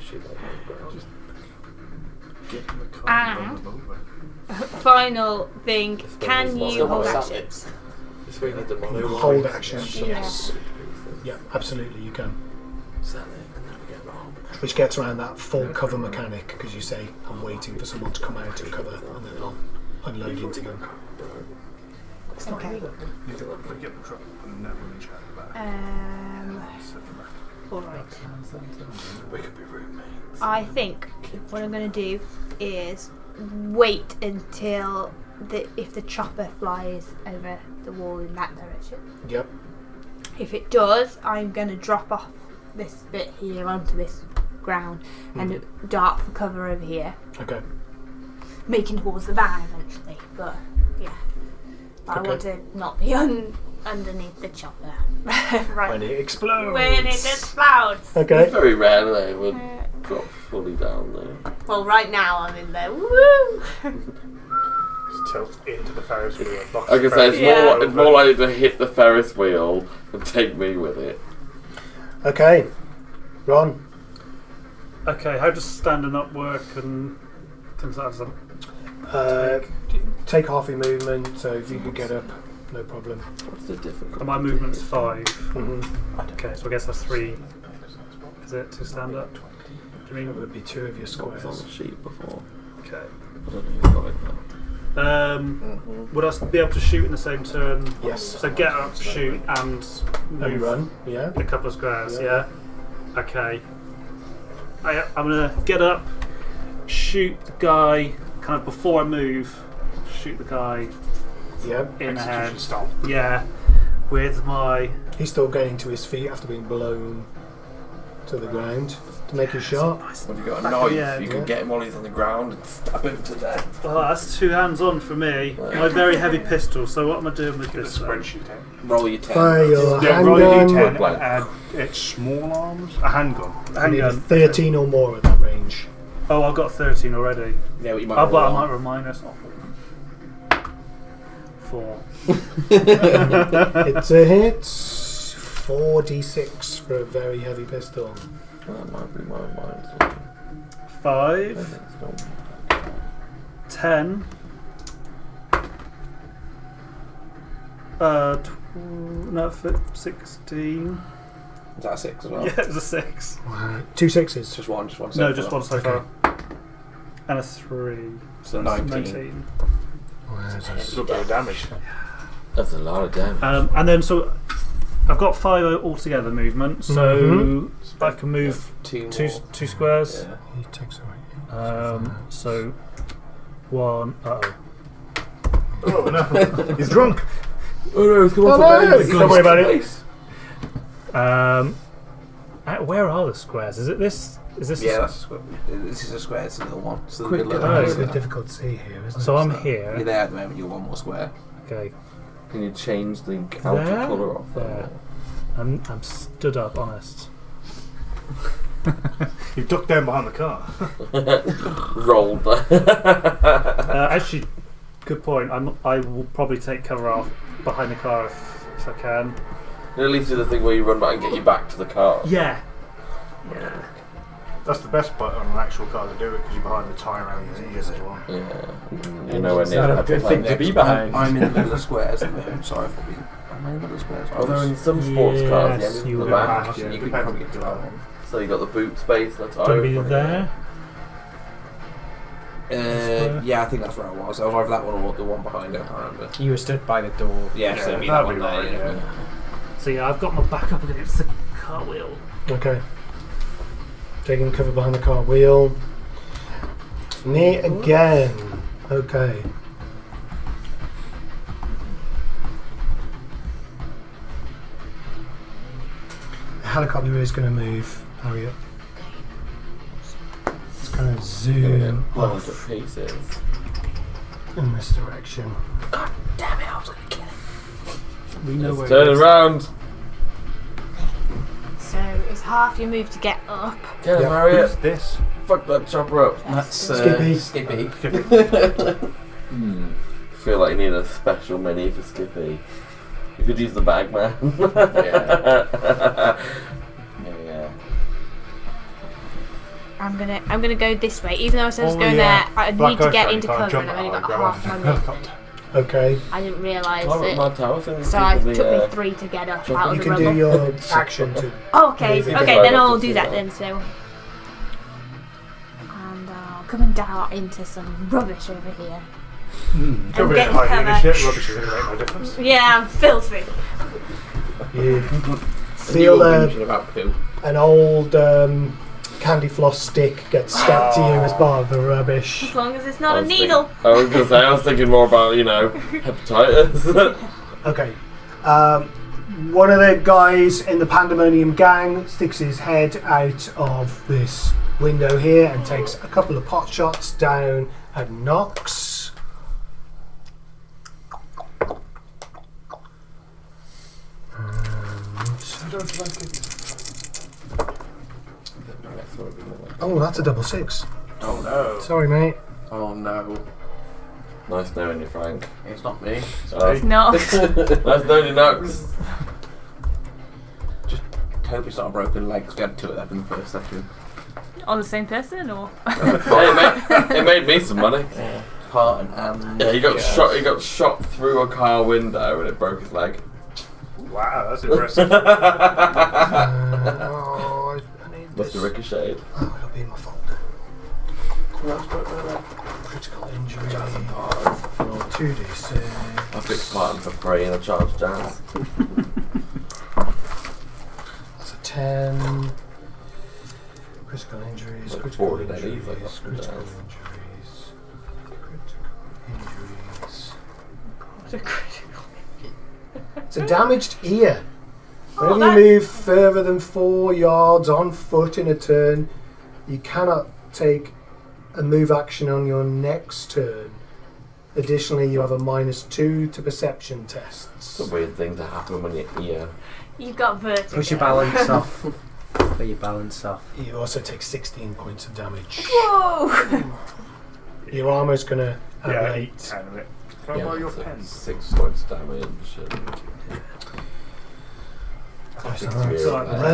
Final thing, can you hold actions? Hold action. Yes. Yeah, absolutely, you can. Which gets around that full cover mechanic, because you say, I'm waiting for someone to come out of cover, and then I'll unload into them. Okay. Alright. We could be roommates. I think what I'm going to do is wait until if the chopper flies over the wall in that direction. Yep. If it does, I'm going to drop off this bit here onto this ground and dart for cover over here, Okay. making towards the van eventually. But yeah, I want to not be underneath the chopper. Right. When it explodes. When it explodes. Okay. It's very rare that they would drop fully down there. Well, right now I'm in there. Woo! Just tilt into the Ferris wheel. Box Like I the said, Ferris Yeah. wheel it's more likely to hit the Ferris wheel and take me with it. Okay. Ron. Okay, how does standing up work and things like that? Take half your movement, so if you could get up, no problem. What's the difficulty? And my movement's 5. Mm-hmm. Okay, so I guess that's 3. Is it to stand up? Do you It mean? would be 2 of your It was on squares. the sheet before. Okay. I don't know who got it though. Would I be able to shoot in the same turn? Yes. So get up, shoot, and move And run. Yeah. a couple of squares. Yeah. Yeah. Okay. I'm gonna get up, shoot the guy, kind of before I move. Shoot the guy Yeah. in the head. Execution style. Yeah. With my He's still getting to his feet after being blown. to the ground to make his shot. Have you got a knife? Yeah, You can get him while he's on the ground and stab him to death. Oh, that's 2 hands on for me. My very heavy pistol. So what am I doing with this? Then? Spreadsheet. Roll your 10. Fire your Yeah, roll your handgun. d10 and add its small arms. A handgun. I need a Handgun. 13 or more at that range. Oh, I've got 13 already. Yeah, but you might Oh, roll but I one. might remind us. 4. It's a hit. 4d6 for a very heavy pistol. That might be my mind. 5. 10. No, 16. Is that a 6 as well? Yeah, it was a 6. Wow. 2 sixes. Just one so No, far. just one so far. And a 3. So that's 19. Wow, It's a little bit of damage. That's a lot of damage. And then so I've got 5 altogether movement, so I can move Two two more. squares. Yeah. He takes away. So 1. Oh no, he's drunk. Oh no, it's come Oh, off no, the don't worry about it. Where are the squares? Is it this? Is this? Yeah, that's a square. This is a square. It's a little one. It's the Quick middle of go. the It's a yeah. bit difficult to see here, isn't So it? I'm You're here. there at the moment. You're one more square. Okay. Can you change the outer There? colour off There. I'm stood up, honest. You ducked down behind the car. Rolled. Actually, good point. I will probably take cover off behind the car if I can. At least do the thing where you run back and get you back to the car. Yeah. That's the best part on an actual car to do it because you're behind the tyre around his ears as well. Yeah. You know when It's not a good thing to be behind. I'm in the middle of squares at the moment. Sorry, I've probably. Am I in the middle of squares? Although in some sports cars, Yes, yeah, you the would back. have. You could probably get to that one. So you got the boot space, that's Don't be there. Yeah, I think that's where I was. I was either that one or the one behind it. I can't remember. You were stood by the door. Yeah, so it'd be that that'd one be there. right, Yeah. yeah. So yeah, I've got my back up against the car wheel. Okay. Taking cover behind the car wheel. Knee again. Okay. The helicopter is going to move. Hurry up. It's going to zoom Blown to off pieces. in this direction. We know where Turn it is. around. So it's half your move to get up. Get him, Yeah. Harriet. Who's this? Fuck that chopper up. That's Skippy. Skippy. Feel like you need a special mini for Skippy. You could use the bag man. Yeah. I'm gonna go this way, even though I said I was Oh, going yeah. there. I Black need to Ghost get Rider into can't cover, jump and I've only that got high, half grab my onto the move. helicopter. Okay. I didn't realise Oh, it. my tower thing. So it took me 3 to get up out You of the can rubble. do your action to. Oh, okay. Maybe Okay, decide then what I'll to do do that now. then. So, and coming down into some rubbish over here. Cover it getting hiding in the cover. shit. Rubbish isn't going to make no difference. Yeah, I'm filthy. You You feel were whinging about poo. an old candy floss stick gets stuck to you as part of the rubbish. As long as it's not a needle. I was gonna say, I was thinking more about, hepatitis. Okay. One of the guys in the Pandemonium gang sticks his head out of this window here and takes a couple of pot shots down at Nox. Oh, that's a double 6. Oh no. Sorry, mate. Oh no. Nice knowing you, Frank. It's not me. Sorry. No. Nice knowing you, Nux. Hope it's not a broken leg 'cause we had 2 of them in the first session. On the same person, or? It made me some money. Part and Yeah, he got shot. He got shot through a car window and it broke his leg. Wow, that's impressive. Oh, I need Must this. have ricocheted. Oh, it'll be in my folder. Critical injury. 2d6. I fixed Martin for free and I charged Jazz. That's a 10. Critical injuries. Like Critical 40 days, injuries. like that's Critical good. injuries. Critical injuries. It's a damaged ear. Whenever you move further than 4 yards on foot in a turn, you cannot take a move action on your next turn. Additionally, you have a -2 to perception tests. It's a weird thing to happen when you're here. You've got vertigo. Push your balance off. Put your balance off. You also take 16 points of damage. Whoa! Your armor's going to Yeah, ablate. kind of it. Can I borrow your so pen? 6 points damage.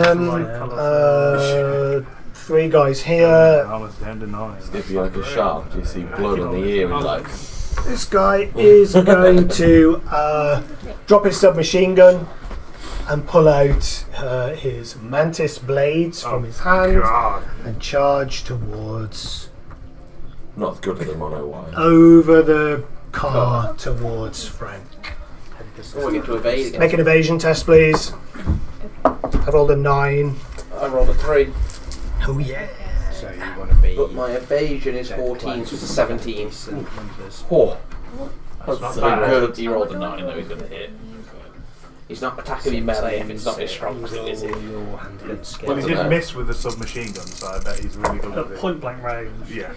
Then, 3 guys here. Almost down to 9. If you're like a shark, do you see blood on the ear and like... This guy is going to drop his submachine gun and pull out his mantis blades from his hand God. and charge towards Not as good as the mono wire. over the car towards Frank. Oh, I get to evade again. Make an evasion test, please. I rolled a 9. I rolled a 3. Oh yeah. So you want to be. But my evasion is 14, so it's a 17. Oh, That's that's not so bad. good. He rolled a 9, though he's going to hit. He's not attacking me melee if it's not his strong suit, is it? Your handgun skill. Well, he I didn't dunno. miss with the submachine gun, so I bet he's really good At with it. point blank range. Yeah.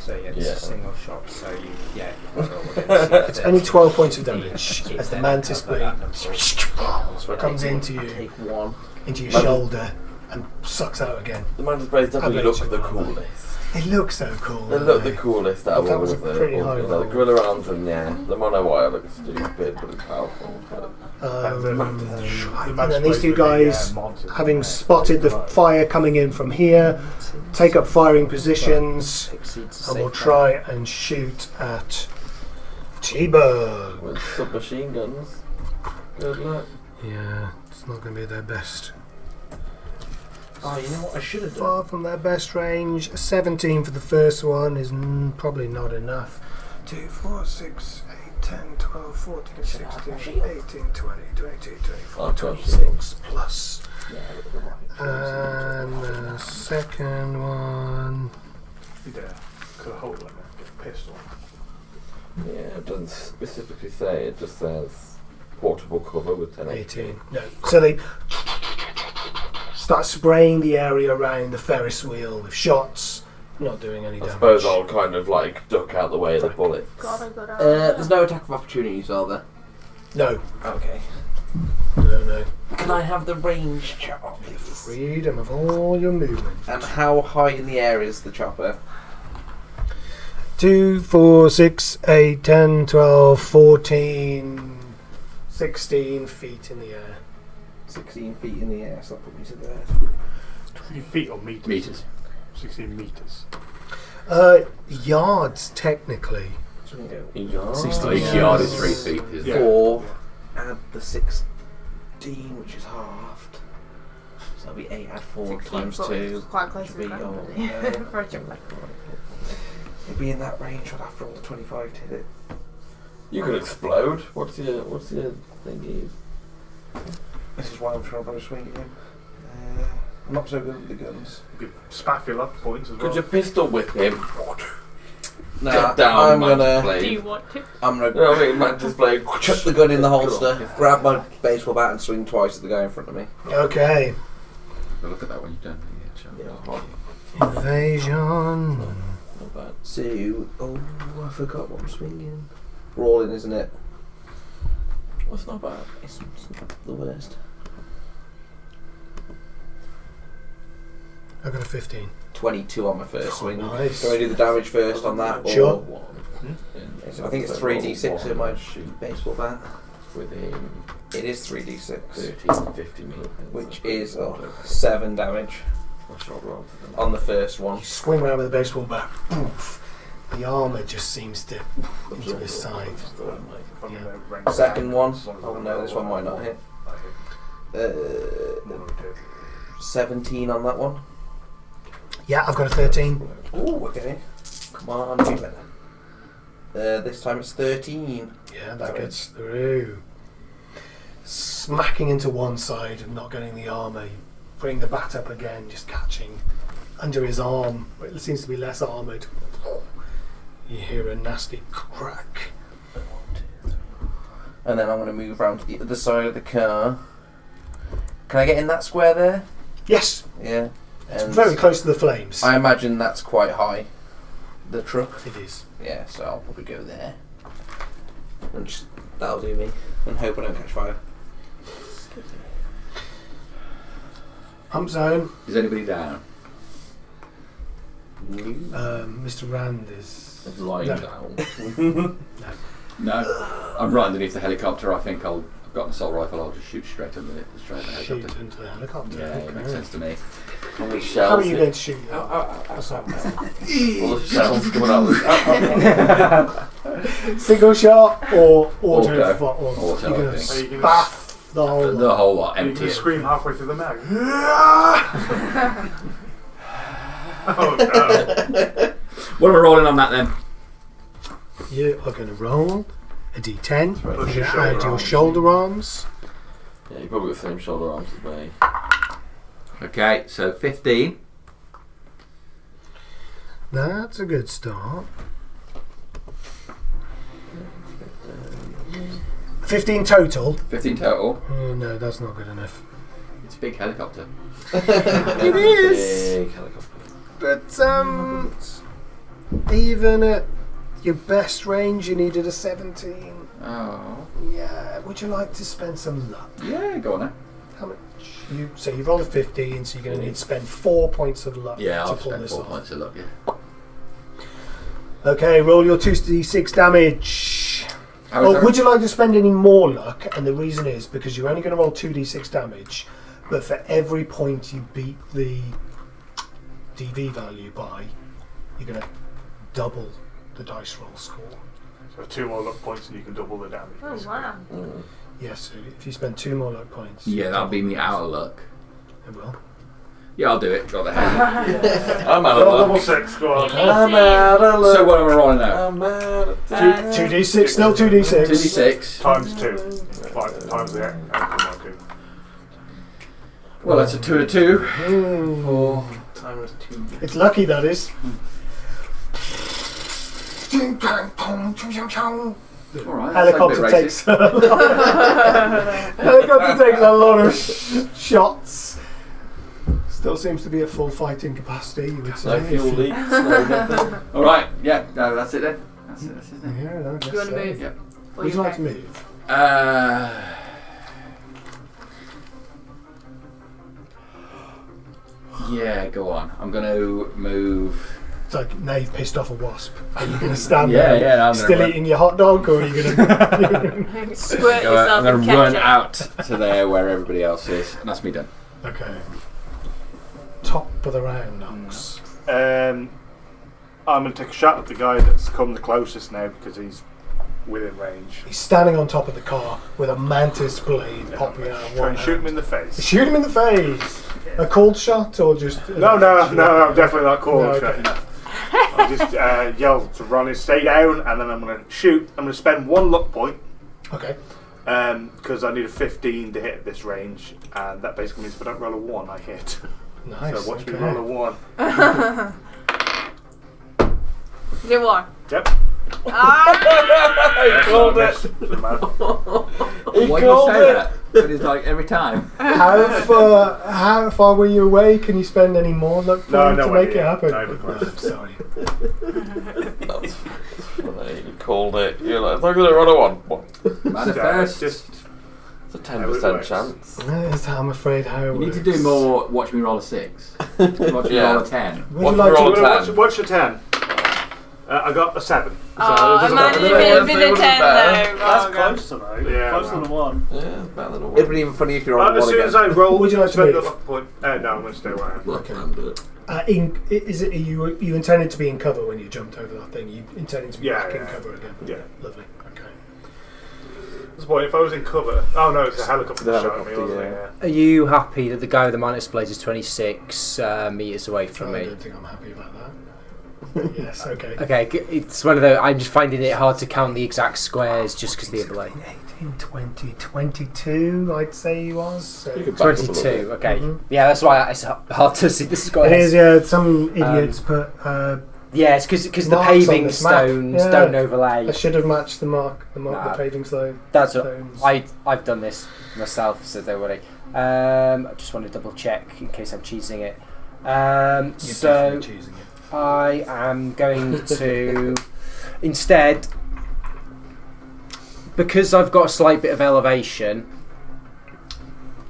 So yeah, it's Yeah. a single shot. So you, yeah. It's only 12 points of damage as the mantis blade comes into you, Take 1. into your shoulder and sucks out again. The mantis blades definitely Ablate look the your armor. coolest. They look so cool. They look the coolest out of That all was a of them. pretty high The roll. gorilla arms and the mono wire looks stupid, but it's powerful. But And then these two guys, having spotted the fire coming in from here, take up firing positions and will try and shoot at T-Bug. with submachine guns. Good luck. Yeah, it's not going to be their best. Oh, you know what I should have done? Far from their best range. 17 for the first one is probably not enough. 2, 4, 6, 8, 10, 12, 14, 16, 18, 20, 22, 24, 26 plus. And the second one. Yeah. Could have hold like a pistol. Yeah, it doesn't specifically say, it just says portable cover with 10 18. No. So they start spraying the area around the Ferris wheel with shots, not doing any I damage. suppose I'll kind of like duck out the way of the bullets. There's no attack of opportunities, are there? No. Okay. No. Can I have the range chopper, please? Freedom of all your movement. And how high in the air is the chopper? 2, 4, 6, 8, 10, 12, 14, 16 feet in the air. 16 feet in the air, so I'll put me to there. 20 feet or meters? Meters. 16 meters. Yards, technically. So we go So each Yeah. yard is 3 feet, isn't it? 4, add the 16, which is halved. So that'll be 8, add 4 times 2. Quite close to Should be, the ground, oh, really. no. For a chopper. It'd be in that range, I'd have to roll the 25 to hit it. You could explode. What's your thingy? This is why I'm trying to swing at him. I'm not so good with the guns. You could spaffle up points as well. Could you pistol whip him? Nah, Get down, I'm mantis gonna. blade. Do you want to? I'm You gonna know what I mean? Mantis blade. chuck the gun in the holster, grab my baseball bat, and swing twice at the guy in front of me. Okay. Look at that when you're done. Invasion. Not bad. So, oh, I forgot what I'm swinging. Rolling, isn't it? That's not bad. It's not the worst. I got a 15. 22 on my first swing. Nice. Can I do the damage first on that? Or Sure. I think it's 3d6 in my baseball bat. Within It is 3d6, 13 to 50 meters. which is 7 damage I shot roll. on the first one. You swing around with a baseball bat. Poof. The armour just seems to into his side. From Yeah. the range. Second one, oh no, this one might not hit. 17 on that one. Yeah, I've got a 13. Ooh, okay. Come on, do better. This time it's 13. Yeah, that gets through. Smacking into one side and not getting the armour. You bring the bat up again, just catching under his arm, but it seems to be less armoured. You hear a nasty crack. And then I'm going to move round to the other side of the car Can I get in that square there? Yes, Yeah. it's very close to the flames. I imagine that's quite high. The truck. It is. Yeah, so I'll probably go there. And just, that'll do me. And hope I don't catch fire. Hump zone. Is anybody down? Mr. Rand is Lying no. down. No. I'm right underneath the helicopter. I think I've got an assault rifle. I'll just shoot straight under it. Straight at the Shoot helicopter. into the helicopter. Yeah, it makes sense to me. How many How shells? are you going to shoot? All the shells coming out. Single shot or auto? Auto, You're going I to think. spaff the whole The lot. whole lot. You Empty can it. scream halfway through the mag. Oh no. What am I rolling on that then? You are going to roll a d10. You're going to your add your shoulder arms. Yeah, you probably got the same shoulder arms as me. Okay, so 15. That's a good start. 15 total. 15 total. Oh, no, that's not good enough. It's a big helicopter. It is. Big helicopter. But even at your best range, you needed a 17. Oh. Yeah. Would you like to spend some luck? Yeah, go on then. How much? So you rolled a 15, so you're going to need to spend 4 points of luck Yeah, to I'll pull spend this 4 off. points of luck, yeah. Okay, roll your 2d6 damage. How is that? Would you like to spend any more luck? And the reason is because you're only going to roll 2d6 damage, but for every point you beat the DV value by, you're going to double the dice roll score. So 2 more luck points and you can double the damage. Oh wow. Yes, so if you spend 2 more luck points. Yeah, that'll be me out of luck. It will. Yeah, I'll do it. Got the head. I'm out Roll of double luck. 6, go on. I'm out of luck. So what am I rolling now? I'm out of 2d6, still 2d6. 2d6. Times 2. Like, times the outcome 2. Well, that's a 2 and a 2. Mm. 4 times 2. It's lucky, that is. Alright, Helicopter takes helicopter takes a lot of shots. Still seems to be at full fighting capacity, you would say. No fuel leaks, no nothing. Alright, yeah, no, that's it then. That's it, isn't it? Yeah, I guess Do you want to so. move? Yep. Would you like to move? Yeah, go on. I'm going to move. It's like now you've pissed off a wasp. Are you going to stand Yeah, there yeah, I'm gonna still run. eating your hot dog, or are you going to... Squirt I'm yourself going in to run ketchup. out to there where everybody else is. And that's me done. Okay. Top of the round, Knox. I'm going to take a shot at the guy that's come the closest now because he's within range. He's standing on top of the car with a mantis blade popping out of Try one and shoot him hand. in the face. Shoot him in the face! A cold shot, or just... No, I'm definitely not cool. No, okay. I'll just yell to Ronnie, stay down, and then I'm going to shoot. I'm going to spend 1 luck point. Okay. Because I need a 15 to hit this range, and that basically means if I don't roll a 1, I hit. Nice. So watch me okay. roll a 1. You did one. Yep. Ah! He called it. Doesn't matter. He Why do you called say it. that? But it's like every time. How far were you away? Can you spend any more luck for No, him to no make idea. it happen? No, no idea. I'm sorry. That's funny. He called it. You're like, I'm going to run a 1. Manifest. Just It's a How it 10% works. chance. Yes, I'm afraid how it You need to works. do more watch me roll a 6. Watch me Yeah. roll a 10. Would Watch you me like roll to... a 10. what's your 10? I got a 7. Oh, it doesn't imagine matter. if it had been a 10 better. though. That's Oh, God. close to though. Yeah, Closer well. than a 1. Yeah, better than a 1. It'd be even funny if you're on As one soon again. as I roll, Would you like to spend move? the luck point. No, I'm going to stay where I am. Look, man, do it. Are you intended to be in cover when you jumped over that thing? You intended to be Yeah, back in yeah. cover again? Yeah. Lovely. Okay. What's the point? If I was in cover... Oh no, it's a helicopter The that shot at me, helicopter, wasn't it? yeah. Yeah. Are you happy that the guy with the mantis blades is 26 metres away from I me? don't think I'm happy about that. But yes, okay. Okay, it's one of the. I'm just finding it hard to count the exact squares just because the delay. 18, 20, 22, I'd say he was. So. You could back up a little 22. Okay, Mhm. yeah, that's why it's hard to see. This is quite. It is, yeah. Some idiots put. Yeah, it's because the marks on paving this map. stones Yeah. don't overlay. I should have matched the mark. The Nah. paving slope. That's what stones. I've done this myself, so don't worry. I just want to double check in case I'm cheesing it. You're So definitely choosing it. I am going to instead, because I've got a slight bit of elevation.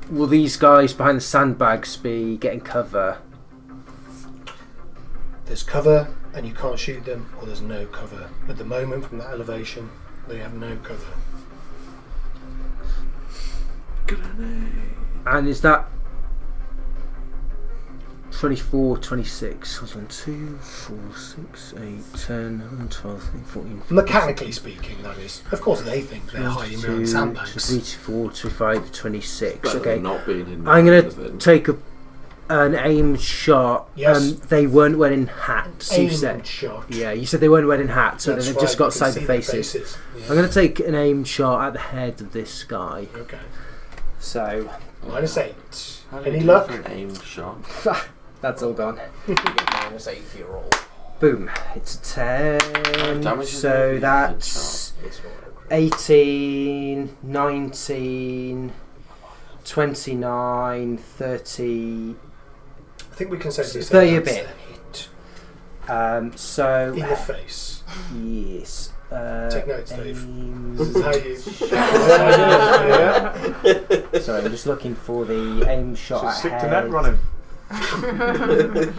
Will these guys behind the sandbags be getting cover? There's cover and you can't shoot them, or there's no cover. At the moment, from that elevation, they have no cover. And is that 24, 26? Hold on, 2, 4, 6, 8, 10, 11, 12, 13, 14. Mechanically speaking, that is. Of course, they think they're hiding behind sandbags. 24, 25, 26. Better Okay. than not being hidden I'm behind going to anything. take an aim shot. Yes. They weren't wearing hats, you Aim said. shot. Yeah, you said they weren't wearing hats, so That's they've right, just got you can cyber see the faces. Yeah. I'm going to take an aim shot at the head of this guy. Okay. So, -8. How do you Any do luck? for an aim shot? that's all gone. -8 for your roll. Boom. It's a 10. damage is So it? that's 18, 19, 29, 30. I think we can safely say 30 a that's bit. hit. So, In the face. yes. Take notes, Dave. aim- This is how you. Yeah. Sorry, I'm just looking for the aim shot So at stick to head. net running.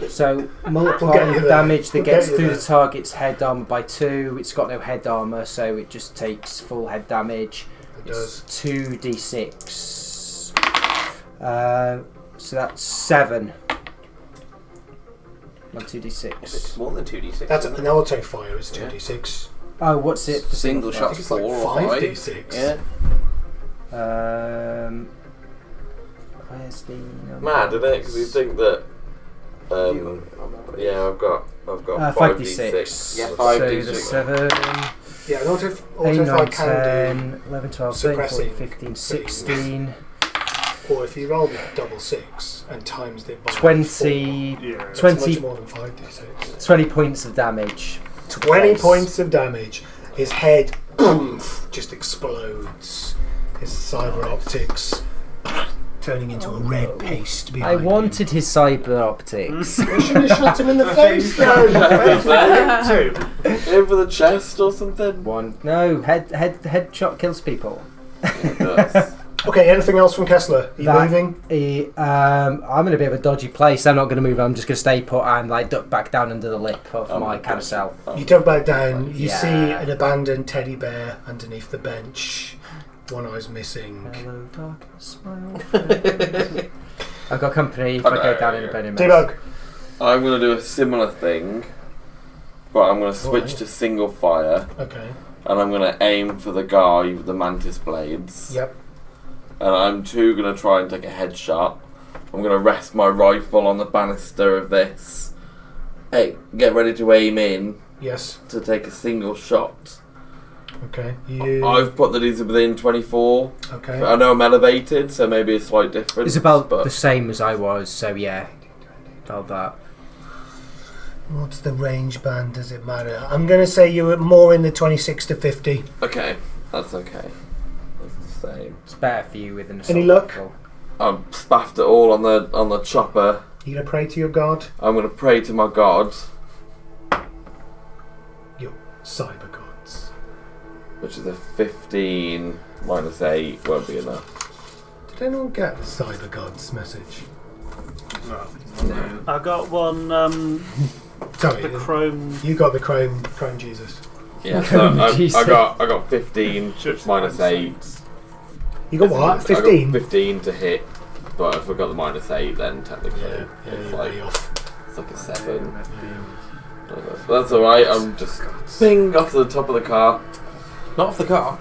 So We'll multiplying get you the there. damage that We'll gets get you through there. the target's head armor by 2. It's got no head armor, so it just takes full head damage. It It's does. 2d6. So that's 7. On 2d6. It's more than 2d6. That's isn't an it? auto fire. It's 2d6. Oh, what's it for Single I shot think it's like 4 or 5. 5d6. Yeah. Where's the number? Mad, isn't it? Because you think that. Yeah, I've got 5d6. Yeah, So 5d6. the 7, Yeah, an auto 8, fire 9, can 10, 11, 12, 13, 14, suppressing 15, 16, do. Or if you roll the double 6 and times it by 20, 4, that's 20, much more than 5d6. 20 points of damage. 20 Face. points of damage. His head, boom, just explodes. His cyber optics turning into a red paste I behind wanted his cyber optics. him. You should have shot him in the face, though. Aim for the chest or something? No, head shot kills people. It does. Okay, anything else from Kessler? Are you moving? I'm going to be of a dodgy place. I'm not going to move. I'm just going to stay put and like duck back down under the lip of Oh my my carousel. You duck back down. You Yeah. see an abandoned teddy bear underneath the bench. One eye's missing. Hello, darkness, my old friend. I've got company if I go down in a burning mess. Debug. I'm going to do a similar thing, but I'm going to switch Alright. to single fire, Okay. and I'm going to aim for the guy with the mantis blades. Yep. And I'm going to try and take a headshot. I'm going to rest my rifle on the banister of this. Hey, get ready to aim in Yes. to take a single shot. Okay. You. I've put that he's within 24. Okay. I know I'm elevated, so maybe a slight difference. It's about but the same as I was, so yeah. Told that. What's the range band? Does it matter? I'm going to say you were more in the 26 to 50. Okay, that's okay. That's the same. It's better for you with an Any assault luck? rifle. I've spaffed it all on the chopper. You going to pray to your god? I'm going to pray to my god, Your cyber gods. which is a 15 minus 8 won't be enough. Did anyone get the cyber gods message? I got one. Sorry, The chrome. you got the chrome Jesus. Yeah, so Jesus. I got 15 minus 8. You got what? I got 15? 15 to hit, but if I got the minus 8, then technically Yeah, it's, you're like, way off. it's like a 7. But that's alright, I'm just ping off to the top of the car. Not off the car.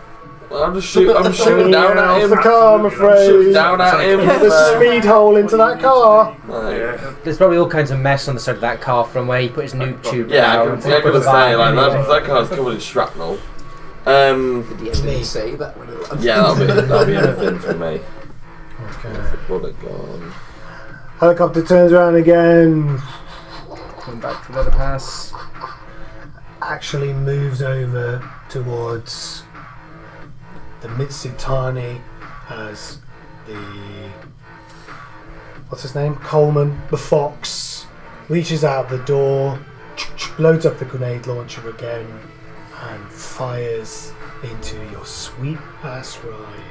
I'm just I'm shooting down at him. Off the car, I'm afraid. Shooting down at him. Get the speed hole into that car. Like, There's probably all kinds of mess on the side of that car from where he put his noob tube yeah, I down. can say like that car's covered in shrapnel. Didn't say that. Yeah, that'll be anything for me. Okay. Bullet gone. Helicopter turns around again. Coming back from the other pass. Actually moves over towards the Mitsutani as the what's his name? Coleman, the fox, reaches out the door, loads up the grenade launcher again, and fires into your sweet ass ride.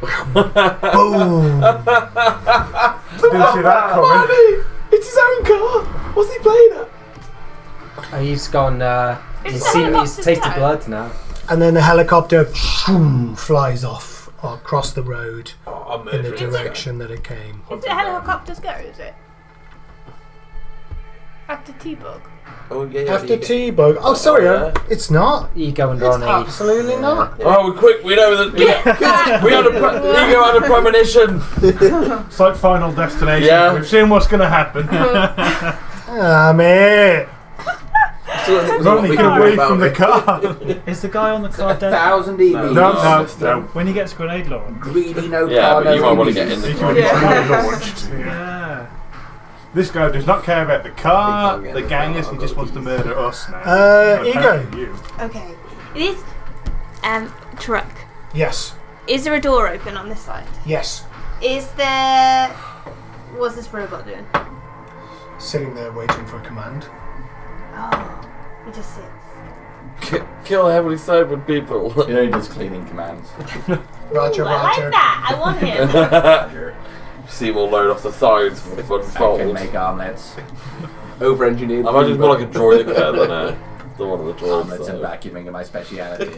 Boom! Didn't see that coming. Marty! It's his own car! What's he playing at? He's gone. He's tasted blood now. And then the helicopter flies off across the road in the direction that it came. Is it helicopters go, is it? After T-Bug. Oh, yeah, After T-Bug. Oh, sorry, it's not. Ego and It's Ronnie. absolutely not. Oh, quick! We know that. We had a Ego had a premonition. It's like Final Destination. Yeah. We've seen what's going to happen. Damn it. Ronnie, get away from the car. Is the guy on the car dead? 1,000 EVs. No. When he gets grenade launched. Greedy no Yeah, car, but no you might want to EVs. get in the He car. can be launched. Yeah. This guy does not care about the car, the gangers, he just wants to murder us now. Ego. Apparently you. Okay. It is truck. Yes. Is there a door open on this side? Yes. Is there... What's this robot doing? Sitting there waiting for a command. Oh, he just sits. Kill heavily sobered people. He only does cleaning commands. Roger, Ooh, I like Roger. that. I want him. See him all load off the sides for the fun I can fold. make omelets. Over-engineered. I imagine it's more like a droid there than the one of the droids. Omelets and vacuuming are my speciality.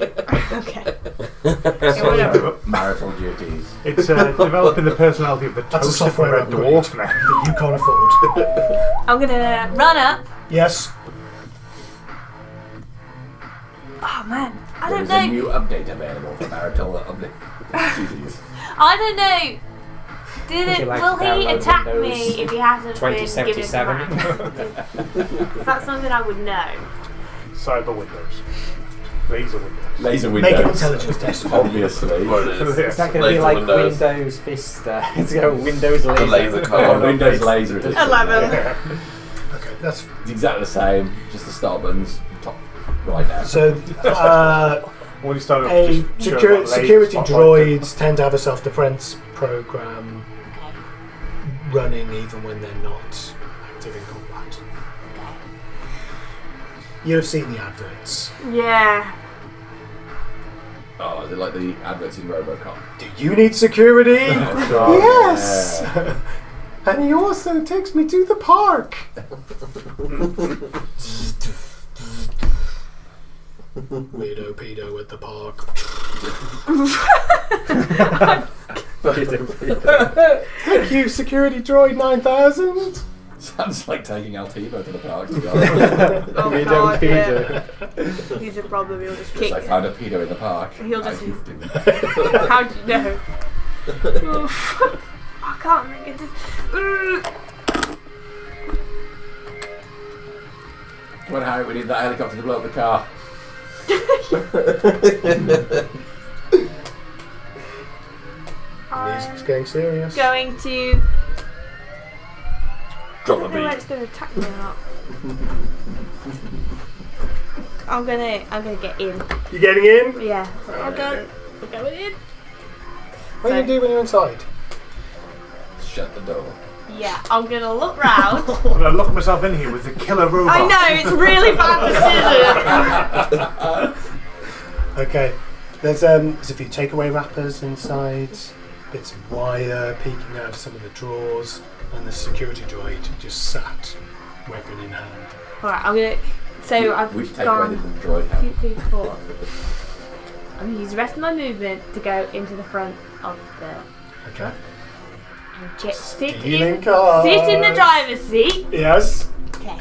Okay. So, Marital duties. it's developing the personality of the That's a toaster software red upgrade dwarf now. that you can't afford. I'm gonna run up. Yes. Oh man, I There don't is a know. new update available for marital duties. I don't know. Would you like Will to he download attack Windows me if he hasn't been given 2077? command? That's something I would know. Cyber Windows. Laser Windows. Laser Make an windows. intelligence test. Obviously. What it is. Is that going to be Laser like Windows. Windows Vista? It's got Windows laser. The laser Oh, card. Windows laser edition. 11. Okay, that's It's exactly the same, just the start buttons top right now. so. When you start A just showing what security spotlight. droids tend to have a self-defense program running even when they're not active in combat. You've seen the adverts. Yeah. Oh, is it like the adverts in Robocop? Do you need security? Oh, God. Yes! And he also takes me to the park. Weirdo pedo at the park. Thank you, security droid 9000. Sounds like taking Altivo to the park, to be honest. Oh Pedo, god, pedo. yeah. He's a problem, he'll just kick I me. found a pedo in the park. He'll just- I hoofed him. How'd you know? I can't make it. Come on, Harry, we need that helicopter to blow up the car. Music's getting serious. Going to. Drop I the don't know whether beat. it's going to attack me or not. I'm gonna get in. You getting in? Yeah. Okay. We're going in. What do you do when you're inside? Shut the door. Yeah, I'm gonna look round. I'm going to lock myself in here with the killer robot. I know, it's really bad decision. Okay. There's a few takeaway wrappers inside, bits of wire peeking out of some of the drawers, and the security droid just sat, weapon in hand. Alright, I'm gonna. So I've Which takeaway gone. did the droid have? 2, 3, 4. I'm gonna use the rest of my movement to go into the front of the Okay. and sit Stealing cars. sit in the driver's seat. Yes. Okay.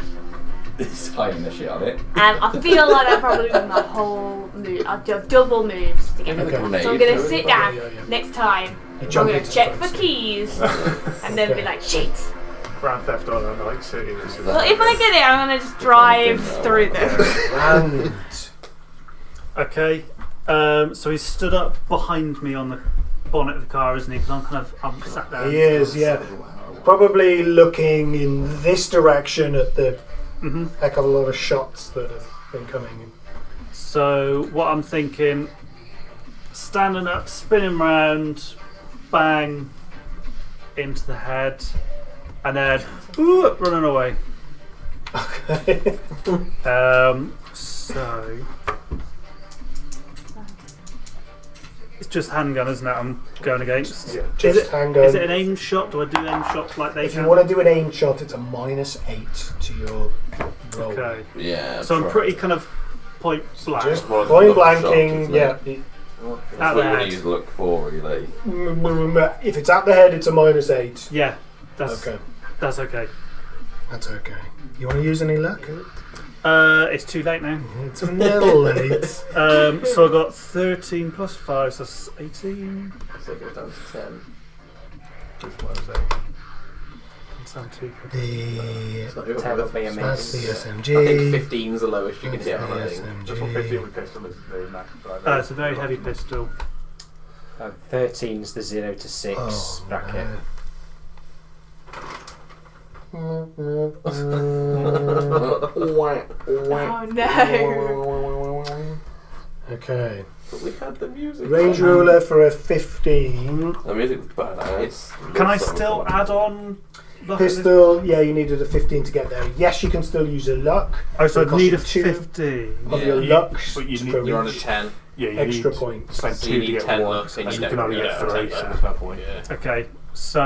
It's hiding the shit on it. I feel like I'll probably do my whole move. I'll do double moves to get Give me the the car. grenade So I'm gonna to it. sit down Yeah. next time. You I'm jump gonna into check the for front keys and then be like, shit. Grand Theft Auto Night City. This is Well, if I get it, I'm gonna just drive through them. And Okay. So he's stood up behind me on the bonnet of the car, isn't he? Because I'm sat down. he is, yeah. Probably looking in this direction at the heck of a lot of shots that have been coming in. So what I'm thinking, standing up, spinning round, bang, into the head, and then running away. Okay. So it's just handgun, isn't it? I'm going against. Yeah, Just handgun. Is it an aim shot? Do I do aim shots like they If can? you want to do an aim shot, it's a -8 to your roll. Okay. Yeah. So I'm try. pretty kind of point blank. Just Well, point look shot, blanking, isn't yeah. That's Out what the you head. use look for, really. If it's at the head, it's a -8. Yeah, that's Okay, that's okay. that's okay. You want to use any luck? It's too late now. It's a little late. So I got 13 plus 5, so that's 18. So it goes down to 10. Which one is that? Sound too good. The So who- 10 would be amazing. that's the I think SMG. 15's the lowest you can That's hit on the a thing. Just for 15 SMG. with pistol is the max. It's a very heavy pistol. 13's the 0 to 6 Oh, bracket. Oh no. Okay. But we had the music. Range ruler for a 15. The music was bad. It's Can I still add on? Pistol, yeah, you needed a 15 to get there. Yes, you can still use a luck. Oh, so It'll I cost need you a 2 50. of Yeah. your You- luck but you need- for You're on a each 10. Yeah, you extra need points. spend So 2 you to need get 10 1, looks and and you you don't can only really get have 3, 10 so there. there's no point. Yeah. Okay, so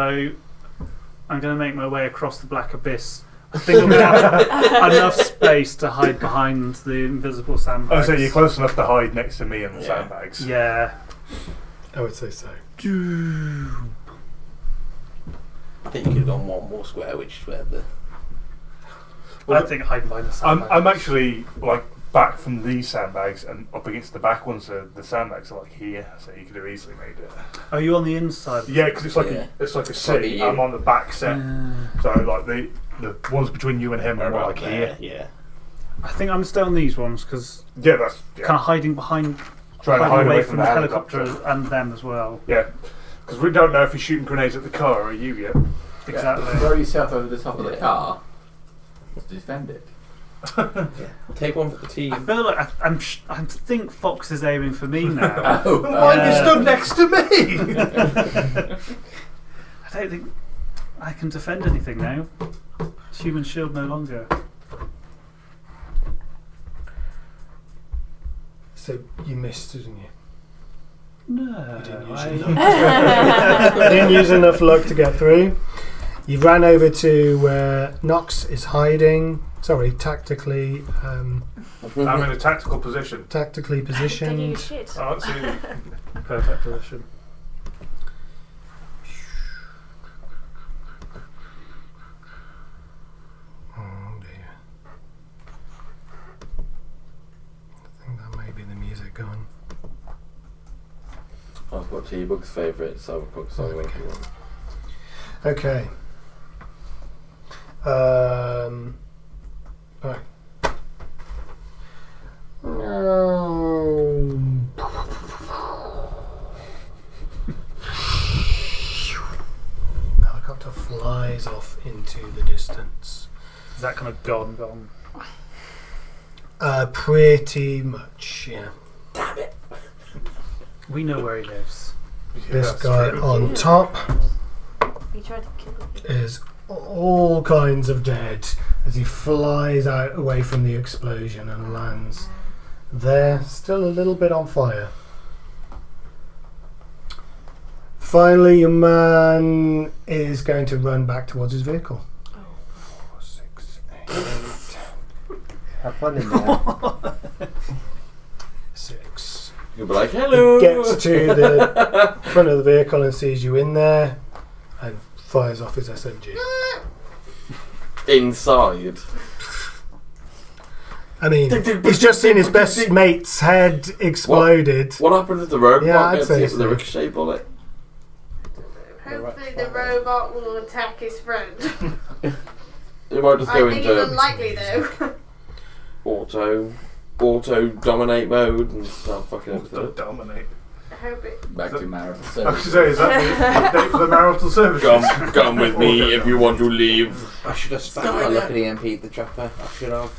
I'm going to make my way across the black abyss. I think I'm going to have enough space to hide behind the invisible Oh, sandbags. so you're close enough to hide next to me and the Yeah. sandbags. Yeah. I would say so. I think you could have gone one more square, which is where the. I think hiding behind the sandbags. I'm actually like back from these sandbags and up against the back ones. So the sandbags are like here, so you could have easily made it. Are you on the inside? Yeah, because it's like Yeah. it's like a Probably C. you. I'm on the back set, so like the ones between you and him are more like here. Yeah. I think I'm still on these ones because Yeah, that's kind of hiding behind, trying to hiding hide away away from the helicopter and them as well. Yeah, because we don't know if he's shooting grenades at the car or you yet. Exactly. Throw yourself over the top of the car to defend it. Take one for the team. I feel like I think Fox is aiming for me now. Oh, Why you stood next to me? I don't think I can defend anything now. Human shield no longer. So you missed, didn't you? No. You didn't use enough. You didn't use enough luck to get through. You ran over to where Nox is hiding. Sorry, tactically I'm in a tactical position. tactically Taking positioned. your shit. Oh, absolutely. Perfect position. Oh dear. I think that may be the music gone. I've got T-Bug's favourite Cyberpunk song. Okay. One. Okay. Right. Helicopter flies off into the distance. Is that kind of gone? Pretty much, yeah. We know where he lives. This that's guy true. on top You tried to kill me. is all kinds of dead as he flies out away from the explosion and lands there, still a little bit on fire. Finally, your man is going to run back towards his vehicle. 4, 6, 8, Have fun in there. 6. You'll be like, hello! He gets to the front of the vehicle and sees you in there and fires off his SMG. Inside. I mean, he's just seen his best mate's head exploded. What happens if the robot Yeah, I'd gets say hit with a so. ricochet bullet? Hopefully the robot will attack his friend. It might just I go think it's into unlikely though. auto dominate mode and start fucking everything up. Dominate. I hope it. Back to marital I was service. going to say, is that the date for the marital service? Come with me if you want to leave. I should have spanked my luck at EMP the trapper. I should have.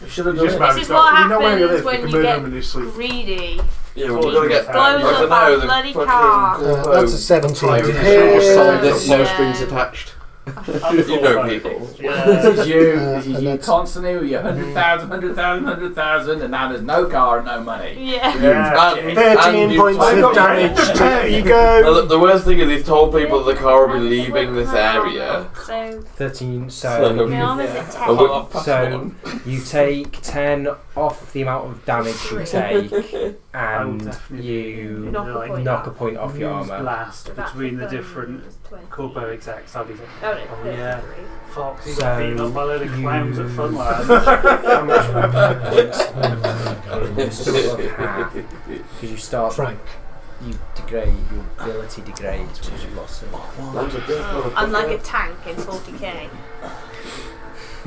You should have You just done it. This is what You know where you happens live, you when can you murder get him in his sleep. greedy. Yeah, we're gonna get. Blows I don't up know, our the bloody fucking car. corpo- That's a 17 to Sold hit. this, no strings attached. You know people. This is you. This is and you that's- constantly with your 100,000, and now there's no car and no money. Yeah. And 13 you points told- of damage. There you Now, go. the worst thing is he's told people the car will be leaving this area. So 13. So- my armor's at 10. And we're- So you take 10 off the amount of damage you take, I will and definitely you Knock knock a point a point off your use armor. blast between the different corpo execs. I'll be like, Oh, no, oh yeah, 33. Fox, he So got beaten up by a load of clowns at Fun Labs. How much still above half because you start. Frank. You degrade. Your ability degrades because you've lost it. I'm like a tank in 40k.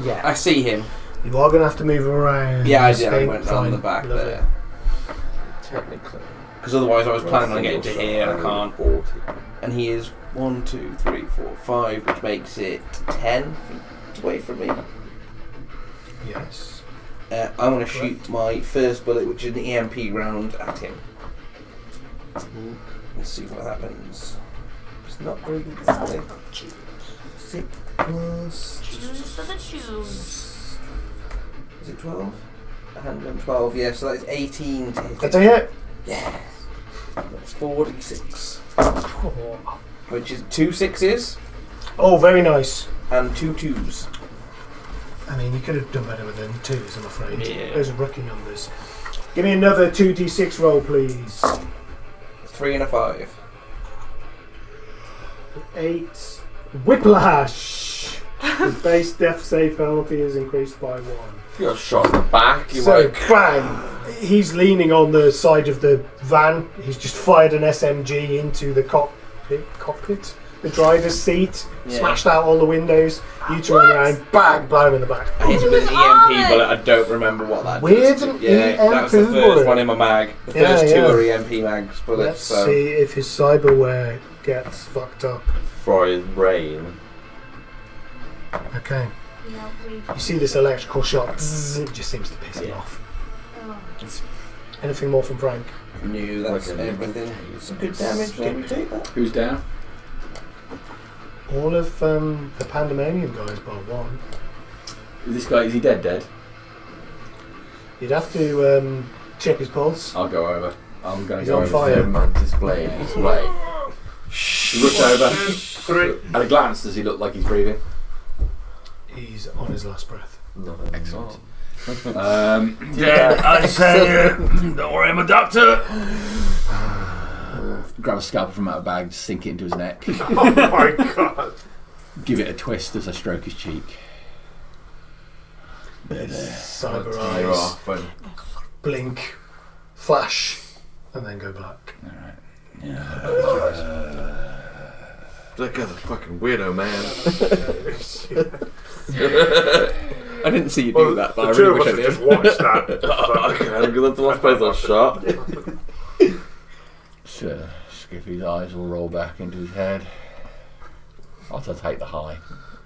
Yeah. I see him. You are going to have to move around. Yeah, I did. I Okay, went fine. round the back Lovely. there. Technically. Because otherwise I was planning on getting to here and I can't. 40. And he is 1, 2, 3, 4, 5, which makes it 10 feet away from me. Yes. I want to shoot my first bullet, which is an EMP round, at him. Let's see what happens. It's not very good. Is it? 6 plus. Choose for the choose. Is it 12? 112, yeah, so that's 18 to hit. That's a hit. Yes. That's 46. Which is 2 6s Oh, very nice. and 2 2s. I mean, you could have done better with them twos, I'm afraid. Yeah. Those are rookie numbers. Give me another 2d6 roll, please. 3 and a 5. 8. Whiplash! The base death save penalty is increased by 1. You got shot in the back. You So, might. bang! He's leaning on the side of the van. He's just fired an SMG into the cockpit? The driver's seat. Yeah. Smashed out all the windows. You turn around, bang! Blow him in the back. I hit him with an EMP bullet. I don't remember what that With does. an Yeah, that was the EMP first bullet? one in my mag. The Yeah, first 2 yeah. are EMP mags bullets. Let's So. see if his cyberware gets fucked up. For his brain. Okay. You see this electrical shock, zzz, it just seems to piss him off. Anything more from Frank? No, that's Like a everything. Some good damage. Let me take that. Who's down? All of the Pandemonium guys bar one. This guy, is he dead? You'd have to check his pulse. I'll go over. I'm going He's to go on over fire. to him and display. He looks over. At a glance, does he look like he's breathing? He's on his last breath. Excellent. Yeah, I say, don't worry, I'm a doctor. Grab a scalpel from out of a bag, sink it into his neck. Oh my god. Give it a twist as I stroke his cheek. Cyber Tear eyes off and- blink, flash, and then go black. Alright. That guy's a fucking weirdo, man. I didn't see you do that, but I the two really of wish us I have did. just watched that. Okay, because that's the last place I shot. So, Skiffy's eyes will roll back into his head. I'll take the high.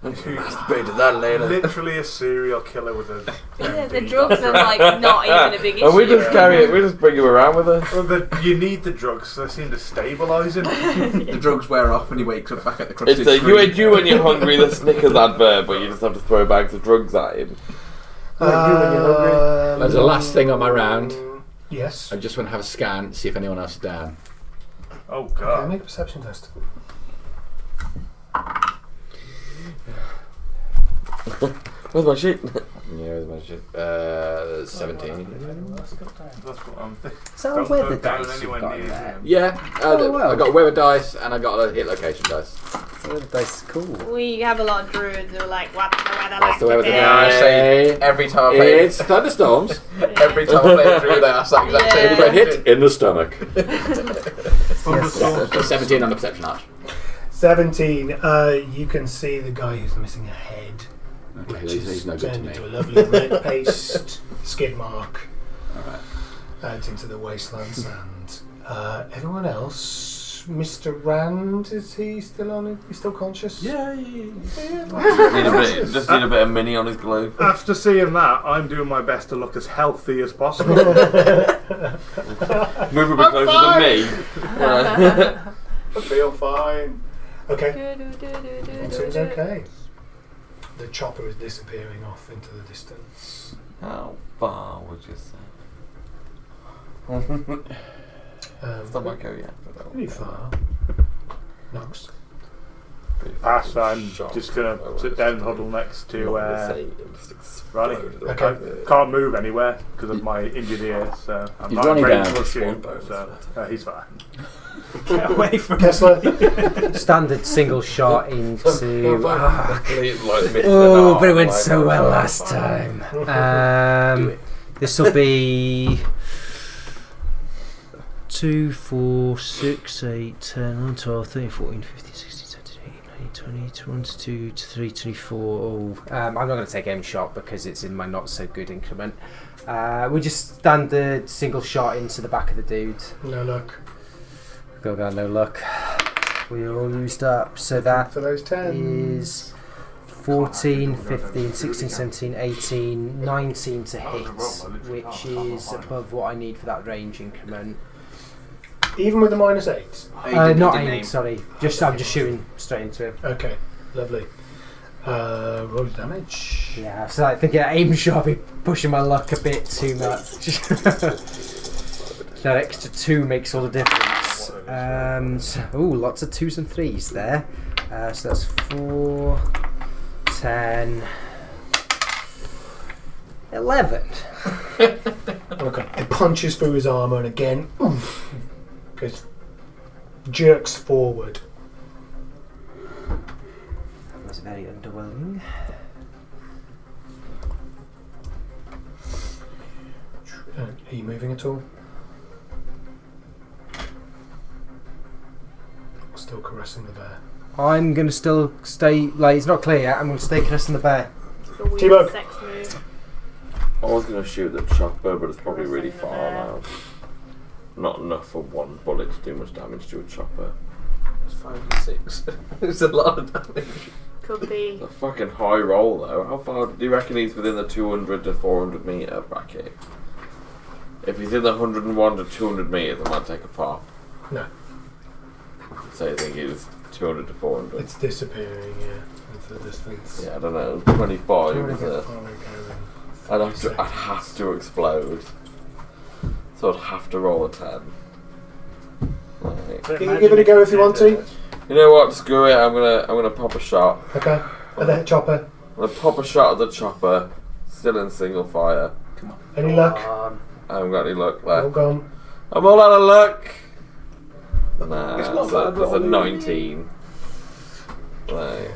I'm gonna masturbate to that later. Literally a serial killer with a. Yeah, the drugs are like not even a big issue. And we just carry it, we just bring him around with us. Well, you need the drugs, they seem to stabilise him. The drugs wear off and he wakes up back at the crusted It's a you screen. ain't you when you're hungry, the Snickers advert, but you just have to throw bags of drugs at him. As a last thing on my round, Yes. I just want to have a scan, see if anyone else is down. Oh Okay, god. make a perception test. Where's my sheet? Yeah, where's my shit? 17. That's what I'm thinking. So Don't where go the down dice anywhere you've got near there? him. Yeah, Oh, wow. I got weather dice and I got a hit location dice. Where the dice is cool. We have a lot of druids who are like, what's the weather like What's the weather today? I say every time I play It's thunderstorms. every time I play through, they ask that exact same Yeah. If I question. hit in the stomach. Thunderstorms. 17 on the perception arch. 17. You can see the guy who's missing a head, Okay, which he's is no good to turned me. into a lovely red paste skid mark Alright. out into the wasteland sand. Everyone else, Mr. Rand, is he still on it? He's still conscious? Yeah. Just need a bit of mini on his glue. After seeing that, I'm doing my best to look as healthy as possible. Move a bit closer than me. I feel fine. Okay. Seems okay. The chopper is disappearing off into the distance. How far would you say? It's not my go yet. Pretty far. Knox. Pass, I'm just going to sit down and huddle next to Ronnie. Okay. I can't move anywhere because of my injured ear, so I'm Is not Ronnie ready down? to shoot, so he's fine. Get away from Kessler. Standard single shot into. Oh, but it went so well last time. This will be 2, 4, 6, 8, 10, 11, 12, 13, 14, 15, 16, 17, 18, 19, 20, 21, 22, 23, 24. Oh, I'm not going to take aim shot because it's in my not so good increment. We just standard single shot into the back of the dude. No luck. Go, no luck. We're all used up. So that For those 10s. is 14, 15, 16, 17, 18, 19 to hit, which is above what I need for that range increment. Even with the -8? Not aim, sorry. I'm just shooting straight into him. Okay, lovely. Roll damage. Yeah, so I think aim shot I'll be pushing my luck a bit too much. That extra 2 makes all the difference. Lots of 2s and 3s there. So that's 4, 10, 11. Okay. It punches through his armour and again, goes, jerks forward. That was very underwhelming. Are you moving at all? Still caressing the bear. I'm going to still stay, it's not clear yet, I'm going to stay caressing the bear. T-Bug. Sex move. I was going to shoot the chopper, but it's probably really far now. Not enough for one bullet to do much damage to a chopper. It's 5 and 6. It's a lot of damage. Could be. It's a fucking high roll though. How far do you reckon he's within the 200 to 400 metre bracket? If he's in the 101 to 200 metres, I might take a pop. No. So you think he's 200 to 400? It's disappearing, into the distance. Yeah, I don't know. 25 is it? I'd have to explode. So I'd have to roll a 10. Right. Can you give it a go if you want to? You know what? Screw it. I'm gonna pop a shot. Okay. At the chopper. I'm gonna pop a shot at the chopper. Still in single fire. Come on. Any luck? I haven't got any luck All left. gone. I'm all out of luck. Nah, It's not bad that's a rolling. 19. Like,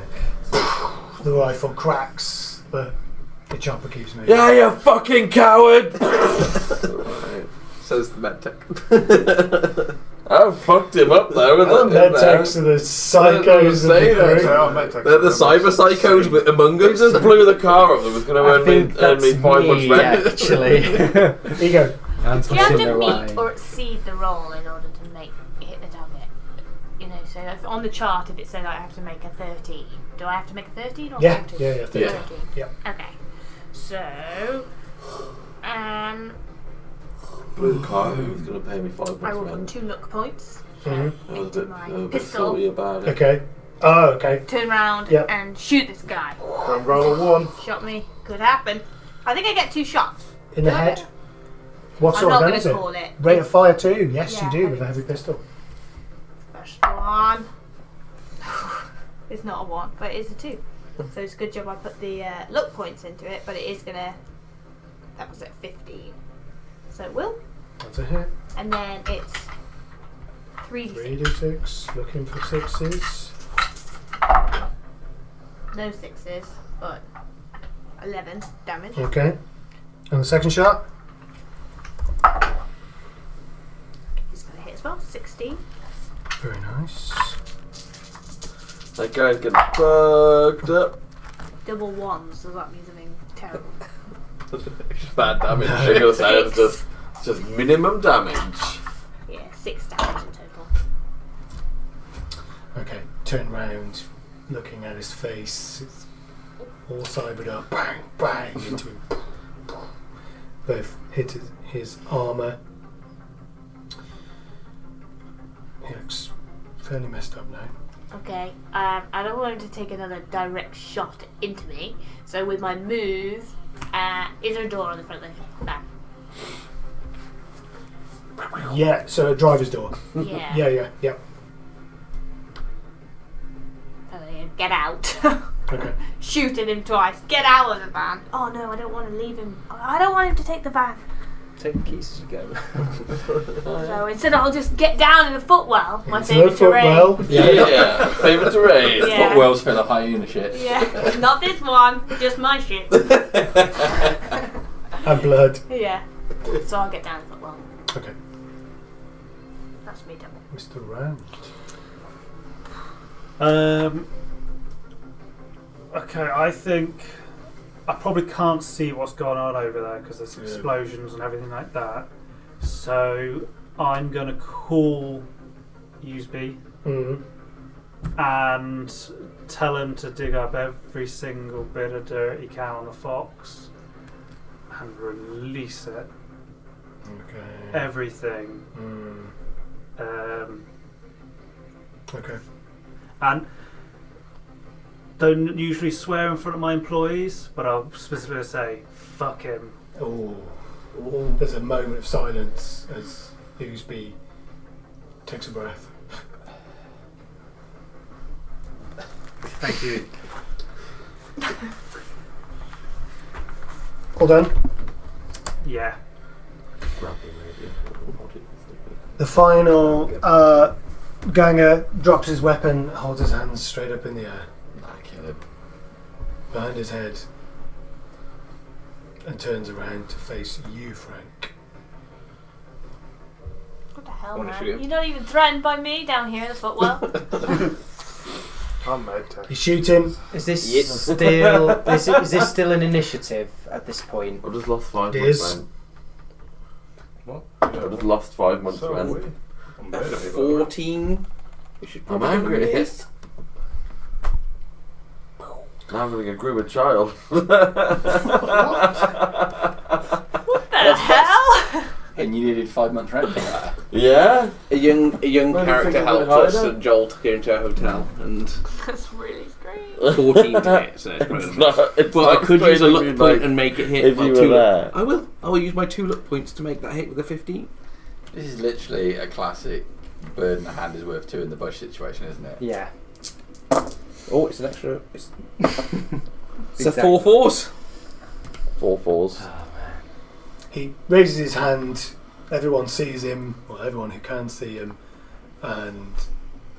The rifle cracks, but the chopper keeps moving. yeah, you fucking coward! Says the medtech. I fucked him up though. The medtechs are the psychos of the group. They're the cyber psychos with Among He Us. just blew the car up that was going to earn me 5 much rent. Actually. Here you go. Do you have to meet or exceed the roll in order to hit the target? You know, so if on the chart, if it says I have to make a 13, do I have to make a 13 or Yeah, 14? yeah, 13. 13. Yeah. Okay. So, Blew the car. Who's going to pay me 5 I bucks will put rent? 2 luck points I was into my a bit pistol, salty about it. Okay. Oh, okay. turn around Yep. and shoot this guy. Don't roll a 1. Shot me. Could happen. I think I get 2 shots. In the Do I head. get- What I'm sort not of gun going is to it? call it. Rate of fire 2. Yes, Yeah, you do with a heavy pistol. First one. It's not a 1, but it is a 2. So it's a good job I put the luck points into it, but it is going to... That was at 15. So it will. That's a hit. And then it's 3d6. 3d6. Looking for 6s. No 6s, but 11 damage. Okay. And the second shot? It's going to hit as well. 16. Very nice. That guy's getting fucked up. Double 1s, so that means something terrible. Bad damage. I was gonna say it's just minimum damage. Yeah, 6 damage in total. turn round, looking at his face. It's all cybered up. Bang, bang into him. Both hit his armour. He looks fairly messed up now. Okay, I don't want him to take another direct shot into me. So with my move, is there a door on the front of the van? Yeah, so a driver's door. Yeah. Yeah. Get out. Okay. Shooting him twice. Get out of the van. Oh no, I don't want to leave him. I don't want him to take the van. Take the keys as you go. So instead I'll just get down in the footwell. My Into the favourite terrain. footwell. Yeah, favourite terrain. Yeah. Footwell's full of hyena shit. Yeah. Not this one. Just my shit. And blood. Yeah. So I'll get down in the footwell. Okay. That's me done. Mr. Round. Okay, I think I probably can't see what's going on over there because there's explosions and everything like that. So I'm going to call Useby and tell him to dig up every single bit of dirt he can on the fox and release it. Okay. Everything. Okay. And don't usually swear in front of my employees, but I'll specifically say, fuck him. Oh. There's a moment of silence as Useby takes a breath. Thank you. All done? Yeah. The final ganger drops his weapon, holds his hands straight up in the air. Behind his head, and turns around to face you, Frank. What the hell, Wanna man? shoot him? You're not even threatened by me down here in the footwell. I'm mad to. You shoot him. Is this still? Is this still an initiative at this point? I've just lost 5 It months, is. man. What? I've just lost 5 months, So man. weird. I'm mad at it. 14. You should I'm probably angry. miss. Now I'm going to agree with child. What the hell? And you needed 5 months rent for that. Yeah? A young Well, you character think I'm helped gonna us hide and Joel took her into a hotel and That's really strange. 14 to hit, so it's probably It's not, it's Well, I not could use a straight luck up point like, and make it hit. if well, you 2 were luck- there. I will. I will use my 2 luck points to make that hit with a 15. This is literally a classic bird in the hand is worth 2 in the bush situation, isn't it? Yeah. Oh, it's an extra. It's a Exactly. 4 4s. 4 4s. He raises his hand. Everyone sees him, well, everyone who can see him, and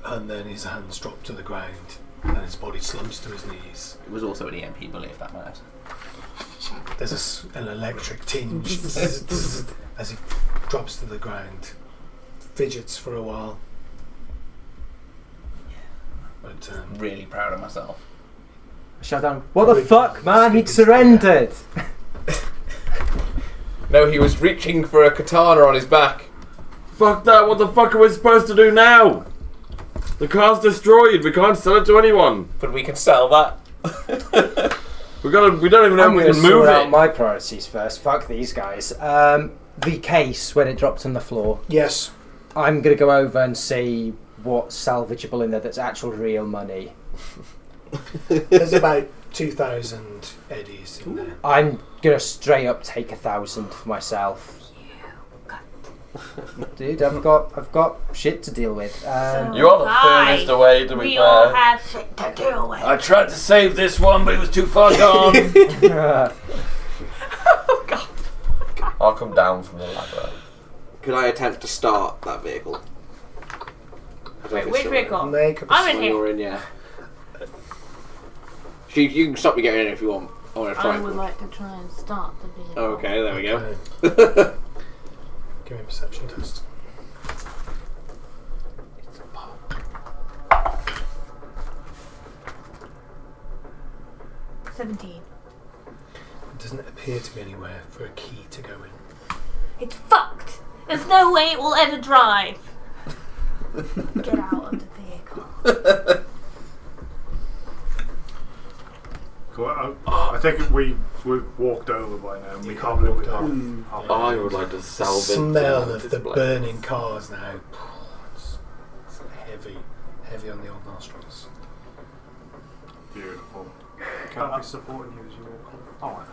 then his hands drop to the ground, and his body slumps to his knees. It was also an EMP bullet, if that matters. There's an electric tinge as he drops to the ground, fidgets for a while. But Really proud of myself. Shout down. What the fuck, man? He'd surrendered. No, he was reaching for a katana on his back. Fuck that, what the fuck are we supposed to do now? The car's destroyed, we can't sell it to anyone. But we can sell that. We don't even know I'm if we going can to move sort out it. my priorities first. Fuck these guys. The case when it dropped on the floor. yes, I'm going to go over and see what's salvageable in there that's actual real money. there's about 2,000 eddies in there. I'm going to straight up take 1,000 for myself. Dude, I've got shit to deal with. You are the furthest away, to be We all fair. have shit to deal with. I tried to save this one, but it was too far gone. Oh god. I'll come down from the ladder. Could I attempt to start that vehicle? Wait, which vehicle? Make up a I'm in When here. you're in, yeah. You can stop me getting in if you want. I want to try. I would like to try and start the vehicle. Okay, there we go. Okay. Give me a perception test. 17. It doesn't appear to be anywhere for a key to go in. It's fucked. There's no way it will ever drive. Get out of the vehicle. I think we've walked over by now. And we can't live with half. I would like to salvage Smell of the display. burning cars now. It's heavy on the old nostrils. Beautiful. Can't be supporting you as you walk.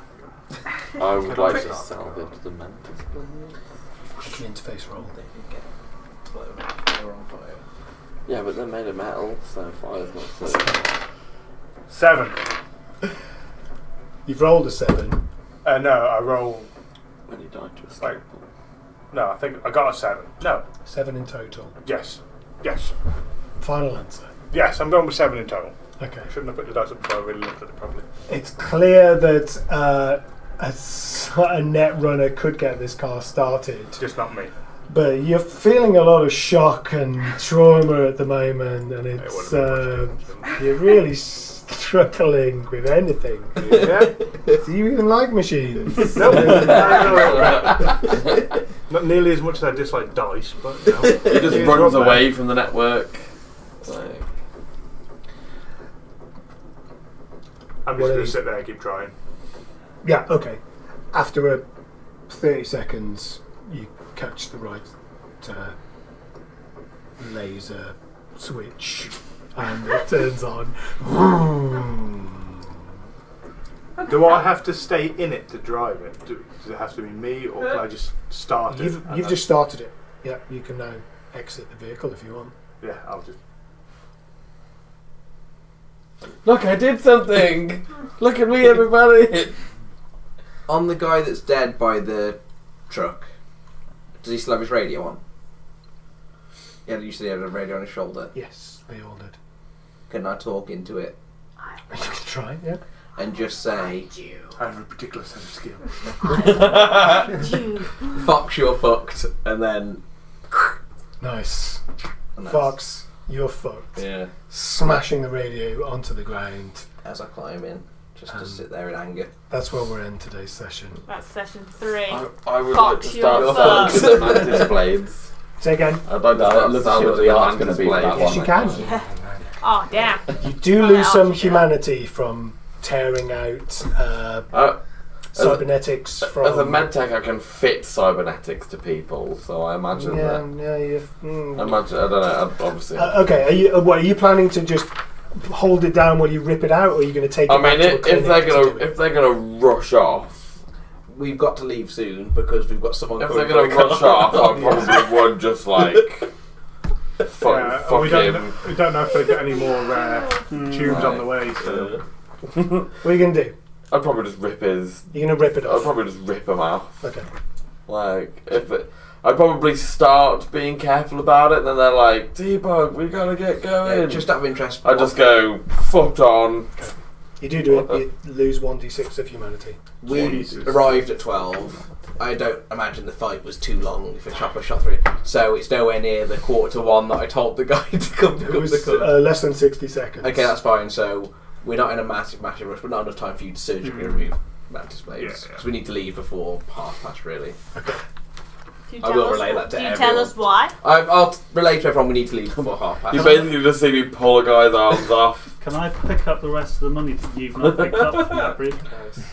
Oh, I would like to salvage the mantis blades. What's the interface roll? They're on fire. Yeah, but they're made of metal, so fire's not so. 7. You've rolled a 7. No, I roll. When you died to a Like, scalpel. no, I think I got a 7. No. 7 in total. Yes. Final answer. Yes, I'm going with 7 in total. Okay. I shouldn't have put the dice up before I really looked at it properly. It's clear that a net runner could get this car started. Just not me. But you're feeling a lot of shock and trauma at the moment, and it's you're really struggling with anything. Yeah. Do you even like machines? Nope. Not nearly as much as I dislike dice, but you know. It just runs away from the network. Like, I'm just going to sit there and keep trying. Yeah, okay. After 30 seconds, you catch the right laser switch and it turns on. Do I have to stay in it to drive it? Does it have to be me, or can I just start it? You've just started it. Yeah, you can now exit the vehicle if you want. Yeah, I'll just... look, I did something! Look at me, everybody! On the guy that's dead by the truck, does he still have his radio on? Yeah, you said he had a radio on his shoulder. Yes, they all did. Can I talk into it You can try, yeah. and just say, I have a particular set of skills. Fox, you're fucked, and then... Nice. and that's- Fox, you're fucked. Yeah. Smashing the radio onto the ground. As I climb in, just to sit there in anger. That's where we're in today's session. That's session 3. I would like to Fox, start you're fucking fucked. the mantis blades. Say again. I'd like to start let's see what salvaging the the art's mantis gonna be for that blades. Yes, you can. Yeah. Oh, damn. You do Well, lose some yeah. humanity from tearing out cybernetics from. As a medtech, I can fit cybernetics to people, so I imagine that. I imagine. I don't know. Obviously. Okay. Are you planning to just hold it down while you rip it out, or are you going to take it I mean, back to a if clinic they're gonna rush off, We've got to leave soon because we've got someone if coming they're gonna for a rush car. off, I probably would just like fuck we him. don't know if they've got any more tubes on the way. So. What are you going to do? I'd probably just rip his. You're going to rip it I'd off. probably just rip him off. Okay. Like I'd probably start being careful about it, and then they're like, "Debug, we gotta get going." Yeah, just out of interest. I just go foot on. You do it. You lose 1d6 of humanity. We arrived at 12. I don't imagine the fight was too long if a chopper shot through. So it's nowhere near the 1:45 that I told the guy to come pick It up was the car. less than 60 seconds. Okay, that's fine. So we're not in a massive rush, but not enough time for you to surgically remove mantis blades. Because we need to leave before 1:30, really. Okay. Do you I tell will us relay wh- that to Do you everyone. tell us why? I'll relay to everyone we need to leave before 1:30. You basically just see me pull a guy's arms off. Can I pick up the rest of the money that you've not picked up from that briefcase?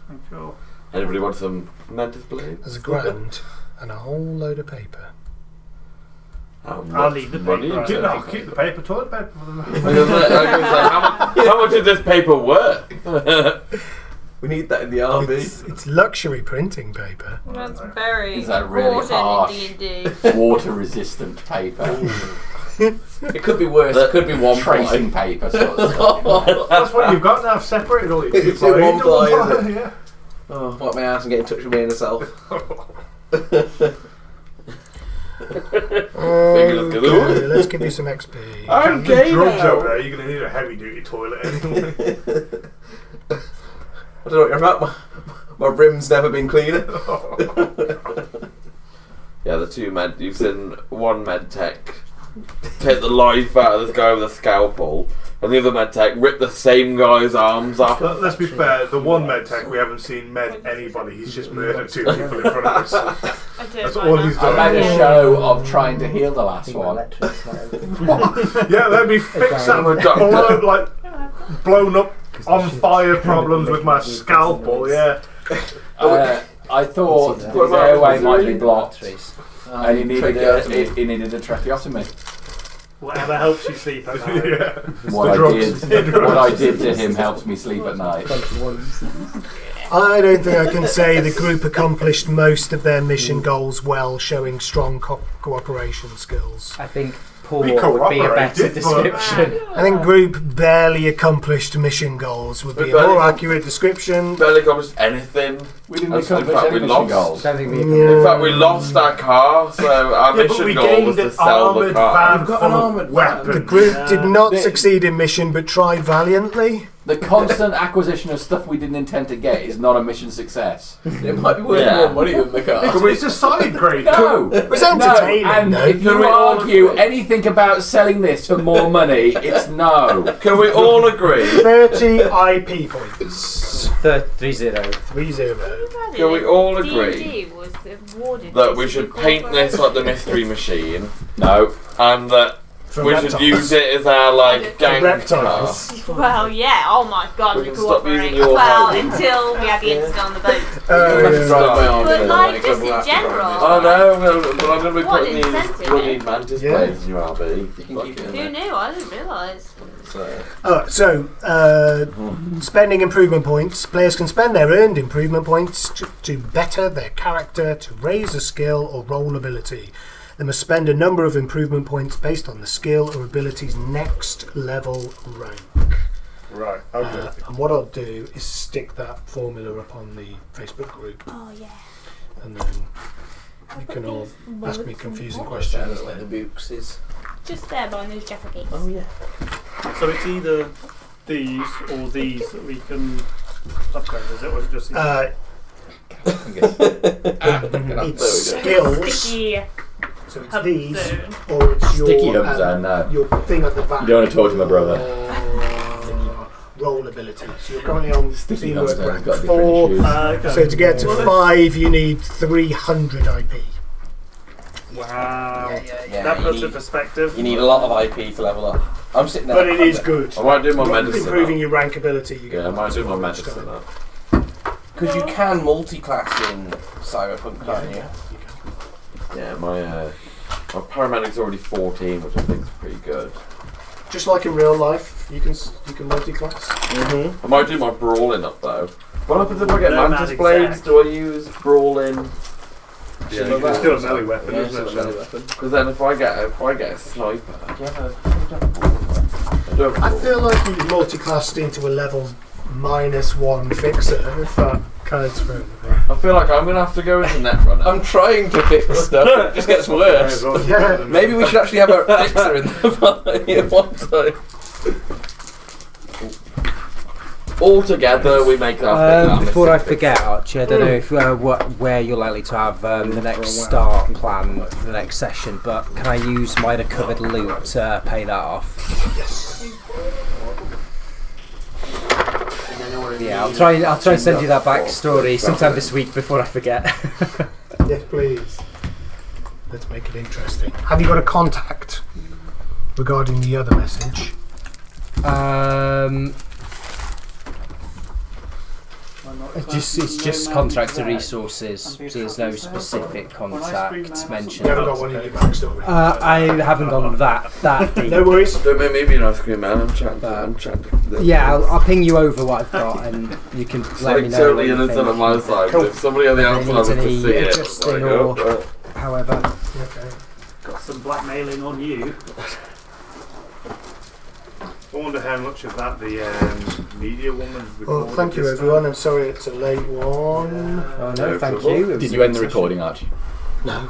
Thank you. Anybody want some mantis blades? There's a grand and a whole load of paper. How I'll much leave the money? paper. I'll keep the paper, toilet paper for them. I was gonna say, how much is this paper worth? We need that in the RV. It's luxury printing paper. That's very Is that really important harsh? in D&D. Water-resistant paper. It could be worse. It could be one Tracing ply. paper sort of stuff. That's what you've got now. I've separated all your It's two in one ply, isn't it? Yeah. Oh, wipe my ass and get in touch with me and myself. Okay, let's give you some XP. I'm The gay drugs now. over there. You're going to need a heavy-duty toilet anyway. I don't know what you're about. My rim's never been cleaner. Yeah, the two med. You've seen one med tech take the life out of this guy with a scalpel, and the other med tech rip the same guy's arms off. Let's be fair. The one med tech we haven't seen med anybody. He's just murdered two people in front of us. I did That's mine all up. he's I done. made a show of trying to heal the last one. Yeah, let me fix that I'm a doctor. blown up on fire problems with my scalpel. Yeah. I thought his airway might be blocked, and he needed a tracheotomy. Whatever helps you sleep at night. Yeah. What I did to him helps me sleep at night. I don't think I can say the group accomplished most of their mission goals well, showing strong cooperation skills. I think poor We would be a better cooperated, description. I think group barely accomplished mission goals would be a more accurate description. Barely accomplished anything. We didn't In accomplish fact, any we mission lost. goals. Don't think we In fact, we lost our car, so our Yeah, but mission we goal was gained to an sell the armoured car. van full of weapons. The group did not The- succeed in mission but tried valiantly. The constant acquisition of stuff we didn't intend to get is not a mission success. It might be worth Yeah. more money than the car. It's a side grade. No! It was entertaining, and though. if you argue anything about selling this for more money, it's no. Can we all agree? 30 IP points. 3-0. 3-0. Can we all agree D&D was awarded that this we should to paint this like the mystery machine, No. and that For we reptiles. should use it as our like gang car? reptiles. Well, yeah. Oh my God, We we can stop cooperate. using your Well, home. until we had the incident on the boat. But But like, just in general. I know, but I'm going to be What putting these incentive, bloody eh? mantis Yeah. blades in your RV. Who knew? I didn't realise. Spending improvement points. Players can spend their earned improvement points to better their character, to raise a skill or role ability. They must spend a number of improvement points based on the skill or ability's next level rank. Right. Okay. And what I'll do is stick that formula up on the Facebook group, Oh yeah. and then you can all ask me confusing questions. Where the books is. Just there by those Jaffa gates. Oh yeah. So it's either these or these that we can upgrade, is it? Or is it just It's skills. Sticky. So it's hub these, zone. or it's Sticky your hub zone, no. your thing at the back. You don't want to talk to my brother. Roll ability. So you're currently on Sticky teamwork hub zone's rank got different 4. issues. okay. So to get to Well, 5, you need 300 IP. Wow. Yeah, That you puts need- in perspective. You need a lot of IP to level up. I'm sitting there. But it is good. I might do my medicine. Improving your rank ability. You Yeah, I get might do my more medicine stuff. up. Because you can multi-class in Cyberpunk, can't you? Yeah, my paramedic's already 14, which I think is pretty good. Just like in real life, you can multi-class. I might do my brawling up though. What happens if I get No mantis magic blades? sack. Do I use brawling? Yeah, you can still a melee weapon, Yeah, isn't it? it's a melee So- weapon. Because then if I get a sniper, I do have I feel like you multi-classed into a level -1 fixer, if that counts for anything. I feel like I'm gonna have to go into Netrunner. I'm trying to fix stuff. It just gets worse. Yeah. Maybe we should actually have a fixer in the party at one time. All together, we make our Before I forget, Archie, I don't know if where you're likely to have the next start plan for the next session, but can I use my recovered loot to pay that off? Yeah, I'll try and send you that backstory sometime this week before I forget. Yes, please. Let's make it interesting. Have you got a contact regarding the other message? It's just contractor resources, so there's no specific contact mentioned. You haven't got one in your backstory. I haven't gone that deep. No worries. Don't make me be an ice cream man. I'm chatting. Yeah, I'll ping you over what I've got, and you can It's let me like know. totally what you innocent think. on my side. Cool. If somebody on the Whether outside it was needs to any see it, adjusting like, or however. Okay. Got some blackmailing on you. I wonder how much of that the media woman Well, recorded. thank you this everyone. I'm sorry it's a late one. Oh no, thank you. It was Did a you end good the session. recording, Archie? No.